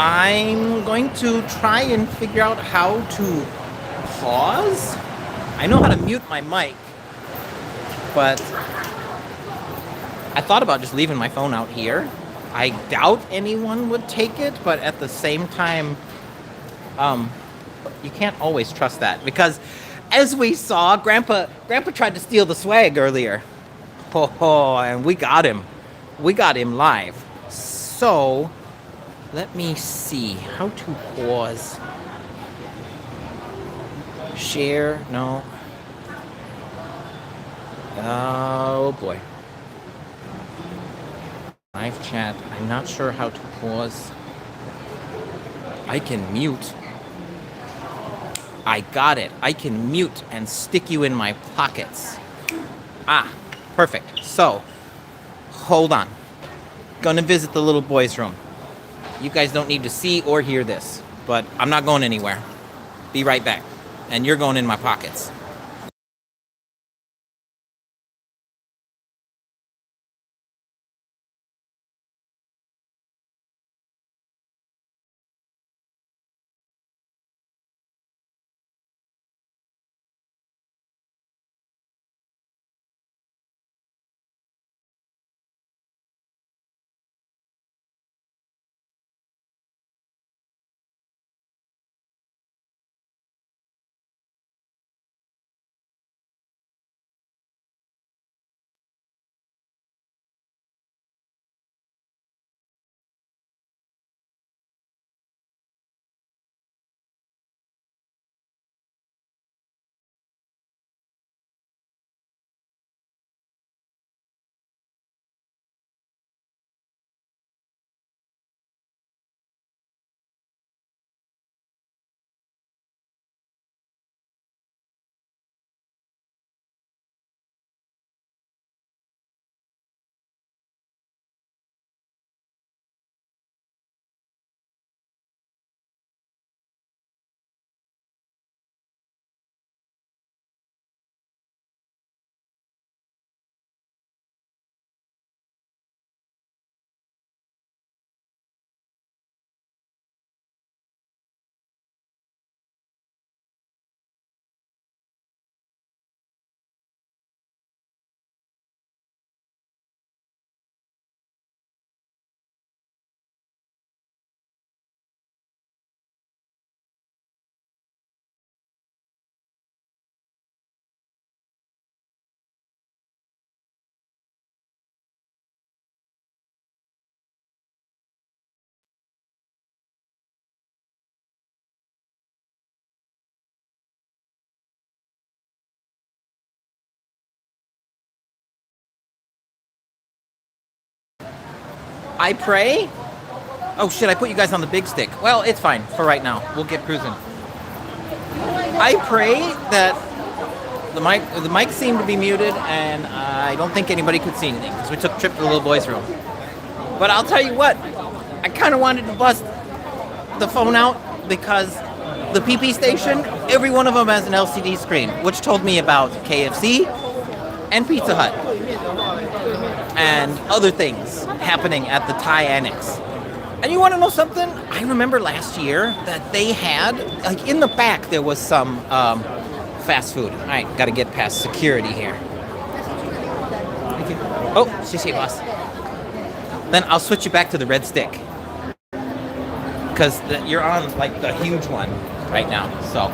I'm going to try and figure out how to pause. I know how to mute my mic, but I thought about just leaving my phone out here. I doubt anyone would take it, but at the same time, you can't always trust that because, as we saw, Grandpa tried to steal the swag earlier. And we got him. We got him live. So, let me see how to pause. Share, no. Oh boy. Live chat, I'm not sure how to pause. I can mute. I got it. I can mute and stick you in my pockets. Ah, perfect. So, hold on. Gonna visit the little boy's room. You guys don't need to see or hear this, but I'm not going anywhere. Be right back. And you're going in my pockets. I pray? Oh shit, I put you guys on the big stick. Well, it's fine for right now. We'll get cruising. I pray that the mic seemed to be muted and I don't think anybody could see anything because we took a trip to the little boy's room. But I'll tell you what, I kind of wanted to bust the phone out because the PP station, every one of them has an LCD screen, which told me about KFC and Pizza Hut and other things happening at the Thai Annex. And you want to know something? I remember last year that they had, like in the back, there was some fast food. All right, got to get past security here. Thank you. Oh, xie boss. Then I'll switch you back to the red stick. Because you're on like the huge one right now. So,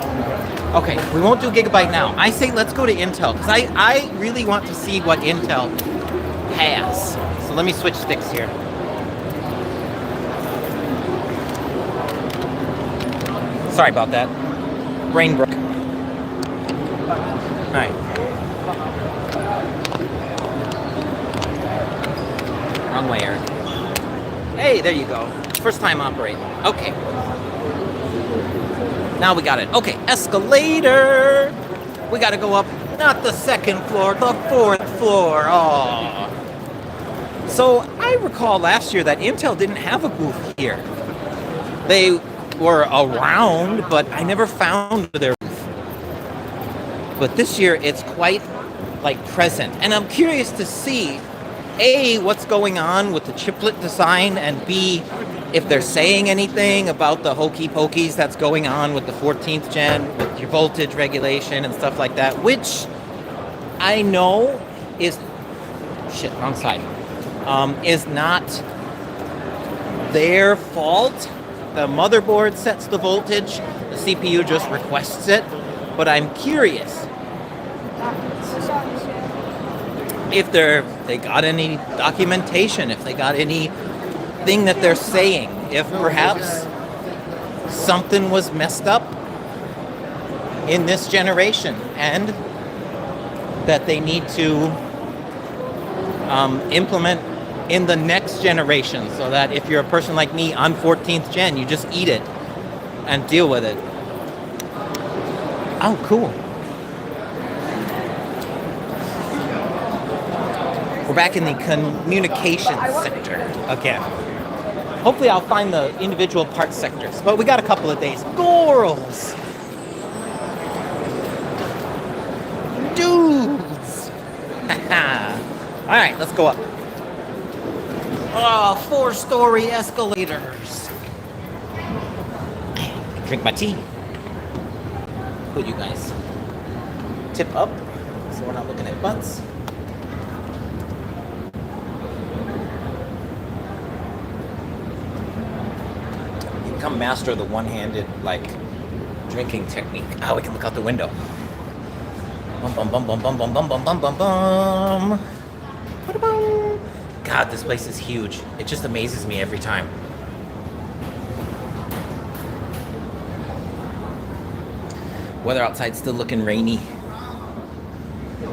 okay, we won't do Gigabyte now. I say let's go to Intel because I really want to see what Intel has. So let me switch sticks here. Sorry about that. Brain broke. All right. Wrong way, Eric. Hey, there you go. First time operating. Okay. Now we got it. Okay, escalator. We got to go up, not the second floor, the fourth floor. Oh. So I recall last year that Intel didn't have a booth here. They were around, but I never found their booth. But this year it's quite like present. And I'm curious to see A, what's going on with the chiplet design, and B, if they're saying anything about the hokey pokeys that's going on with the 14th gen, with your voltage regulation and stuff like that, which I know is... Shit, wrong side. is not their fault. The motherboard sets the voltage, the CPU just requests it. But I'm curious if they got any documentation, if they got anything that they're saying, if perhaps something was messed up in this generation and that they need to implement in the next generation, so that if you're a person like me on 14th gen, you just eat it and deal with it. Oh, cool. We're back in the communications sector again. Hopefully I'll find the individual parts sectors, but we got a couple of days. Gorals! Dudes! Alright, let's go up. Oh, 4-story escalators. Drink my tea. Put you guys tip up so we're not looking at butts. You can come master the one-handed, like, drinking technique. Oh, we can look out the window. Bum bum bum bum bum bum bum bum bum bum bum. God, this place is huge. It just amazes me every time. Weather outside's still looking rainy.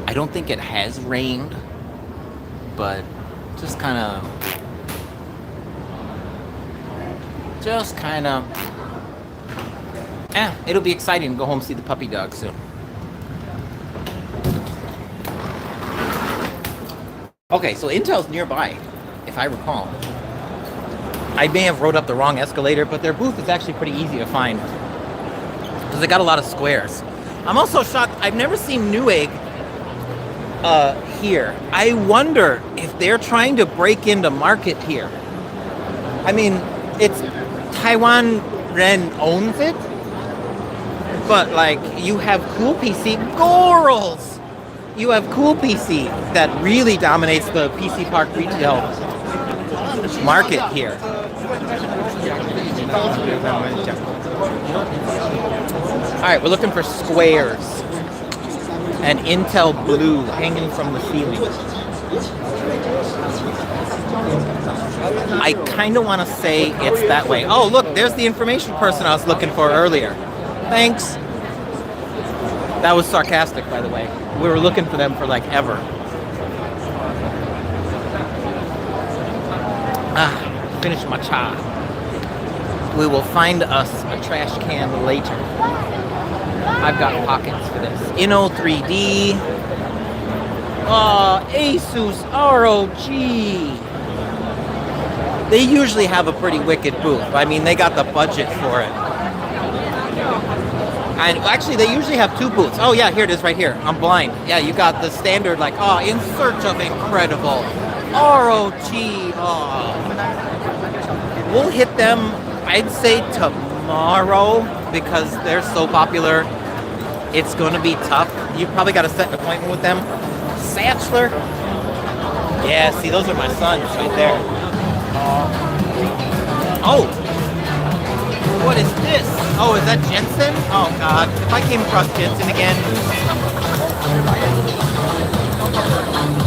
I don't think it has rained, but just kind of it'll be exciting to go home and see the puppy dog soon. Okay, so Intel's nearby, if I recall. I may have rode up the wrong escalator, but their booth is actually pretty easy to find, because they got a lot of squares. I'm also shocked, I've never seen Newegg here. I wonder if they're trying to break into market here. I mean, it's Taiwan Ren owns it, but like, you have Cool PC, Gorals! You have Cool PC that really dominates the PC Park retail market here. Alright, we're looking for squares and Intel Blue hanging from the ceiling. I kind of want to say it's that way. Oh, look, there's the information person I was looking for earlier. Thanks. That was sarcastic, by the way. We were looking for them for like ever. Finish my cha. We will find us a trash can later. I've got pockets for this. Inno 3D. Asus ROG. They usually have a pretty wicked booth. I mean, they got the budget for it. And actually, they usually have two booths. Oh yeah, here it is right here. I'm blind. Yeah, you got the standard, like, in search of incredible. ROG. We'll hit them, I'd say tomorrow, because they're so popular. It's going to be tough. You probably got to set an appointment with them. Satchler. Yeah, see, those are my sons right there. Oh! What is this? Oh, is that Jensen? Oh God, if I came across Jensen again,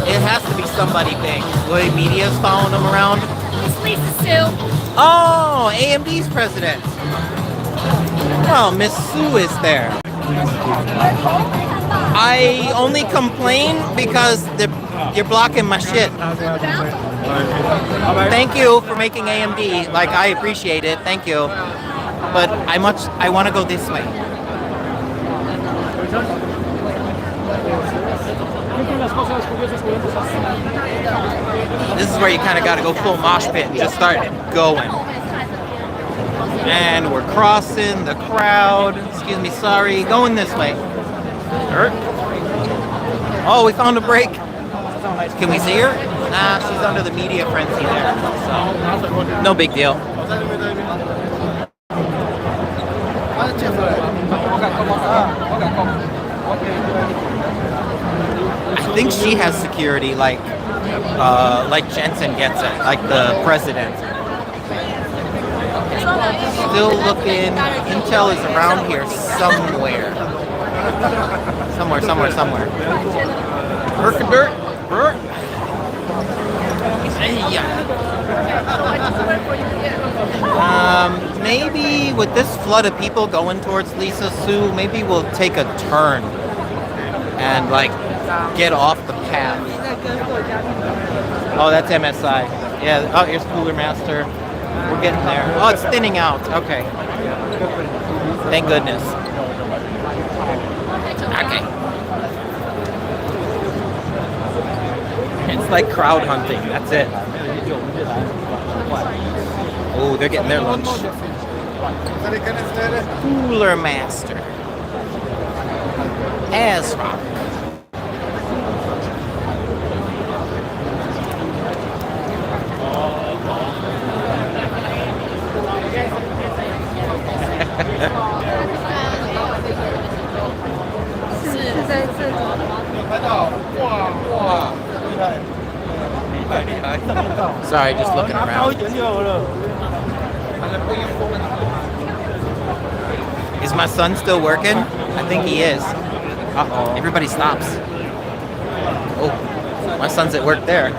it has to be somebody big. Willie Media's following him around. It's Lisa Sue. Oh, AMD's president. Well, Miss Sue is there. I only complain because you're blocking my shit. Thank you for making AMD. Like, I appreciate it. Thank you. But I want to go this way. This is where you kind of got to go full mosh pit and just start going. And we're crossing the crowd. Excuse me, sorry. Going this way. Oh, we found a break. Can we see her? Nah, she's under the media frenzy there. So, no big deal. I think she has security, like, like Jensen gets it, like the president. Still looking. Intel is around here somewhere. Somewhere. Dirt. Maybe with this flood of people going towards Lisa Sue, maybe we'll take a turn and like get off the path. Oh, that's MSI. Yeah. Oh, here's Cooler Master. We're getting there. Oh, it's thinning out. Okay. Thank goodness. Okay. It's like crowd hunting. That's it. Oh, they're getting their lunch. Cooler Master. Ezra. Sorry, just looking around. Is my son still working? I think he is. Uh-oh, everybody stops. Oh, my son's at work there.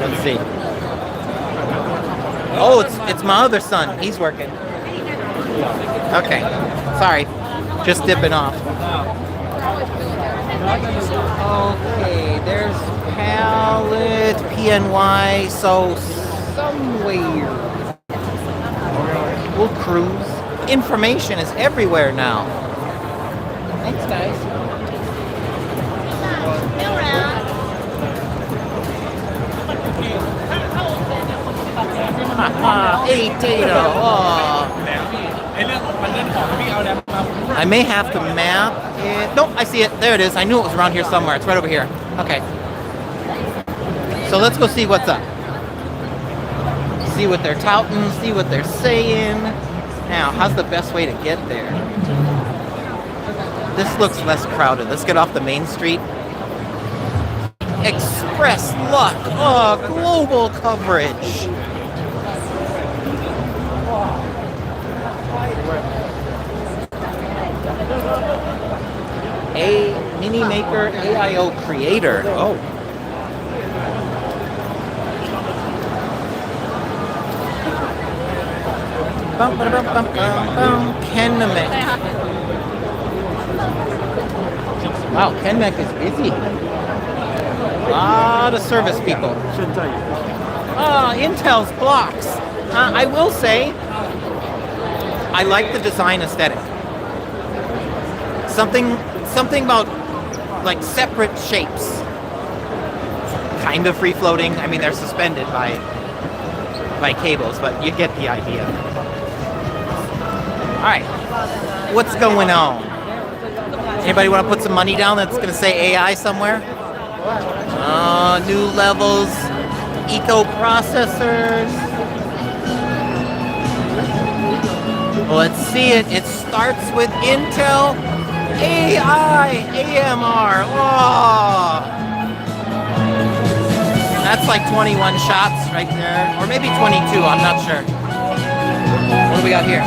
Let's see. Oh, it's my other son. He's working. Okay, sorry. Just dipping off. Okay, there's palette, PNY, so somewhere. We'll cruise. Information is everywhere now. Thanks, guys. Hey, data. Oh. I may have to map it. Nope, I see it. There it is. I knew it was around here somewhere. It's right over here. Okay. So let's go see what's up. See what they're touting, see what they're saying. Now, how's the best way to get there? This looks less crowded. Let's get off the main street. Express luck. Oh, global coverage. A Mini Maker AIO Creator. Oh. Kenmec. Wow, Kenmec is busy. A lot of service people. Intel's blocks. I will say, I like the design aesthetic. Something about like separate shapes. Kind of free floating. I mean, they're suspended by cables, but you get the idea. All right, what's going on? Anybody want to put some money down that's going to say AI somewhere? New levels, eco processors. Let's see it. It starts with Intel AI AMR. Oh. That's like 21 shots right there. Or maybe 22, I'm not sure. What do we got here?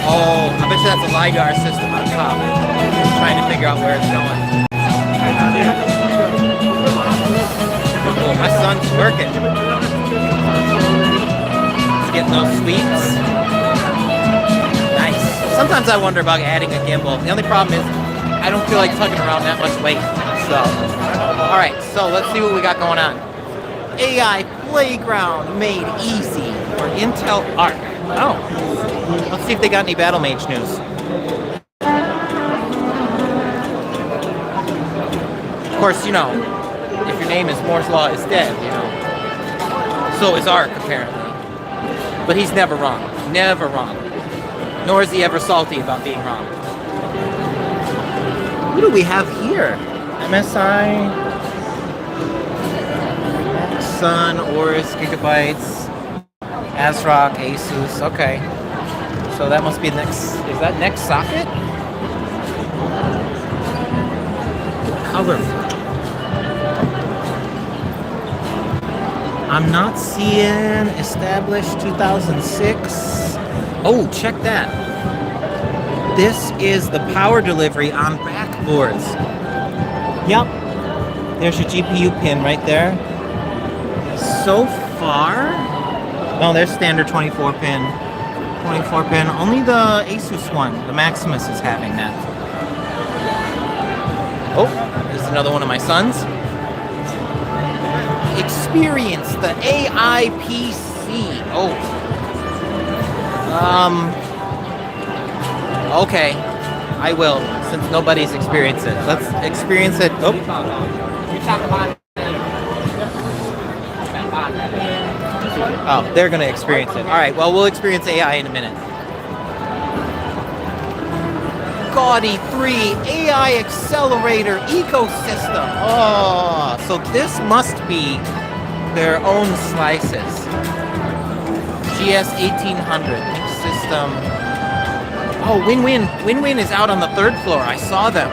Oh, I bet you that's a LiDAR system on top. Trying to figure out where it's going. Oh, my son's working. He's getting those sweeps. Nice. Sometimes I wonder about adding a gimbal. The only problem is I don't feel like tugging around that much weight. So, all right, so let's see what we got going on. AI Playground made easy for Intel Arc. Oh, let's see if they got any Battle Mage news. Of course, you know, if your name is Moore's Law is dead, you know. So is Arc, apparently. But he's never wrong. Never wrong. Nor is he ever salty about being wrong. What do we have here? MSI, Sun, Oris, Gigabytes, ASRock, Asus. Okay. So that must be next. Is that next socket? Color. I'm not seeing established 2006. Oh, check that. This is the power delivery on backboards. Yep. There's your GPU pin right there. So far, no, there's standard 24 pin. 24 pin. Only the Asus one, the Maximus, is having that. Oh, there's another one of my sons. Experience the AI PC. Oh. Okay. I will, since nobody's experienced it. Let's experience it. Oh. Oh, they're gonna experience it. All right, well, we'll experience AI in a minute. Gaudi 3 AI accelerator ecosystem. Oh, so this must be their own slices. GS 1800 system. Oh, Win-Win. Win-Win is out on the 3rd floor. I saw them.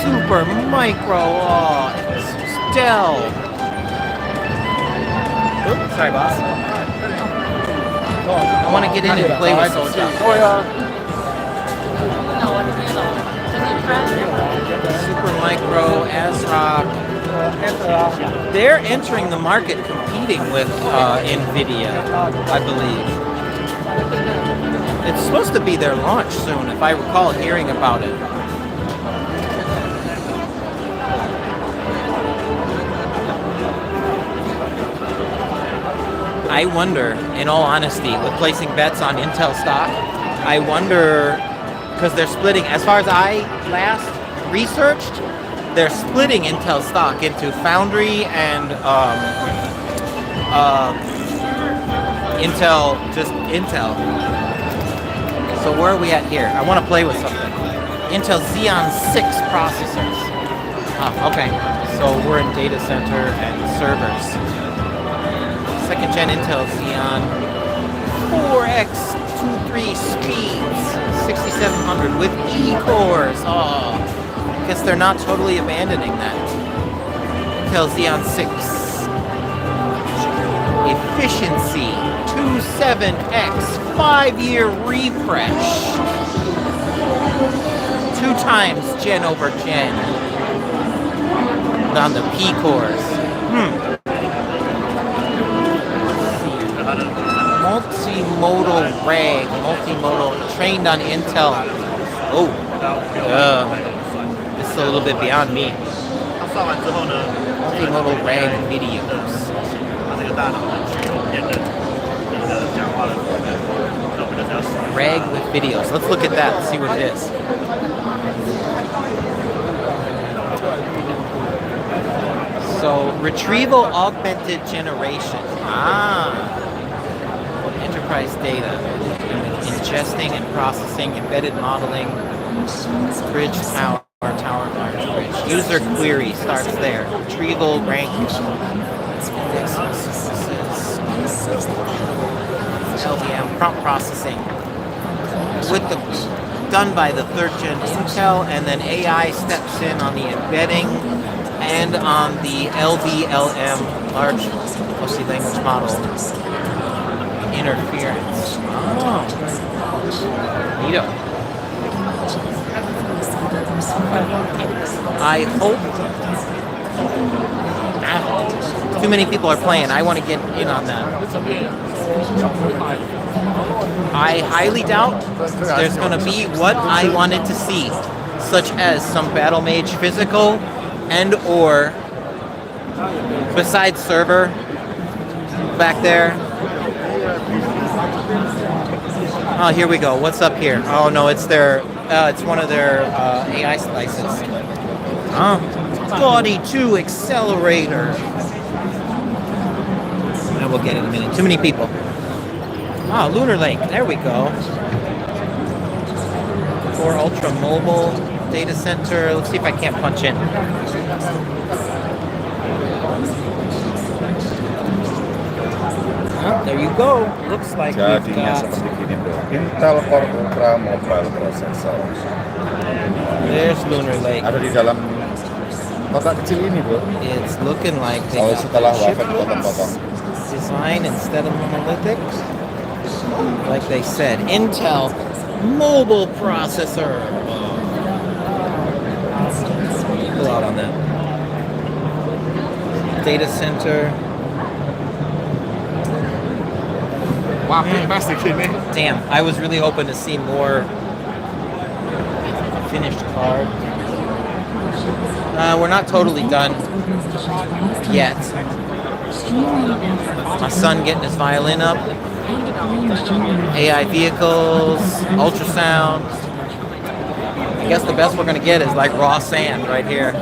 Super Micro. Oh, Dell. Oops, sorry, boss. I want to get in and play with some stuff. Super Micro, ASRock. They're entering the market competing with NVIDIA, I believe. It's supposed to be their launch soon, if I recall hearing about it. I wonder, in all honesty, with placing bets on Intel stock, I wonder, because they're splitting, as far as I last researched, they're splitting Intel stock into Foundry and Intel, just Intel. So where are we at here? I want to play with something. Intel Xeon 6 processors. Oh, okay. So we're in data center and servers. 2nd gen Intel Xeon 4x23 speeds, 6700 with E-cores. Oh, guess they're not totally abandoning that. Intel Xeon 6 efficiency 27x 5-year refresh. 2 times gen over gen on the P-cores. Multimodal RAG, multimodal, trained on Intel. Oh, this is a little bit beyond me. Multimodal RAG videos. RAG with videos. Let's look at that and see what it is. So, retrieval augmented generation. Enterprise data, ingesting and processing, embedded modeling, bridge tower, large bridge. User query starts there. Retrieval, rank, LVM, prompt processing. Done by the 3rd gen Intel, and then AI steps in on the embedding and on the LVLM, large language model. Interference. Oh. Neato. I hope. Too many people are playing. I want to get in on that. I highly doubt there's going to be what I wanted to see, such as some Battle Mage physical and or besides server back there. Oh, here we go. What's up here? Oh no, it's their, it's one of their AI slices. Gaudi 2 accelerator. And we'll get it in a minute. Too many people. Oh, Lunar Lake. There we go. Core Ultra Mobile data center. Let's see if I can't punch in. There you go. Looks like we've got... Intel Core Ultra Mobile Processor. There's Lunar Lake. Ada di dalam Kotak kecil ini bro. It's looking like they Oh, got setelah the wafer chiplets dipotong-potong. design instead of monolithic. Like they said, Intel mobile processor. Pull out on that. Data center. Wow, fantastic, man. Damn, I was really hoping to see more finished card. We're not totally done yet. My son getting his violin up. AI vehicles, ultrasound. I guess the best we're gonna get is like raw sand right here.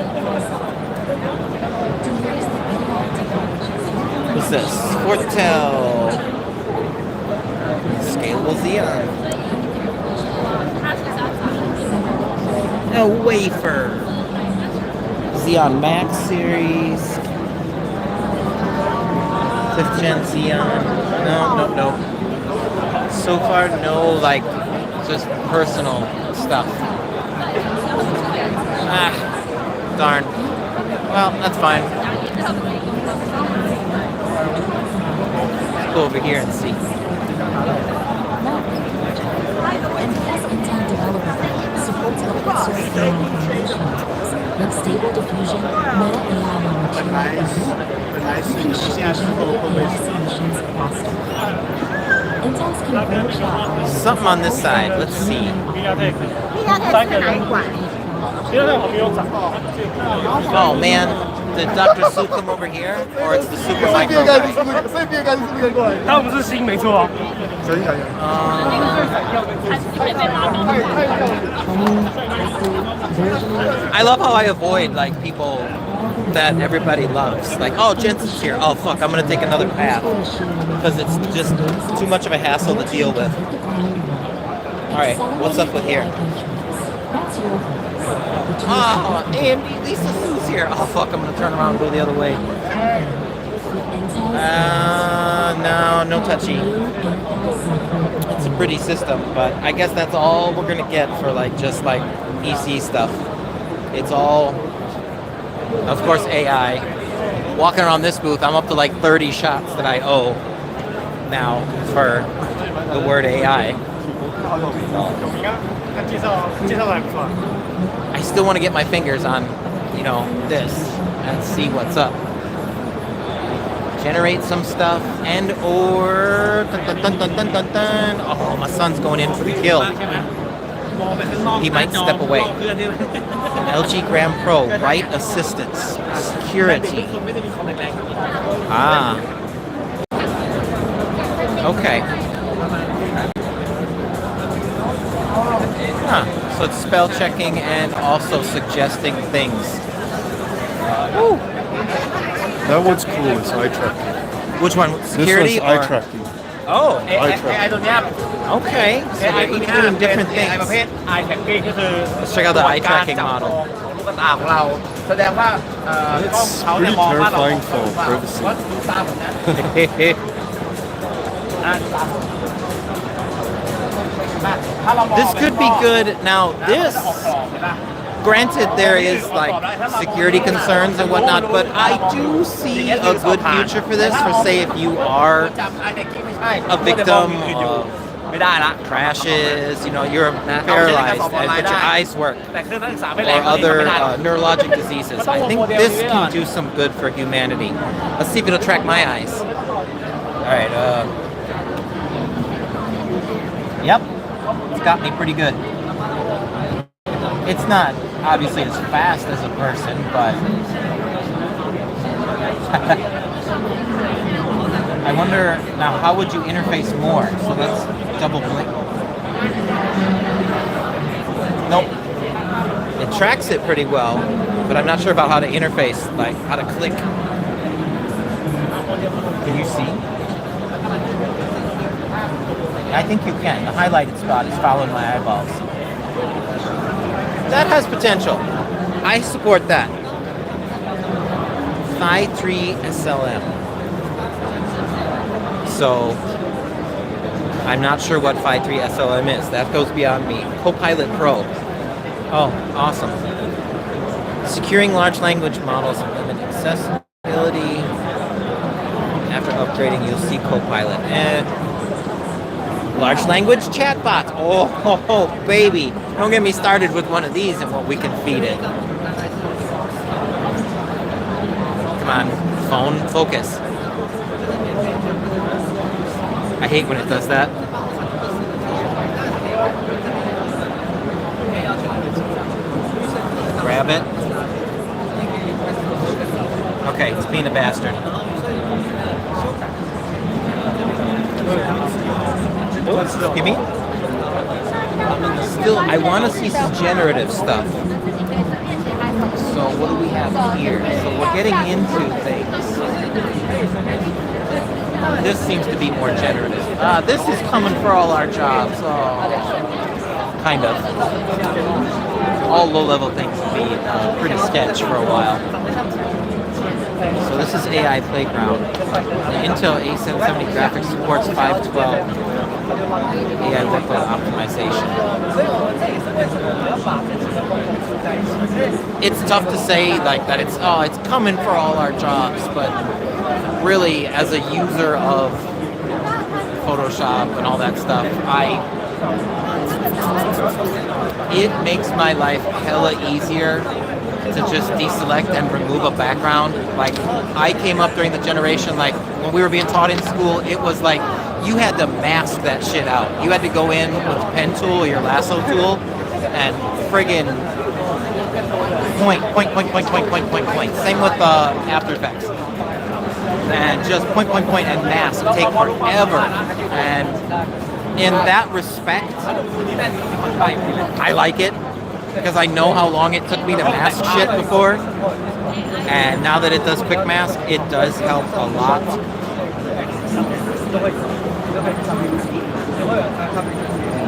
What's this? Fortel. Scalable Xeon. A wafer. Xeon Max series. 5th gen Xeon. No. So far, no, like, just personal stuff. Ah, darn. Well, that's fine. Let's go over here and see. With stable diffusion, meta AI molecules. Intel's converged Something on this side. Let's see. MediaTek 是哪一款？ Oh man, did Dr. Su come over here? Or it's the super micro guy? 他们是新没错哦。 I love how I avoid like people that everybody loves. Like, oh, Jensen's here. Oh fuck, I'm gonna take another path because it's just too much of a hassle to deal with. All right, what's up with here? Oh, AMD Lisa Su's here. Oh fuck, I'm gonna turn around and go the other way. No touchy. It's a pretty system, but I guess that's all we're gonna get for like just like PC stuff. It's all, of course, AI. Walking around this booth, I'm up to like 30 shots that I owe now for the word AI. I still want to get my fingers on, you know, this and see what's up. Generate some stuff and or oh, my son's going in for the kill. He might step away. LG Gram Pro, right assistance, security. Ah. Okay. Huh. So it's spell checking and also suggesting things. Woo. That one's cool, it's eye tracking. Which one? Security This one's or? eye tracking. Oh. Eye tracking. Okay. So they're each doing different things. Let's check out the eye tracking model. It's pretty terrifying for privacy. This could be good. Now, this, granted, there is like security concerns and whatnot, but I do see a good future for this. For say, if you are a victim of crashes, you know, you're paralyzed, and but your eyes work, or other neurologic diseases. I think this can do some good for humanity. Let's see if it'll track my eyes. All right. Yep. It's got me pretty good. It's not obviously as fast as a person, but I wonder now how would you interface more? So let's double click. Nope. It tracks it pretty well, but I'm not sure about how to interface, like how to click. Can you see? I think you can. The highlighted spot is following my eyeballs. That has potential. I support that. Phi 3 SLM. So, I'm not sure what Phi 3 SLM is. That goes beyond me. Copilot Pro. Oh, awesome. Securing large language models and limit accessibility. After upgrading, you'll see Copilot. Large language chatbots. Oh, baby. Don't get me started with one of these and what we can feed it. Come on, phone, focus. I hate when it does that. Grab it. Okay, it's being a bastard. Give me. Still, I want to see some generative stuff. So what do we have here? So we're getting into things. This seems to be more generative. This is coming for all our jobs. Oh, kind of. All low-level things will be pretty sketch for a while. So this is AI Playground. The Intel A770 graphics supports 512 AI workload optimization. It's tough to say like that it's coming for all our jobs, but really as a user of Photoshop and all that stuff, it makes my life hella easier to just deselect and remove a background. Like, I came up during the generation, like, when we were being taught in school, it was like, you had to mask that shit out. You had to go in with the pen tool or your lasso tool and friggin' point. Same with After Effects. And just point and mask take forever. And in that respect, I like it. Because I know how long it took me to mask shit before. And now that it does quick mask, it does help a lot.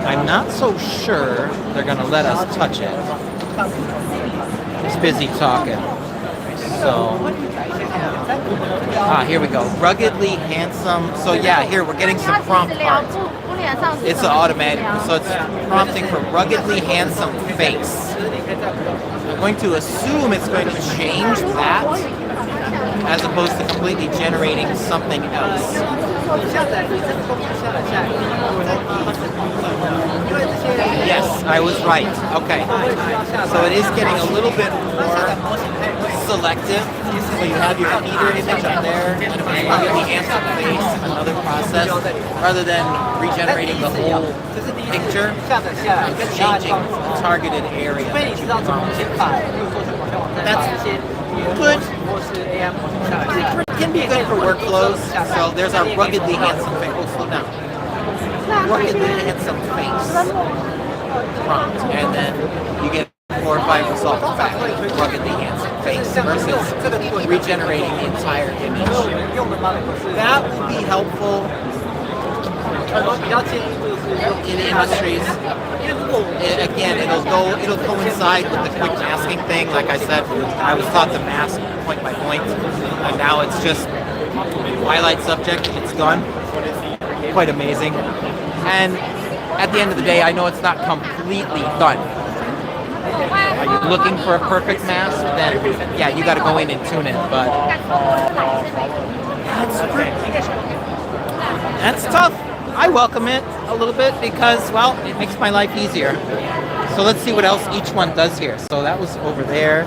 I'm not so sure they're going to let us touch it. It's busy talking. So, here we go. Ruggedly handsome. So yeah, here we're getting some prompt parts. It's automatic, so it's prompting for ruggedly handsome face. I'm going to assume it's going to change that as opposed to completely generating something else. Yes, I was right. Okay. So it is getting a little bit more selective. So you have your feeder image up there, and it will ruggedly handsome face, another process, rather than regenerating the whole picture. It's changing the targeted area that you prompted. That's good. It can be good for workflows. So there's our ruggedly handsome face. We'll slow down. Ruggedly handsome face prompt, and then you get 4 or 5 results back. Ruggedly handsome face versus regenerating the entire image. That will be helpful in industries. Again, it'll coincide with the quick masking thing. Like I said, I was taught to mask point by point, and now it's just highlight subject, it's done. Quite amazing. And at the end of the day, I know it's not completely done. Are you looking for a perfect mask? Then yeah, you got to go in and tune it. But that's tough. I welcome it a little bit because, well, it makes my life easier. So let's see what else each one does here. So that was over there.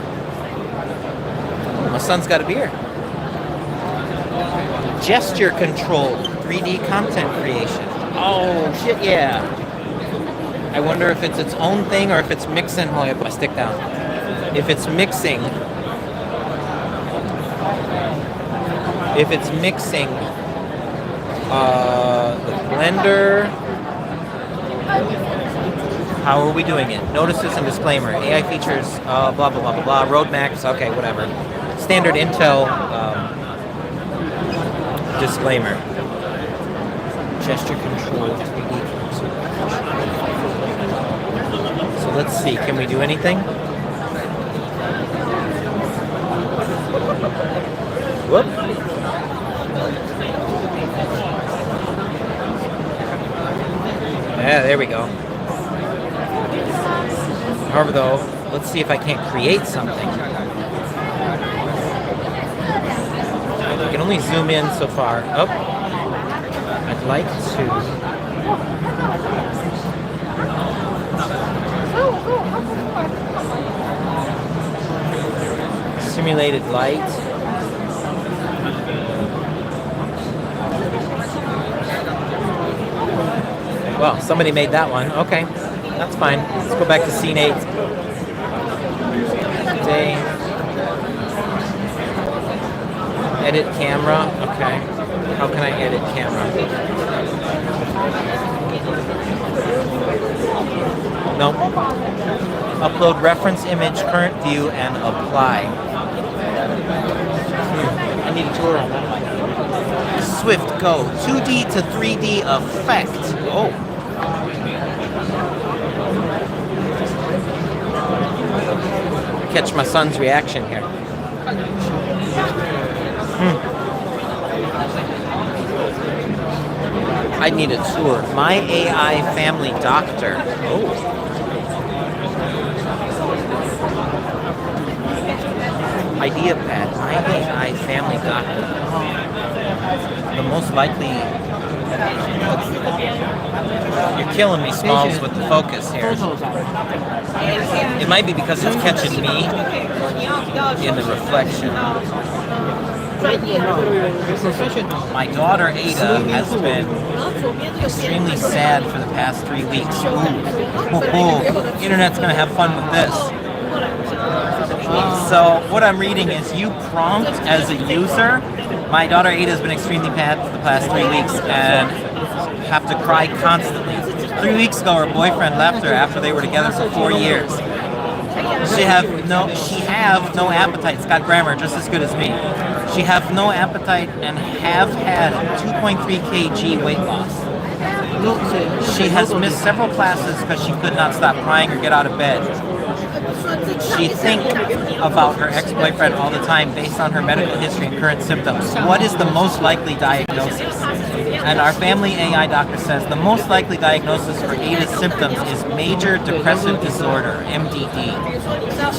My son's got a beer. Gesture control, 3D content creation. Oh, shit, yeah. I wonder if it's its own thing or if it's mixing. Oh, I put my stick down. If it's mixing the blender. How are we doing it? Notices and disclaimer. AI features, blah, blah, blah, blah, blah. Roadmaps, okay, whatever. Standard Intel disclaimer. Gesture control, 3D. So let's see, can we do anything? Whoop. Yeah, there we go. However, though, let's see if I can't create something. I can only zoom in so far. Oh, I'd like to simulated light. Well, somebody made that one. Okay, that's fine. Let's go back to scene 8. Day. Edit camera. Okay. How can I edit camera? Nope. Upload reference image, current view, and apply. I need a tour on that. Swift Go. 2D to 3D effect. Oh. Catch my son's reaction here. I need a tour. My AI family doctor. Oh. Idea pad. My AI family doctor. The most likely. You're killing me, Smalls, with the focus here. It might be because it's catching me in the reflection. My daughter Ada has been extremely sad for the past 3 weeks. Ooh. Internet's gonna have fun with this. So what I'm reading is you prompt as a user. My daughter Ada has been extremely bad for the past 3 weeks and have to cry constantly. 3 weeks ago, her boyfriend left her after they were together for 4 years. She have no appetite. Scott Grammer, just as good as me. She have no appetite and have had 2.3 kg weight loss. She has missed several classes because she could not stop crying or get out of bed. She thinks about her ex-boyfriend all the time based on her medical history and current symptoms. What is the most likely diagnosis? And our family AI doctor says the most likely diagnosis for Ada's symptoms is major depressive disorder, MDD.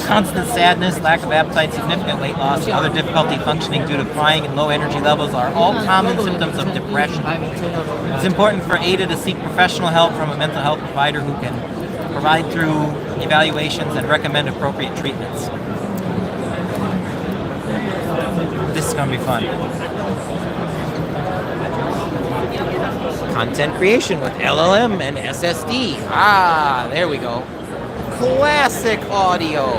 Constant sadness, lack of appetite, significant weight loss, and other difficulty functioning due to crying and low energy levels are all common symptoms of depression. It's important for Ada to seek professional help from a mental health provider who can provide through evaluations and recommend appropriate treatments. This is going to be fun. Content creation with LLM and SSD. Ah, there we go. Classic audio.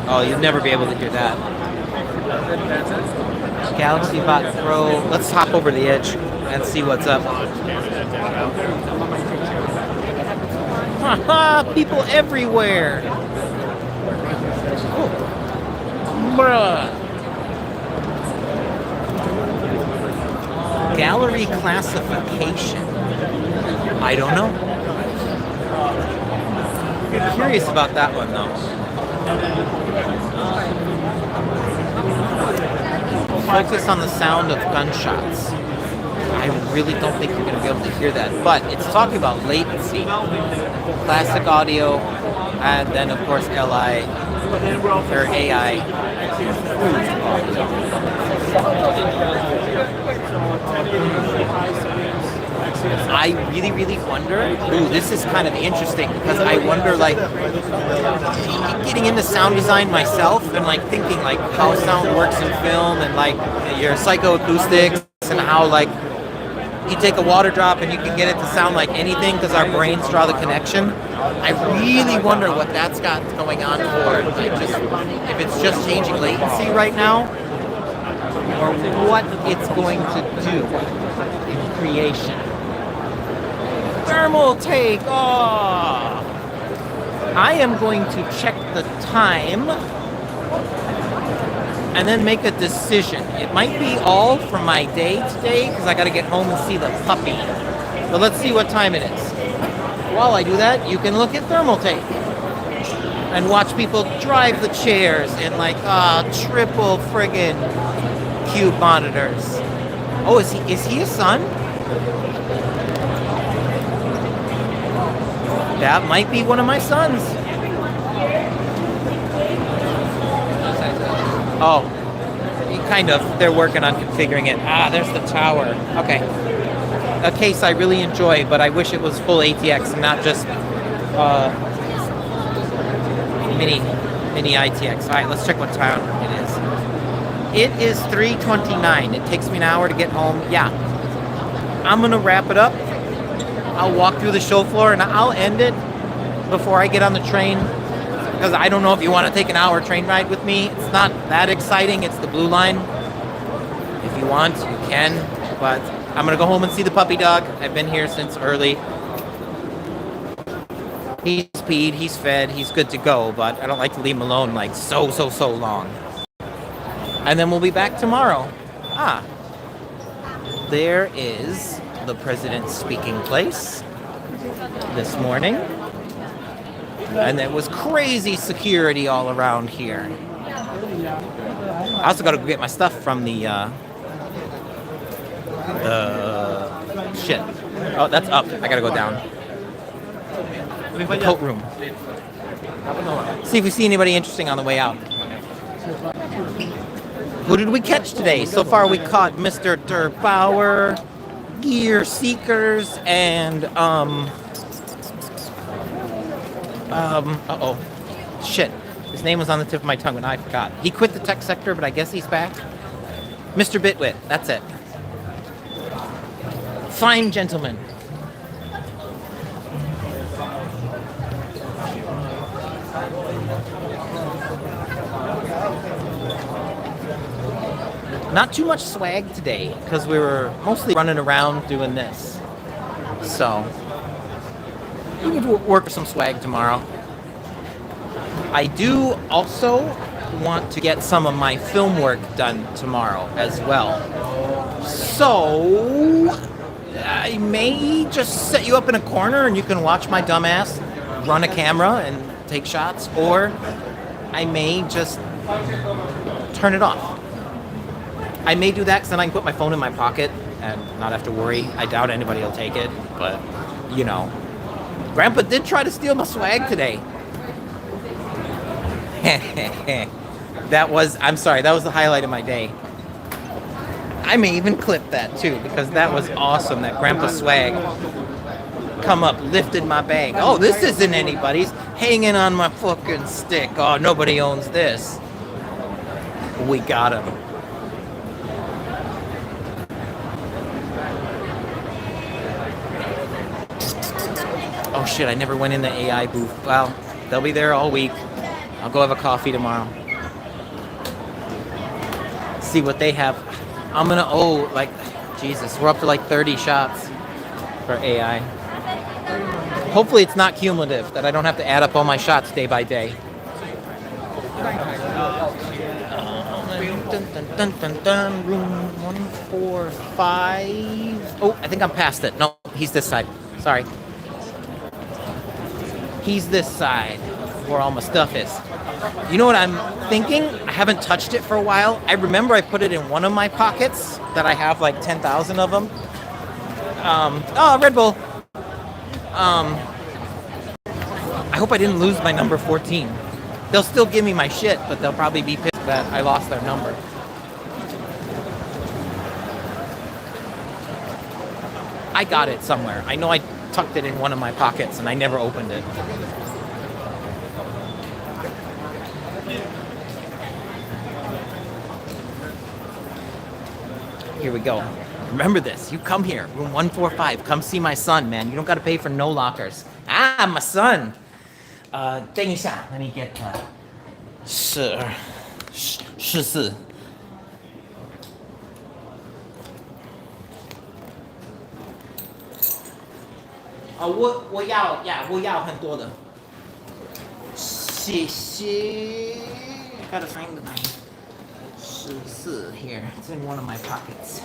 Oh, you'll never be able to hear that. Galaxy Bot Pro. Let's hop over the edge and see what's up. Haha, people everywhere. Bruh. Gallery classification. I don't know. I'm curious about that one though. Focus on the sound of gunshots. I really don't think you're going to be able to hear that, but it's talking about latency. Classic audio, and then of course LI, or AI. I really wonder, ooh, this is kind of interesting, because I wonder, like, getting into sound design myself, and like thinking like how sound works in film, and like your psychoacoustics, and how like you take a water drop and you can get it to sound like anything because our brains draw the connection. I really wonder what that's got going on for it. Like just, if it's just changing latency right now, or what it's going to do in creation. Thermal take off! I am going to check the time and then make a decision. It might be all from my day today because I got to get home and see the puppy. So let's see what time it is. While I do that, you can look at thermal tape and watch people drive the chairs in like triple friggin' cube monitors. Oh, is he a son? That might be one of my sons. Oh, kind of. They're working on configuring it. Ah, there's the tower. Okay. A case I really enjoy, but I wish it was full ATX and not just mini ITX. All right, let's check what time it is. It is 3:29. It takes me an hour to get home. Yeah. I'm gonna wrap it up. I'll walk through the show floor and I'll end it before I get on the train, because I don't know if you want to take an hour train ride with me. It's not that exciting. It's the Blue Line. If you want, you can, but I'm gonna go home and see the puppy dog. I've been here since early. He's peed, he's fed, he's good to go, but I don't like to leave him alone like so long. And then we'll be back tomorrow. Ah, there is the president's speaking place this morning. And there was crazy security all around here. I also got to go get my stuff from the shit. Oh, that's up. I gotta go down. The coat room. See if we see anybody interesting on the way out. Who did we catch today? So far we caught Mr. Durbauer, Gear Seekers, and uh-oh. Shit. His name was on the tip of my tongue and I forgot. He quit the tech sector, but I guess he's back. Mr. Bitwit, that's it. Fine gentleman. Not too much swag today, because we were mostly running around doing this. So, we can work some swag tomorrow. I do also want to get some of my film work done tomorrow as well. So, I may just set you up in a corner and you can watch my dumbass run a camera and take shots, or I may just turn it off. I may do that because then I can put my phone in my pocket and not have to worry. I doubt anybody will take it, but, you know. Grandpa did try to steal my swag today. I'm sorry, that was the highlight of my day. I may even clip that too, because that was awesome, that Grandpa swag come up, lifted my bag. Oh, this isn't anybody's. Hanging on my fucking stick. Oh, nobody owns this. We got him. Oh shit, I never went in the AI booth. Well, they'll be there all week. I'll go have a coffee tomorrow. See what they have. I'm gonna owe, like, Jesus, we're up to like 30 shots for AI. Hopefully it's not cumulative, that I don't have to add up all my shots day by day. Room 145. Oh, I think I'm past it. No, he's this side. Sorry. He's this side where all my stuff is. You know what I'm thinking? I haven't touched it for a while. I remember I put it in one of my pockets that I have like 10,000 of them. Oh, Red Bull. I hope I didn't lose my number 14. They'll still give me my shit, but they'll probably be pissed that I lost their number. I got it somewhere. I know I tucked it in one of my pockets and I never opened it. Here we go. Remember this. You come here, room 145. Come see my son, man. You don't got to pay for no lockers. Ah, my son. 等一下, let me get 14.我要很多的。谢谢。Gotta find my 14 here. It's in one of my pockets.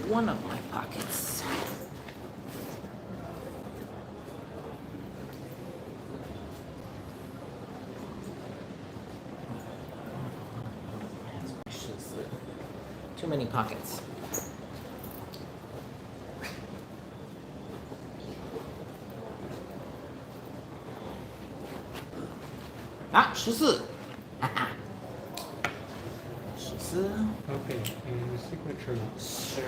One of my pockets. Too many pockets. 啊，14，哈哈，14。 Okay, and signature. 是。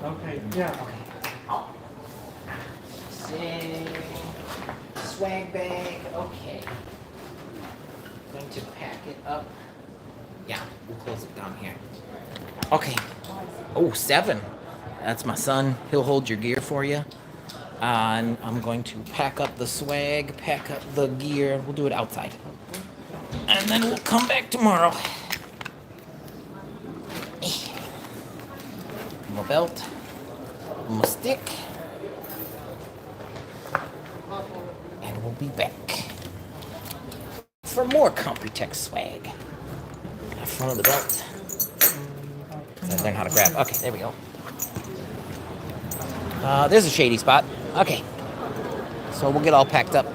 Okay, yeah. 好。Swag bag. Okay. Going to pack it up. Yeah, we'll close it down here. Okay. Oh, 7. That's my son. He'll hold your gear for you. And I'm going to pack up the swag, pack up the gear. We'll do it outside. And then we'll come back tomorrow. My belt, my stick, and we'll be back for more Computex swag. Front of the belt. I learn how to grab. Okay, there we go. There's a shady spot. Okay, so we'll get all packed up.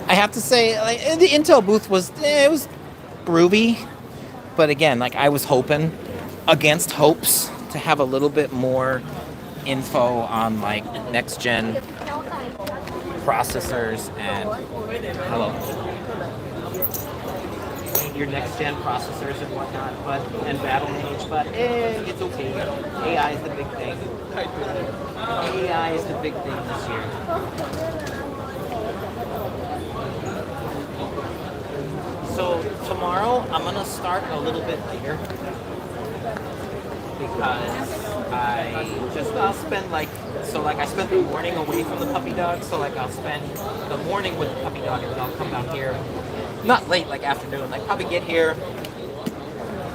I have to say, like, the Intel booth was it was groovy, but again, like I was hoping against hopes to have a little bit more info on like next gen processors and your next gen processors and whatnot, and battle age, but it's okay. AI is the big thing. AI is the big thing this year. So tomorrow I'm gonna start a little bit later because I'll spend I spent the morning away from the puppy dog, so like I'll spend the morning with the puppy dog and then I'll come down here. Not late, like afternoon. Like probably get here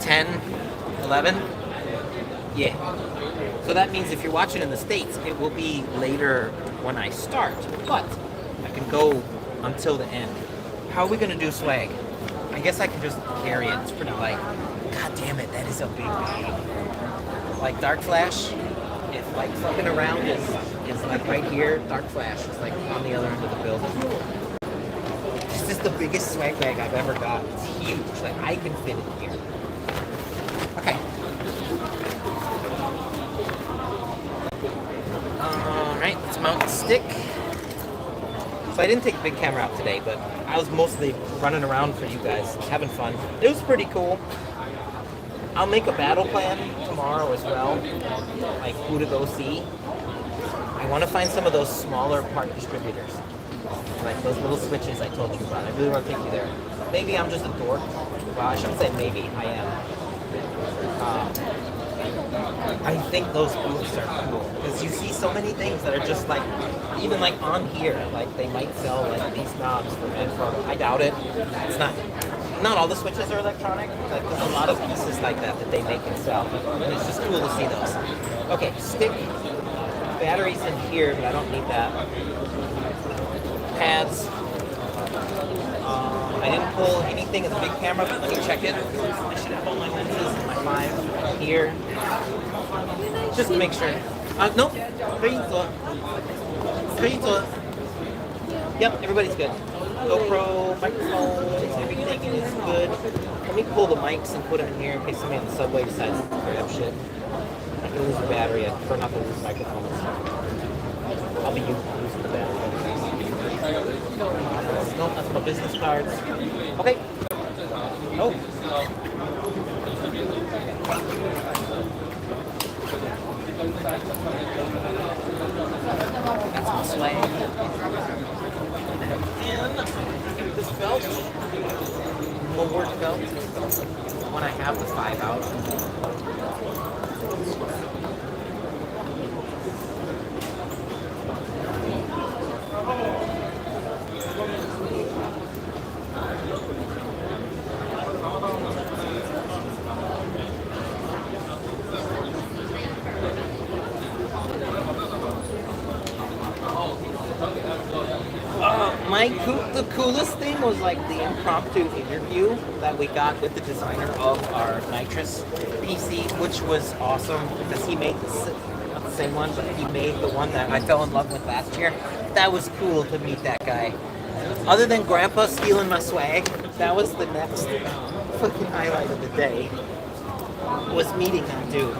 10, 11. Yeah. So that means if you're watching in the States, it will be later when I start. But I can go until the end. How are we gonna do swag? I guess I can just carry it. It's pretty light. God damn it, that is a big bag. Like Dark Flash, if like fucking around is like right here, Dark Flash is like on the other end of the building. This is the biggest swag bag I've ever got. It's huge. Like I can fit it here. Okay. Alright, let's mount the stick. So I didn't take a big camera out today, but I was mostly running around for you guys, having fun. It was pretty cool. I'll make a battle plan tomorrow as well, like who to go see. I want to find some of those smaller part distributors, like those little switches I told you about. I really want to take you there. Maybe I'm just a dork. Well, I shouldn't say maybe, I am. I think those booths are cool, because you see so many things that are just like, even like on here, like they might sell like these knobs for Info. I doubt it. It's not all the switches are electronic. Like there's a lot of pieces like that they make and sell. And it's just cool to see those. Okay, stick. Batteries in here, but I don't need that. Pads. I didn't pull anything in the big camera, but let me check it. I should have all my lenses and my 5 here. Just to make sure. Nope. 可以做. Yep, everybody's good. GoPro, microphones, everything is good. Let me pull the mics and put them in here in case somebody on the subway decides to grab shit. I can lose the battery. I prefer not to lose microphones. I'll be using the battery. No, that's my business cards. Okay. Oh. That's my swag. And this belt, will work belt, when I have the 5 out. The coolest thing was like the impromptu interview that we got with the designer of our Nitrous PC, which was awesome because he made not the same one, but he made the one that I fell in love with last year. That was cool to meet that guy. Other than Grandpa stealing my swag, that was the next fucking highlight of the day, was meeting that dude.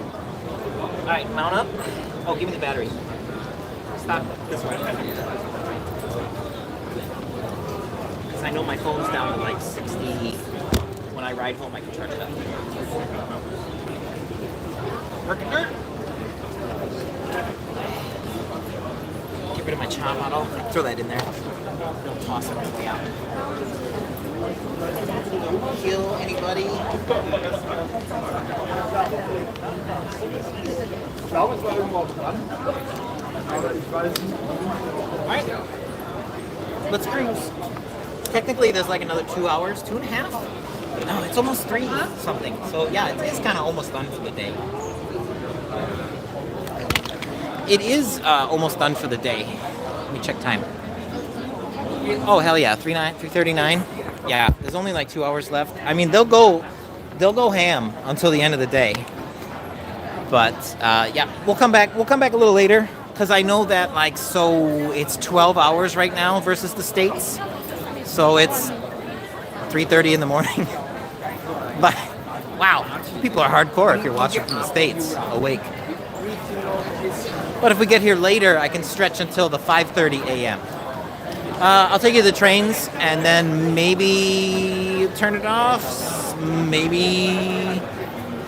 Alright, mount up. Oh, give me the battery. Stop this way. Because I know my phone's down to like 60. When I ride home, I can charge it up. Working good. Get rid of my chop bottle. Throw that in there. Don't toss it on the way out. Kill anybody. Alright. Let's cruise. Technically, there's like another 2 hours, 2.5. No, it's almost 3 something. So yeah, it's kind of almost done for the day. It is almost done for the day. Let me check time. Oh hell yeah, 3:39. Yeah, there's only like 2 hours left. I mean, they'll go ham until the end of the day. But yeah, we'll come back. We'll come back a little later because I know that like so it's 12 hours right now versus the States. So it's 3:30 in the morning. But wow, people are hardcore if you're watching from the States awake. But if we get here later, I can stretch until the 5:30 a.m. I'll take you to the trains and then maybe turn it off. Maybe.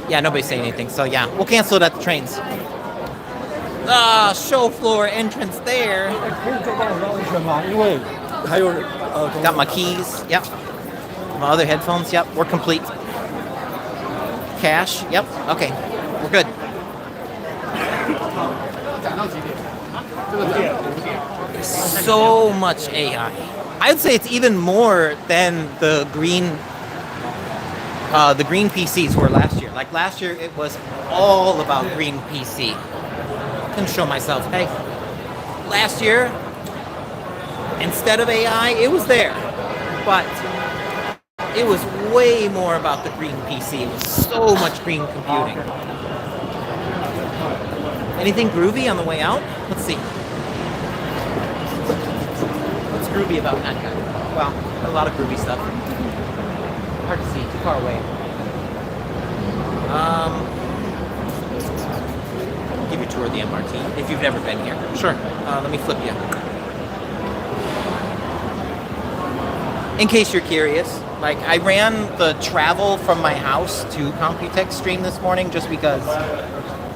Yeah, nobody's saying anything. So yeah, we'll cancel it at the trains. Show floor entrance there. Got my keys. Yep. My other headphones. Yep. We're complete. Cash. Yep. Okay. We're good. So much AI. I'd say it's even more than the green PCs were last year. Like last year, it was all about green PC. I can show myself. Hey, last year, instead of AI, it was there, but it was way more about the green PC. It was so much green computing. Anything groovy on the way out? Let's see. What's groovy about Nankai? Well, a lot of groovy stuff. Hard to see, too far away. Give you a tour of the MRT if you've never been here. Sure. Let me flip you. In case you're curious, like I ran the travel from my house to Computex stream this morning just because,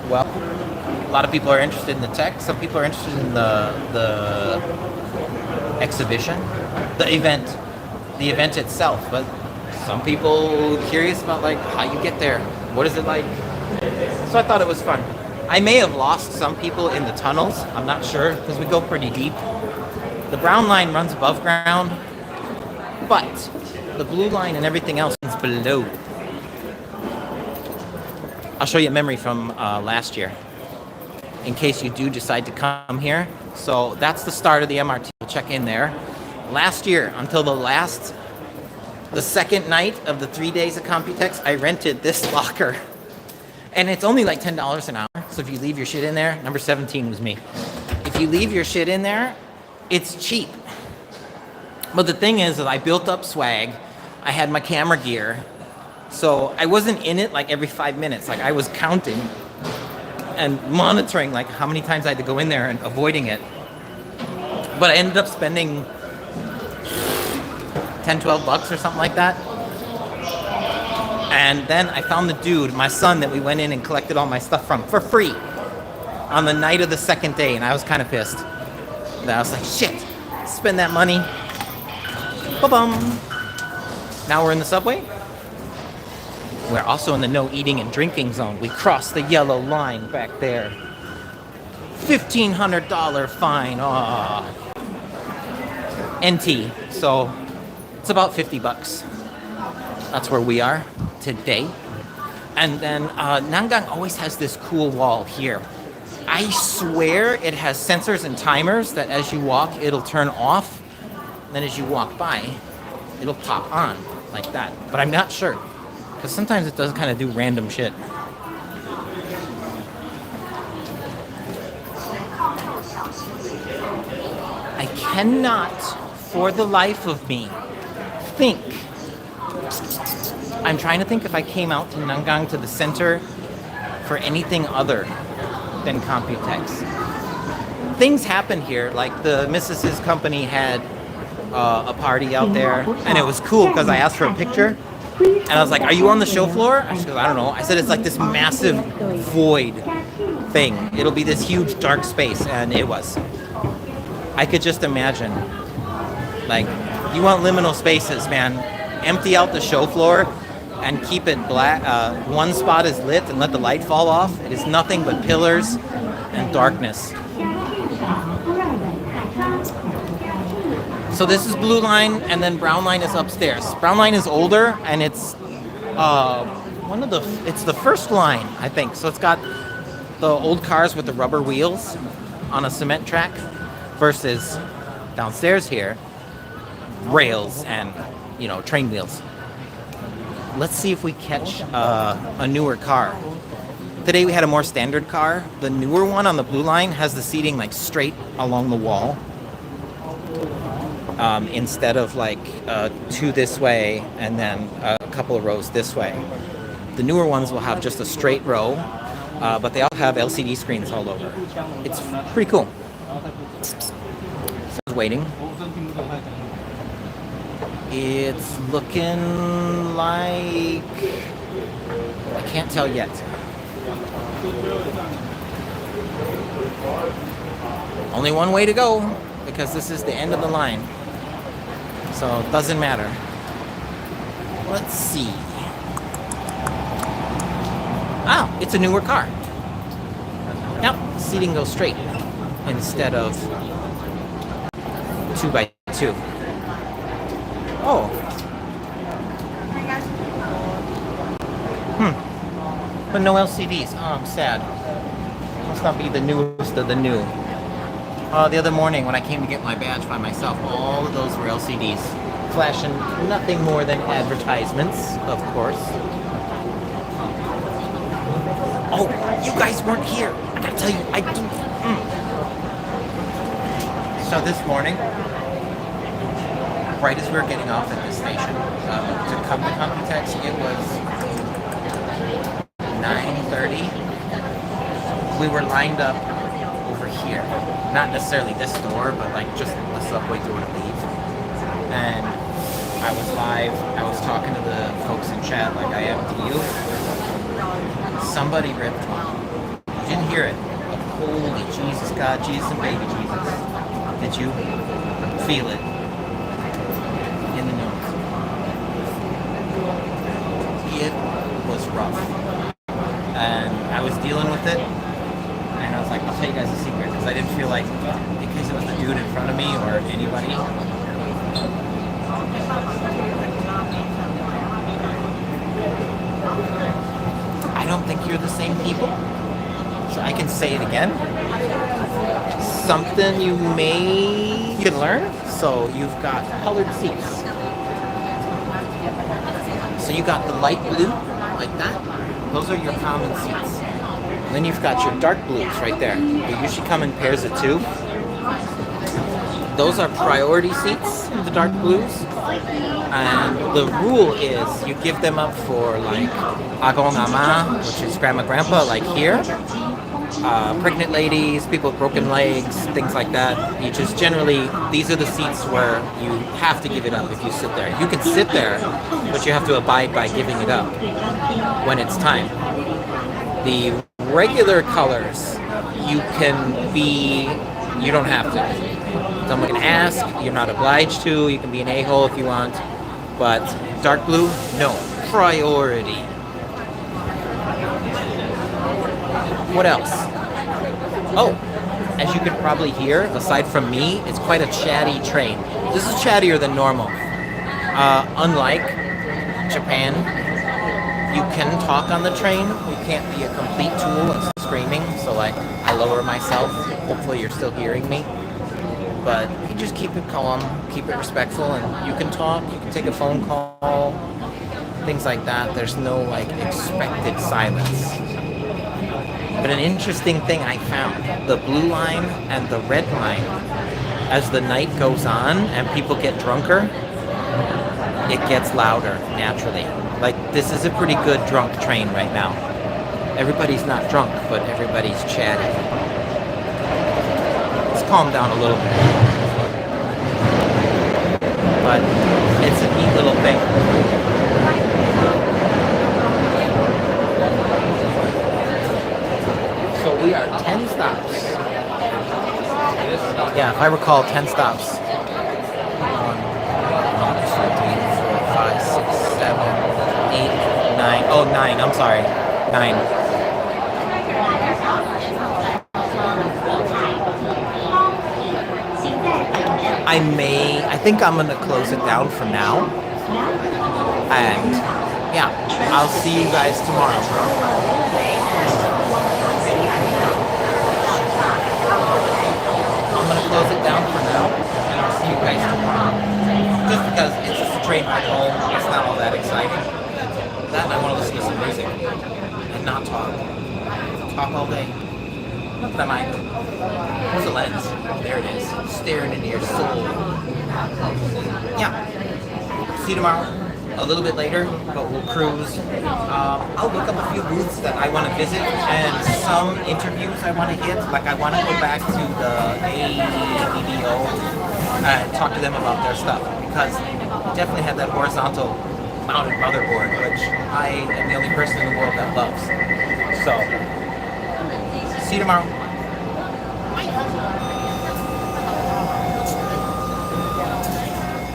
well, a lot of people are interested in the tech. Some people are interested in the exhibition, the event itself. But some people curious about like how you get there. What is it like? So I thought it was fun. I may have lost some people in the tunnels. I'm not sure because we go pretty deep. The brown line runs above ground, but the blue line and everything else is below. I'll show you a memory from last year in case you do decide to come here. So that's the start of the MRT. We'll check in there. Last year, until the second night of the 3 days of Computex, I rented this locker. And it's only like $10 an hour. So if you leave your shit in there, number 17 was me. If you leave your shit in there, it's cheap. But the thing is that I built up swag. I had my camera gear. So I wasn't in it like every 5 minutes. Like I was counting and monitoring like how many times I had to go in there and avoiding it. But I ended up spending 10, 12 bucks or something like that. And then I found the dude, my son, that we went in and collected all my stuff from for free on the night of the second day. And I was kind of pissed. And I was like, shit, spend that money. Ba-bum. Now we're in the subway. We're also in the no eating and drinking zone. We crossed the yellow line back there. $1,500 fine. Aww. NT. So it's about 50 bucks. That's where we are today. And then Nangang always has this cool wall here. I swear it has sensors and timers that as you walk, it'll turn off. Then as you walk by, it'll pop on like that. But I'm not sure. Because sometimes it does kind of do random shit. I cannot, for the life of me, think. I'm trying to think if I came out to Nangang to the center for anything other than Computex. Things happen here, like the Mrs.'s company had a party out there, and it was cool because I asked for a picture, and I was like, "Are you on the show floor?" She goes, "I don't know." I said, "It's like this massive void thing. It'll be this huge dark space," and it was. I could just imagine, like, you want liminal spaces, man. Empty out the show floor and keep it black. One spot is lit and let the light fall off. It is nothing but pillars and darkness. So this is Blue Line, and then Brown Line is upstairs. Brown Line is older, and it's it's the first line, I think. So it's got the old cars with the rubber wheels on a cement track, versus downstairs here, rails and, you know, train wheels. Let's see if we catch a newer car. Today we had a more standard car. The newer one on the Blue Line has the seating like straight along the wall. Instead of like two this way and then a couple of rows this way. The newer ones will have just a straight row, but they all have LCD screens all over. It's pretty cool. So waiting. It's looking like... I can't tell yet. Only one way to go, because this is the end of the line. So it doesn't matter. Let's see. Oh, it's a newer car. Yep, seating goes straight instead of 2x2. Oh. But no LCDs. Oh, I'm sad. Must not be the newest of the new. The other morning when I came to get my badge by myself, all of those were LCDs. Flashing nothing more than advertisements, of course. Oh, you guys weren't here. I gotta tell you, So this morning, right as we were getting off at this station, to come to Computex, it was 9:30. We were lined up over here. Not necessarily this door, but like just the subway door to leave. And I was live. I was talking to the folks in chat like I am to you. Somebody ripped me. You didn't hear it. Holy Jesus, God, Jesus, and baby Jesus. Did you feel it in the nose? It was rough. And I was dealing with it. And I was like, I'll tell you guys a secret, because I didn't feel like, in case it was the dude in front of me or anybody. I don't think you're the same people. So I can say it again. Something you can learn. So you've got colored seats. So you got the light blue, like that. Those are your common seats. And then you've got your dark blues right there. They usually come in pairs of two. Those are priority seats, the dark blues. And the rule is you give them up for like agong ama, which is grandma grandpa, like here. Pregnant ladies, people with broken legs, things like that. You just generally, these are the seats where you have to give it up if you sit there. You can sit there, but you have to abide by giving it up when it's time. The regular colors, you don't have to. Someone can ask, you're not obliged to, you can be an a-hole if you want, but dark blue, no, priority. What else? Oh, as you could probably hear, aside from me, it's quite a chatty train. This is chattier than normal. Unlike Japan, you can talk on the train. You can't be a complete tool and screaming, so like I lower myself. Hopefully you're still hearing me. But you just keep it calm, keep it respectful, and you can talk, you can take a phone call, things like that. There's no like expected silence. But an interesting thing I found, the blue line and the red line, as the night goes on and people get drunker, it gets louder naturally. Like this is a pretty good drunk train right now. Everybody's not drunk, but everybody's chatty. It's calmed down a little bit. But it's a neat little thing. So we are 10 stops. Yeah, if I recall, 10 stops. 1, 2, 3, 4, 5, 6, 7, 8, 9. Oh, 9. I'm sorry. 9. I think I'm gonna close it down for now. And yeah, I'll see you guys tomorrow. I'm gonna close it down for now, and I'll see you guys tomorrow. Just because it's just a train ride home, it's not all that exciting. That and I want to listen to some music and not talk. Talk all day. Not that I mind. Where's the lens? There it is. Staring into your soul. Yeah. See you tomorrow. A little bit later, but we'll cruise. I'll look up a few booths that I want to visit and some interviews I want to hit. Like I want to go back to the ABBO and talk to them about their stuff because they definitely have that horizontal mounted motherboard, which I am the only person in the world that loves. So, see you tomorrow.